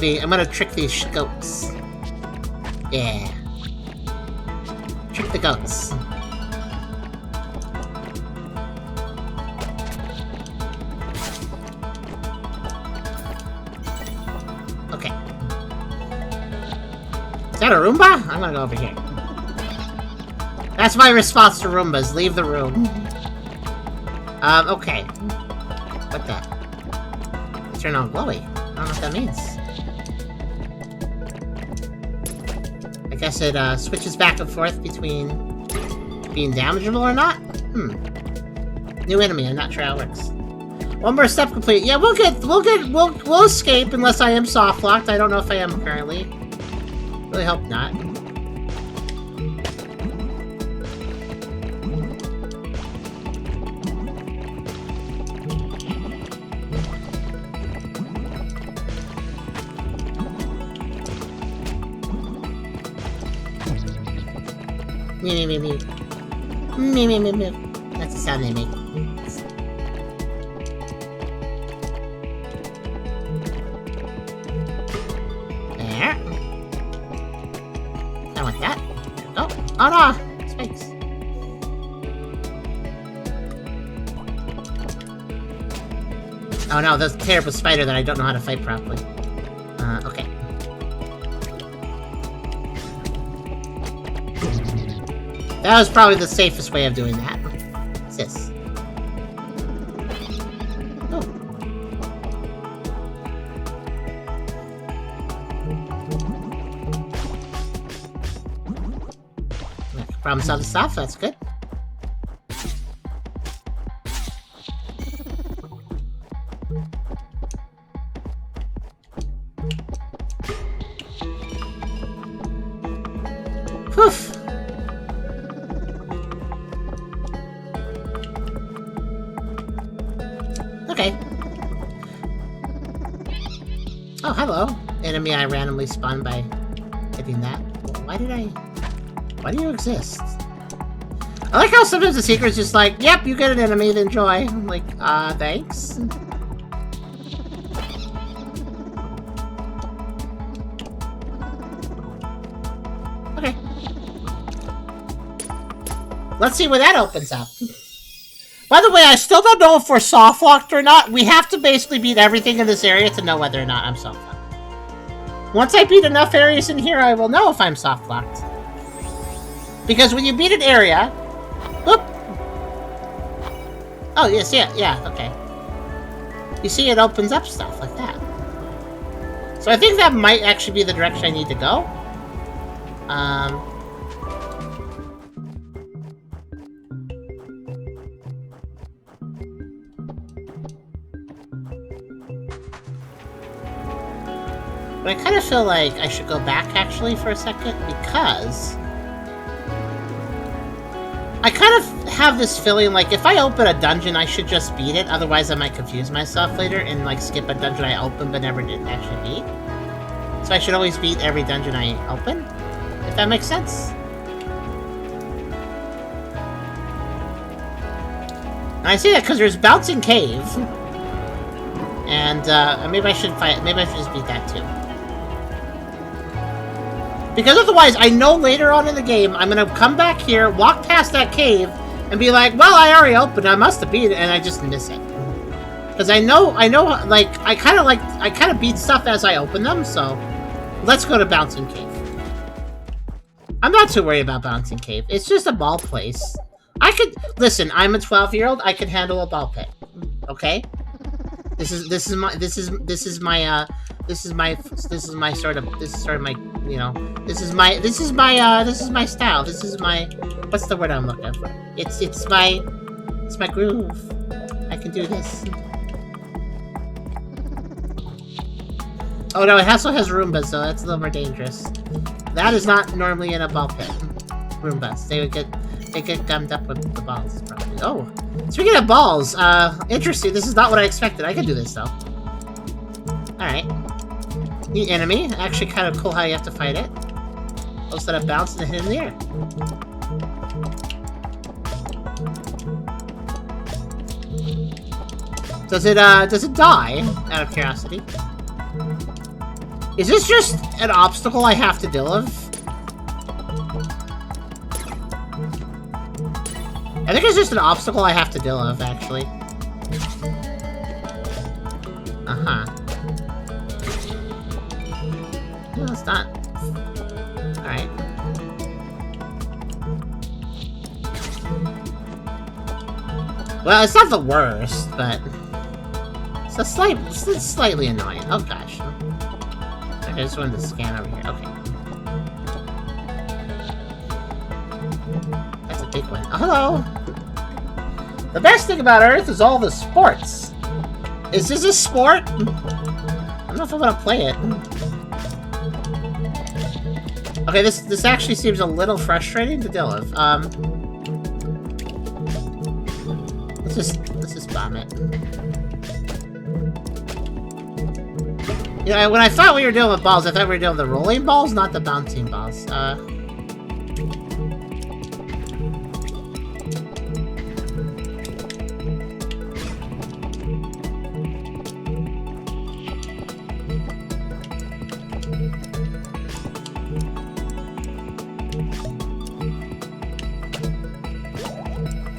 I'm gonna trick these goats. Yeah. Trick the goats. Okay. Is that a Roomba? I'm gonna go over here. That's my response to Roombas. Leave the room. Okay. What the? Turn on glowy. I don't know what that means. I guess it switches back and forth between being damageable or not? New enemy, I'm not sure how it works. One more step complete. Yeah, we'll escape unless I am soft locked. I don't know if I am currently. Really hope not. Mew, mew, mew, mew. Mew, mew, mew, mew. That's the sound they make. There. I want that. Oh, oh no! Spikes. Oh no, that's a terrible spider that I don't know how to fight properly. Okay. That was probably the safest way of doing that. What's this? Oh. Problem solved stuff, that's good. Poof. Okay. Oh, hello. Enemy I randomly spawned by hitting that. Why do you exist? I like how sometimes the secret's just like, yep, you get an enemy, then enjoy. I'm like, thanks. Okay. Let's see where that opens up. By the way, I still don't know if we're soft-locked or not. We have to basically beat everything in this area to know whether or not I'm soft-locked. Once I beat enough areas in here, I will know if I'm soft-locked. Because when you beat an area... Whoop! Oh, yes, yeah, okay. You see, it opens up stuff like that. So I think that might actually be the direction I need to go. But I kind of feel like I should go back, actually, for a second, because... I kind of have this feeling like if I open a dungeon, I should just beat it. Otherwise, I might confuse myself later and, like, skip a dungeon I opened but never did actually beat. So I should always beat every dungeon I open, if that makes sense. And I say that because there's Bouncing Cave. And, maybe I should fight... Maybe I should just beat that, too. Because otherwise, I know later on in the game, I'm gonna come back here, walk past that cave, and be like, well, I already opened it, I must have beat it, and I just miss it. Because I know, like, I kind of beat stuff as I open them, so... Let's go to Bouncing Cave. I'm not too worried about Bouncing Cave. It's just a ball place. I could... Listen, I'm a 12-year-old, I can handle a ball pit. Okay? This is my sort of my, you know, this is my style. This is my, what's the word I'm looking for? It's my groove. I can do this. Oh no, it also has Roombas, so that's a little more dangerous. That is not normally in a ball pit. Roombas, they get gummed up with the balls, probably. Oh, speaking of balls, interesting. This is not what I expected. I can do this though. Alright. Neat enemy. Actually kind of cool how you have to fight it. Those that have bounced and hit in the air. Does it die? Out of curiosity. Is this just an obstacle I have to deal with? I think it's just an obstacle I have to deal with, actually. Uh-huh. No, it's not. Alright. Well, it's not the worst, but... It's slightly annoying. Oh, gosh. Okay, I just wanted to scan over here. Okay. That's a big one. Oh, hello! The best thing about Earth is all the sports. Is this a sport? I don't know if I want to play it. Okay, this actually seems a little frustrating to deal with. Let's just bomb it. Yeah, when I thought we were dealing with balls, I thought we were dealing with the rolling balls, not the bouncing balls.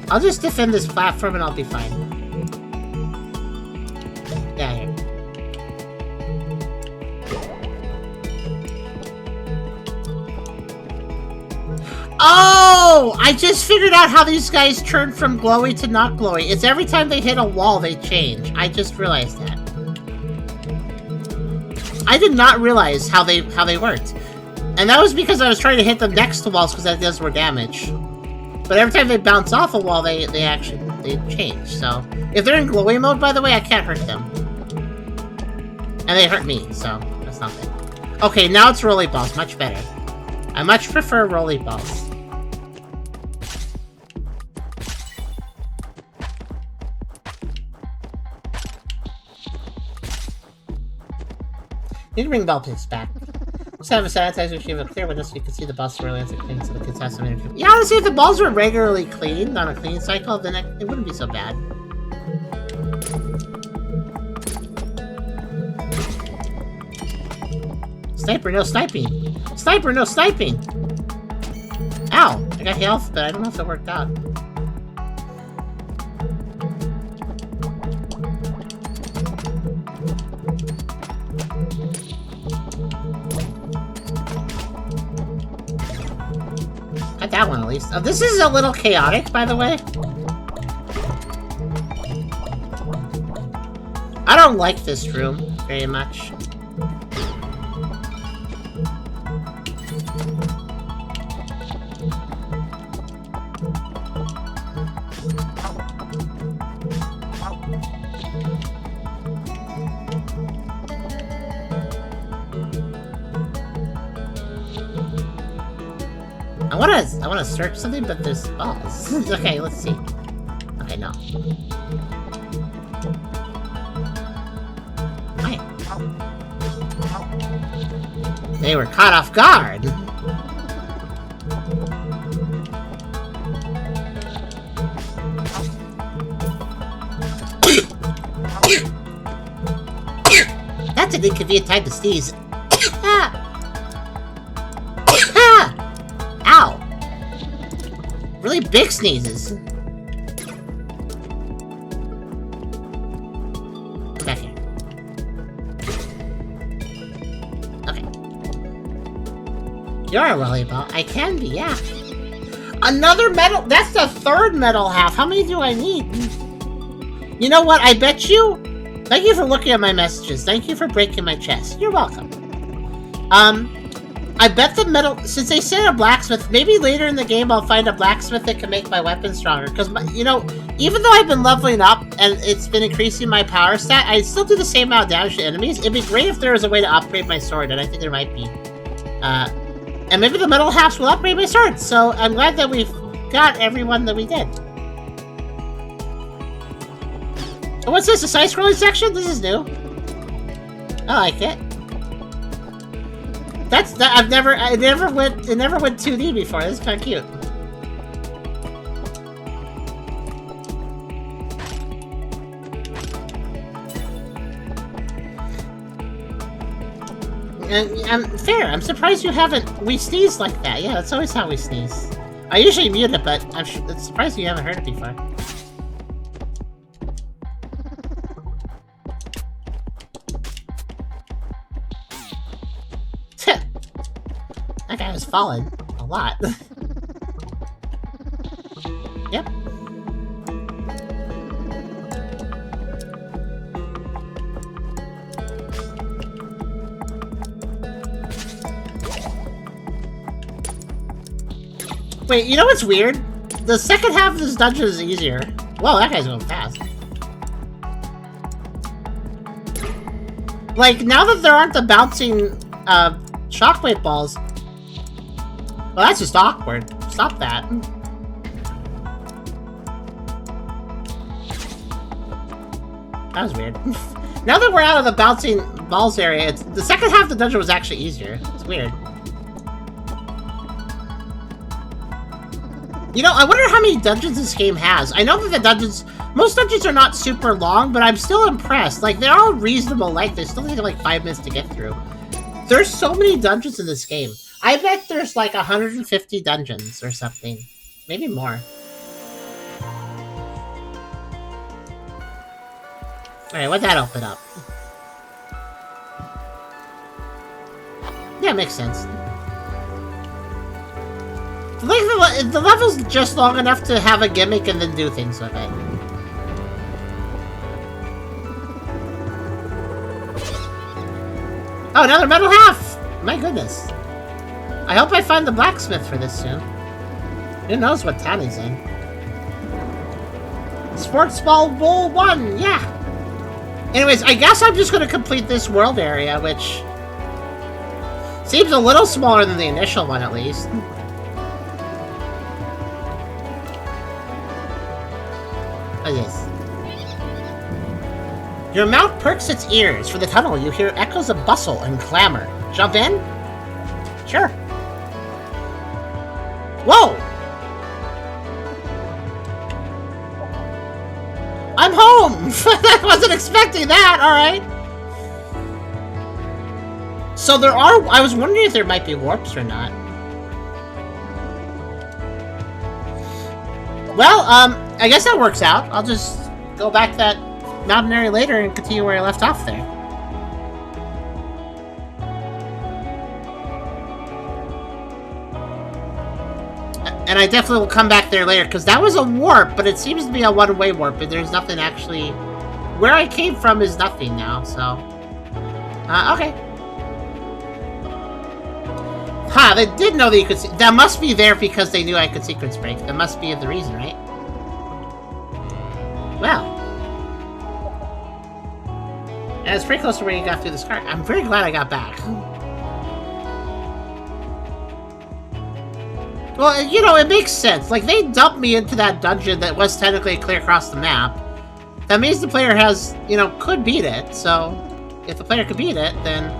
I'll just defend this platform and I'll be fine. Yeah, here. Oh! I just figured out how these guys turn from glowy to not glowy. It's every time they hit a wall, they change. I just realized that. I did not realize how they worked. And that was because I was trying to hit them next to walls because that does more damage. But every time they bounce off a wall, they change. So if they're in glowy mode, by the way, I can't hurt them. And they hurt me, so that's not good. Okay, now it's rolly balls, much better. I much prefer rolly balls. Need to bring ball pits back. Let's have a sanitizer machine with a clear window so you can see the balls really as it cleans so the kids have some energy. Yeah, honestly, if the balls were regularly cleaned on a clean cycle, then it wouldn't be so bad. Sniper, no sniping! Sniper, no sniping! Ow! I got health, but I don't know if it worked out. Got that one at least. This is a little chaotic, by the way. I don't like this room very much. I wanna search something, but there's balls. Okay, let's see. Okay, no. Hi. They were caught off guard. That's an inconvenient time to sneeze. Ow! Really big sneezes. Come back here. Okay. You're a volleyball. I can be, yeah. Another medal? That's the third medal half. How many do I need? You know what? I bet you... Thank you for looking at my messages. Thank you for breaking my chest. You're welcome. I bet the metal, since they said a blacksmith, maybe later in the game I'll find a blacksmith that can make my weapon stronger. Because, you know, even though I've been leveling up and it's been increasing my power stat, I still do the same amount of damage to enemies. It'd be great if there was a way to upgrade my sword, and I think there might be. And maybe the metal halves will upgrade my sword. So I'm glad that we've got everyone that we did. Oh, what's this? A side-scrolling section? This is new. I like it. That's that. It never went 2D before. This is kind of cute. And fair. I'm surprised you haven't. We sneeze like that. Yeah, that's always how we sneeze. I usually mute it, but I'm surprised you haven't heard it before. That guy was falling a lot. Yep. Wait, you know what's weird? The second half of this dungeon is easier. Whoa, that guy's going fast. Like, now that there aren't the bouncing shockwave balls. Well, that's just awkward. Stop that. That was weird. Now that we're out of the bouncing balls area, the second half of the dungeon was actually easier. It's weird. You know, I wonder how many dungeons this game has. I know that most dungeons are not super long, but I'm still impressed. Like, they're all reasonable length. They still take like 5 minutes to get through. There's so many dungeons in this game. I bet there's like 150 dungeons or something. Maybe more. Alright, what'd that open up? Yeah, makes sense. The level's just long enough to have a gimmick and then do things with it. Oh, another metal half! My goodness. I hope I find the blacksmith for this soon. Who knows what town he's in. Sports Ball Bowl 1, yeah! Anyways, I guess I'm just gonna complete this world area, which seems a little smaller than the initial one, at least. What is this? Your mount perks its ears. For the tunnel, you hear echoes of bustle and clamor. Jump in? Sure. Whoa! I'm home! I wasn't expecting that, alright. So there are... I was wondering if there might be warps or not. Well, I guess that works out. I'll just go back to that mountain area later and continue where I left off there. And I definitely will come back there later, because that was a warp, but it seems to be a one-way warp, and there's nothing actually... Where I came from is nothing now, so... okay. Ha, they did know that you could see... That must be there because they knew I could sequence break. That must be the reason, right? Well. And it's pretty close to where you got through this car. I'm very glad I got back. Well, you know, it makes sense. Like, they dumped me into that dungeon that was technically clear across the map. That means the player has, you know, could beat it. So, if the player could beat it, then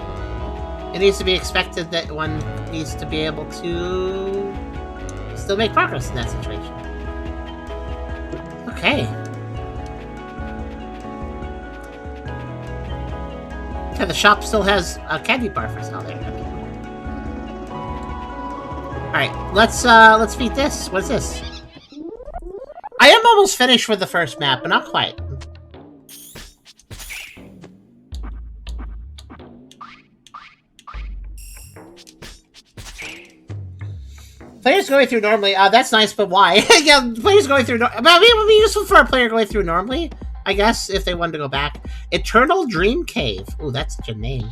it needs to be expected that one needs to be able to still make progress in that situation. Okay. Yeah, the shop still has a candy bar for sale there. Okay. Alright, let's beat this. What's this? I am almost finished with the first map, but not quite. Players going through normally, that's nice, but why? Yeah, players going through, I mean, it would be useful for a player going through normally, I guess, if they wanted to go back. Eternal Dream Cave. Ooh, that's such a name.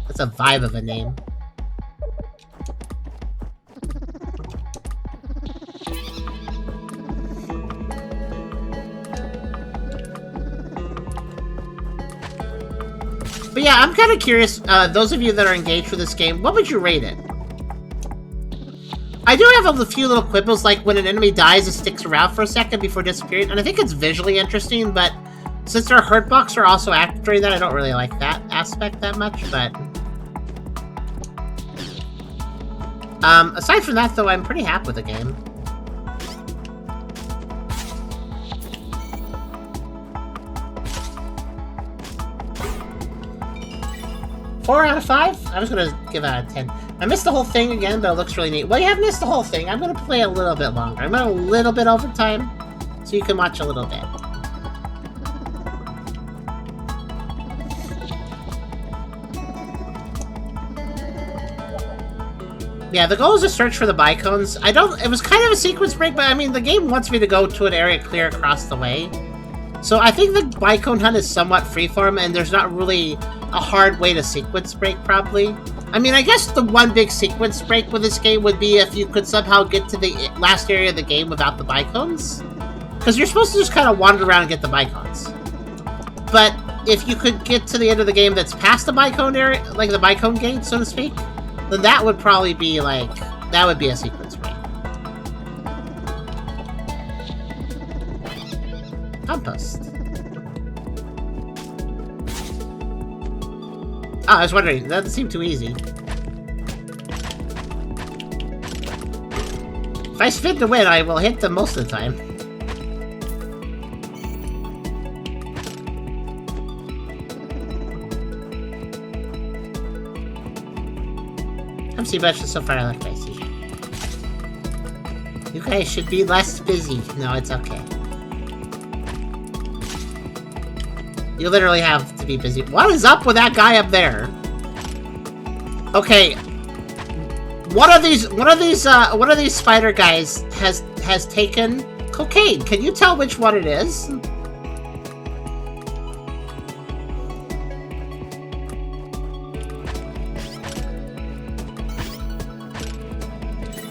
That's a vibe of a name. But yeah, I'm kind of curious, those of you that are engaged with this game, what would you rate it? I do have a few little quibbles, like when an enemy dies, it sticks around for a second before disappearing, and I think it's visually interesting, but since our hurt box are also active during that, I don't really like that aspect that much, but... aside from that, though, I'm pretty happy with the game. Four out of 5? I was gonna give it out of 10. I missed the whole thing again, but it looks really neat. Well, you have missed the whole thing. I'm gonna play a little bit longer. I'm gonna a little bit over time, so you can watch a little bit. Yeah, the goal is to search for the bicones. It was kind of a sequence break, but I mean, the game wants me to go to an area clear across the way. So I think the bicone hunt is somewhat freeform, and there's not really a hard way to sequence break, probably. I mean, I guess the one big sequence break with this game would be if you could somehow get to the last area of the game without the bicones. Because you're supposed to just kind of wander around and get the bicones. But if you could get to the end of the game that's past the bicone area, like the bicone gate, so to speak, then that would probably be like, that would be a sequence break. Compost. Oh, I was wondering, that doesn't seem too easy. If I spin to win, I will hit them most of the time. I'm seeing much so far I like my see. You guys should be less busy. No, it's okay. You literally have to be busy. What is up with that guy up there? Okay. One of these spider guys has taken cocaine. Can you tell which one it is?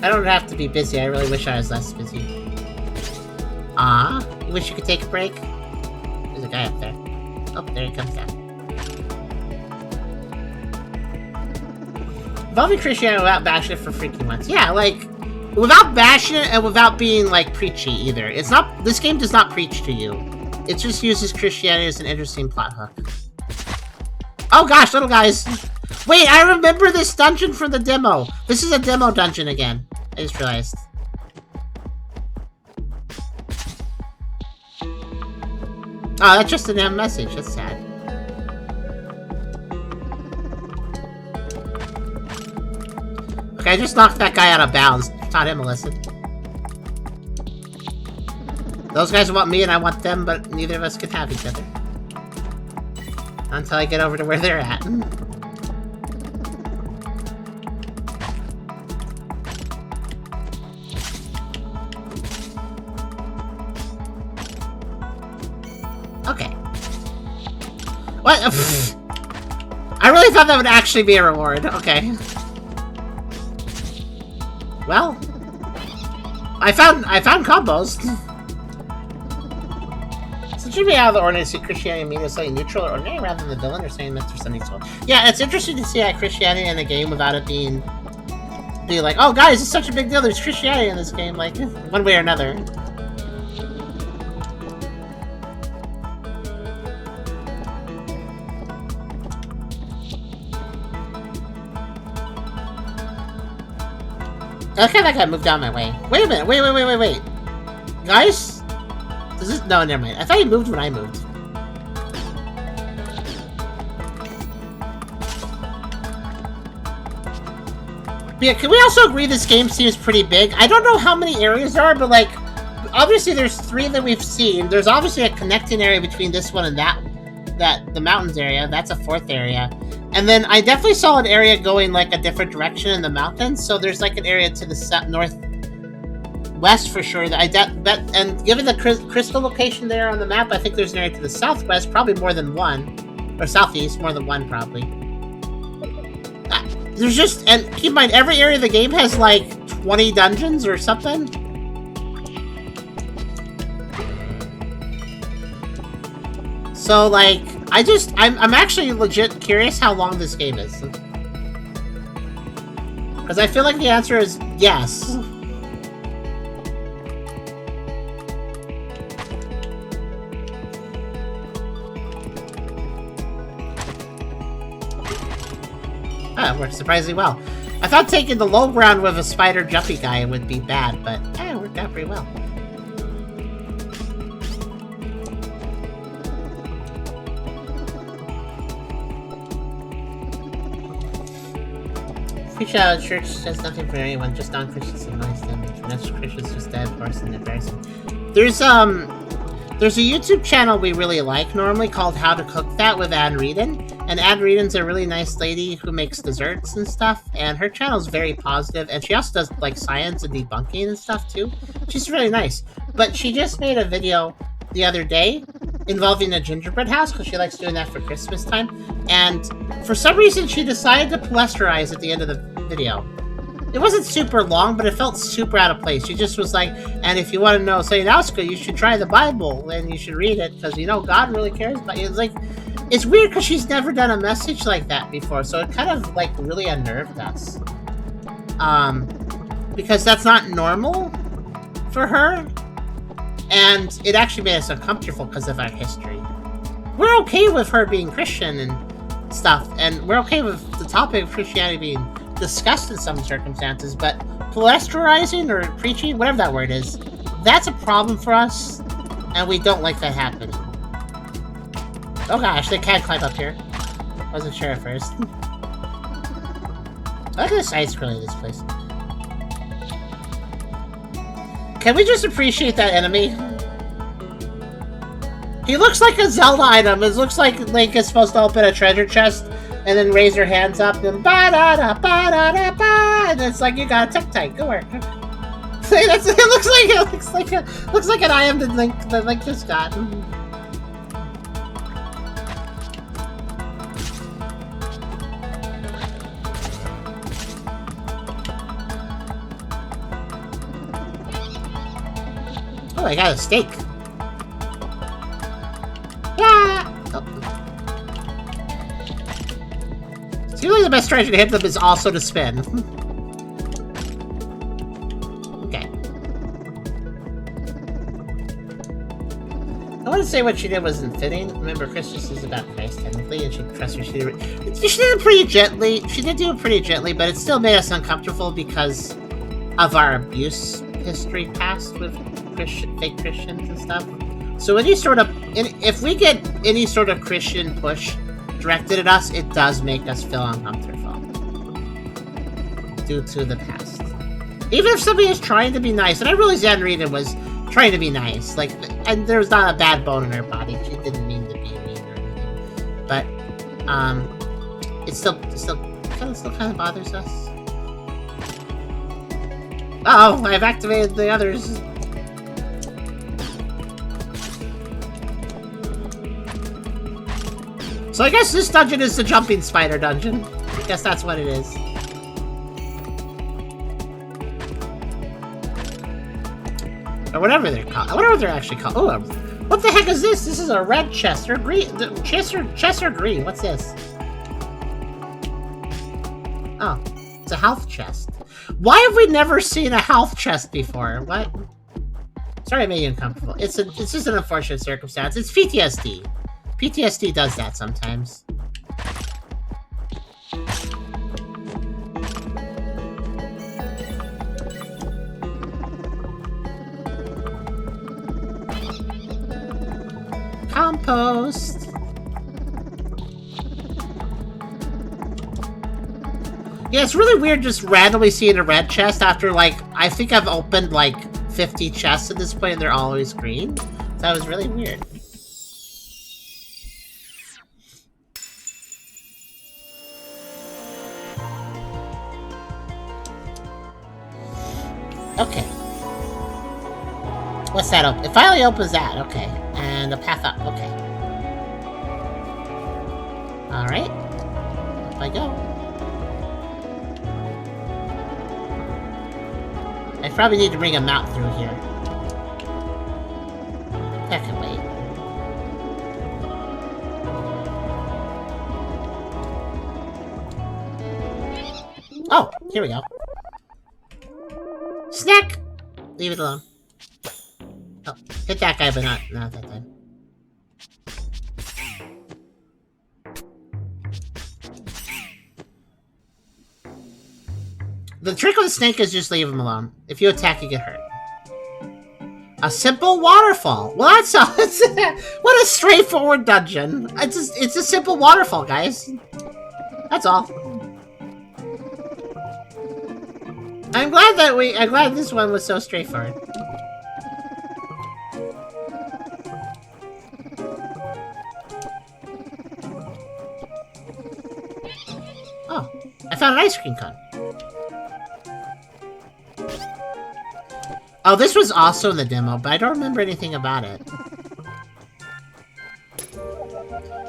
I don't have to be busy. I really wish I was less busy. You wish you could take a break? There's a guy up there. Oh, there he comes down. Involving Christianity without bashing it for freaking once. Yeah, like, without bashing it and without being, like, preachy either. It's not, this game does not preach to you. It just uses Christianity as an interesting plot hook. Oh gosh, little guys. Wait, I remember this dungeon from the demo. This is a demo dungeon again. I just realized. Oh, that's just an M message. That's sad. Okay, I just knocked that guy out of bounds. Taught him a lesson. Those guys want me and I want them, but neither of us can have each other. Until I get over to where they're at. What? I really thought that would actually be a reward. Okay. Well, I found combos. So it should be out of the ordinary to see Christianity mean as something neutral or ordinary rather than the villain or saying myths or something so. Yeah, it's interesting to see Christianity in a game without it being like, oh guys, it's such a big deal. There's Christianity in this game, like one way or another. Okay, that guy moved down my way. Wait a minute. Wait. Guys? Does this... No, never mind. I thought he moved when I moved. But yeah, can we also agree this game seems pretty big? I don't know how many areas there are, but like... Obviously, there's 3 that we've seen. There's obviously a connecting area between this one and the mountains area. That's a 4th area. And then I definitely saw an area going like a different direction in the mountains. So there's like an area to the northwest for sure. And given the crystal location there on the map, I think there's an area to the southwest, probably more than one, or southeast, more than one probably. There's just, and keep in mind, every area of the game has like 20 dungeons or something. So like, I'm actually legit curious how long this game is. Because I feel like the answer is yes. Ah, it worked surprisingly well. I thought taking the low ground with a spider jumpy guy would be bad, but it worked out pretty well. Preach out church says nothing for anyone, just non-Christians and nice damage. That's Christians just dead, person embarrassing. There's a YouTube channel we really like normally called How to Cook That with Ann Reedon. And Ann Reedon's a really nice lady who makes desserts and stuff, and her channel's very positive, and she also does like science and debunking and stuff too. She's really nice. But she just made a video the other day involving a gingerbread house, because she likes doing that for Christmas time, and for some reason she decided to polysterize at the end of the video. It wasn't super long, but it felt super out of place. She just was like, and if you want to know something else good, you should try the Bible, and you should read it, because, you know, God really cares about you. It's like, it's weird, because she's never done a message like that before, so it kind of, like, really unnerved us. Because that's not normal for her, and it actually made us uncomfortable because of our history. We're okay with her being Christian and stuff, and we're okay with the topic of Christianity being discussed in some circumstances, but polysterizing or preaching, whatever that word is, that's a problem for us, and we don't like that happening. Oh gosh, they can't climb up here. Wasn't sure at first. Look at the side scrolling of this place. Can we just appreciate that enemy? He looks like a Zelda item. It looks like Link is supposed to open a treasure chest and then raise her hands up and ba-da-da-ba-da-da-ba, and it's like, you got a tic-tac. Good work. It looks like an item that Link just got. Oh, I got a steak. Yeah. Oh. Seemingly the best strategy to hit them is also to spin. Okay. I want to say what she did wasn't fitting. Remember, Christmas is about Christ, technically, and she trusts her. She did it pretty gently. She did do it pretty gently, but it still made us uncomfortable because of our abuse history past with fake Christians and stuff. So if we get any sort of Christian push directed at us, it does make us feel uncomfortable due to the past. Even if somebody is trying to be nice, and I realize Ann Reedon was trying to be nice, like, and there's not a bad bone in her body. She didn't mean to be mean or anything, but it still kind of bothers us. Uh-oh, I've activated the others. So I guess this dungeon is the jumping spider dungeon. I guess that's what it is. Or whatever they're called. I wonder what they're actually called. Oh, what the heck is this? This is a red chest or green. Chest or green. What's this? Oh, it's a health chest. Why have we never seen a health chest before? What? Sorry, I made you uncomfortable. It's just an unfortunate circumstance. It's PTSD. PTSD does that sometimes. Compost. Yeah, it's really weird just randomly seeing a red chest after, like, I think I've opened, like, 50 chests at this point and they're always green. So that was really weird. Okay. What's that open? It finally opens that, okay. And a path up, okay. Alright. Up I go. I probably need to bring a map through here. That can wait. Oh, here we go. Snack! Leave it alone. Oh, hit that guy, but not that time. The trick with the snake is just leave him alone. If you attack, you get hurt. A simple waterfall. Well, that's all. What a straightforward dungeon. It's a simple waterfall, guys. That's all. I'm glad this one was so straightforward. Oh, I found an ice cream cone. Oh, this was also in the demo, but I don't remember anything about it.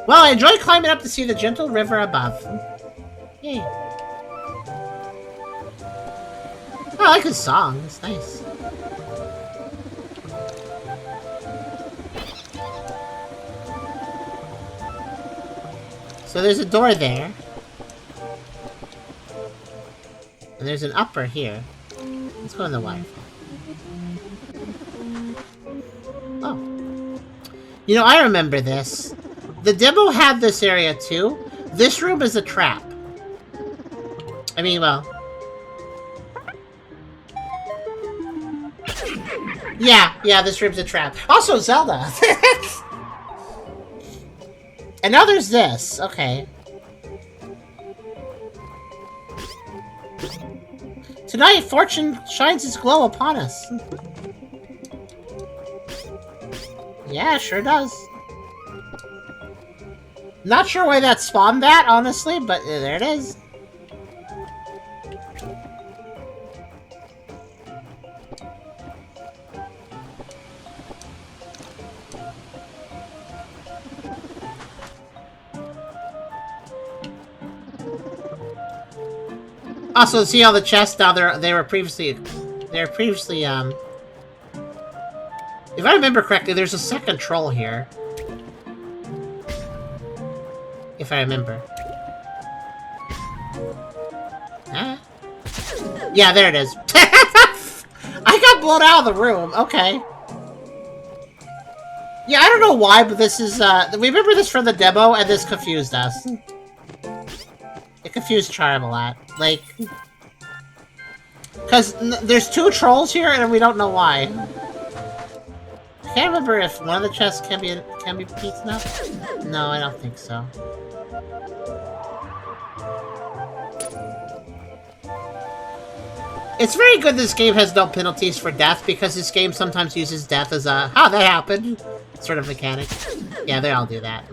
Well, I enjoy climbing up to see the gentle river above. Yay. Oh, I like his song. It's nice. So there's a door there. And there's an upper here. Let's go in the waterfall. Oh. You know, I remember this. The demo had this area too. This room is a trap. I mean, well... Yeah, this room's a trap. Also, Zelda! And now there's this. Okay. Tonight, fortune shines its glow upon us. Yeah, sure does. Not sure why that spawned that, honestly, but there it is. Also, see all the chests now? They were previously, if I remember correctly, there's a second troll here. If I remember. Huh? Yeah, there it is. I got blown out of the room. Okay. Yeah, I don't know why, but this is, we remember this from the demo, and this confused us. It confused Charm a lot. Like... Because there's two trolls here, and we don't know why. I can't remember if one of the chests can be beaten up. No, I don't think so. It's very good this game has no penalties for death, because this game sometimes uses death as a, how that happened, sort of mechanic. Yeah, they all do that.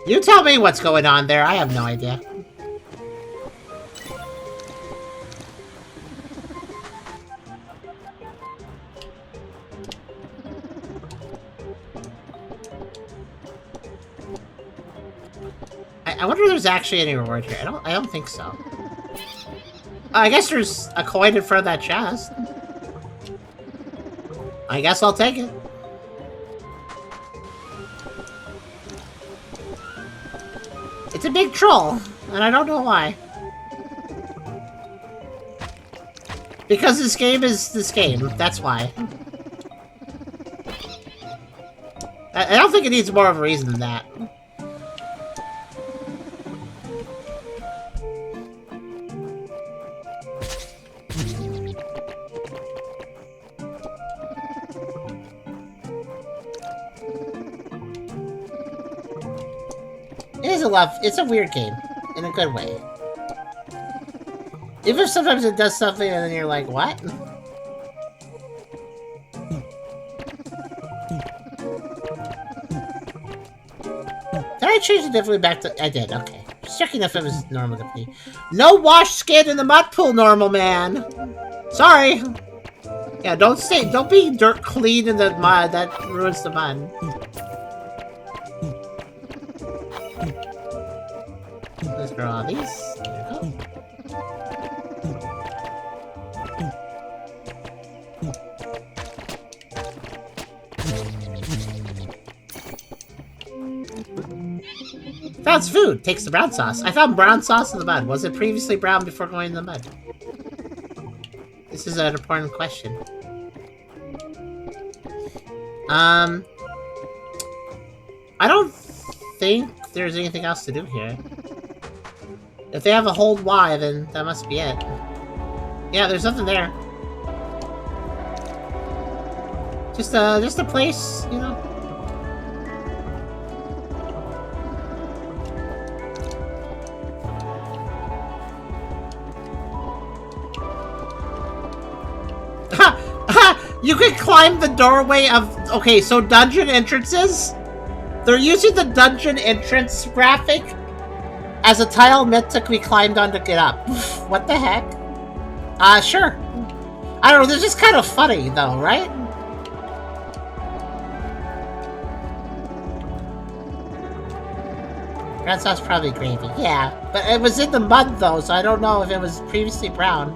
You tell me what's going on there, I have no idea. I wonder if there's actually any reward here. I don't think so. I guess there's a coin in front of that chest. I guess I'll take it. It's a big troll, and I don't know why. Because this game is this game, that's why. I don't think it needs more of a reason than that. It's a weird game, in a good way. Even if sometimes it does something and then you're like, what? Did I change the difficulty back to... I did, okay. Just checking if it was normal difficulty. No wash skin in the mud pool, normal man! Sorry! Yeah, don't be dirt clean in the mud, that ruins the mud. Let's draw all these. There we go. Found food. Takes the brown sauce. I found brown sauce in the mud. Was it previously brown before going in the mud? This is an important question. I don't think there's anything else to do here. If they have a hold Y, then that must be it. Yeah, there's nothing there. Just a place, you know. You could climb the doorway of... Okay, so dungeon entrances? They're using the dungeon entrance graphic as a tile meant to be climbed on to get up. What the heck? Sure. I don't know, they're just kind of funny, though, right? Brown sauce probably gravy. Yeah, but it was in the mud, though, so I don't know if it was previously brown.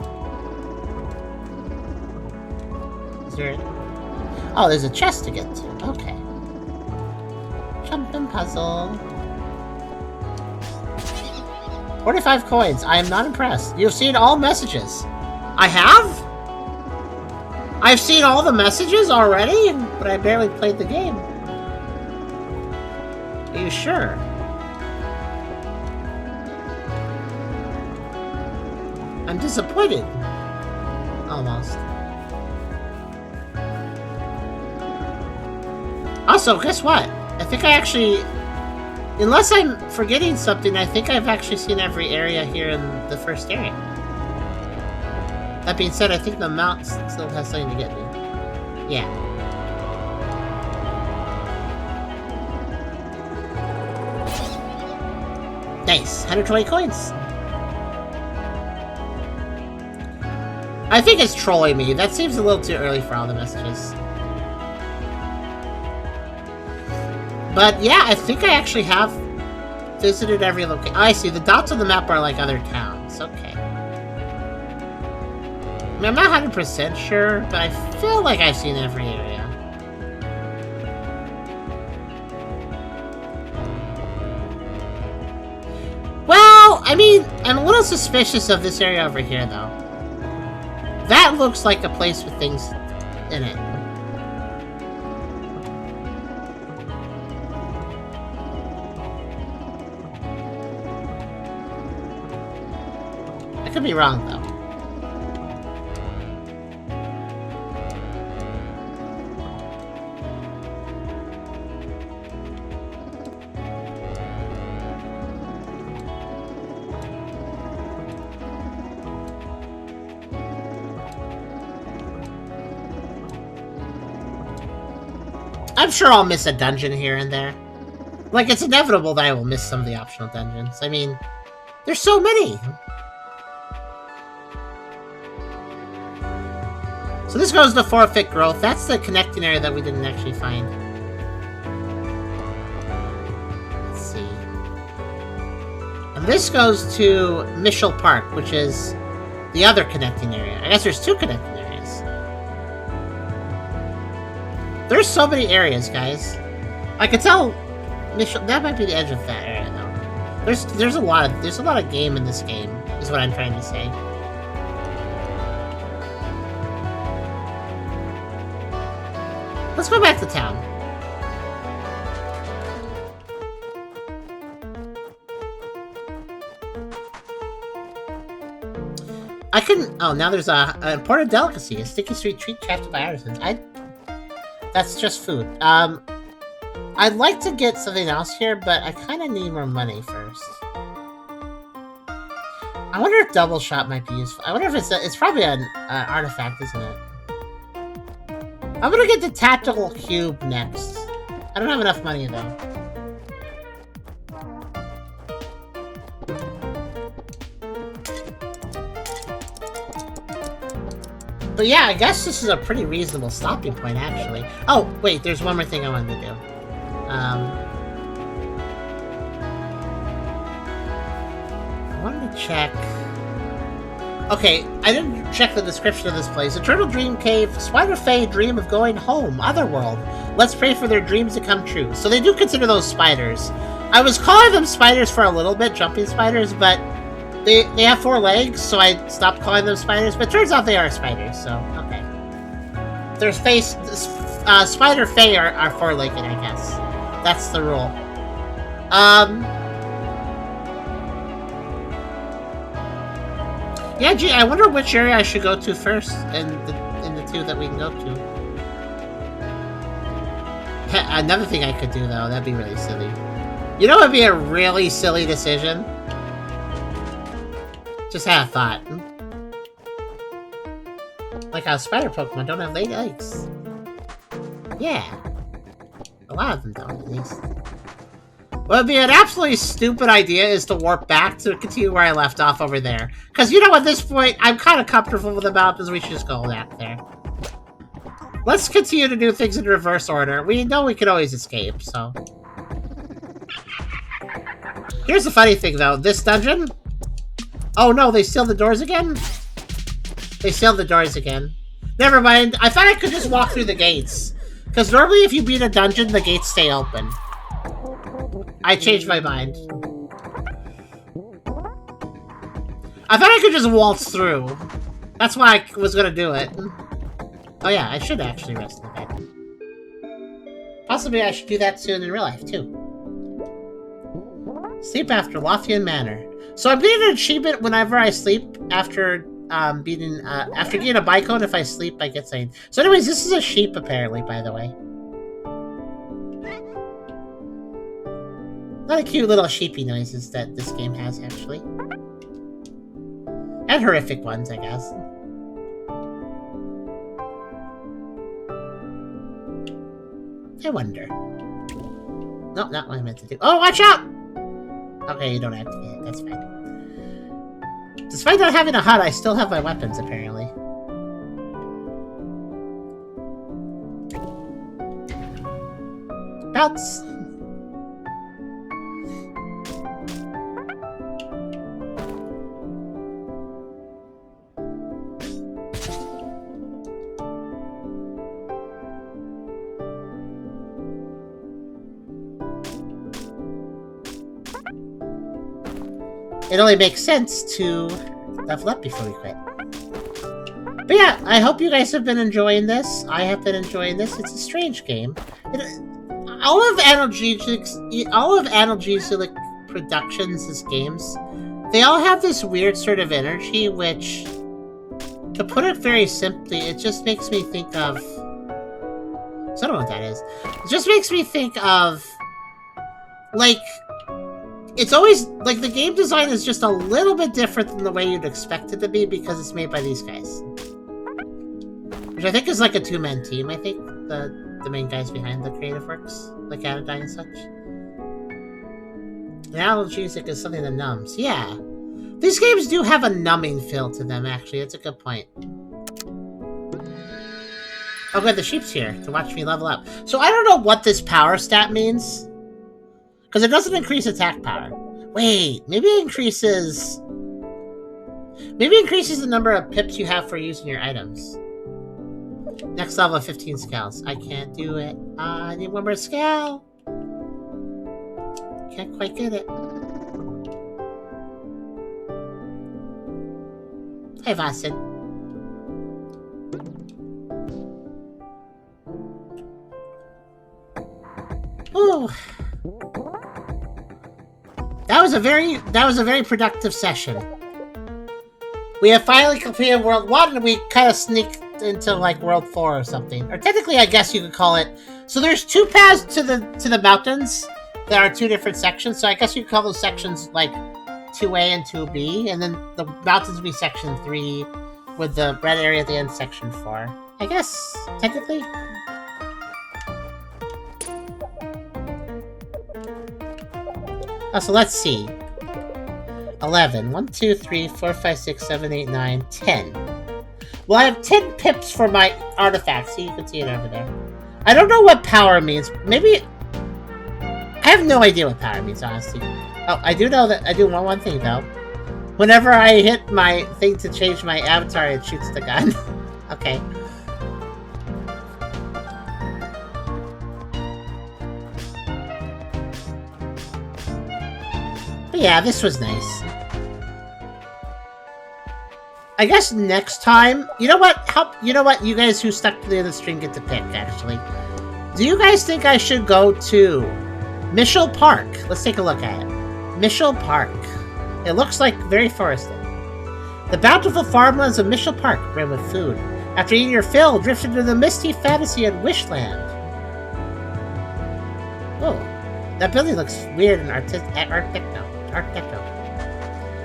Is there... Oh, there's a chest to get to. Okay. Jumping puzzle. 45 coins. I am not impressed. You've seen all messages. I have? I've seen all the messages already? But I barely played the game. Are you sure? I'm disappointed. Almost. Also, guess what? I think I actually... Unless I'm forgetting something, I think I've actually seen every area here in the first area. That being said, I think the mount still has something to get me. Yeah. Nice! 120 coins! I think it's trolling me. That seems a little too early for all the messages. But yeah, I think I actually have visited every location. I see, the dots on the map are like other towns. Okay. I mean, I'm not 100% sure, but I feel like I've seen every area. Well, I mean, I'm a little suspicious of this area over here, though. That looks like a place with things in it. I could be wrong, though. I'm sure I'll miss a dungeon here and there. Like, it's inevitable that I will miss some of the optional dungeons. I mean, there's so many! So this goes to forfeit growth. That's the connecting area that we didn't actually find. Let's see. This goes to Mitchell Park, which is the other connecting area. I guess there's two connecting areas. There's so many areas, guys. I can tell Mitchell, that might be the edge of that area though. There's a lot of game in this game, is what I'm trying to say. Let's go back to town. I couldn't. Oh, now there's an imported delicacy, a sticky sweet treat crafted by artisans. That's just food. I'd like to get something else here, but I kind of need more money first. I wonder if double shot might be useful. I wonder if it's probably an artifact, isn't it? I'm gonna get the tactical cube next. I don't have enough money though. But yeah, I guess this is a pretty reasonable stopping point, actually. Oh, wait, there's one more thing I wanted to do. I wanted to check... Okay, I didn't check the description of this place. Eternal Dream Cave, Spider Fae dream of going home, Otherworld. Let's pray for their dreams to come true. So they do consider those spiders. I was calling them spiders for a little bit, jumping spiders, but... They have 4 legs, so I stopped calling them spiders, but it turns out they are spiders, so, okay. Their spider fae are 4-legged, I guess. That's the rule. Yeah, gee, I wonder which area I should go to first in the 2 that we can go to. Another thing I could do, though, that'd be really silly. You know what would be a really silly decision? Just have thought. Like how spider Pokemon don't have legs. Yeah. A lot of them don't, at least. What would be an absolutely stupid idea is to warp back to continue where I left off over there. Because, you know, at this point, I'm kind of comfortable with the mountains, we should just go back there. Let's continue to do things in reverse order. We know we can always escape, so... Here's the funny thing, though. This dungeon... Oh no, they sealed the doors again? They sealed the doors again. Never mind, I thought I could just walk through the gates. Because normally if you beat a dungeon, the gates stay open. I changed my mind. I thought I could just waltz through. That's why I was gonna do it. Oh yeah, I should actually rest in the bed. Possibly I should do that soon in real life, too. Sleep after Lothian Manor. So I'm getting an achievement whenever I sleep after getting a Bicone. If I sleep, I get something. So anyways, this is a sheep apparently, by the way. A lot of cute little sheepy noises that this game has, actually. And horrific ones, I guess. I wonder. No, not what I meant to do. Oh, watch out! Okay, you don't activate it. That's fine. Despite not having a HUD, I still have my weapons, apparently. Bounce! It only makes sense to level up before we quit. But yeah, I hope you guys have been enjoying this. I have been enjoying this. It's a strange game. All of Analgesic Productions' games, they all have this weird sort of energy, which, to put it very simply, it just makes me think of... So I don't know what that is. It just makes me think of, like... It's always, like, the game design is just a little bit different than the way you'd expect it to be because it's made by these guys. Which I think is like a 2-man team, I think. The main guys behind the creative works. Like Anodyne and such. And Analgesic is something that numbs. Yeah. These games do have a numbing feel to them, actually. That's a good point. Oh good, the sheep's here to watch me level up. So I don't know what this power stat means. Because it doesn't increase attack power. Wait, maybe it increases... Maybe it increases the number of pips you have for using your items. Next level of 15 scales. I can't do it. I need one more scale. Can't quite get it. Hey, Vasen. Ooh. That was a very productive session. We have finally completed World 1, and we kind of sneaked into, like, World 4 or something. Or technically, I guess you could call it... So there's 2 paths to the mountains. There are 2 different sections, so I guess you could call those sections, like, 2A and 2B, and then the mountains would be section 3, with the red area at the end, section 4. I guess, technically. Oh, so let's see. 11. 1, 2, 3, 4, 5, 6, 7, 8, 9, 10. Well, I have 10 pips for my artifacts. See, you can see it over there. I don't know what power means. Maybe... I have no idea what power means, honestly. Oh, I do know that I do one thing, though. Whenever I hit my thing to change my avatar, it shoots the gun. Okay. But yeah, this was nice. I guess next time... You know what? You guys who stuck to the end of the stream get to pick, actually. Do you guys think I should go to Mitchell Park? Let's take a look at it. Mitchell Park. It looks like very forested. The bountiful farmlands of Mitchell Park brim with food. After eating your fill, drift into the misty fantasy and wishland. Whoa. That building looks weird and art deco.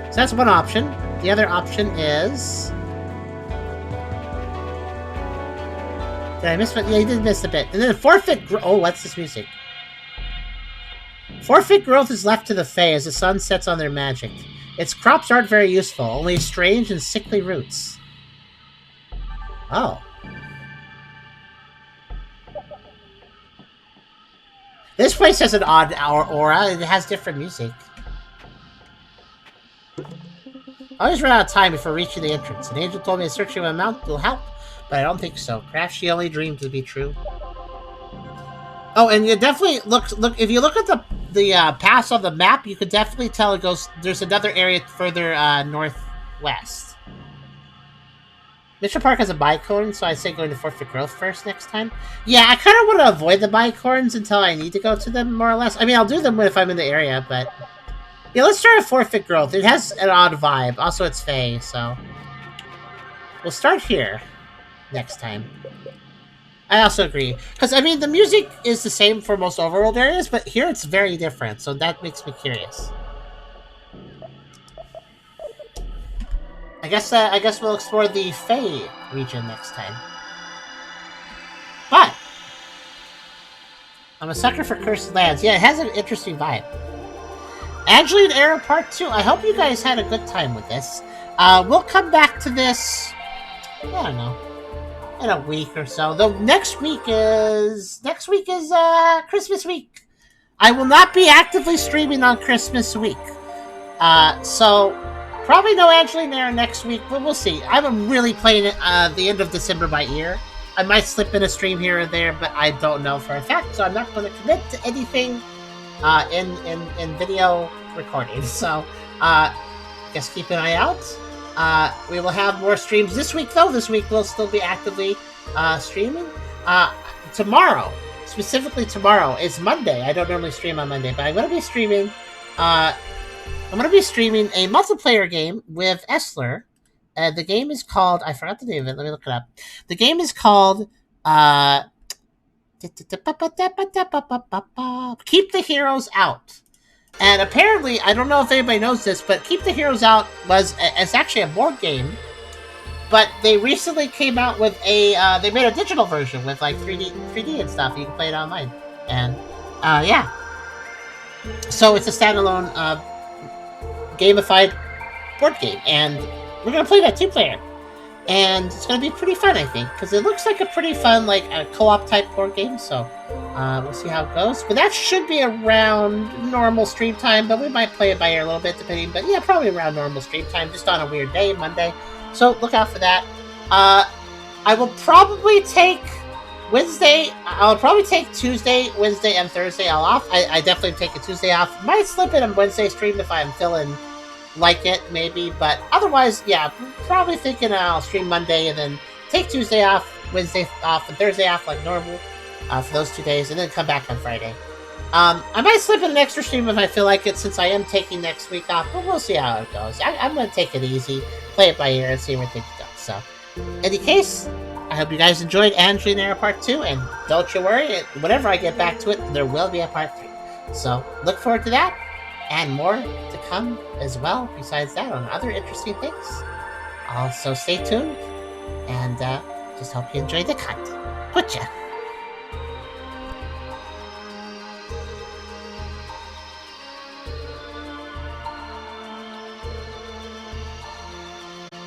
So that's one option. The other option is... Did I miss one? Yeah, you did miss a bit. And then forfeit... Oh, what's this music? Forfeit growth is left to the Fae as the sun sets on their magic. Its crops aren't very useful, only strange and sickly roots. Oh. This place has an odd aura. It has different music. I always run out of time before reaching the entrance. An angel told me a searching of a mountain will help, but I don't think so. Perhaps she only dreamed to be true. Oh, and you definitely look. If you look at the paths on the map, you could definitely tell it goes. There's another area further northwest. Mitchell Park has a bicorn, so I say going to Forfeit Growth first next time. Yeah, I kind of want to avoid the bicorns until I need to go to them, more or less. I mean, I'll do them if I'm in the area, but... Yeah, let's start at Forfeit Growth. It has an odd vibe. Also, it's Fae, so... We'll start here next time. I also agree. Because, I mean, the music is the same for most overworld areas, but here it's very different, so that makes me curious. I guess we'll explore the Fae region next time. But I'm a sucker for cursed lands. Yeah, it has an interesting vibe. Angeline Era Part 2. I hope you guys had a good time with this. We'll come back to this, I don't know, in a week or so. Though next week is Christmas week. I will not be actively streaming on Christmas week. So probably no Angeline Era next week, but we'll see. I'm really playing it the end of December by ear. I might slip in a stream here or there, but I don't know for a fact, so I'm not going to commit to anything in video recording. So guess keep an eye out. We will have more streams this week, though. This week we'll still be actively streaming. Tomorrow, specifically tomorrow, is Monday. I don't normally stream on Monday, but I'm going to be streaming... I'm going to be streaming a multiplayer game with Essler. The game is called... I forgot the name of it. Let me look it up. The game is called... Keep the Heroes Out. And apparently, I don't know if anybody knows this, but Keep the Heroes Out it's actually a board game. But they recently came out with a... they made a digital version with like 3D and stuff. You can play it online. And yeah. So it's a standalone... gamified board game, and we're gonna play that 2-player. and it's going to be pretty fun, I think, because it looks like a pretty fun, like, a co-op type board game, so we'll see how it goes. But that should be around normal stream time, but we might play it by ear a little bit, depending, but yeah, probably around normal stream time, just on a weird day, Monday, so look out for that. I will probably take Wednesday. I'll probably take Tuesday, Wednesday, and Thursday all off. I definitely take a Tuesday off. Might slip in a Wednesday stream if I'm feeling like it, maybe. But otherwise, yeah, probably thinking I'll stream Monday and then take Tuesday off, Wednesday off, and Thursday off like normal for those 2 days, and then come back on Friday. I might slip in an extra stream if I feel like it, since I am taking next week off, but we'll see how it goes. I'm going to take it easy, play it by ear, and see where things go. So, in any case, I hope you guys enjoyed Angeline Era Part 2, and don't you worry, whenever I get back to it, there will be a Part 3. So, look forward to that, and more to come as well, besides that, on other interesting things. Also, stay tuned, and just hope you enjoyed the content. Putcha!